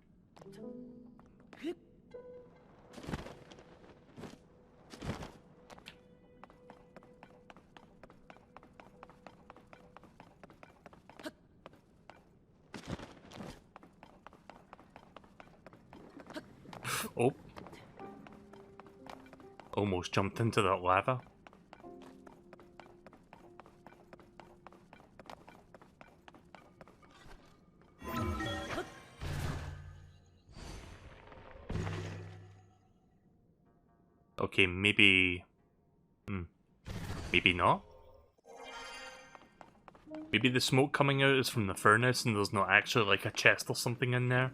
Oh. Almost jumped into that lava. Okay, maybe... maybe not? Maybe the smoke coming out is from the furnace and there's not actually like a chest or something in there?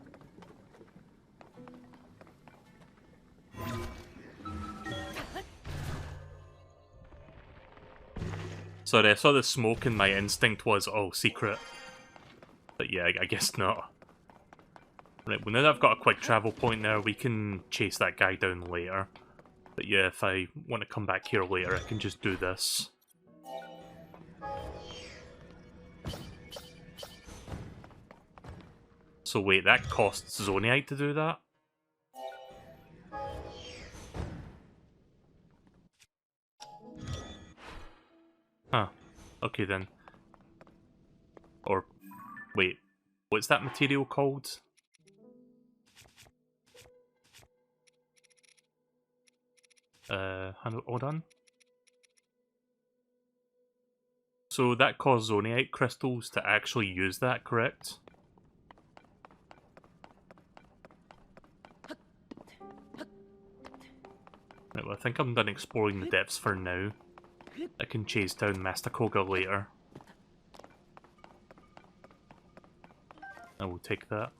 Sorry, I saw the smoke and my instinct was, oh, secret. But yeah, I guess not. Right, well now that I've got a quick travel point there, we can chase that guy down later. But yeah, if I want to come back here later, I can just do this. So wait, that costs Zonite to do that? Huh. Okay then. Or, wait, what's that material called? Hold on. So that caused Zonite crystals to actually use that, correct? Right, well I think I'm done exploring the depths for now. I can chase down Master Koga later. I will take that.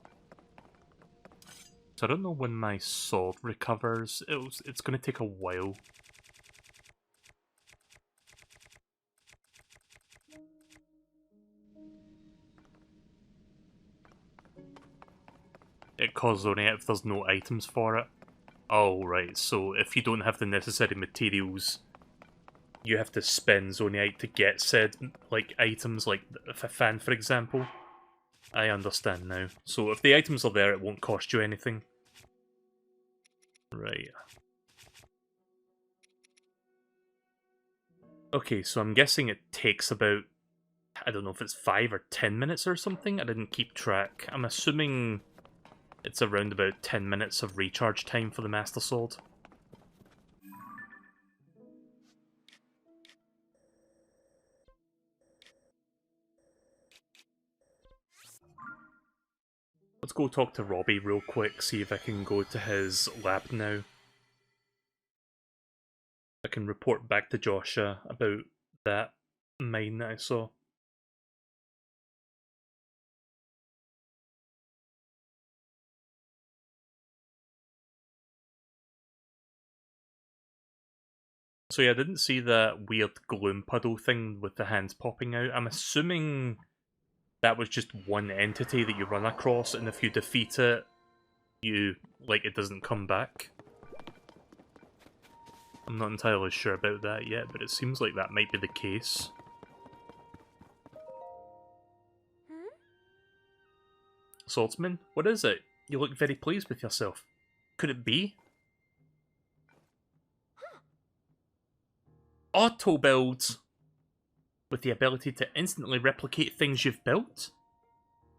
So I don't know when my sword recovers. It's going to take a while. It costs only if there's no items for it. Oh, right, so if you don't have the necessary materials, you have to spend Zonite to get said, like, items, like a fan, for example. I understand now. So if the items are there, it won't cost you anything. Right. Okay, so I'm guessing it takes about, I don't know if it's 5 or 10 minutes or something? I didn't keep track. I'm assuming it's around about 10 minutes of recharge time for the Master Sword. Let's go talk to Robbie real quick, see if I can go to his lab now. I can report back to Joshua about that mine that I saw. So yeah, I didn't see that weird gloom puddle thing with the hands popping out. I'm assuming that was just one entity that you run across, and if you defeat it, it doesn't come back. I'm not entirely sure about that yet, but it seems like that might be the case. Swordsman, what is it? You look very pleased with yourself. Could it be? Auto builds! With the ability to instantly replicate things you've built?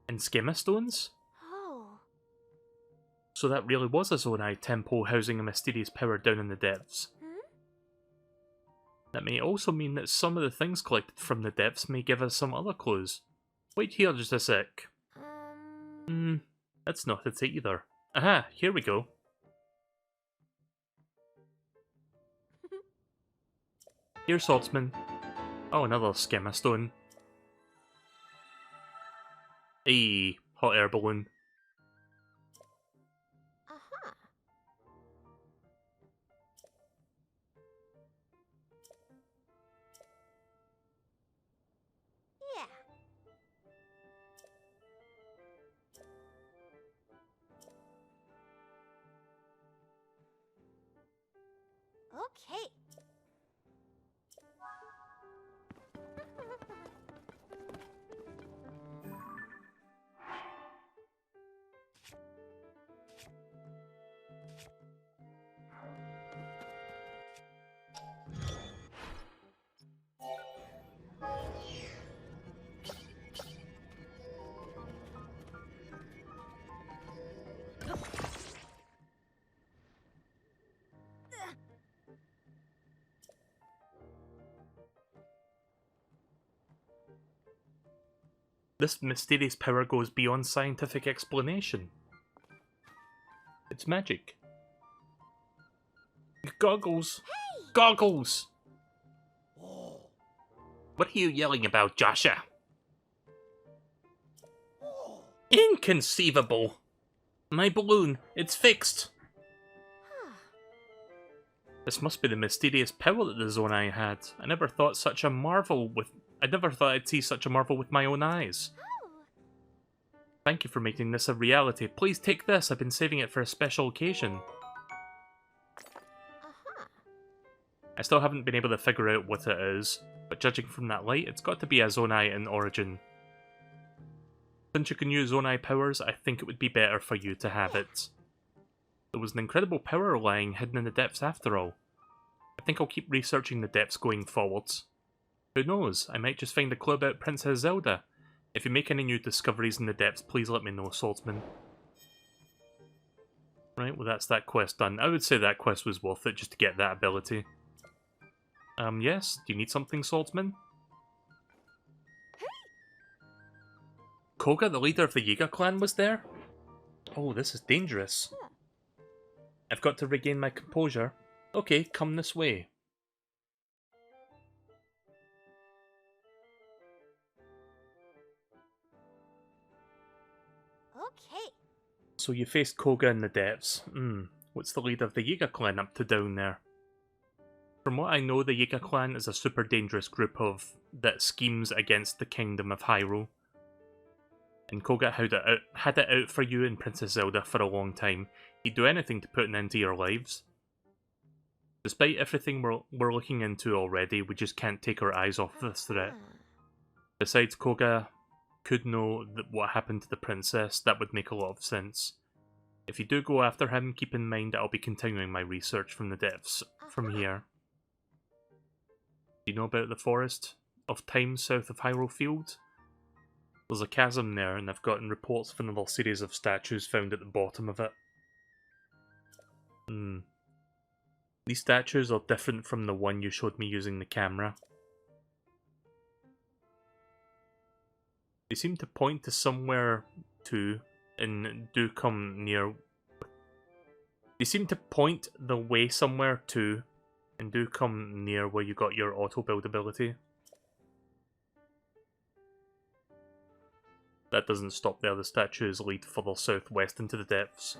And Schema Stones? Oh. So that really was a Zonai temple housing a mysterious power down in the depths. That may also mean that some of the things collected from the depths may give us some other clues. Wait here just a sec. That's not it either. Aha, here we go. Here, Swordsman. Oh, another Schema Stone. Ayy, hot air balloon. Aha. Yeah. Okay. This mysterious power goes beyond scientific explanation. It's magic. Goggles! Hey. Goggles! What are you yelling about, Joshua? Inconceivable! My balloon, it's fixed! This must be the mysterious power that the Zonai had. I never thought I'd see such a marvel with my own eyes. Thank you for making this a reality. Please take this, I've been saving it for a special occasion. I still haven't been able to figure out what it is, but judging from that light, it's got to be a Zonai in origin. Since you can use Zonai powers, I think it would be better for you to have it. There was an incredible power lying hidden in the depths after all. I think I'll keep researching the depths going forwards. Who knows, I might just find a clue about Princess Zelda. If you make any new discoveries in the depths, please let me know, Swordsman. Right, well that's that quest done. I would say that quest was worth it just to get that ability. Yes? Do you need something, Swordsman? Koga, the leader of the Yiga clan, was there? Oh, this is dangerous. I've got to regain my composure. Okay, come this way. Okay. So you faced Koga in the depths. What's the leader of the Yiga clan up to down there? From what I know, the Yiga clan is a super dangerous group that schemes against the kingdom of Hyrule. And Koga had it out for you and Princess Zelda for a long time. He'd do anything to put an end to your lives. Despite everything we're looking into already, we just can't take our eyes off this threat. Besides, Koga could know what happened to the princess. That would make a lot of sense. If you do go after him, keep in mind I'll be continuing my research from the depths from here. Do you know about the Forest of Time south of Hyrule Field? There's a chasm there, and I've gotten reports of another series of statues found at the bottom of it. These statues are different from the one you showed me using the camera. They seem to point to somewhere too, and do come near... They seem to point the way somewhere too, and do come near where you got your auto-build ability. That doesn't stop there, the statues lead further southwest into the depths.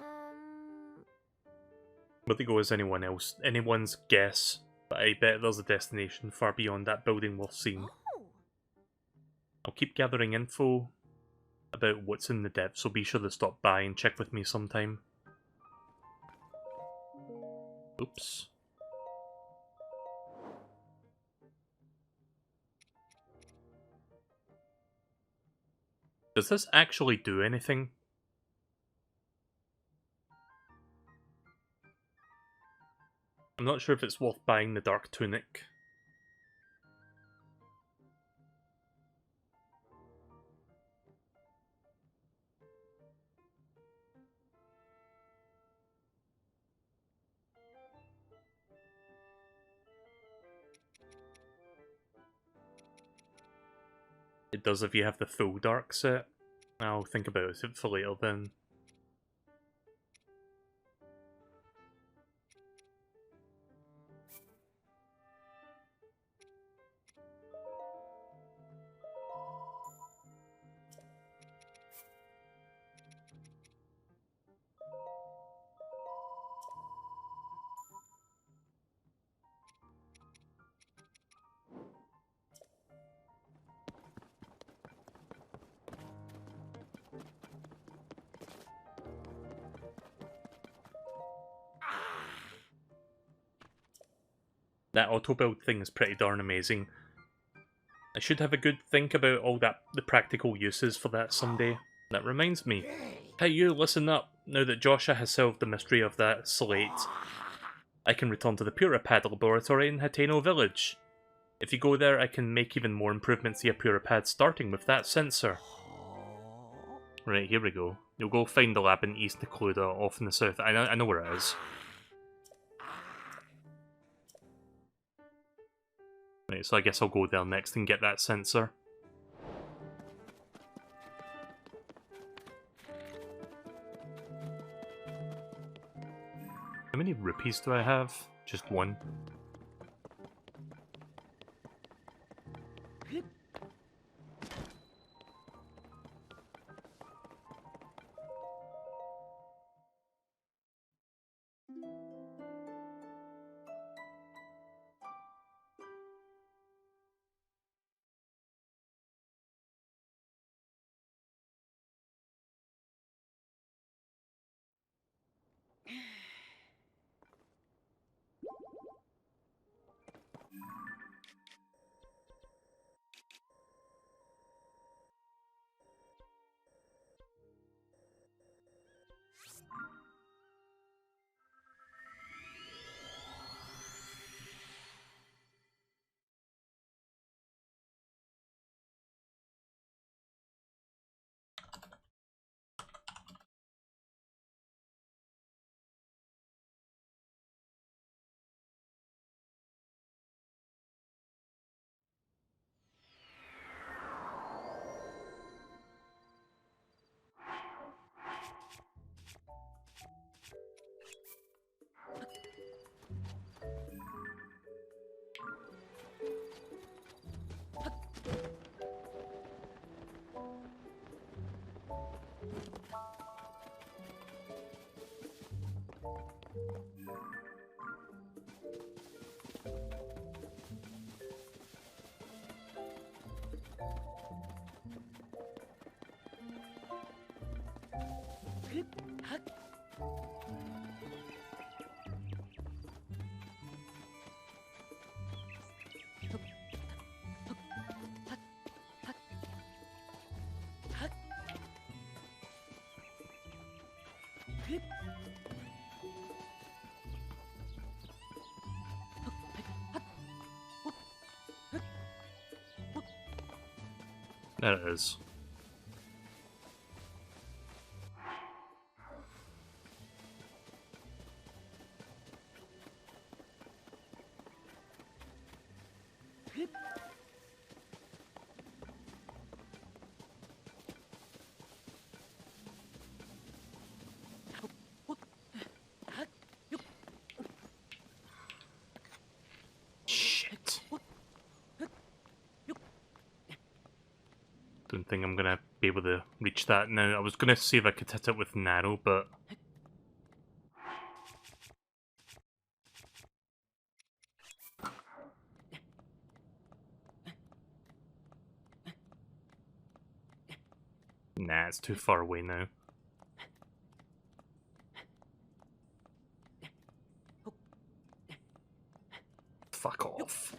Where they go is anyone's guess, but I bet there's a destination far beyond that building worth seeing. I'll keep gathering info about what's in the depths, so be sure to stop by and check with me sometime. Oops. Does this actually do anything? I'm not sure if it's worth buying the Dark Tunic. It does if you have the full Dark set. I'll think about it for later then. That auto-build thing is pretty darn amazing. I should have a good think about all the practical uses for that someday. That reminds me. Hey you, listen up. Now that Joshua has solved the mystery of that slate, I can return to the Puripad laboratory in Hateno Village. If you go there, I can make even more improvements to your Puripad, starting with that sensor. Right, here we go. You'll go find the lab in East Necluda, off in the south. I know where it is. Right, so I guess I'll go there next and get that sensor. How many rupees do I have? Just one. There it is. Shit. Don't think I'm gonna be able to reach that now. I was gonna see if I could hit it with Narrow, but... Nah, it's too far away now. Fuck off.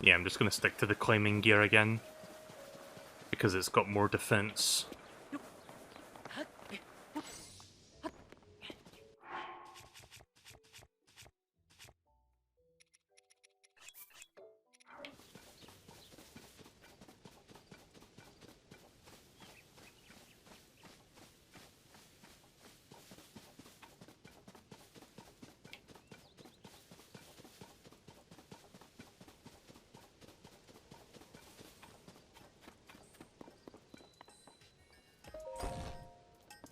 Yeah, I'm just gonna stick to the climbing gear again, because it's got more defense.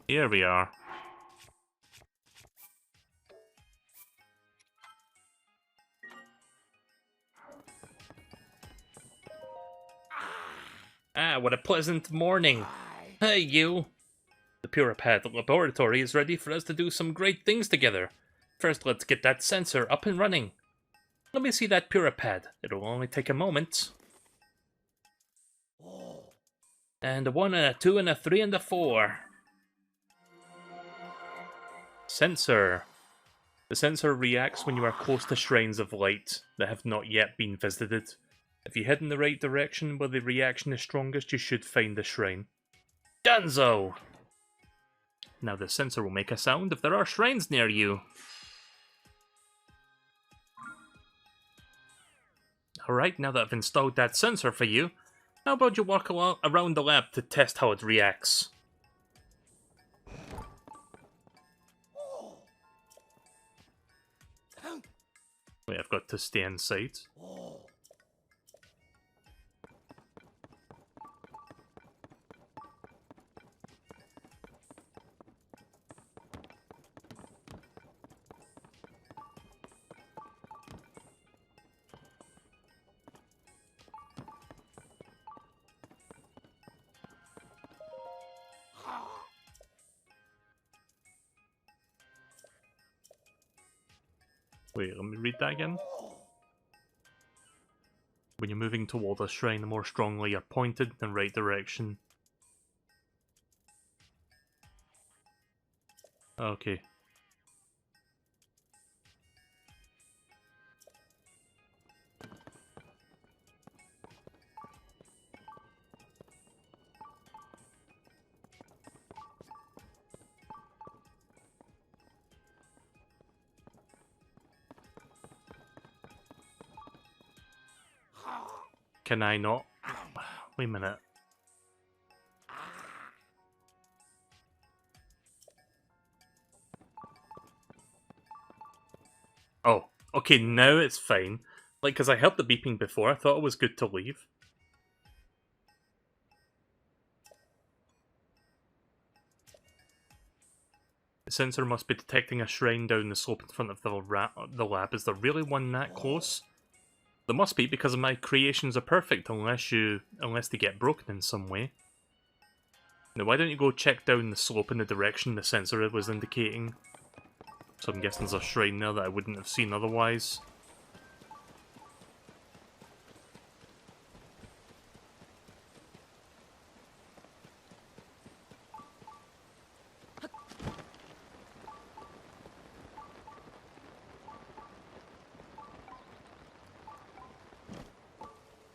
Here we are. Ah, what a pleasant morning. Hey, you. The Puripad laboratory is ready for us to do some great things together. First, let's get that sensor up and running. Let me see that Puripad. It'll only take a moment. And a 1 and a 2 and a 3 and a 4. Sensor. The sensor reacts when you are close to shrines of light that have not yet been visited. If you head in the right direction where the reaction is strongest, you should find the shrine. Dunzo! Now the sensor will make a sound if there are shrines near you. Alright, now that I've installed that sensor for you, How about you walk around the lab to test how it reacts? Wait, I've got to stay inside. Wait, let me read that again. When you're moving toward a shrine, the more strongly you're pointed in the right direction. Okay. Can I not? Wait a minute. Oh, okay, now it's fine. Like, because I heard the beeping before, I thought it was good to leave. The sensor must be detecting a shrine down the slope in front of the lab. Is there really one that close? There must be, because my creations are perfect unless they get broken in some way. Now, why don't you go check down the slope in the direction the sensor was indicating? So I'm guessing there's a shrine there that I wouldn't have seen otherwise.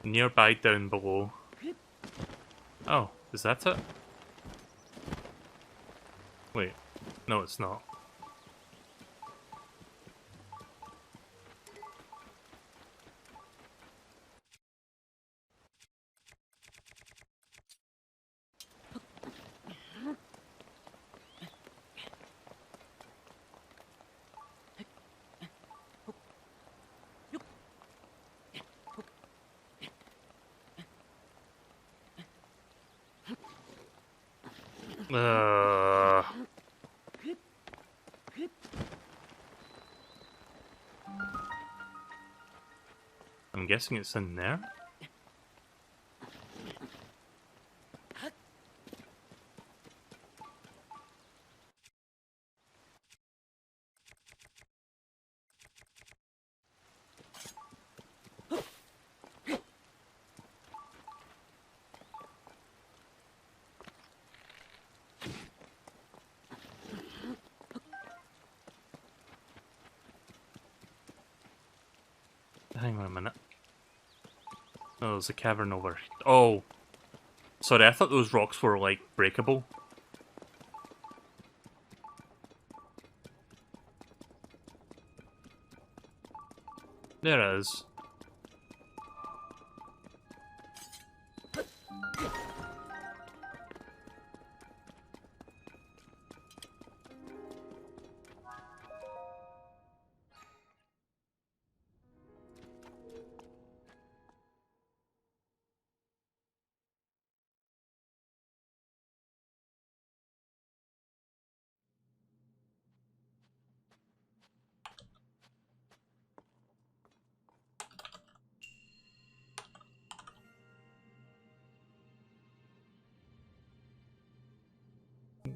Nearby down below. Oh, is that it? Wait, no it's not. I'm guessing it's in there. Hang on a minute. Oh, there's a cavern over. Oh! Sorry, I thought those rocks were, like, breakable. There it is.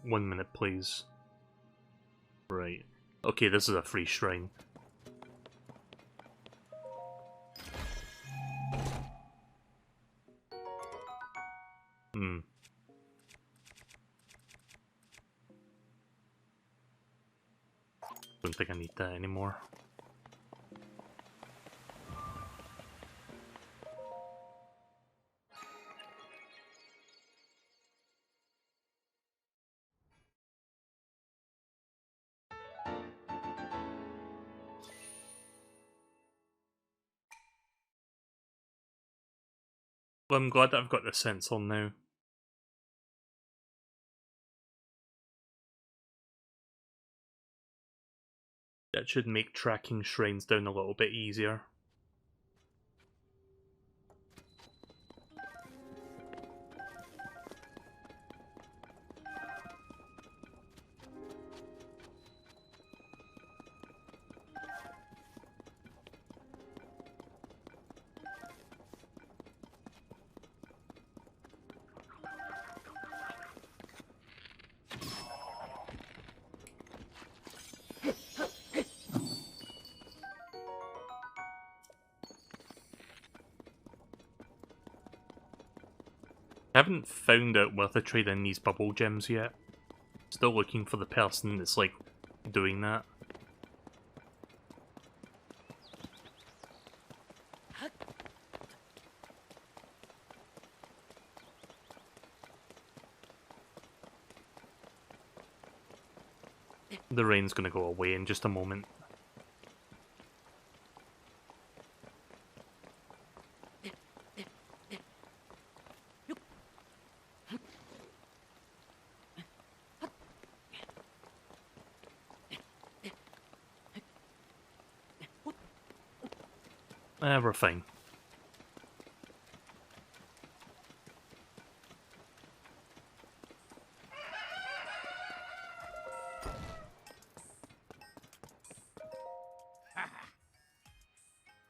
One minute, please. Right. Okay, this is a free shrine. Hmm. Don't think I need that anymore. Well, I'm glad that I've got the sensor now. That should make tracking shrines down a little bit easier. I haven't found out worth a trade in these bubble gems yet. Still looking for the person that's, like, doing that. The rain's gonna go away in just a moment. We're fine.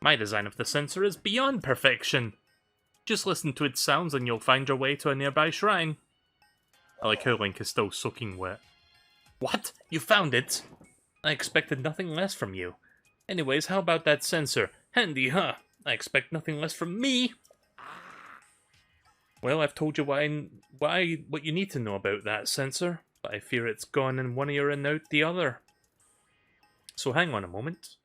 My design of the sensor is beyond perfection. Just listen to its sounds and you'll find your way to a nearby shrine. I like how Link is still soaking wet. What? You found it? I expected nothing less from you. Anyways, how about that sensor? Handy, huh? I expect nothing less from me. Well, I've told you what you need to know about that sensor, but I fear it's gone in one ear and out the other. So hang on a moment.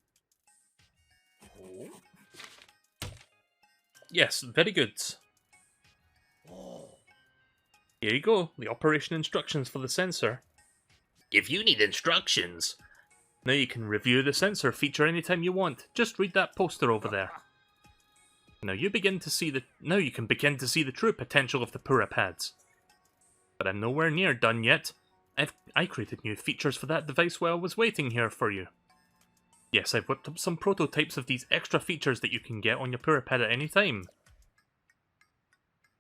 Yes, very good. Here you go, the operation instructions for the sensor. If you need instructions... Now you can review the sensor feature anytime you want. Just read that poster over there. Now you can begin to see the true potential of the Purapads. But I'm nowhere near done yet. I created new features for that device while I was waiting here for you. Yes, I've whipped up some prototypes of these extra features that you can get on your Purapad at any time.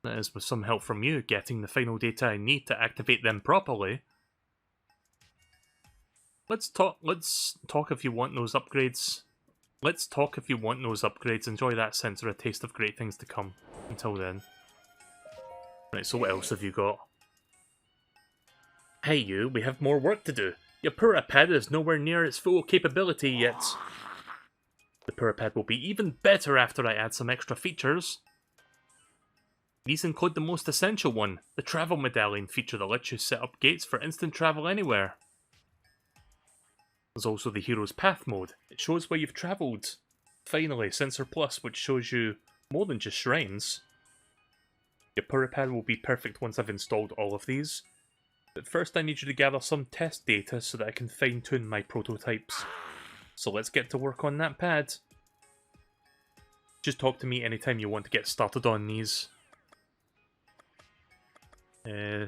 That is with some help from you getting the final data I need to activate them properly. Let's talk if you want those upgrades. Let's talk if you want those upgrades. Enjoy that sensor, a taste of great things to come. Until then. Right, so what else have you got? Hey you, we have more work to do. Your Purapad is nowhere near its full capability yet. The Purapad will be even better after I add some extra features. These include the most essential one, the Travel Medallion feature that lets you set up gates for instant travel anywhere. There's also the Hero's Path mode. It shows where you've travelled. Finally, Sensor Plus, which shows you more than just shrines. Your Purapad will be perfect once I've installed all of these. But first I need you to gather some test data so that I can fine-tune my prototypes. So let's get to work on that pad. Just talk to me anytime you want to get started on these.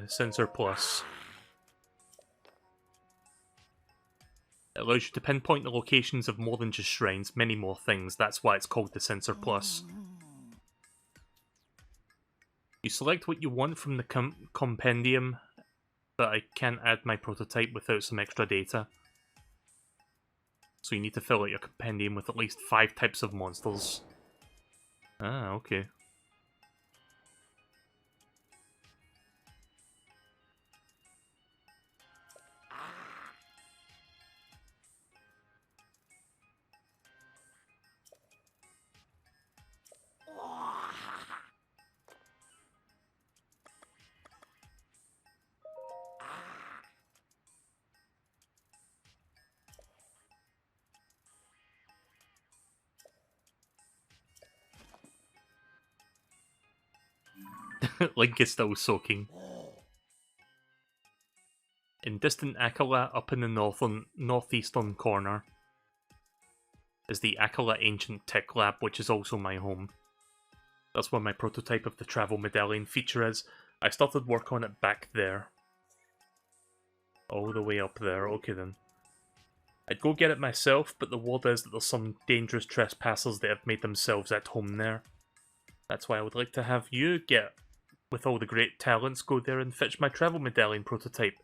Sensor Plus. It allows you to pinpoint the locations of more than just shrines, many more things. That's why it's called the Sensor Plus. You select what you want from the compendium, but I can't add my prototype without some extra data. So you need to fill out your compendium with at least 5 types of monsters. Ah, okay. Link is still soaking. In distant Akala, up in the northeastern corner, is the Akala Ancient Tech Lab, which is also my home. That's where my prototype of the travel medallion feature is. I started work on it back there. All the way up there, okay then. I'd go get it myself, but the word is that there's some dangerous trespassers that have made themselves at home there. That's why I would like to have you get, with all the great talents, go there and fetch my travel medallion prototype.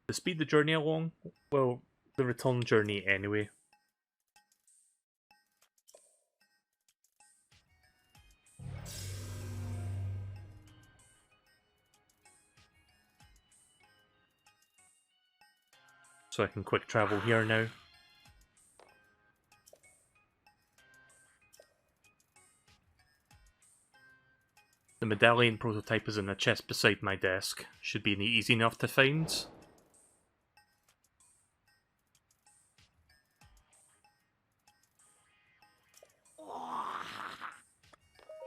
To speed the journey along, well, the return journey anyway. So I can quick travel here now. The medallion prototype is in a chest beside my desk. Should be easy enough to find.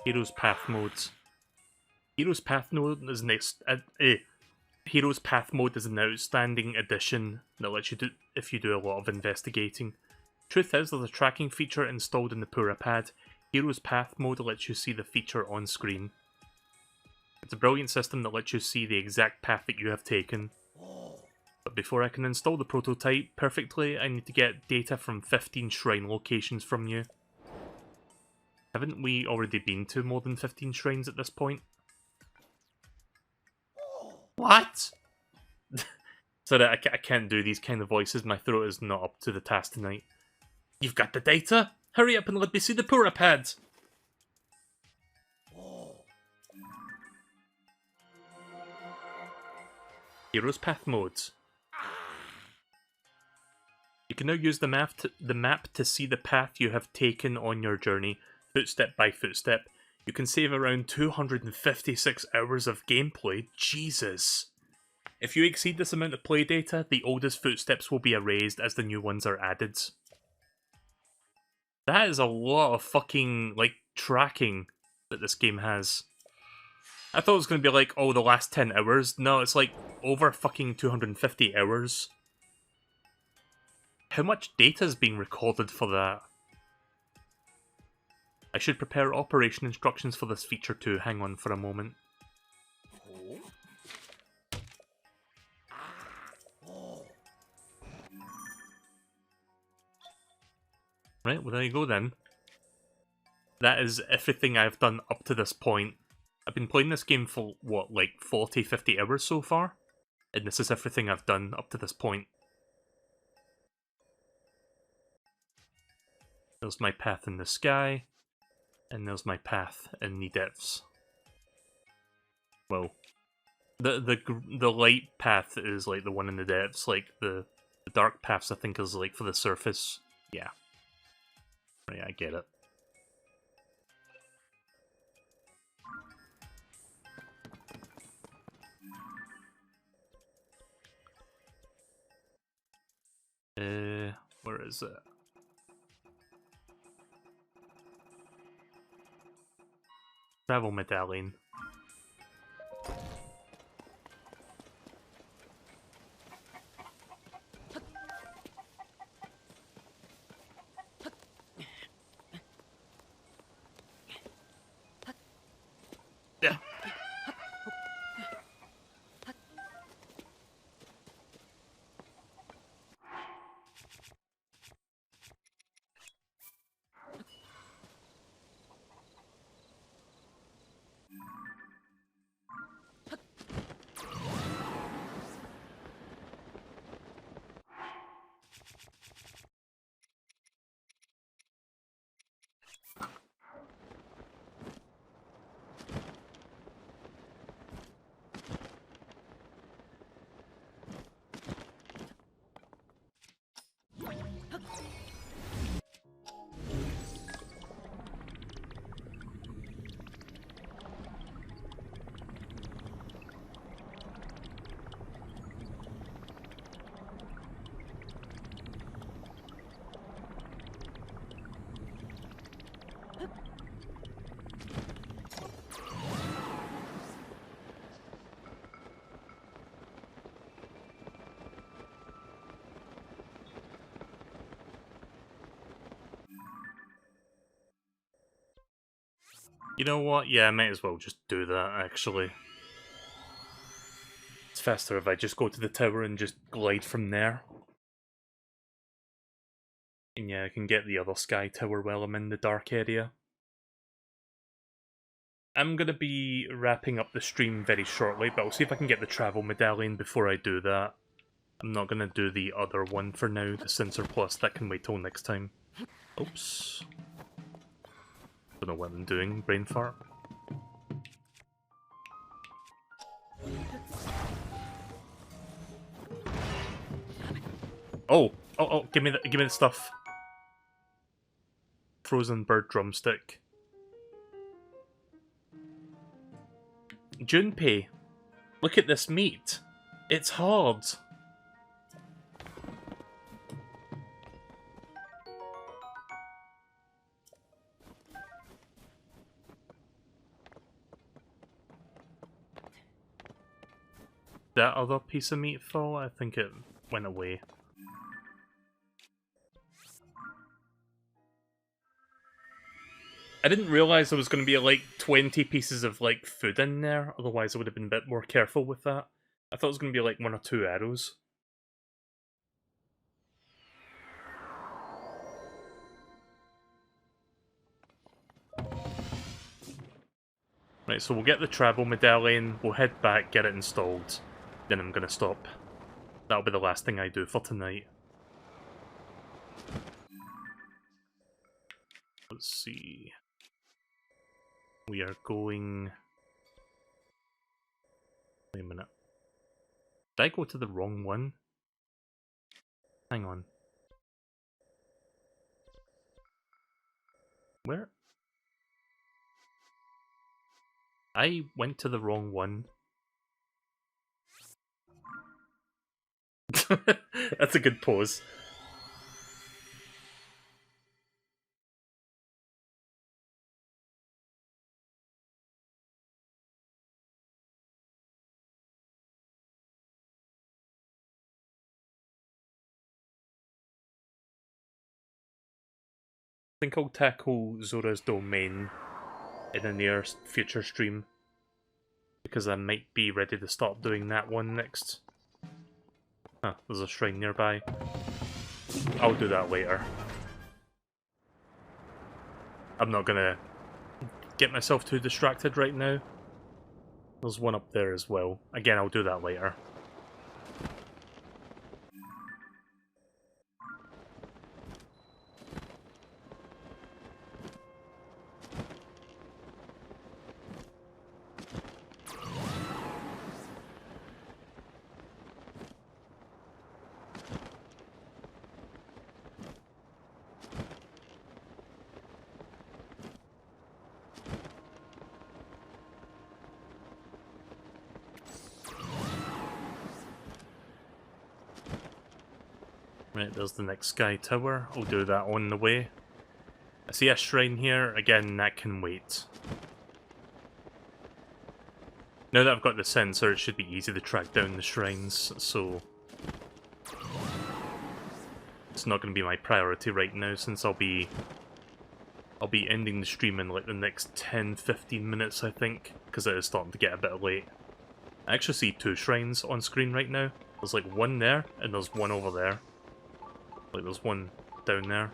Hero's Path modes. Hero's Path mode is Hero's Path mode is an outstanding addition that lets you do if you do a lot of investigating. Truth is, there's a tracking feature installed in the Pura pad. Hero's Path mode lets you see the feature on screen. It's a brilliant system that lets you see the exact path that you have taken. But before I can install the prototype perfectly, I need to get data from 15 shrine locations from you. Haven't we already been to more than 15 shrines at this point? What? Sorry, I can't do these kind of voices. My throat is not up to the task tonight. You've got the data? Hurry up and let me see the Pura pad! Hero's Path modes. You can now use the map to see the path you have taken on your journey, footstep by footstep. You can save around 256 hours of gameplay. Jesus! If you exceed this amount of play data, the oldest footsteps will be erased as the new ones are added. That is a lot of fucking, like, tracking that this game has. I thought it was going to be like, oh, the last 10 hours. No, it's like over fucking 250 hours. How much data is being recorded for that? I should prepare operation instructions for this feature too. Hang on for a moment. Right, well there you go then. That is everything I've done up to this point. I've been playing this game for, what, like 40, 50 hours so far? And this is everything I've done up to this point. There's my path in the sky, and there's my path in the depths. Well, the light path is like the one in the depths, like the dark paths I think is like for the surface. Yeah. Right, I get it. Where is it? Travel medallion. Yeah. You know what? Yeah, I might as well just do that, actually. It's faster if I just go to the tower and just glide from there. And yeah, I can get the other sky tower while I'm in the dark area. I'm going to be wrapping up the stream very shortly, but I'll see if I can get the travel medallion before I do that. I'm not going to do the other one for now, the Sensor Plus. That can wait till next time. Oops. Don't know what I'm doing, brain fart. Oh! Oh, give me the stuff. Frozen bird drumstick. Junpei, look at this meat. It's hard. That other piece of meat fall? I think it went away. I didn't realize there was going to be like 20 pieces of like food in there, otherwise I would have been a bit more careful with that. I thought it was going to be like 1 or 2 arrows. Right, so we'll get the travel medallion, we'll head back, get it installed, then I'm going to stop. That'll be the last thing I do for tonight. Let's see. We are going... Wait a minute. Did I go to the wrong one? Hang on. Where? I went to the wrong one. That's a good pause. I think I'll tackle Zora's Domain in a near future stream, because I might be ready to start doing that one next. Huh, there's a shrine nearby. I'll do that later. I'm not gonna get myself too distracted right now. There's one up there as well. Again, I'll do that later. Right, there's the next sky tower. I'll do that on the way. I see a shrine here. Again, that can wait. Now that I've got the sensor, it should be easy to track down the shrines, so... It's not going to be my priority right now, since I'll be ending the stream in like the next 10-15 minutes, I think, because it is starting to get a bit late. I actually see 2 shrines on screen right now. There's like one there, and there's one over there. Like there's one down there.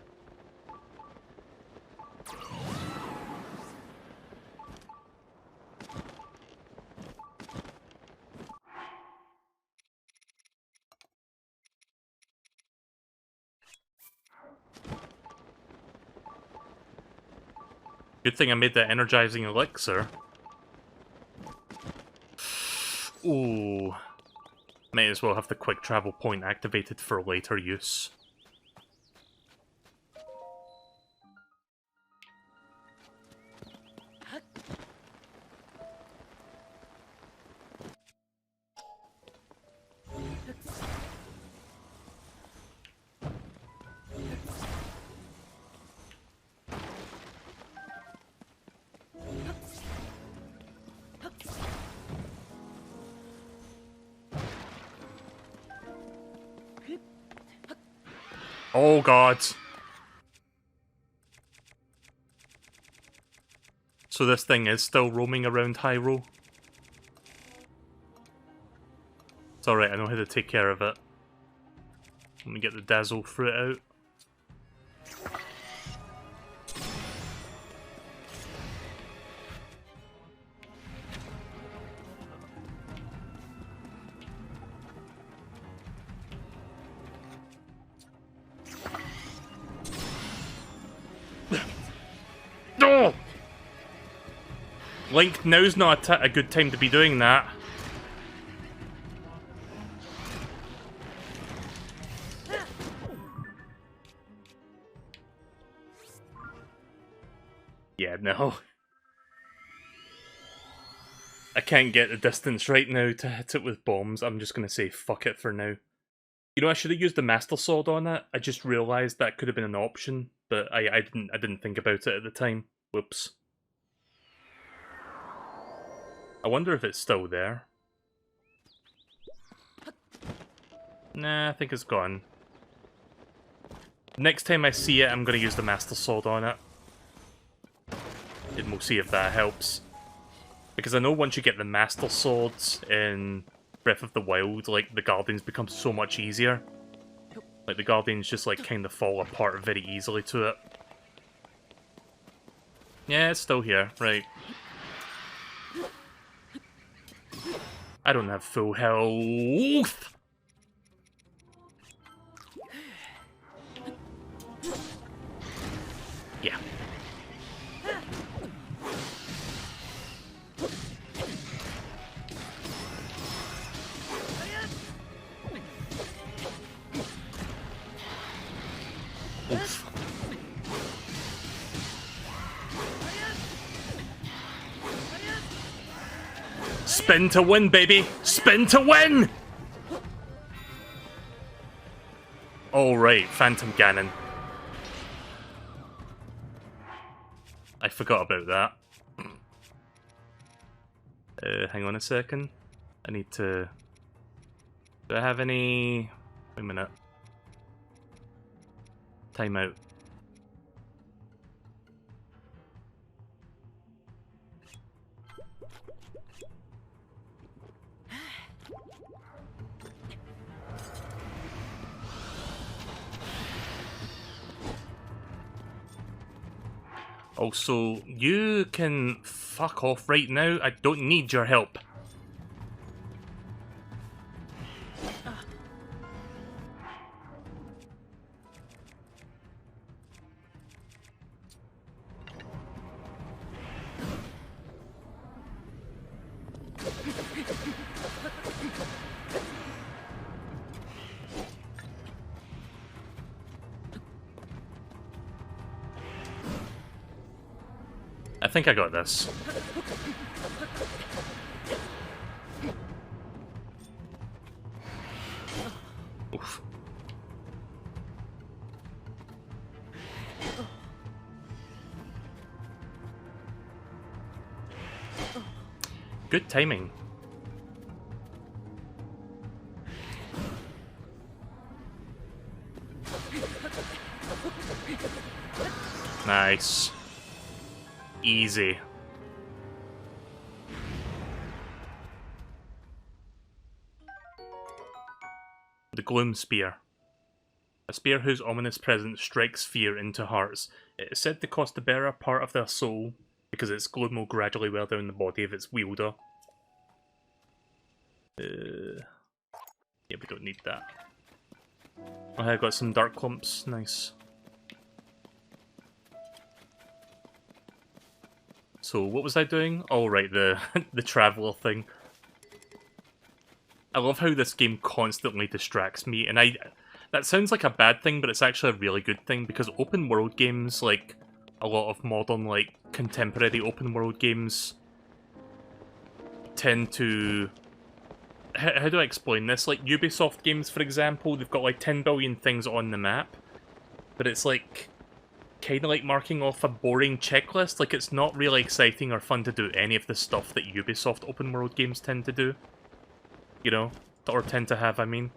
Good thing I made that energizing elixir. Ooh. May as well have the quick travel point activated for later use. Oh god. So this thing is still roaming around Hyrule. It's alright, I know how to take care of it. Let me get the Dazzle fruit out. Oh! Link, now's not a good time to be doing that. Yeah, no. I can't get the distance right now to hit it with bombs. I'm just gonna say fuck it for now. You know, I should have used the Master Sword on it. I just realised that could have been an option, but I didn't think about it at the time. Whoops. I wonder if it's still there. Nah, I think it's gone. Next time I see it, I'm gonna use the Master Sword on it. And we'll see if that helps. Because I know once you get the Master Swords in Breath of the Wild, like, the Guardians become so much easier. Like, the Guardians just, like, kind of fall apart very easily to it. Yeah, it's still here, right. I don't have full health! Yeah. Oof. Spin to win, baby! Spin to win! Alright, Phantom Ganon. I forgot about that. Hang on a second. I need to... Do I have any... Wait a minute. Timeout. Also, you can fuck off right now. I don't need your help. I think I got this. Oof. Good timing. Nice. Easy. The Gloom Spear. A spear whose ominous presence strikes fear into hearts. It is said to cost the bearer part of their soul, because its gloom will gradually wear down the body of its wielder. Yeah, we don't need that. Oh, I got some dark clumps. Nice. So, what was I doing? Oh, right, the the traveler thing. I love how this game constantly distracts me, and that sounds like a bad thing, but it's actually a really good thing, because open world games, like a lot of modern, like, contemporary open world games, tend to... How do I explain this? Like, Ubisoft games, for example, they've got like 10 billion things on the map, but it's like... kind of like marking off a boring checklist. Like, it's not really exciting or fun to do any of the stuff that Ubisoft open world games tend to do. You know? Or tend to have, I mean.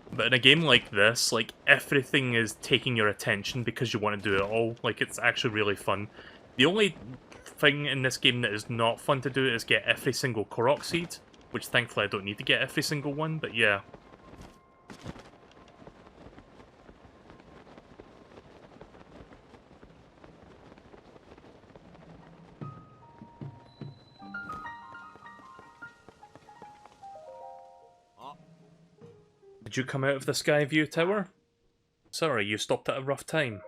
But in a game like this, like, everything is taking your attention because you want to do it all. Like, it's actually really fun. The only thing in this game that is not fun to do is get every single Korok seed, which thankfully I don't need to get every single one, but yeah. Did you come out of the Skyview Tower? Sorry, you stopped at a rough time.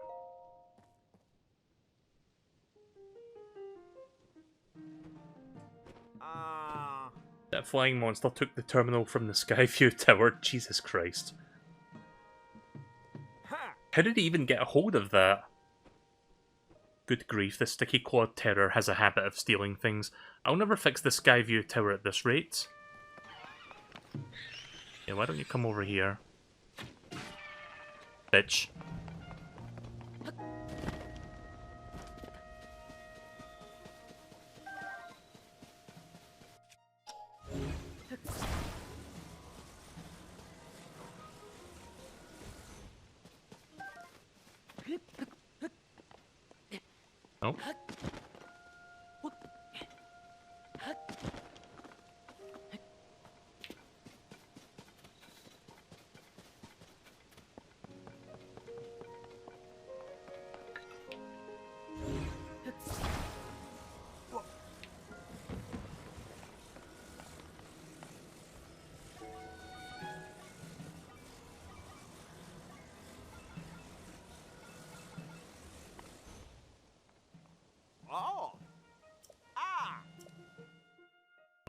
That flying monster took the terminal from the Skyview Tower. Jesus Christ. How did he even get a hold of that? Good grief, the sticky clawed terror has a habit of stealing things. I'll never fix the Skyview Tower at this rate. Yeah, why don't you come over here? Bitch. Oh.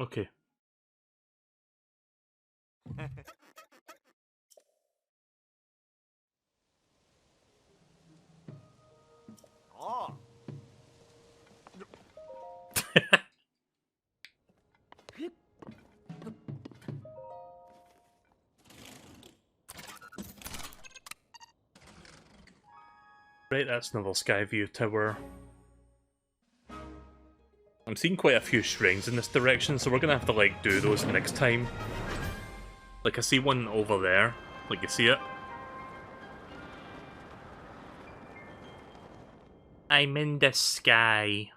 Okay. Right, that's another Skyview Tower. I'm seeing quite a few shrines in this direction, so we're gonna have to, like, do those next time. Like, I see one over there. Like, you see it? I'm in the sky.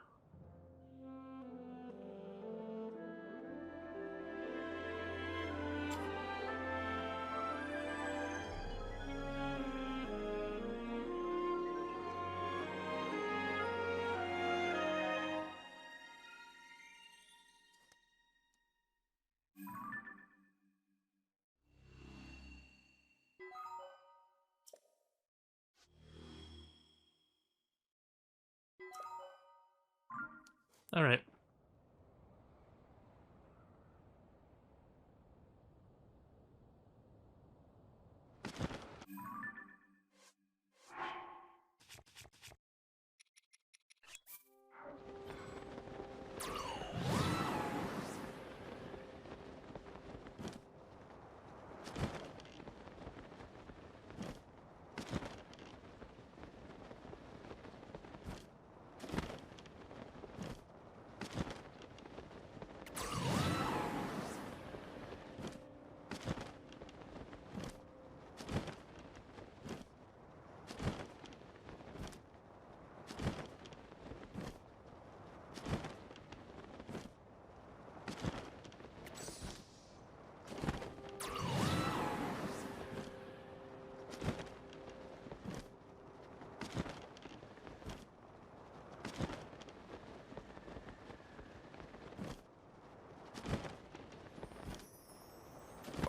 Alright.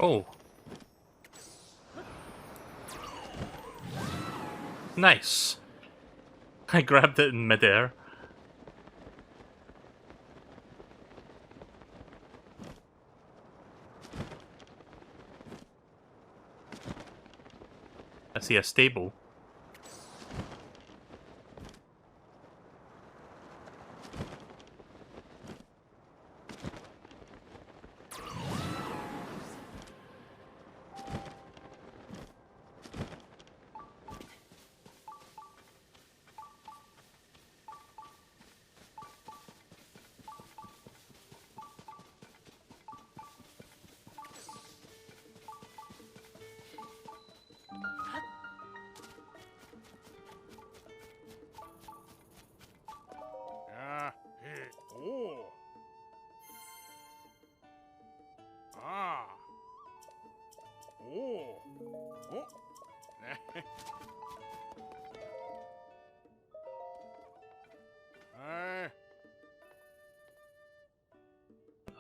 Oh. Nice. I grabbed it in midair. I see a stable.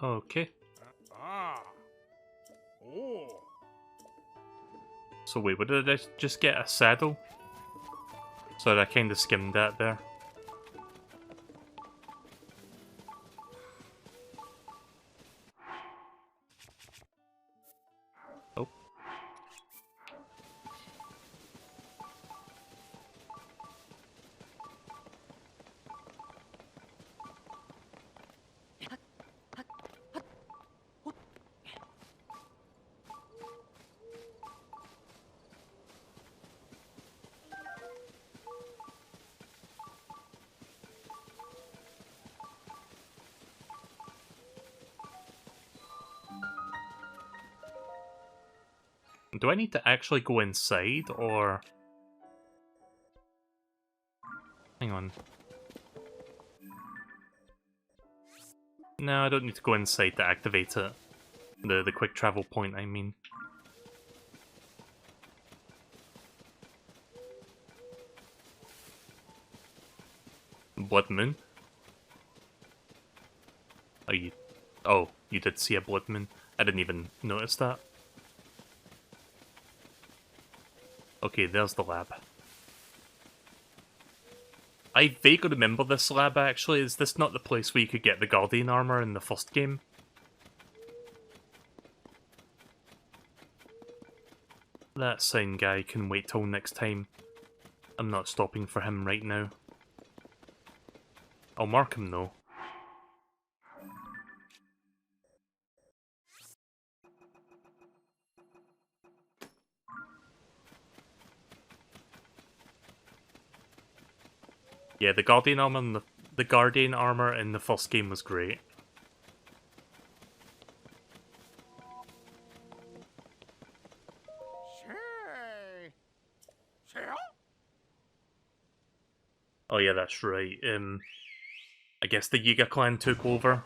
Okay. So wait, what did I just get? A saddle? So I kind of skimmed that there. Oh. Do I need to actually go inside, or... Hang on. No, I don't need to go inside to activate it. The quick travel point, I mean. Blood moon? Oh, you did see a blood moon? I didn't even notice that. Okay, there's the lab. I vaguely remember this lab, actually. Is this not the place where you could get the Guardian armor in the first game? That sign guy can wait till next time. I'm not stopping for him right now. I'll mark him though. Yeah, the Guardian armor and the Guardian armor in the first game was great. Oh yeah, that's right. I guess the Yiga clan took over.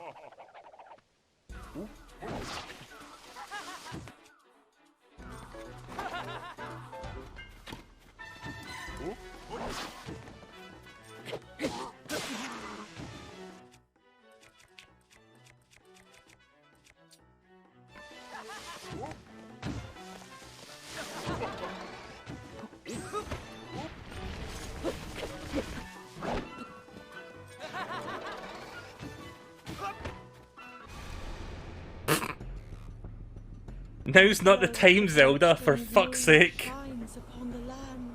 Now's not the time, Zelda, for fuck's sake.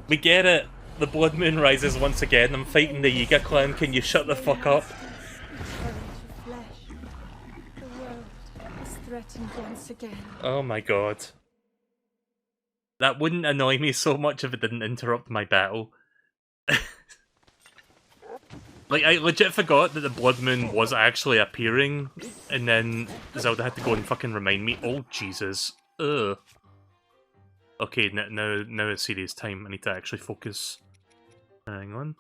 We get it. The blood moon rises once again. I'm fighting the Yiga clan. Can you shut the fuck up? Oh my god. That wouldn't annoy me so much if it didn't interrupt my battle. Like, I legit forgot that the blood moon was actually appearing, and then Zelda had to go and fucking remind me. Oh, Jesus. Ugh. Okay, now it's serious time. I need to actually focus. Hang on.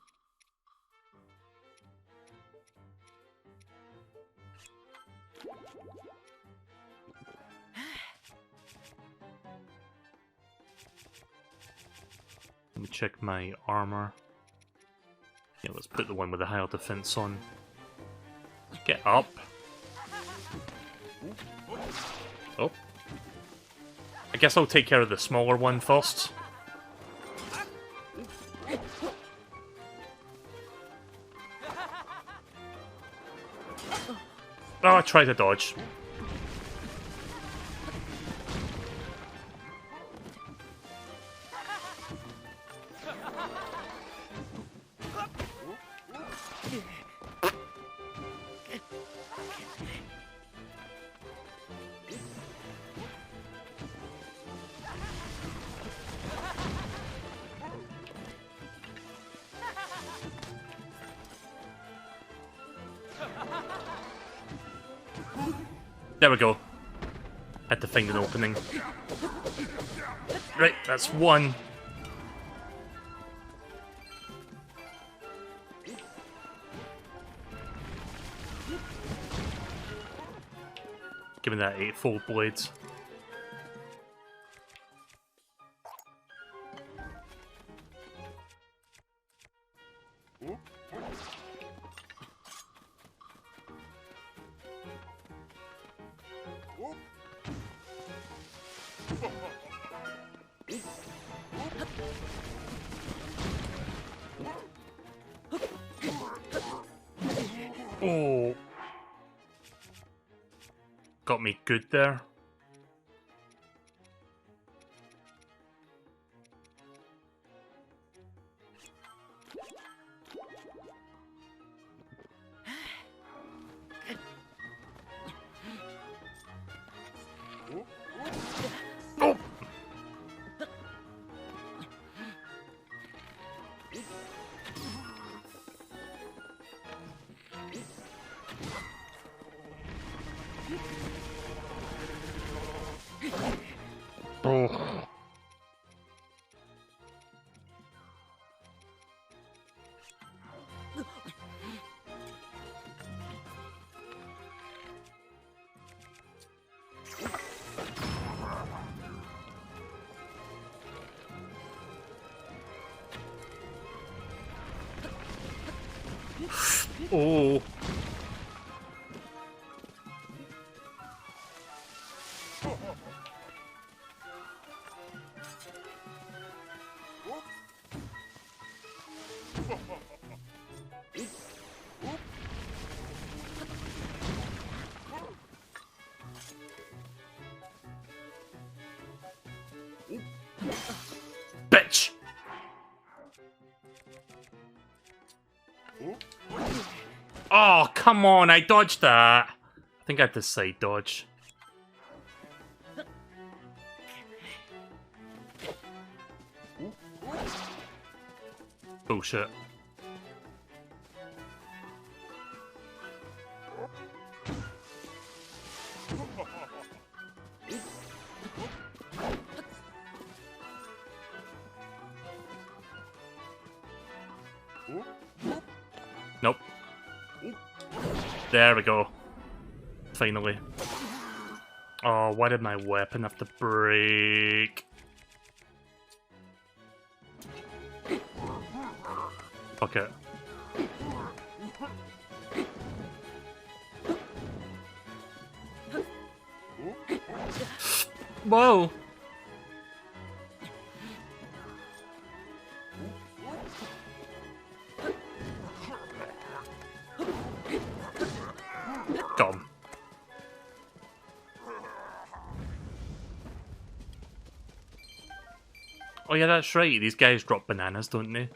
Let me check my armor. Yeah, let's put the one with the higher defense on. Get up. Oh. I guess I'll take care of the smaller one first. Oh, I tried to dodge. There we go. Had to find an opening. Right, that's one. Give me that 8-fold blade. Oh. Got me good there. Oh. Oh. Oh. Bitch! Oh, come on, I dodged that. I think I had to side dodge. Bullshit. Nope. There we go. Finally. Oh, why did my weapon have to break? Fuck it. Whoa! Got him. Oh yeah, that's right. These guys drop bananas, don't they?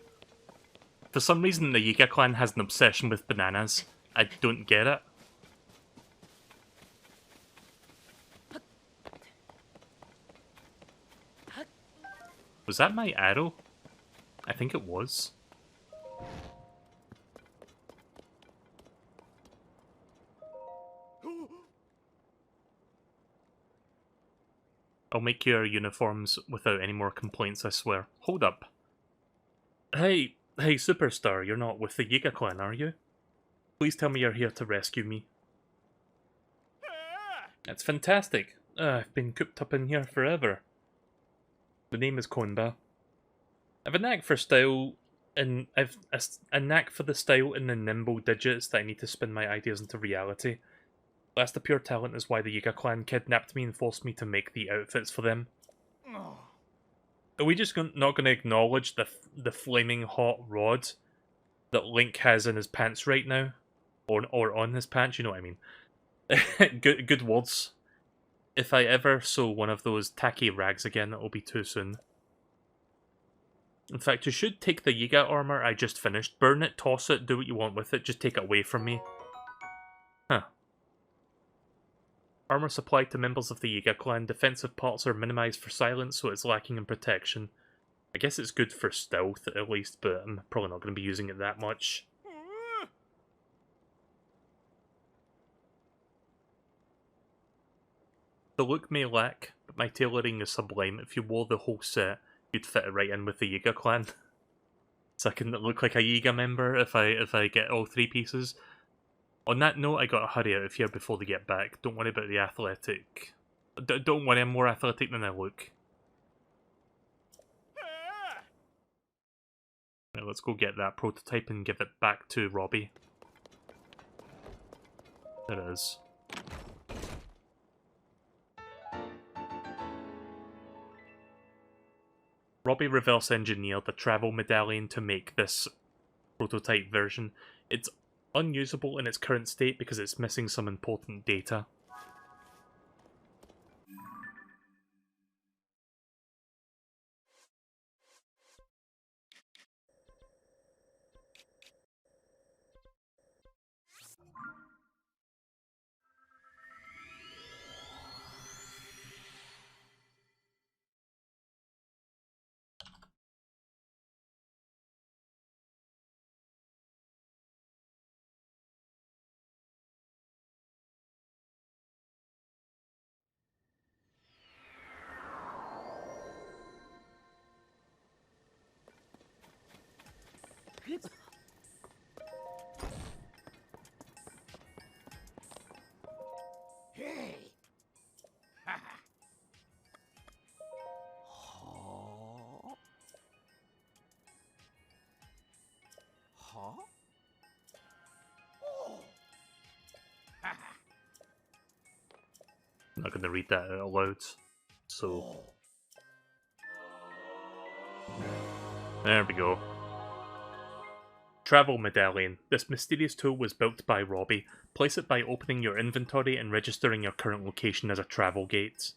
For some reason, the Yiga clan has an obsession with bananas. I don't get it. Was that my arrow? I think it was. I'll make your uniforms without any more complaints, I swear. Hold up. Hey, superstar, you're not with the Yiga clan, are you? Please tell me you're here to rescue me. That's fantastic. I've been cooped up in here forever. The name is Konba. I've a knack for style, and I've a knack for the style and the nimble digits that I need to spin my ideas into reality. That's the pure talent is why the Yiga clan kidnapped me and forced me to make the outfits for them. Are we just not going to acknowledge the flaming hot rod that Link has in his pants right now? Or on his pants, you know what I mean. good words. If I ever sew one of those tacky rags again, it will be too soon. In fact, you should take the Yiga armor I just finished. Burn it, toss it, do what you want with it, just take it away from me. Huh. Armor supplied to members of the Yiga clan. Defensive parts are minimized for silence, so it's lacking in protection. I guess it's good for stealth, at least, but I'm probably not going to be using it that much. The look may lack, but my tailoring is sublime. If you wore the whole set, you'd fit it right in with the Yiga clan. So I can look like a Yiga member if I get all three pieces. On that note, I gotta hurry out of here before they get back. Don't worry about the athletic. Don't worry, I'm more athletic than I look. Right, let's go get that prototype and give it back to Robbie. There it is. Robbie reverse engineered the travel medallion to make this prototype version. It's unusable in its current state because it's missing some important data. Hey! Huh? Huh? Oh! I'm not going to read that out loud. So, there we go. Travel Medallion. This mysterious tool was built by Robbie. Place it by opening your inventory and registering your current location as a travel gate.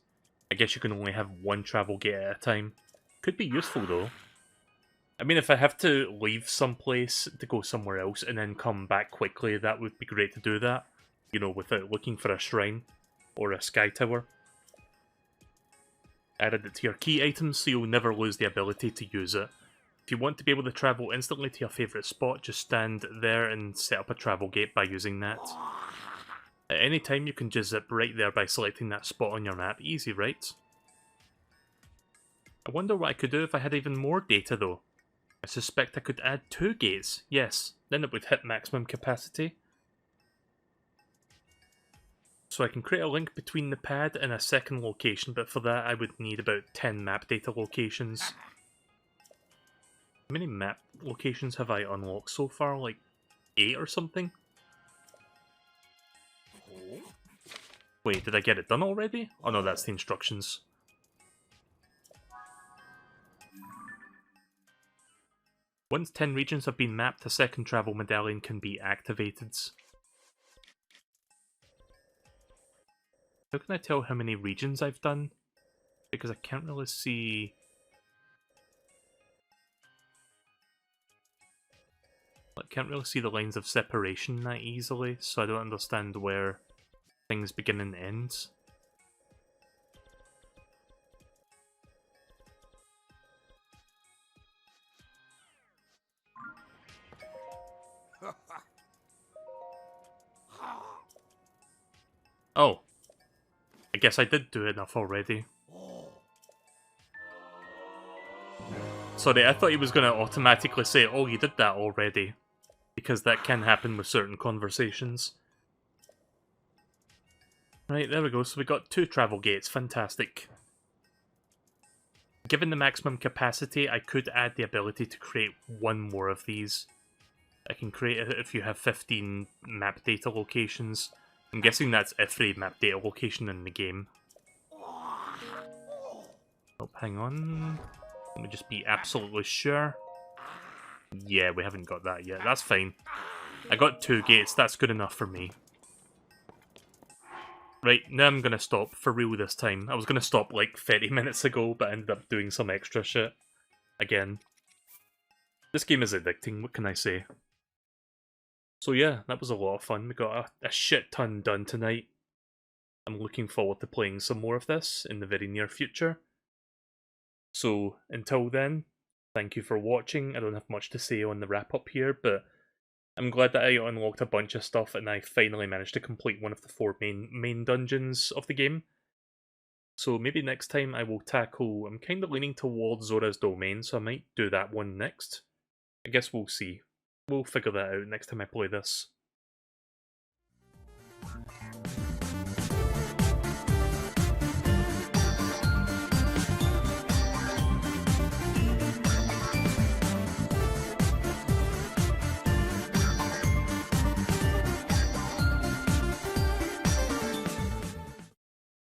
I guess you can only have one travel gate at a time. Could be useful though. I mean, if I have to leave someplace to go somewhere else and then come back quickly, that would be great to do that. You know, without looking for a shrine or a sky tower. Added it to your key items so you'll never lose the ability to use it. If you want to be able to travel instantly to your favourite spot, just stand there and set up a travel gate by using that. At any time you can just zip right there by selecting that spot on your map. Easy, right? I wonder what I could do if I had even more data though. I suspect I could add 2 gates. Yes, then it would hit maximum capacity. So I can create a link between the pad and a second location, but for that I would need about 10 map data locations. How many map locations have I unlocked so far? Like 8 or something? Wait, did I get it done already? Oh no, that's the instructions. Once 10 regions have been mapped, a second travel medallion can be activated. How can I tell how many regions I've done? Because I can't really see... I can't really see the lines of separation that easily, so I don't understand where things begin and end. Oh. I guess I did do enough already. Sorry, I thought he was going to automatically say, oh, you did that already. Because that can happen with certain conversations. Right, there we go. So we got 2 travel gates. Fantastic. Given the maximum capacity, I could add the ability to create 1 more of these. I can create it if you have 15 map data locations. I'm guessing that's every map data location in the game. Oh, hang on. Let me just be absolutely sure. Yeah, we haven't got that yet. That's fine. I got 2 gates. That's good enough for me. Right, now I'm going to stop for real this time. I was going to stop like 30 minutes ago, but I ended up doing some extra shit. Again. This game is addicting, what can I say? So yeah, that was a lot of fun. We got a shit ton done tonight. I'm looking forward to playing some more of this in the very near future. So, until then, thank you for watching. I don't have much to say on the wrap-up here, but I'm glad that I unlocked a bunch of stuff and I finally managed to complete one of the 4 main dungeons of the game. So maybe next time I will tackle... I'm kind of leaning towards Zora's Domain, so I might do that one next. I guess we'll see. We'll figure that out next time I play this.